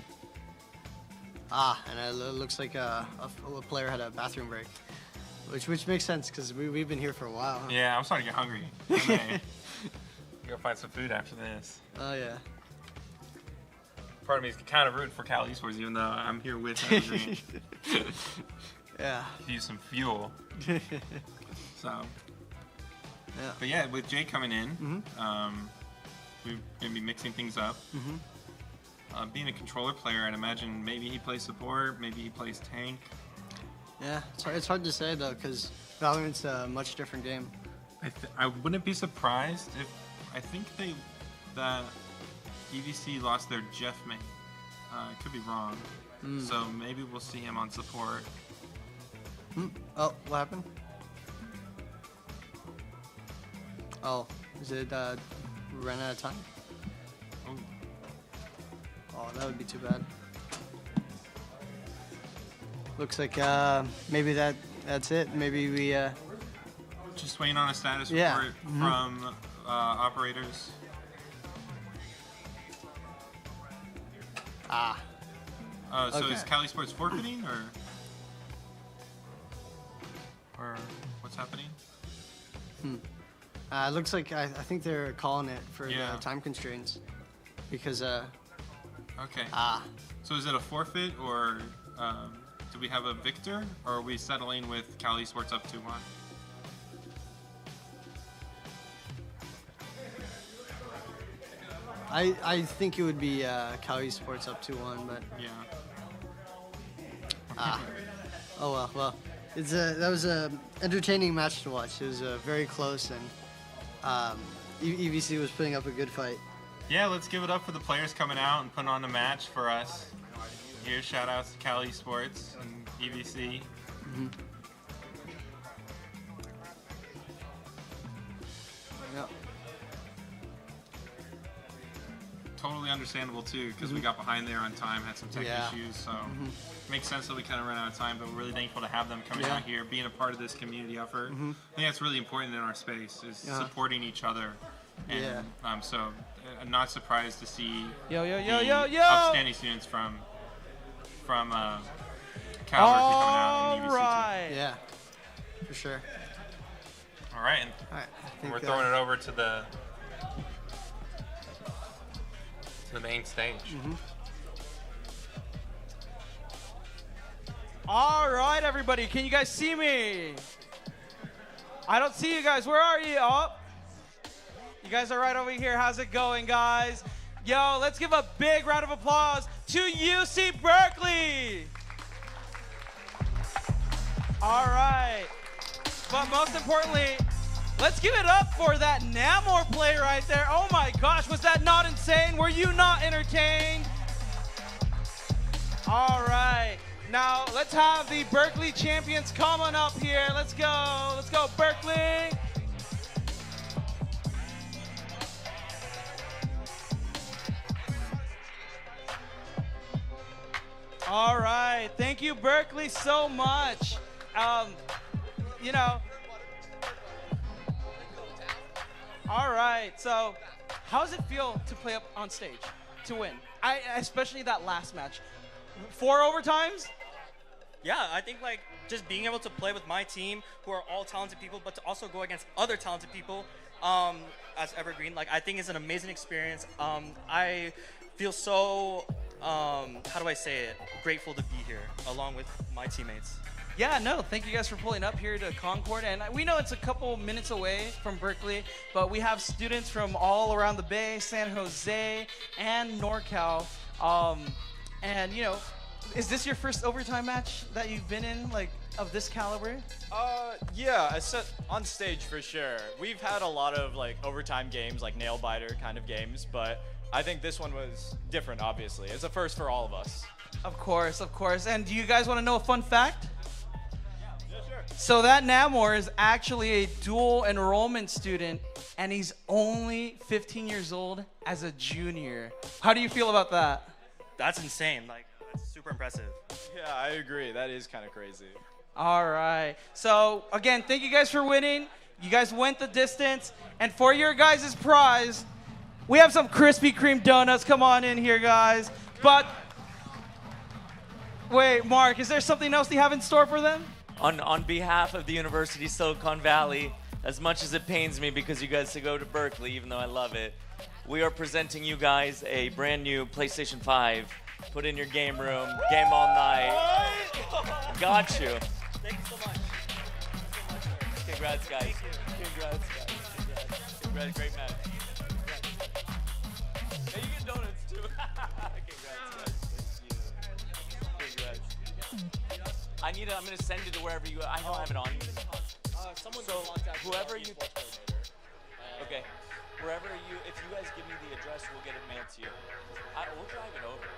And it looks like a player had a bathroom break, which makes sense because we've been here for a while. Huh? Yeah, I'm starting to get hungry. Okay. Go find some food after this. Oh yeah. Part of me is kind of rooting for Cal Esports, even though I'm here with him. Yeah. Use some fuel. So. Yeah. But yeah, with Jay coming in, we're going to be mixing things up. Being a controller player, I'd imagine maybe he plays support, maybe he plays tank. Yeah, it's hard to say though, because Valorant's a much different game. I wouldn't be surprised if, I think that EVC lost their Jeff main. Could be wrong. So maybe we'll see him on support. Oh, what happened? Oh, is it ran out of time? Oh, that would be too bad. looks like maybe that's it. Maybe we. Just waiting on a status Yeah. report from operators. Ah. Oh, so Okay. is Cali Sports forfeiting, or what's happening? It looks like I think they're calling it for Yeah. the time constraints because. Okay. Ah. So is it a forfeit, or do we have a victor, or are we settling with Cali Sports up 2-1? I think it would be Cali Sports up 2-1, but yeah. Oh well. That was a entertaining match to watch. It was very close, and EVC was putting up a good fight. Yeah, let's give it up for the players coming out and putting on a match for us. Here, shout outs to Cali Sports and EVC. Yep. Totally understandable too, because we got behind there on time, had some tech Yeah. issues, so makes sense that we kind of ran out of time. But we're really thankful to have them coming out here, being a part of this community effort. I think that's really important in our space, is supporting each other. And so I'm not surprised to see the upstanding students from Cal Berkeley coming out and EVC too. Yeah, for sure. All right, and we're throwing it over to the main stage. All right, everybody, can you guys see me? I don't see you guys. Where are you? Oh, you guys are right over here. How's it going, guys? Yo, let's give a big round of applause to UC Berkeley. All right. But most importantly, let's give it up for that Namor play right there. Oh my gosh, was that not insane? Were you not entertained? All right. Now, let's have the Berkeley champions coming up here. Let's go. Let's go, Berkeley. All right. Thank you, Berkeley, so much. You know. All right. So, how does it feel to play up on stage, to win? Especially that last match. 4 overtimes? Yeah, I think like just being able to play with my team, who are all talented people, but to also go against other talented people as Evergreen, like I think is an amazing experience. I feel so, how do I say it, grateful to be here along with my teammates. Yeah, no, thank you guys for pulling up here to Concord. And we know it's a couple minutes away from Berkeley, but we have students from all around the Bay, San Jose, and NorCal. And, you know, is this your first overtime match that you've been in, like, of this caliber? Yeah, I said on stage for sure. We've had a lot of, like, overtime games, like nail-biter kind of games, but I think this one was different, obviously. It's a first for all of us. Of course, of course. And do you guys want to know a fun fact? Yeah, sure. So that Namor is actually a dual enrollment student, and he's only 15 years old as a junior. How do you feel about that? That's insane. Like, that's super impressive. Yeah, I agree. That is kind of crazy. All right. So, again, thank you guys for winning. You guys went the distance. And for your guys' prize, we have some Krispy Kreme donuts. Come on in here, guys. But, wait, Mark, is there something else you have in store for them? On behalf of the University of Silicon Valley, as much as it pains me because you guys to go to Berkeley, even though I love it, we are presenting you guys a brand new PlayStation 5. Put in your game room, game all night. Got you. Thank you so much. Congrats, guys. Congrats, guys. Congrats. Great match. Hey, you get donuts too. Congrats, guys. Thank you. Congrats. I need it. I'm gonna send it to wherever you. I don't have it on me. Someone So contact whoever you. Okay. Wherever you, if you guys give me the address, we'll get it mailed to you. We'll drive it over.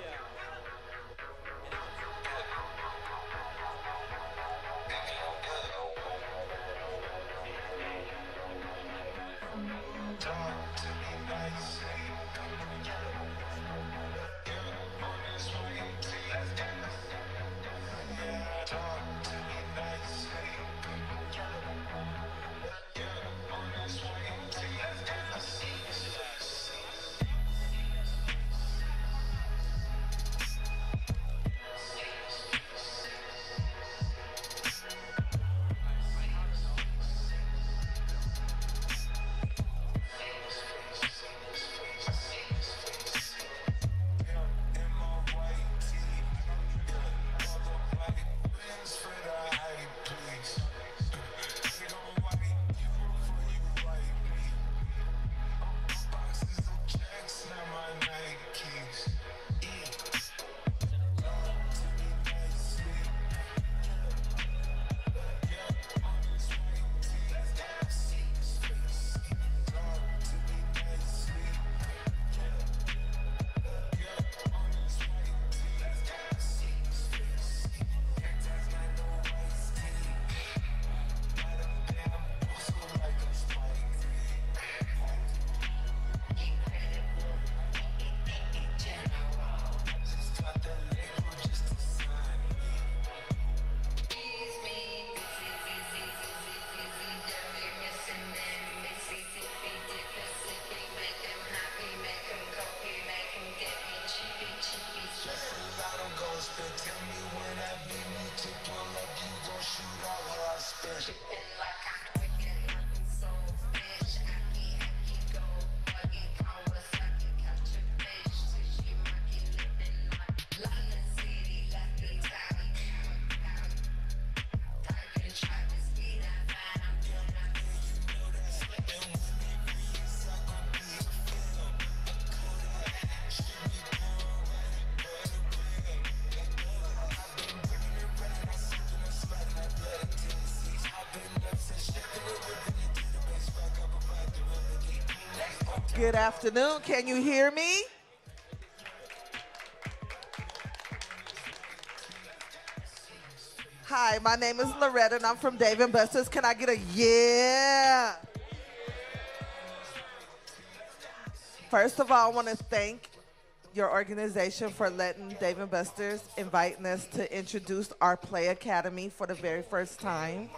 Yeah. Good afternoon. Can you hear me? Hi, my name is Loretta and I'm from Dave & Buster's. Can I get a yeah? First of all, I want to thank your organization for letting Dave & Buster's inviting us to introduce our Play Academy for the very first time.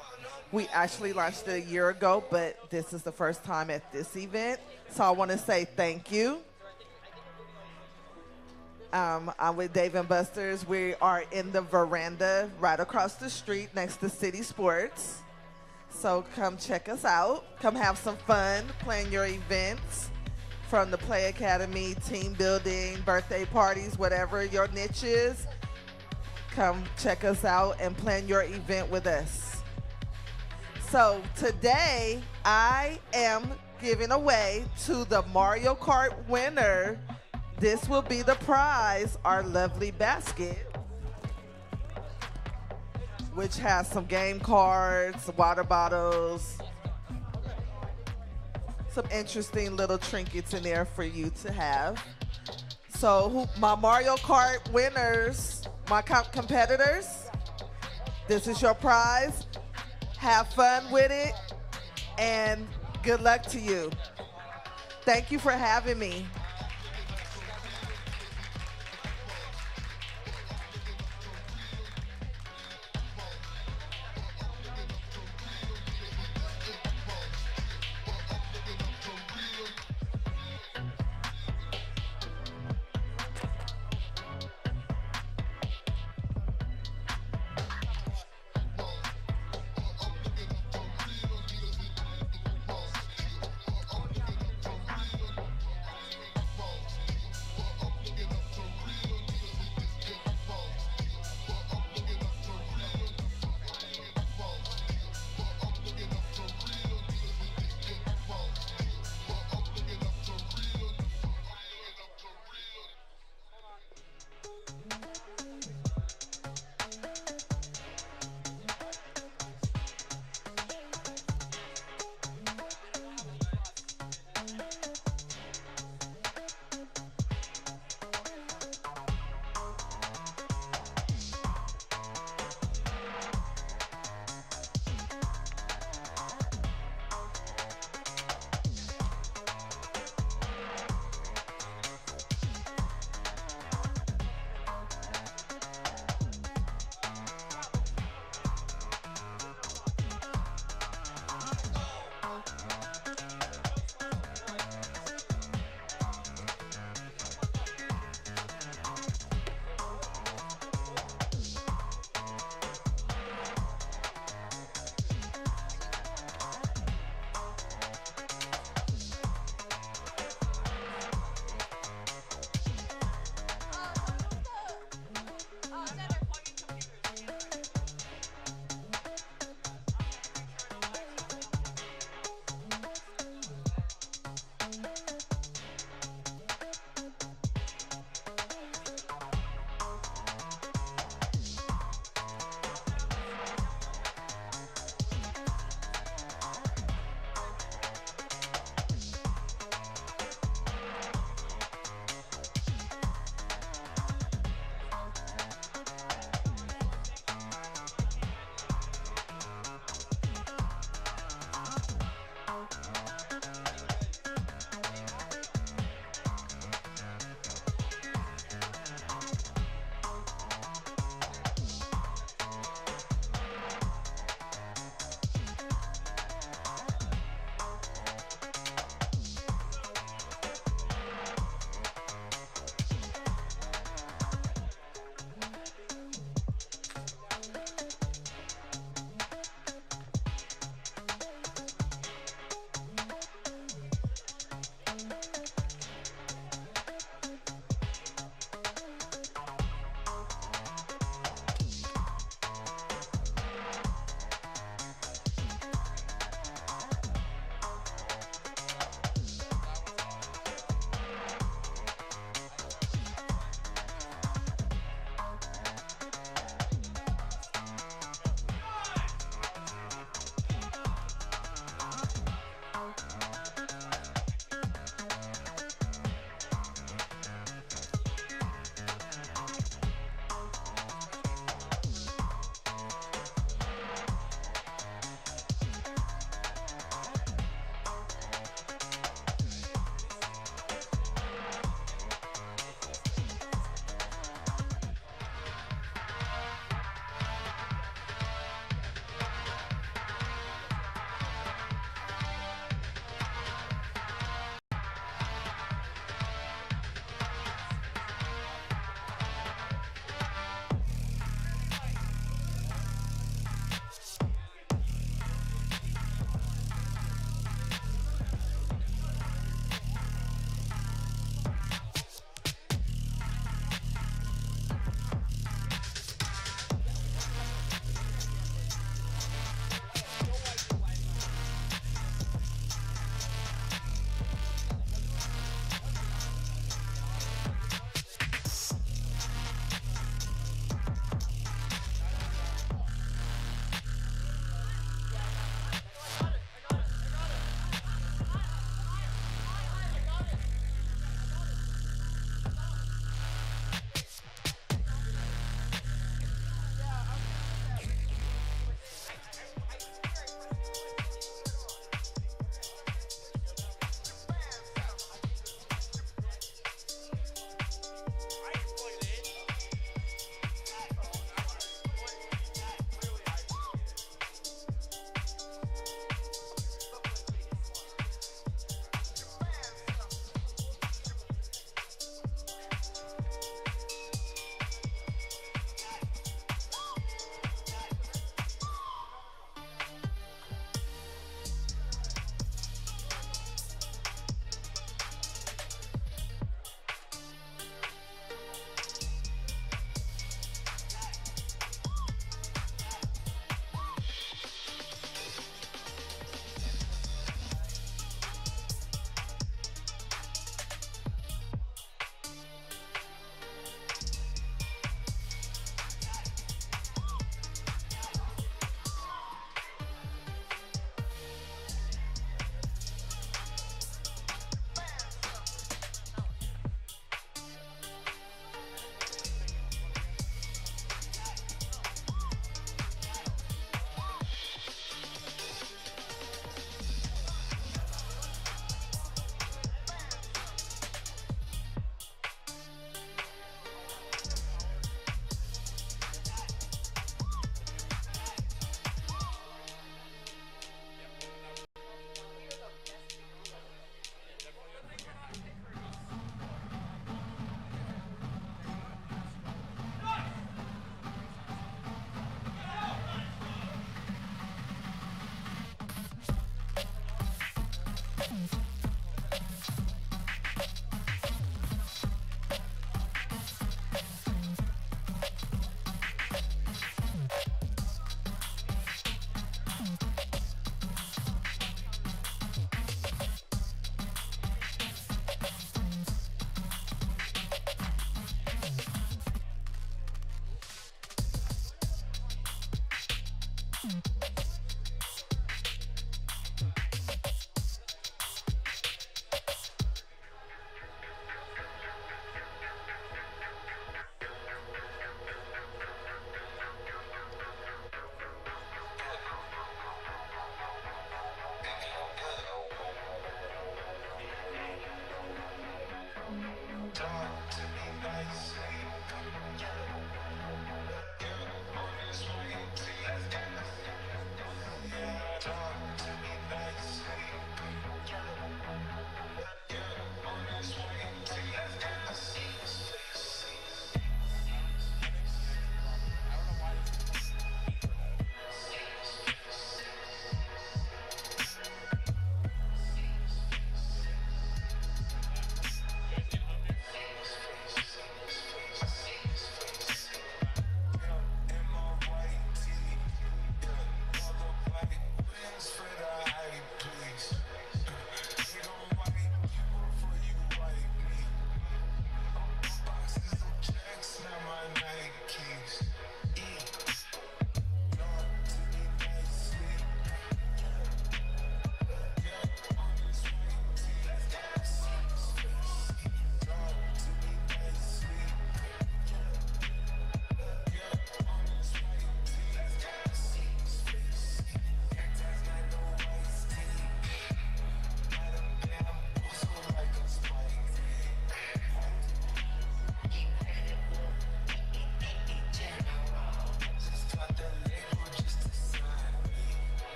We actually launched it a year ago, but this is the first time at this event. So I want to say thank you. I'm with Dave & Buster's. We are in the veranda right across the street next to City Sports. So come check us out. Come have some fun playing your events from the Play Academy, team building, birthday parties, whatever your niche is. Come check us out and plan your event with us. So today I am giving away to the Mario Kart winner. This will be the prize, our lovely basket, which has some game cards, water bottles, some interesting little trinkets in there for you to have. So my Mario Kart winners, my competitors, this is your prize. Have fun with it, and good luck to you. Thank you for having me.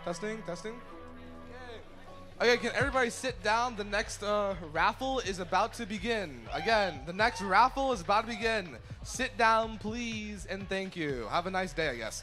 Testing, testing. Okay, can everybody sit down? The next raffle is about to begin. Again, the next raffle is about to begin. Sit down, please, and thank you. Have a nice day, I guess.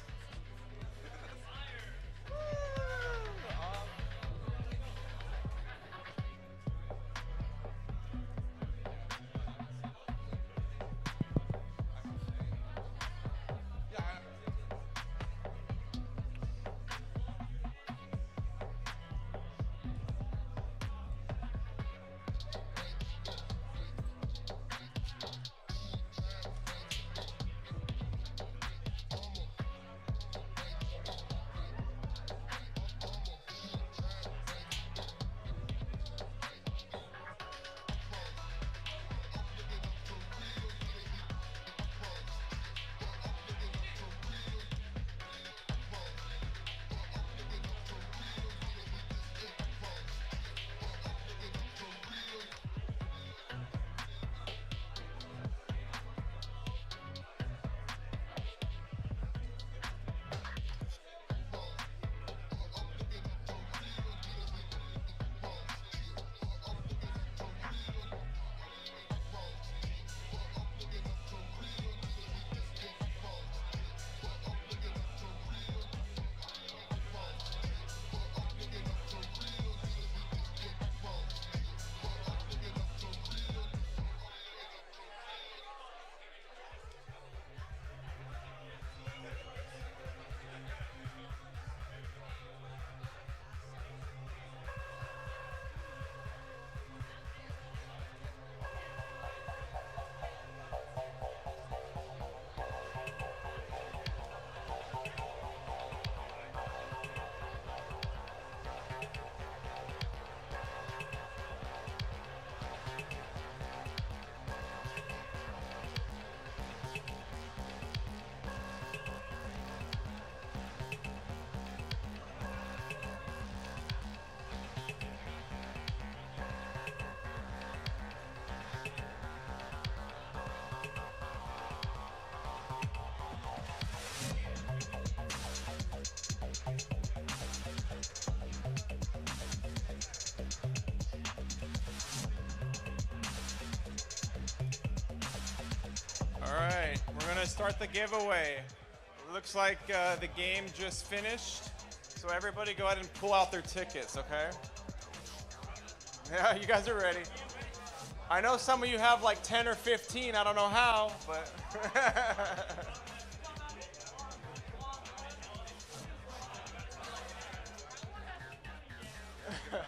All right, we're gonna start the giveaway. It looks like the game just finished, so everybody go ahead and pull out their tickets, okay? Yeah, you guys are ready. I know some of you have like 10 or 15, I don't know how, but. Okay.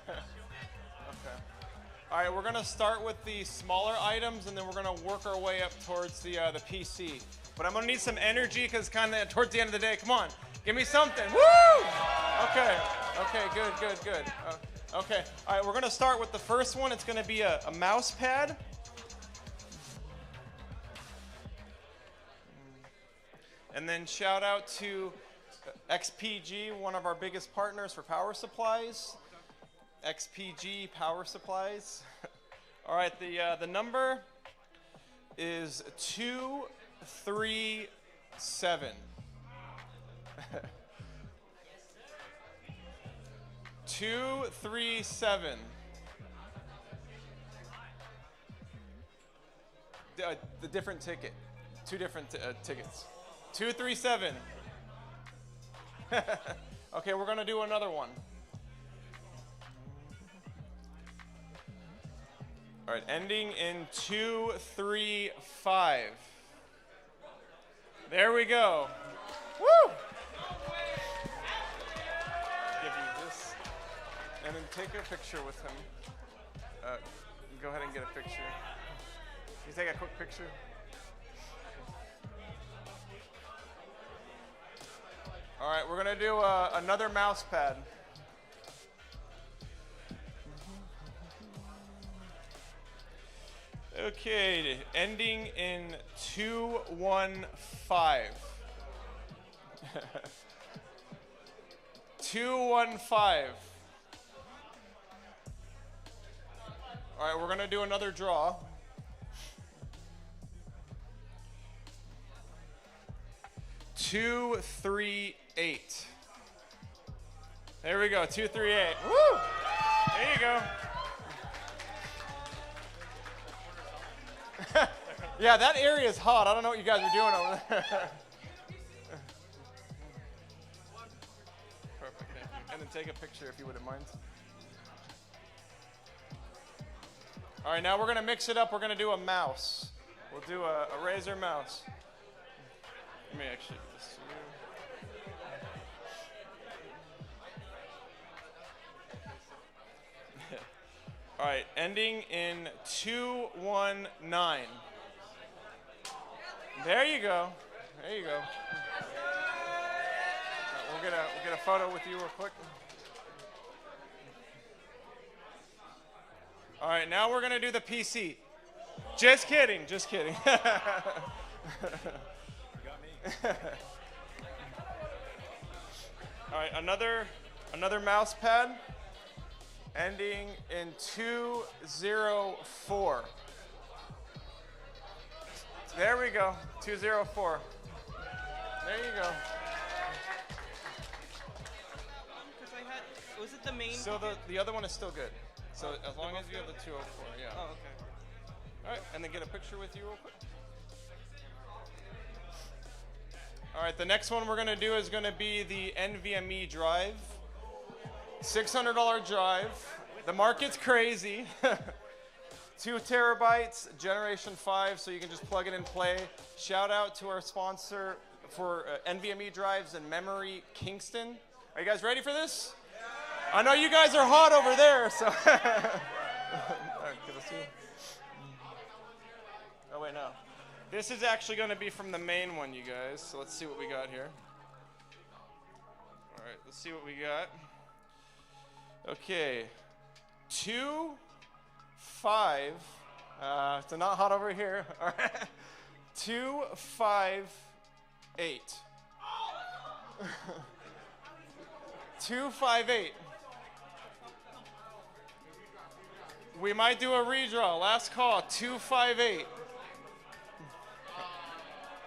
All right, we're gonna start with the smaller items, and then we're gonna work our way up towards the PC. But I'm gonna need some energy because kind of towards the end of the day. Come on, give me something. Woo! Okay. Okay. Good. Okay. All right, we're gonna start with the first one. It's gonna be a mouse pad. And then shout out to XPG, one of our biggest partners for power supplies. XPG Power Supplies. All right, the number is 237. 237. The different ticket. Two different tickets. 237. Okay, we're gonna do another one. All right, ending in 235. There we go. Woo! Give you this, and then take a picture with him. Go ahead and get a picture. Can you take a quick picture? All right, we're gonna do another mouse pad. Okay, ending in 215. 215. All right, we're gonna do another draw. $238. There we go, 238. Woo! There you go. Yeah, that area is hot. I don't know what you guys are doing over there. Perfect, thank you. And then take a picture if you wouldn't mind. All right, now we're gonna mix it up. We're gonna do a mouse. We'll do a Razer mouse. Let me actually do this to you. All right, ending in 219. There you go. There you go. We'll get a photo with you real quick. All right, now we're gonna do the PC. Just kidding. Just kidding. All right, another mouse pad. Ending in 204. There we go, 204. There you go. Was it the main? So the other one is still good. So as long as you have the 204, yeah. Oh, okay. All right, and then get a picture with you real quick. All right, the next one we're gonna do is gonna be the NVMe drive. $600 drive. The market's crazy. 2 terabytes, Generation 5, so you can just plug it and play. Shout out to our sponsor for NVMe drives and memory, Kingston. Are you guys ready for this? I know you guys are hot over there, so. All right, good to see you. Oh, wait, no. This is actually going to be from the main one, you guys, so let's see what we got here. All right, let's see what we got. Okay, 2, 5. So not hot over here. All right, 2, 5, 8. 2, 5, 8. We might do a redraw. Last call. 2, 5, 8.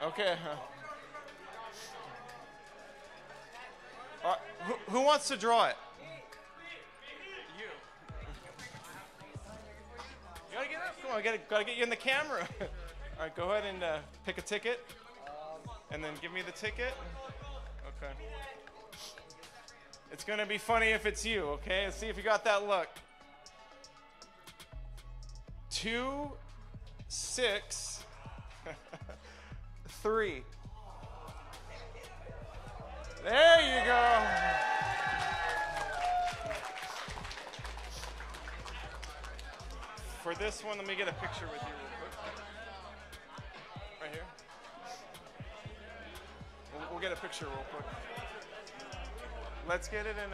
Okay. All right. Who wants to draw it? You gotta get up. Come on, gotta get you in the camera. All right, go ahead and pick a ticket, and then give me the ticket. Okay. It's gonna be funny if it's you, okay? Let's see if you got that look. 2, 6, 3. There you go. For this one, let me get a picture with you real quick. Right here. We'll get a picture real quick. Let's get it in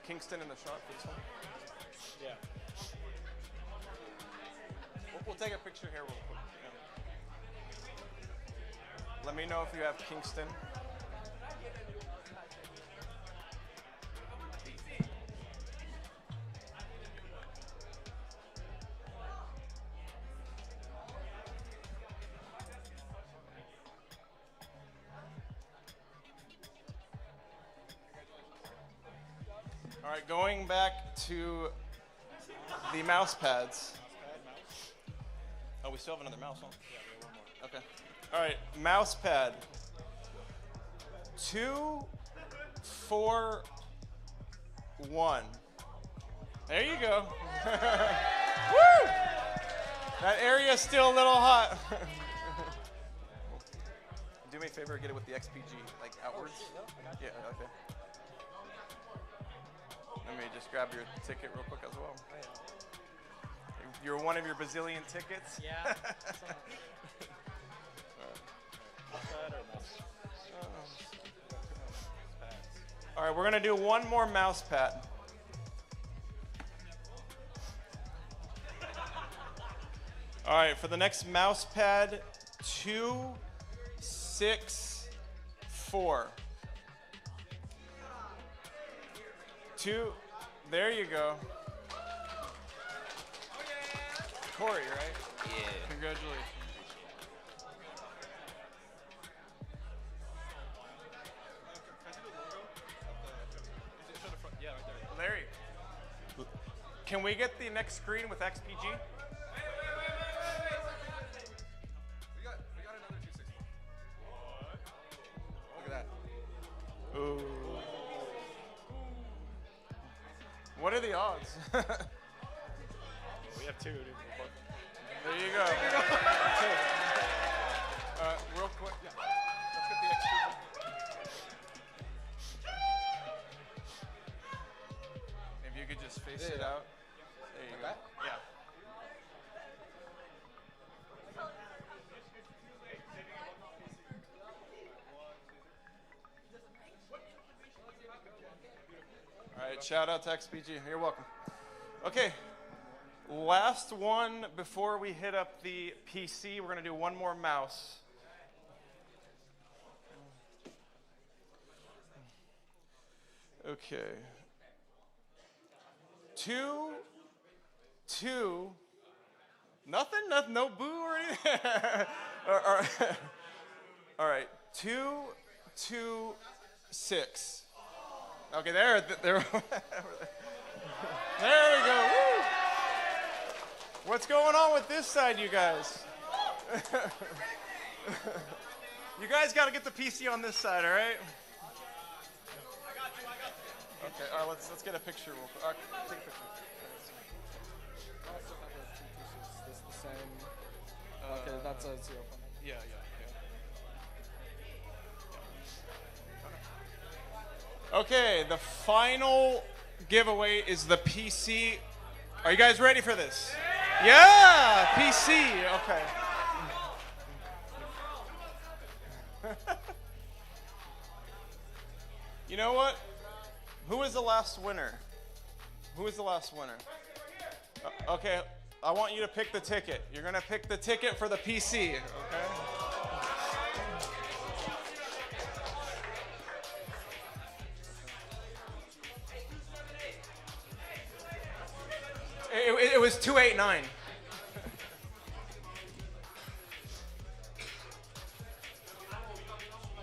Kingston in the shot for this one. Yeah. We'll take a picture here real quick. Yeah. Let me know if you have Kingston. All right, going back to the mouse pads. Oh, we still have another mouse, huh? Yeah, we have one more. Okay. All right, mouse pad. 2, 4, 1. There you go. Woo! That area's still a little hot. Do me a favor, get it with the XPG, like outwards. Yeah, okay. Let me just grab your ticket real quick as well. You're one of your bazillion tickets? Yeah. All right, we're going to do one more mouse pad. All right, for the next mouse pad, 2, 6, 4. 2, there you go. Corey, right? Yeah. Congratulations. Larry, can we get the next screen with XPG? We got another 264. Look at that. Ooh. What are the odds? We have 2, dude. There you go. Real quick, yeah. Let's get the XPG. If you could just face it out. There you go. Yeah. All right, shout out to XPG. You're welcome. Okay, last one before we hit up the PC. We're going to do one more mouse. Okay. 2, 2. Nothing? No boo or anything? All right. 2, 2, 6. Okay, there. There we go. Woo! What's going on with this side, you guys? You guys got to get the PC on this side, all right? Okay, all right, let's get a picture real quick. Take a picture. That's the same. Okay, that's a 0. Yeah. Okay, the final giveaway is the PC. Are you guys ready for this? Yeah, PC. Okay. You know what? Who is the last winner? Who is the last winner? Okay, I want you to pick the ticket. You're going to pick the ticket for the PC, okay? It was 289.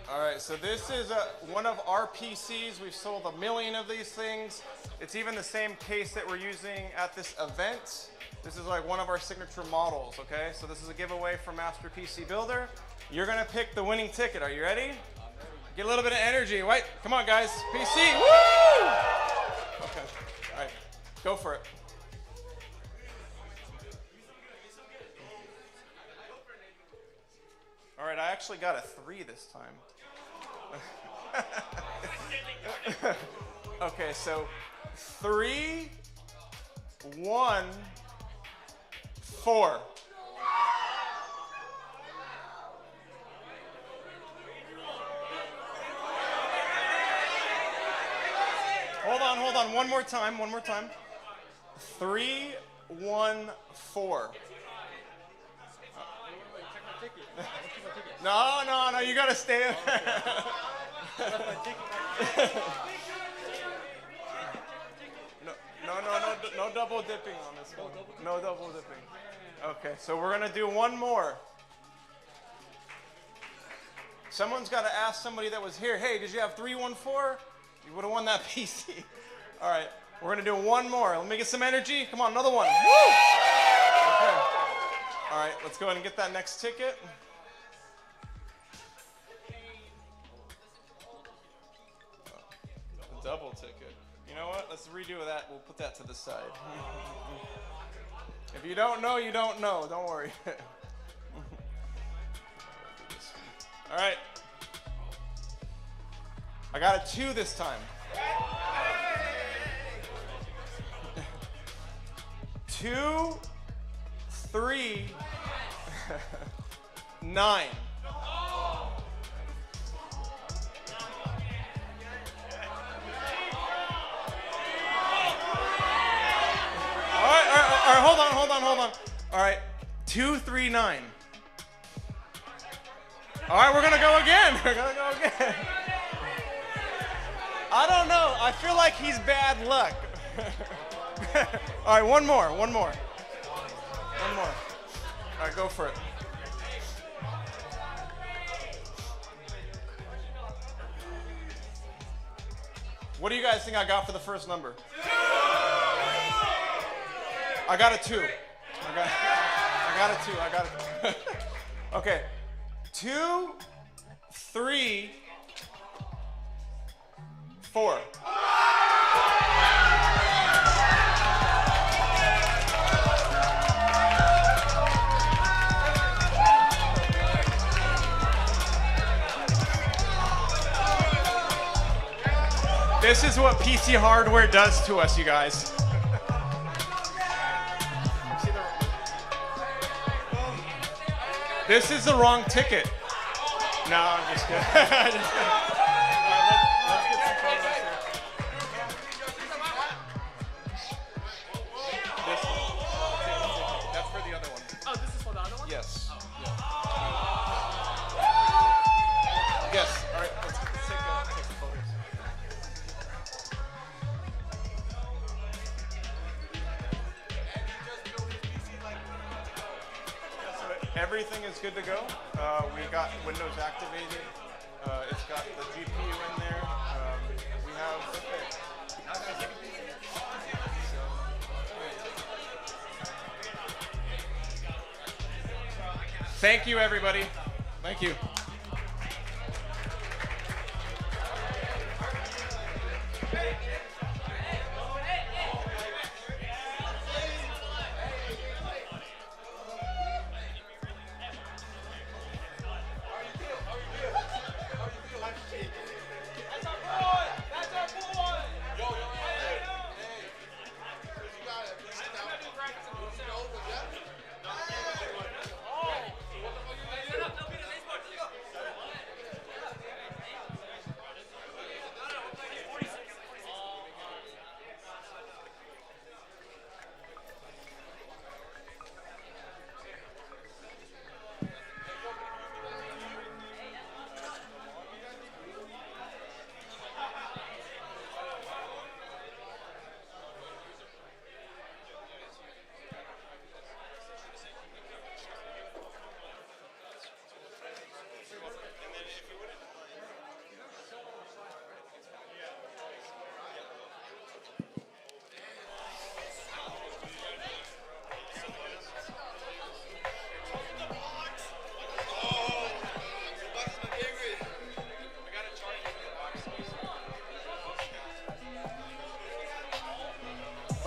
All right, So this is one of our PCs. We've sold 1 million of these things. It's even the same case that we're using at this event. This is like one of our signature models, okay? So this is a giveaway from Master PC Builder. You're gonna pick the winning ticket. Are you ready? Get a little bit of energy. Wait, come on guys. PC, woo! Okay, all right, go for it. All right, I actually got a 3 this time. Okay, so 3, 1, 4. Hold on, one more time. 3, 1, 4. No, you gotta stay. No double dipping on this one. No double dipping. Okay, so we're gonna do one more. Someone's gotta ask somebody that was here, hey, did you have 314? You would have won that PC. All right, we're gonna do one more. Let me get some energy. Come on, another one. Woo! Okay. All right, let's go ahead and get that next ticket. A double ticket. You know what? Let's redo that. We'll put that to the side. If you don't know, you don't know. Don't worry. All right. I got a 2 this time. 2, 3, 9. All right, hold on. All right, 2, 3, 9. All right, we're gonna go again. I don't know. I feel like he's bad luck. All right, one more. All right, go for it. What do you guys think I got for the first number? I got a 2. I got a 2. Okay. 2, 3, 4. This is what PC hardware does to us, you guys. This is the wrong ticket. No, I'm just kidding. Let's get some photos here. That's for the other one. Oh, this is for the other one? Yes. Yes. All right, let's take some photos. Everything is good to go. We got Windows activated. It's got the GPU in there. We have. Thank you, everybody. Thank you.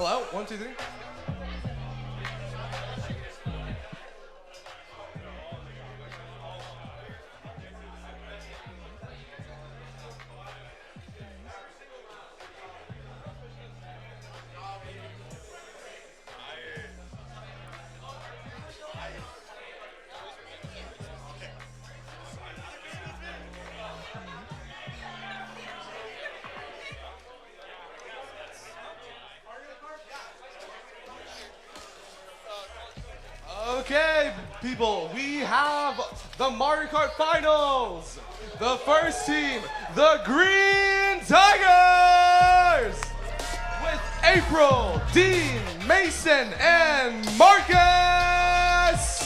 Hello? 1, 2, 3. Okay, people, we have the Mario Kart Finals. The first team, the Green Tigers, with April, Dean, Mason, and Marcus.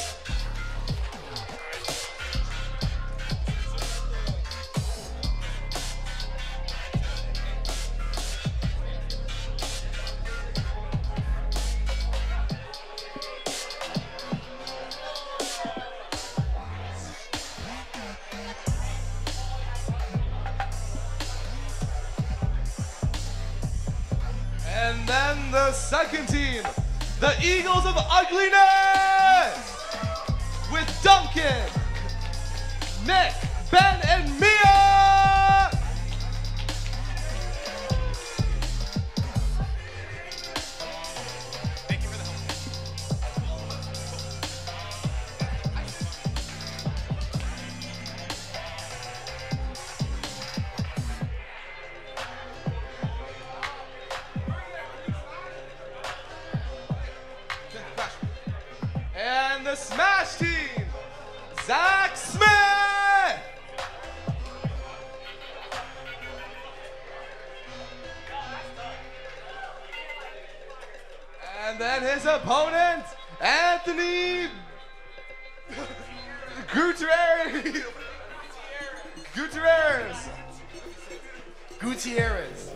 And then the second team, the Eagles of Ugliness, with Duncan, Nick, Ben, and Mia. Thank you for the help. And the Smash team, Zach Smith. And then his opponent, Anthony Gutierrez. Gutierrez.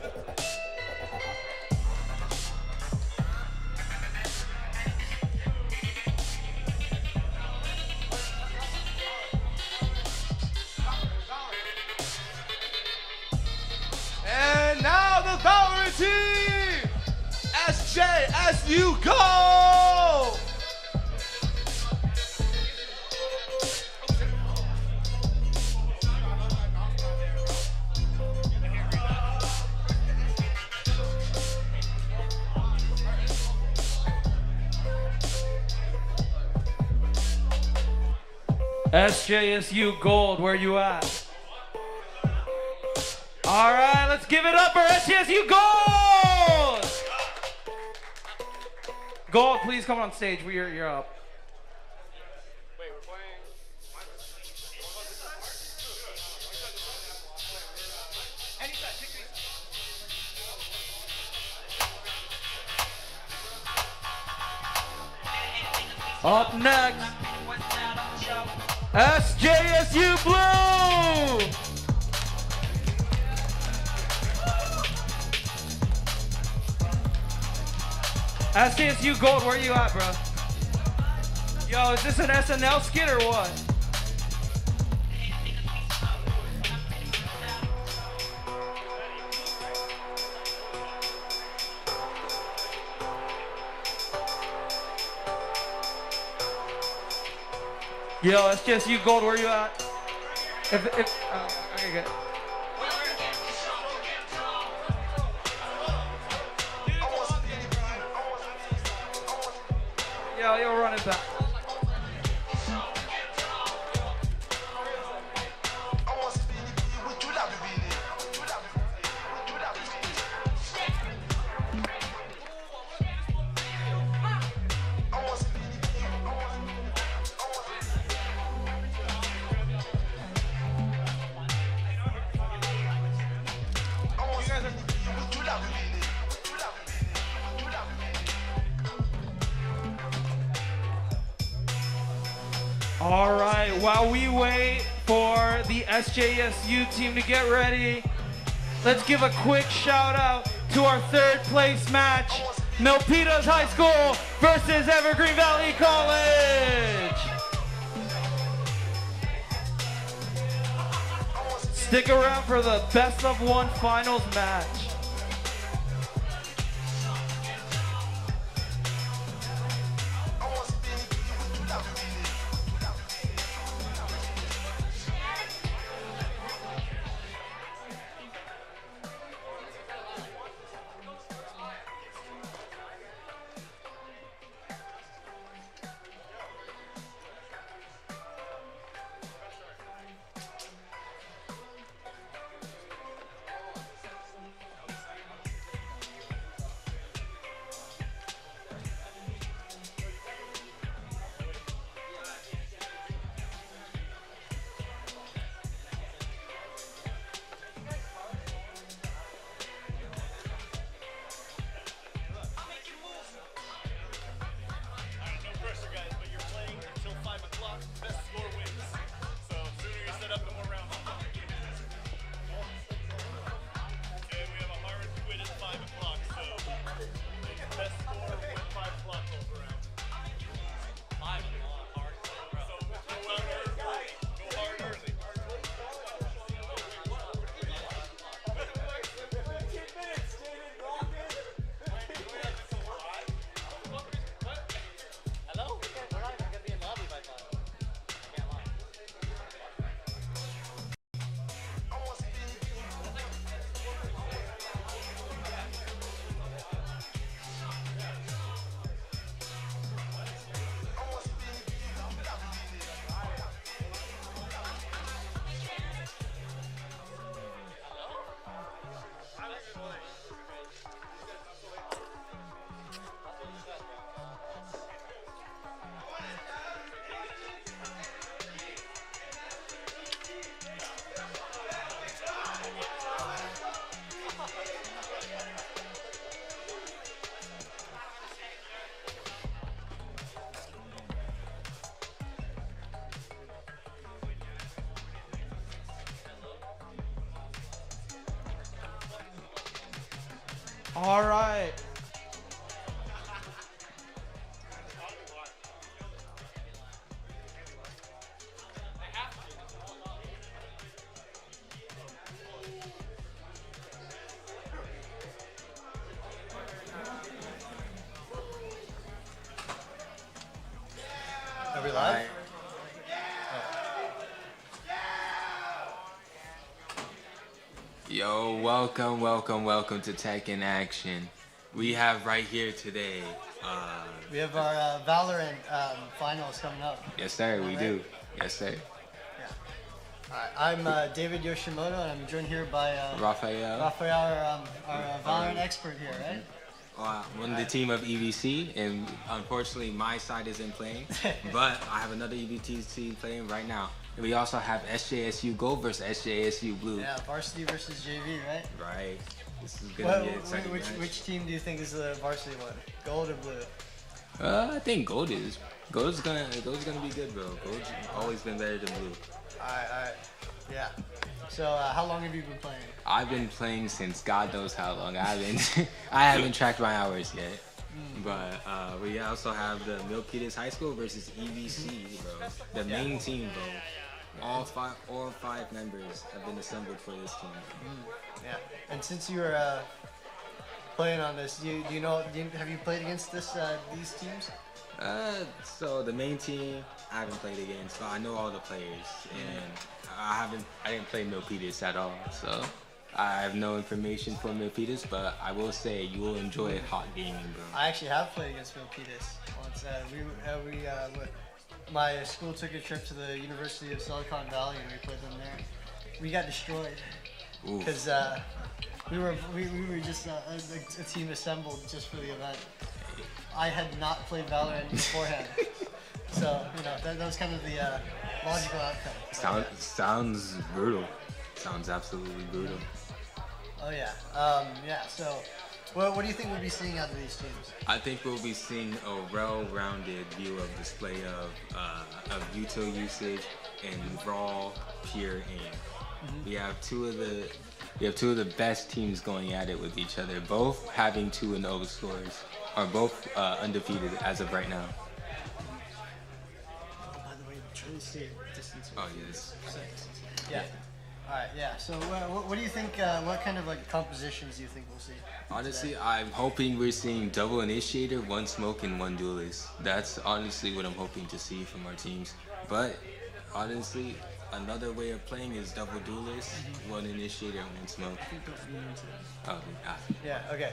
And now the Valorant team, SJSU go! SJSU Gold, where you at? All right, let's give it up for SJSU Gold! Gold, please come on stage. You're up. Wait, we're playing. Up next, SJSU Blue! SJSU Gold, where you at, bro? Yo, is this an SNL skit or what? Yo, SJSU Gold, where you at? Okay, good. Yo, run it back. All right, while we wait for the SJSU team to get ready, let's give a quick shout out to our third place match, Milpitas High School versus Evergreen Valley College. Stick around for the best of one finals match. All right. Are we live? Yo, welcome to Tech in Action. We have right here today. We have our Valorant finals coming up. Yes, sir, we do. Yes, sir. I'm David Yoshimoto, and I'm joined here by Raphael. Raphael, our Valorant expert here, right? I'm on the team of EVC, and unfortunately my side isn't playing, but I have another EVT team playing right now. And we also have SJSU Gold versus SJSU Blue. Yeah, varsity versus JV, right? Right. This is gonna be an exciting match. Which team do you think is the varsity one? Gold or blue? I think Gold is. Gold's gonna be good, bro. Gold's always been better than Blue. Alright. Yeah. So how long have you been playing? I've been playing since God knows how long. I haven't tracked my hours yet. But we also have the Milpitas High School versus EVC, bro. The main team, bro. All five members have been assembled for this team. Yeah. And since you were playing on this, have you played against these teams? So the main team I haven't played against, but I know all the players, and I didn't play Milpitas at all, so I have no information for Milpitas, but I will say you will enjoy hot gaming, bro. I actually have played against Milpitas once. My school took a trip to the University of Silicon Valley, and we played them there. We got destroyed because we were just a team assembled just for the event. I had not played Valorant beforehand, so that was kind of the logical outcome. Sounds brutal. Sounds absolutely brutal. Oh yeah, yeah. So, what do you think we'll be seeing out of these teams? I think we'll be seeing a well-rounded view of display of util usage and raw pure aim. We have two of the best teams going at it with each other, both having 2-0 scores, are both undefeated as of right now. Oh, by the way, Charlie State distance. Oh yes. Yeah. All right. Yeah. So, what do you think? What kind of compositions do you think we'll see? Honestly, I'm hoping we're seeing double initiator, 1 smoke, and 1 duelist. That's honestly what I'm hoping to see from our teams. But honestly, another way of playing is double duelist, 1 initiator, and 1 smoke. Yeah. Okay.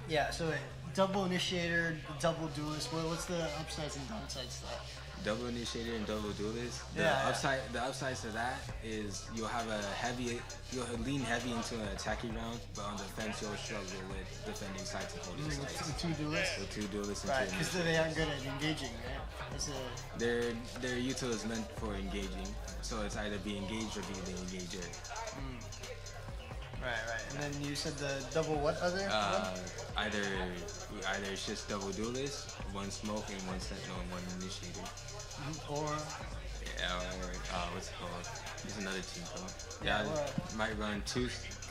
Yeah. So, double initiator, double duelist. What's the upsides and downsides to that? Double initiator and double duelist. The upsides to that is you'll lean heavy into an attacking round, but on defense you'll struggle with defending sites and holding sites. With 2 duelists? With 2 duelists and right, 2 because they aren't good at engaging, right? Their util is meant for engaging, so it's either be engaged or be the engager. Right. And then you said the double what other? Either it's just double duelist, 1 smoke and 1 sentinel and 1 initiator. Or what's it called? There's another team called.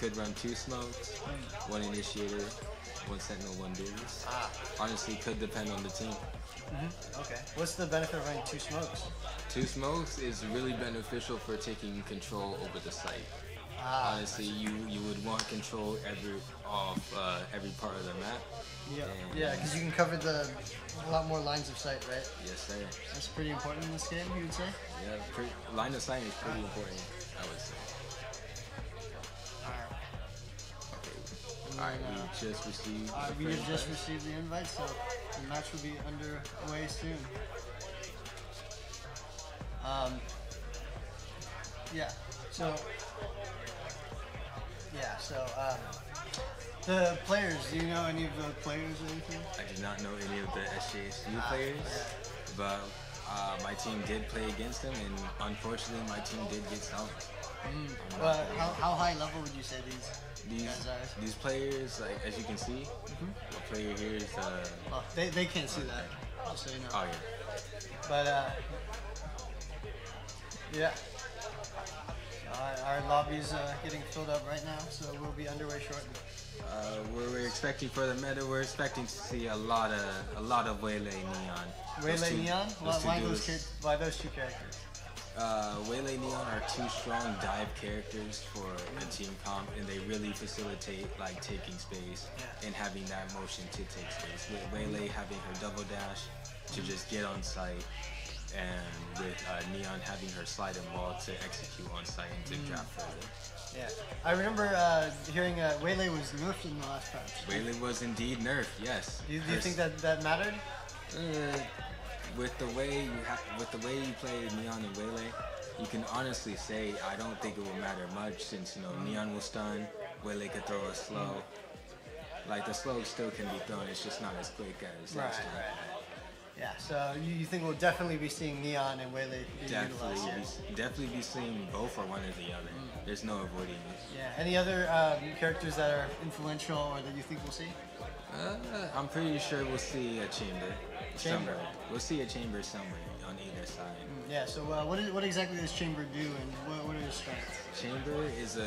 Could run 2 smokes, 1 initiator, 1 sentinel, 1 duelist. Honestly, could depend on the team. Okay. What's the benefit of running 2 smokes? 2 smokes is really beneficial for taking control over the site. Honestly, you would want control of every part of the map. Yeah, because you can cover a lot more lines of sight, right? Yes, sir. That's pretty important in this game, you would say? Yeah, line of sight is pretty important, I would say. Alright, we just received we have just received the invite, so the match will be underway soon. The players, do you know any of the players or anything? I do not know any of the SJSU players, but my team did play against them, and unfortunately my team did get stumped. How high level would you say these guys are? These players, like as you can see, the player here is they can't see that, just so you know. Oh yeah. But yeah. Our lobby's getting filled up right now, so we'll be underway shortly. We're expecting for the meta. We're expecting to see a lot of Waylay Neon. Waylay Neon? Why those two characters? Waylay Neon are two strong dive characters for a team comp, and they really facilitate like taking space and having that motion to take space. With Waylay having her double dash to just get on site, and with Neon having her slide and wall to execute on site and to drop further. Yeah, I remember hearing Waylay was nerfed in the last patch. Waylay was indeed nerfed, yes. Do you think that mattered? With the way you play Neon and Waylay, you can honestly say I don't think it will matter much, since Neon will stun, Waylay could throw a slow. Like the slow still can be thrown, it's just not as quick as last time. Yeah, so you think we'll definitely be seeing Neon and Waylay being utilized? Definitely be seeing both or one or the other. There's no avoiding it. Yeah. Any other characters that are influential or that you think we'll see? I'm pretty sure we'll see a Chamber. Chamber. We'll see a Chamber somewhere on either side. Yeah. So what exactly does Chamber do, and what are his strengths? Chamber is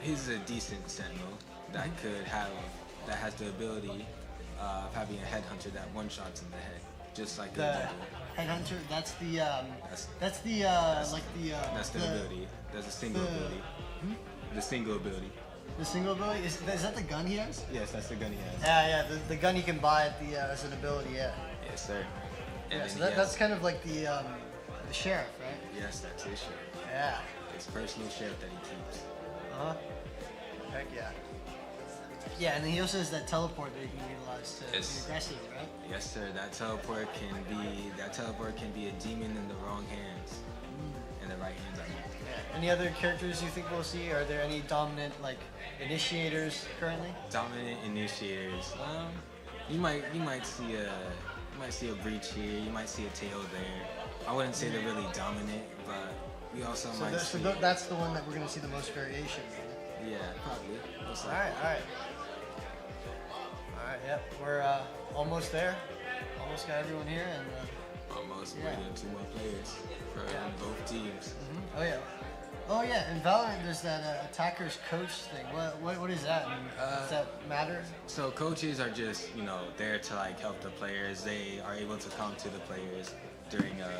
he's a decent sentinel that that has the ability of having a headhunter that one shots in the head, just like the headhunter. That's the ability. That's a single ability. The single ability. The single ability is that the gun he has? Yes, that's the gun he has. Yeah. The gun he can buy at as an ability. Yeah. Yes, sir. And yeah, so that's kind of like the sheriff, right? Yes, that's his sheriff. Yeah. His personal sheriff that he keeps. Heck yeah. Yeah, and then he also has that teleport that he can utilize to be aggressive, right? Yes, sir. That teleport can be a demon in the wrong hands. In the right hands, I mean. Yeah. Any other characters you think we'll see? Are there any dominant initiators currently? Dominant initiators. You might see a Breach here. You might see a Tail there. I wouldn't say they're really dominant, but we also might. So that's the one that we're gonna see the most variation. Right? Yeah, probably. All right. Yep, we're almost there. Almost got everyone here, and almost waiting 2 more players from both teams. Oh yeah, in Valorant there's that attackers coach thing. What is that? Does that matter? So coaches are just there to help the players. They are able to come to the players during their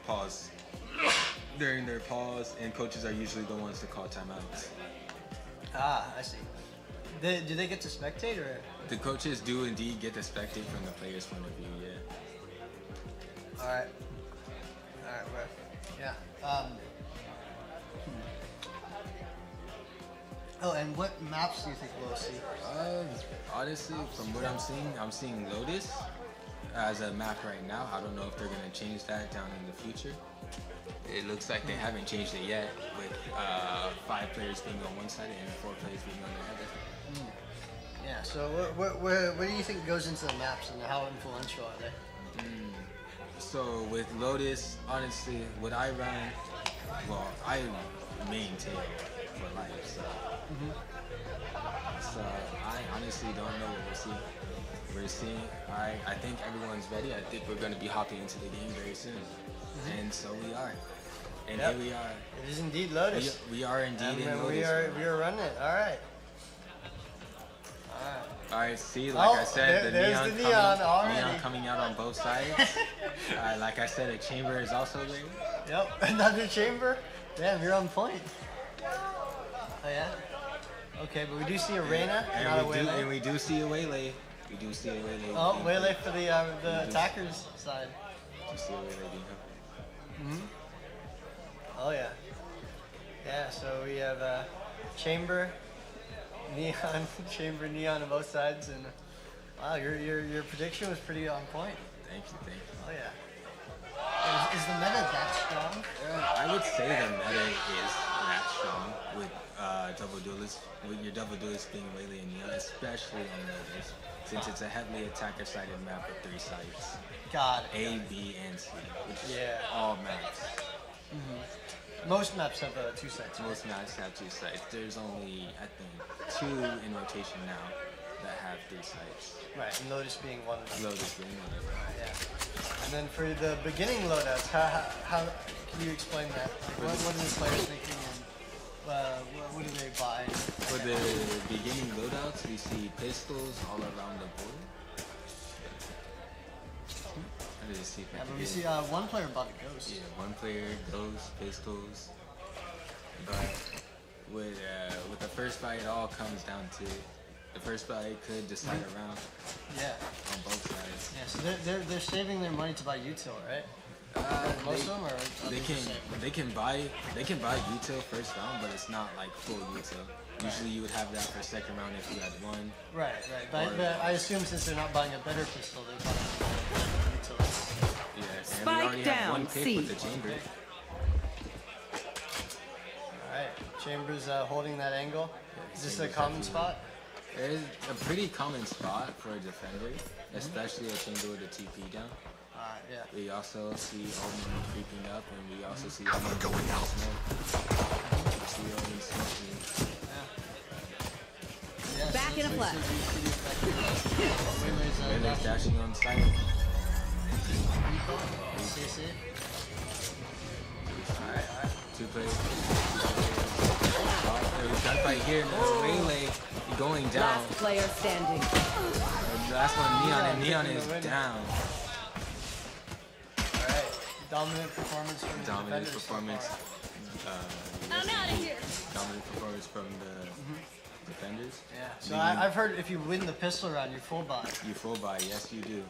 pause. During their pause, and coaches are usually the ones to call timeouts. I see. Do they get to spectate, or? The coaches do indeed get to spectate from the players' point of view, yeah. All right, well, yeah. Oh, and what maps do you think we'll see? Honestly, from what I'm seeing Lotus as a map right now. I don't know if they're gonna change that down in the future. It looks like they haven't changed it yet, with 5 players being on one side and 4 players being on the other. Yeah, so what do you think goes into the maps, and how influential are they? So with Lotus, honestly, what I run, I main Tail for life, so I honestly don't know what we'll see. We're seeing, I think everyone's ready. I think we're going to be hopping into the game very soon. And so we are. And here we are. It is indeed Lotus. We are indeed in Lotus. We are running it. All right. Alright, see, like I said, there's the neon coming out on both sides. Like I said, a chamber is also there. Yep, another chamber. Damn, you're on point. Oh yeah. Okay, but we do see a Reyna, and we do see a Waylay. We do see a Waylay. Oh, Waylay for the attackers side. You see a Waylay being helped. Oh yeah. Yeah, so we have chamber, neon, chamber, neon on both sides, and wow, your prediction was pretty on point. Thank you. Oh yeah. Is the meta that strong? I would say the meta is that strong with double duelists, with your double duelists being Waylay and Neon, especially on Lotus, since it's a heavily attacker-sided map with 3 sites. Got it. A, B, and C, which is all maps. Most maps have 2 sites. Most maps have 2 sites. There's only, I think, 2 in rotation now that have 3 sites. Right, and Lotus being one of them. Lotus being one of them. Yeah. And then for the beginning loadouts, how can you explain that? Like, what are the players thinking, and what do they buy? For the beginning loadouts, we see pistols all around the board. Yeah, but we see one player bought a ghost. Yeah, one player, ghost, pistols. But with the first buy, it all comes down to the first buy could decide around. Yeah. On both sides. Yeah, so they're saving their money to buy util, right? Most of them, or they can buy util first round, but it's not like full util. Usually you would have that for second round if you had one. Right. But I assume since they're not buying a better pistol, they're buying util. Yeah, and we already have one pick with the chamber. Alright, Chamber's holding that angle. Is this a common spot? It is a pretty common spot for a defender, especially a chamber with a TP down. Yeah. We also see Omen creeping up, and we also see Omen going out smoke. We see Omen smoking. Yeah. Back in a flash. Waylay's dashing on site. Alright. Two players. There's a gunfight here. Waylay going down. Last player standing. Last one, Neon, and Neon is down. Alright. Dominant performance from the defenders. I'm out of here. Dominant performance from the defenders. Yeah. So I've heard if you win the pistol round, you full buy. You full buy, yes you do.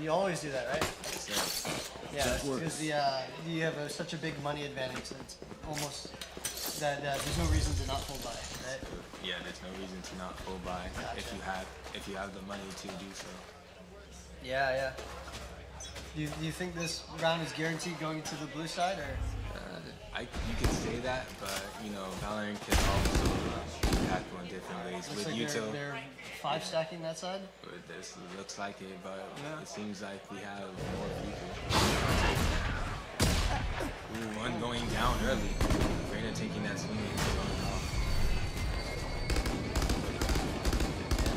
You always do that, right? Yes. Yeah, because you have such a big money advantage that it's almost that there's no reason to not full buy, right? Yeah, there's no reason to not full buy if you have the money to do so. Yeah. Do you think this round is guaranteed going to the blue side, or? You can say that, but you know, Valorant can also attack in different ways. Looks With like util, they're 5 stacking that side. This looks like it, but it seems like we have more people. Ooh, one going down early. Reina taking that swing and going off.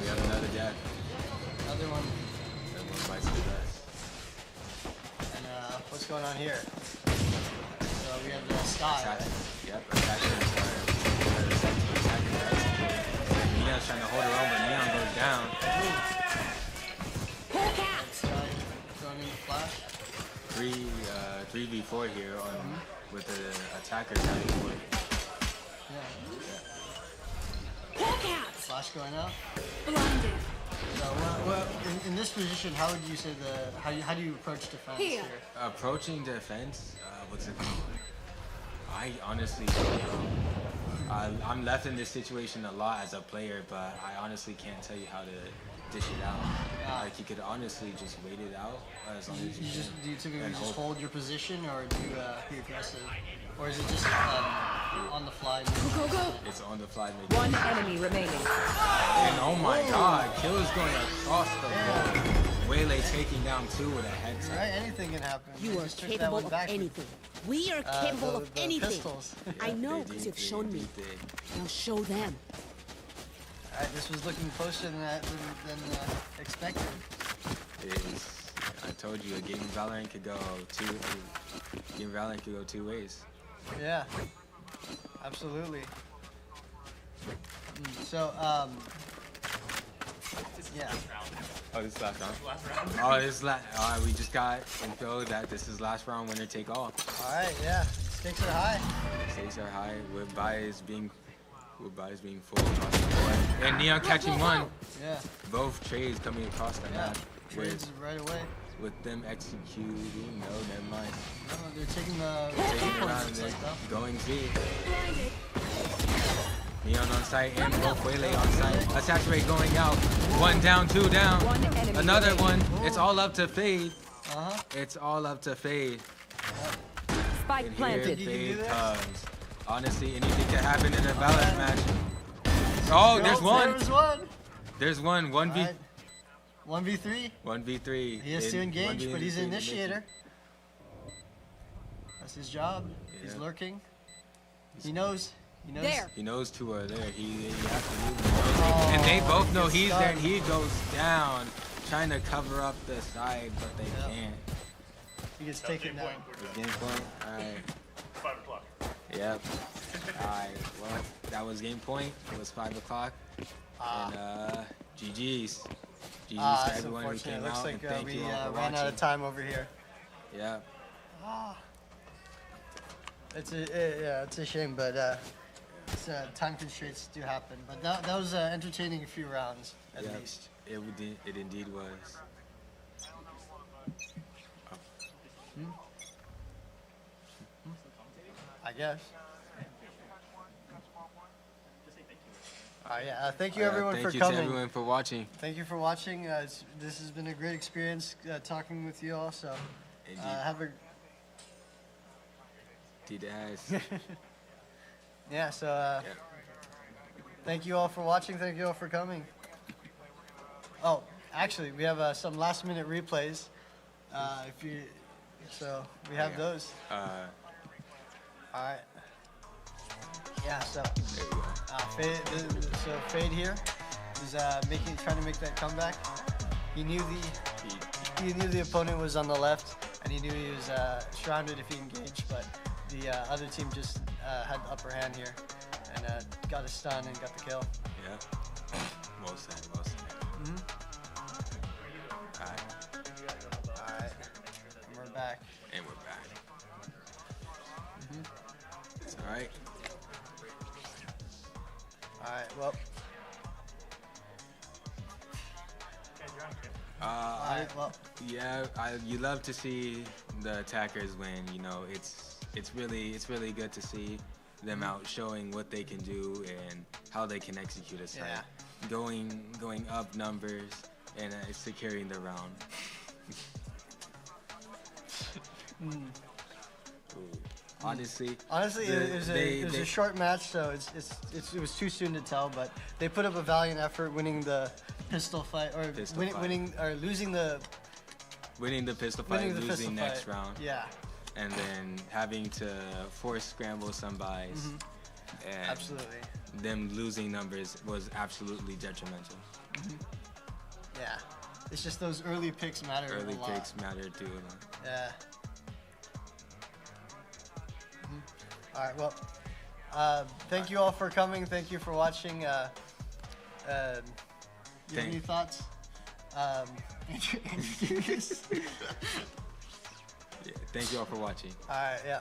We have another death. Another one. Another one by success. And what's going on here? So we have the Sky. Yep, attacking Neon's trying to hold her on, but Neon goes down. Going in the flash. 3v4 here with the attacker trying to work. Flash going out. Blinded. So, in this position, how would you say how do you approach defense here? Approaching defense, what's it called? I honestly don't know. I'm left in this situation a lot as a player, but I honestly can't tell you how to dish it out. Like you could honestly just wait it out as long as you can. Do you typically just hold your position, or do you be aggressive, or is it just on the fly? Go! It's on the fly. One enemy remaining. And oh my God, kills going across the board. Waylay taking down 2 with a headset. Right, anything can happen. You are capable of anything. We are capable of anything. Pistols. I know, because you've shown me. Now show them. Alright, this was looking closer than expected. I told you, a game of Valorant could go two ways. Yeah, absolutely. So, yeah. Oh, this is last round? Oh, this is we just got info that this is last round, winner take all. Alright, yeah. Stakes are high. Stakes are high, with buys being full across the board. And Neon catching one. Yeah. Both trades coming across the map. Trades right away. With them executing, no, never mind. No, they're taking the around there, going Z. Neon on site and both Waylay on site. Attack rate going out. 1 down, 2 down. Another one. It's all up to Fade. It's all up to Fade. Spike and planted. Here Fade comes. Honestly, anything can happen in a Valorant match. Oh, there's one. There's one. 1v. 1v3? 1v3. He has to engage, but he's an initiator. That's his job. Yeah. He's lurking. He knows. He knows 2 are there. He absolutely knows. And they both know he's there, and he goes down, trying to cover up the side, but they can't. He gets taken down. It's game point. All right. 5 o'clock. Yep. All right. Well, that was game point. It was 5 o'clock. And GG's. GG's to everyone who came Looks out. like And thank we you all for ran watching. out of time over here. Yeah. It's a shame, but time constraints do happen. But that was entertaining a few rounds at least. It indeed was. I guess. Thank you everyone for coming. Thank you to everyone for watching. Thank you for watching. This has been a great experience talking with you all. So have a. Indeed it has. Yeah. So thank you all for watching. Thank you all for coming. Oh, actually, we have some last-minute replays. So we have those. All right. Yeah. So Fade here is trying to make that comeback. He knew the opponent was on the left, and he knew he was surrounded if he engaged, but the other team just had the upper hand here and got a stun and got the kill. Yeah. Well said. Well said. Alright. And we're back. It's alright. Alright, well. Yeah, you love to see the attackers win. You know, it's really good to see them out showing what they can do and how they can execute a site. Yeah. Going up numbers and securing the round. Honestly, it was a short match, so it was too soon to tell. But they put up a valiant effort, winning the pistol fight, or losing the pistol fight, losing next round. Yeah. And then having to force scramble some buys. And absolutely. Them losing numbers was absolutely detrimental. Yeah. It's just those early picks matter. Early picks matter too. Yeah. All right. Well, thank you all for coming. Thank you for watching. You have any thoughts? Curious. Yeah, thank you all for watching. All right. Yeah.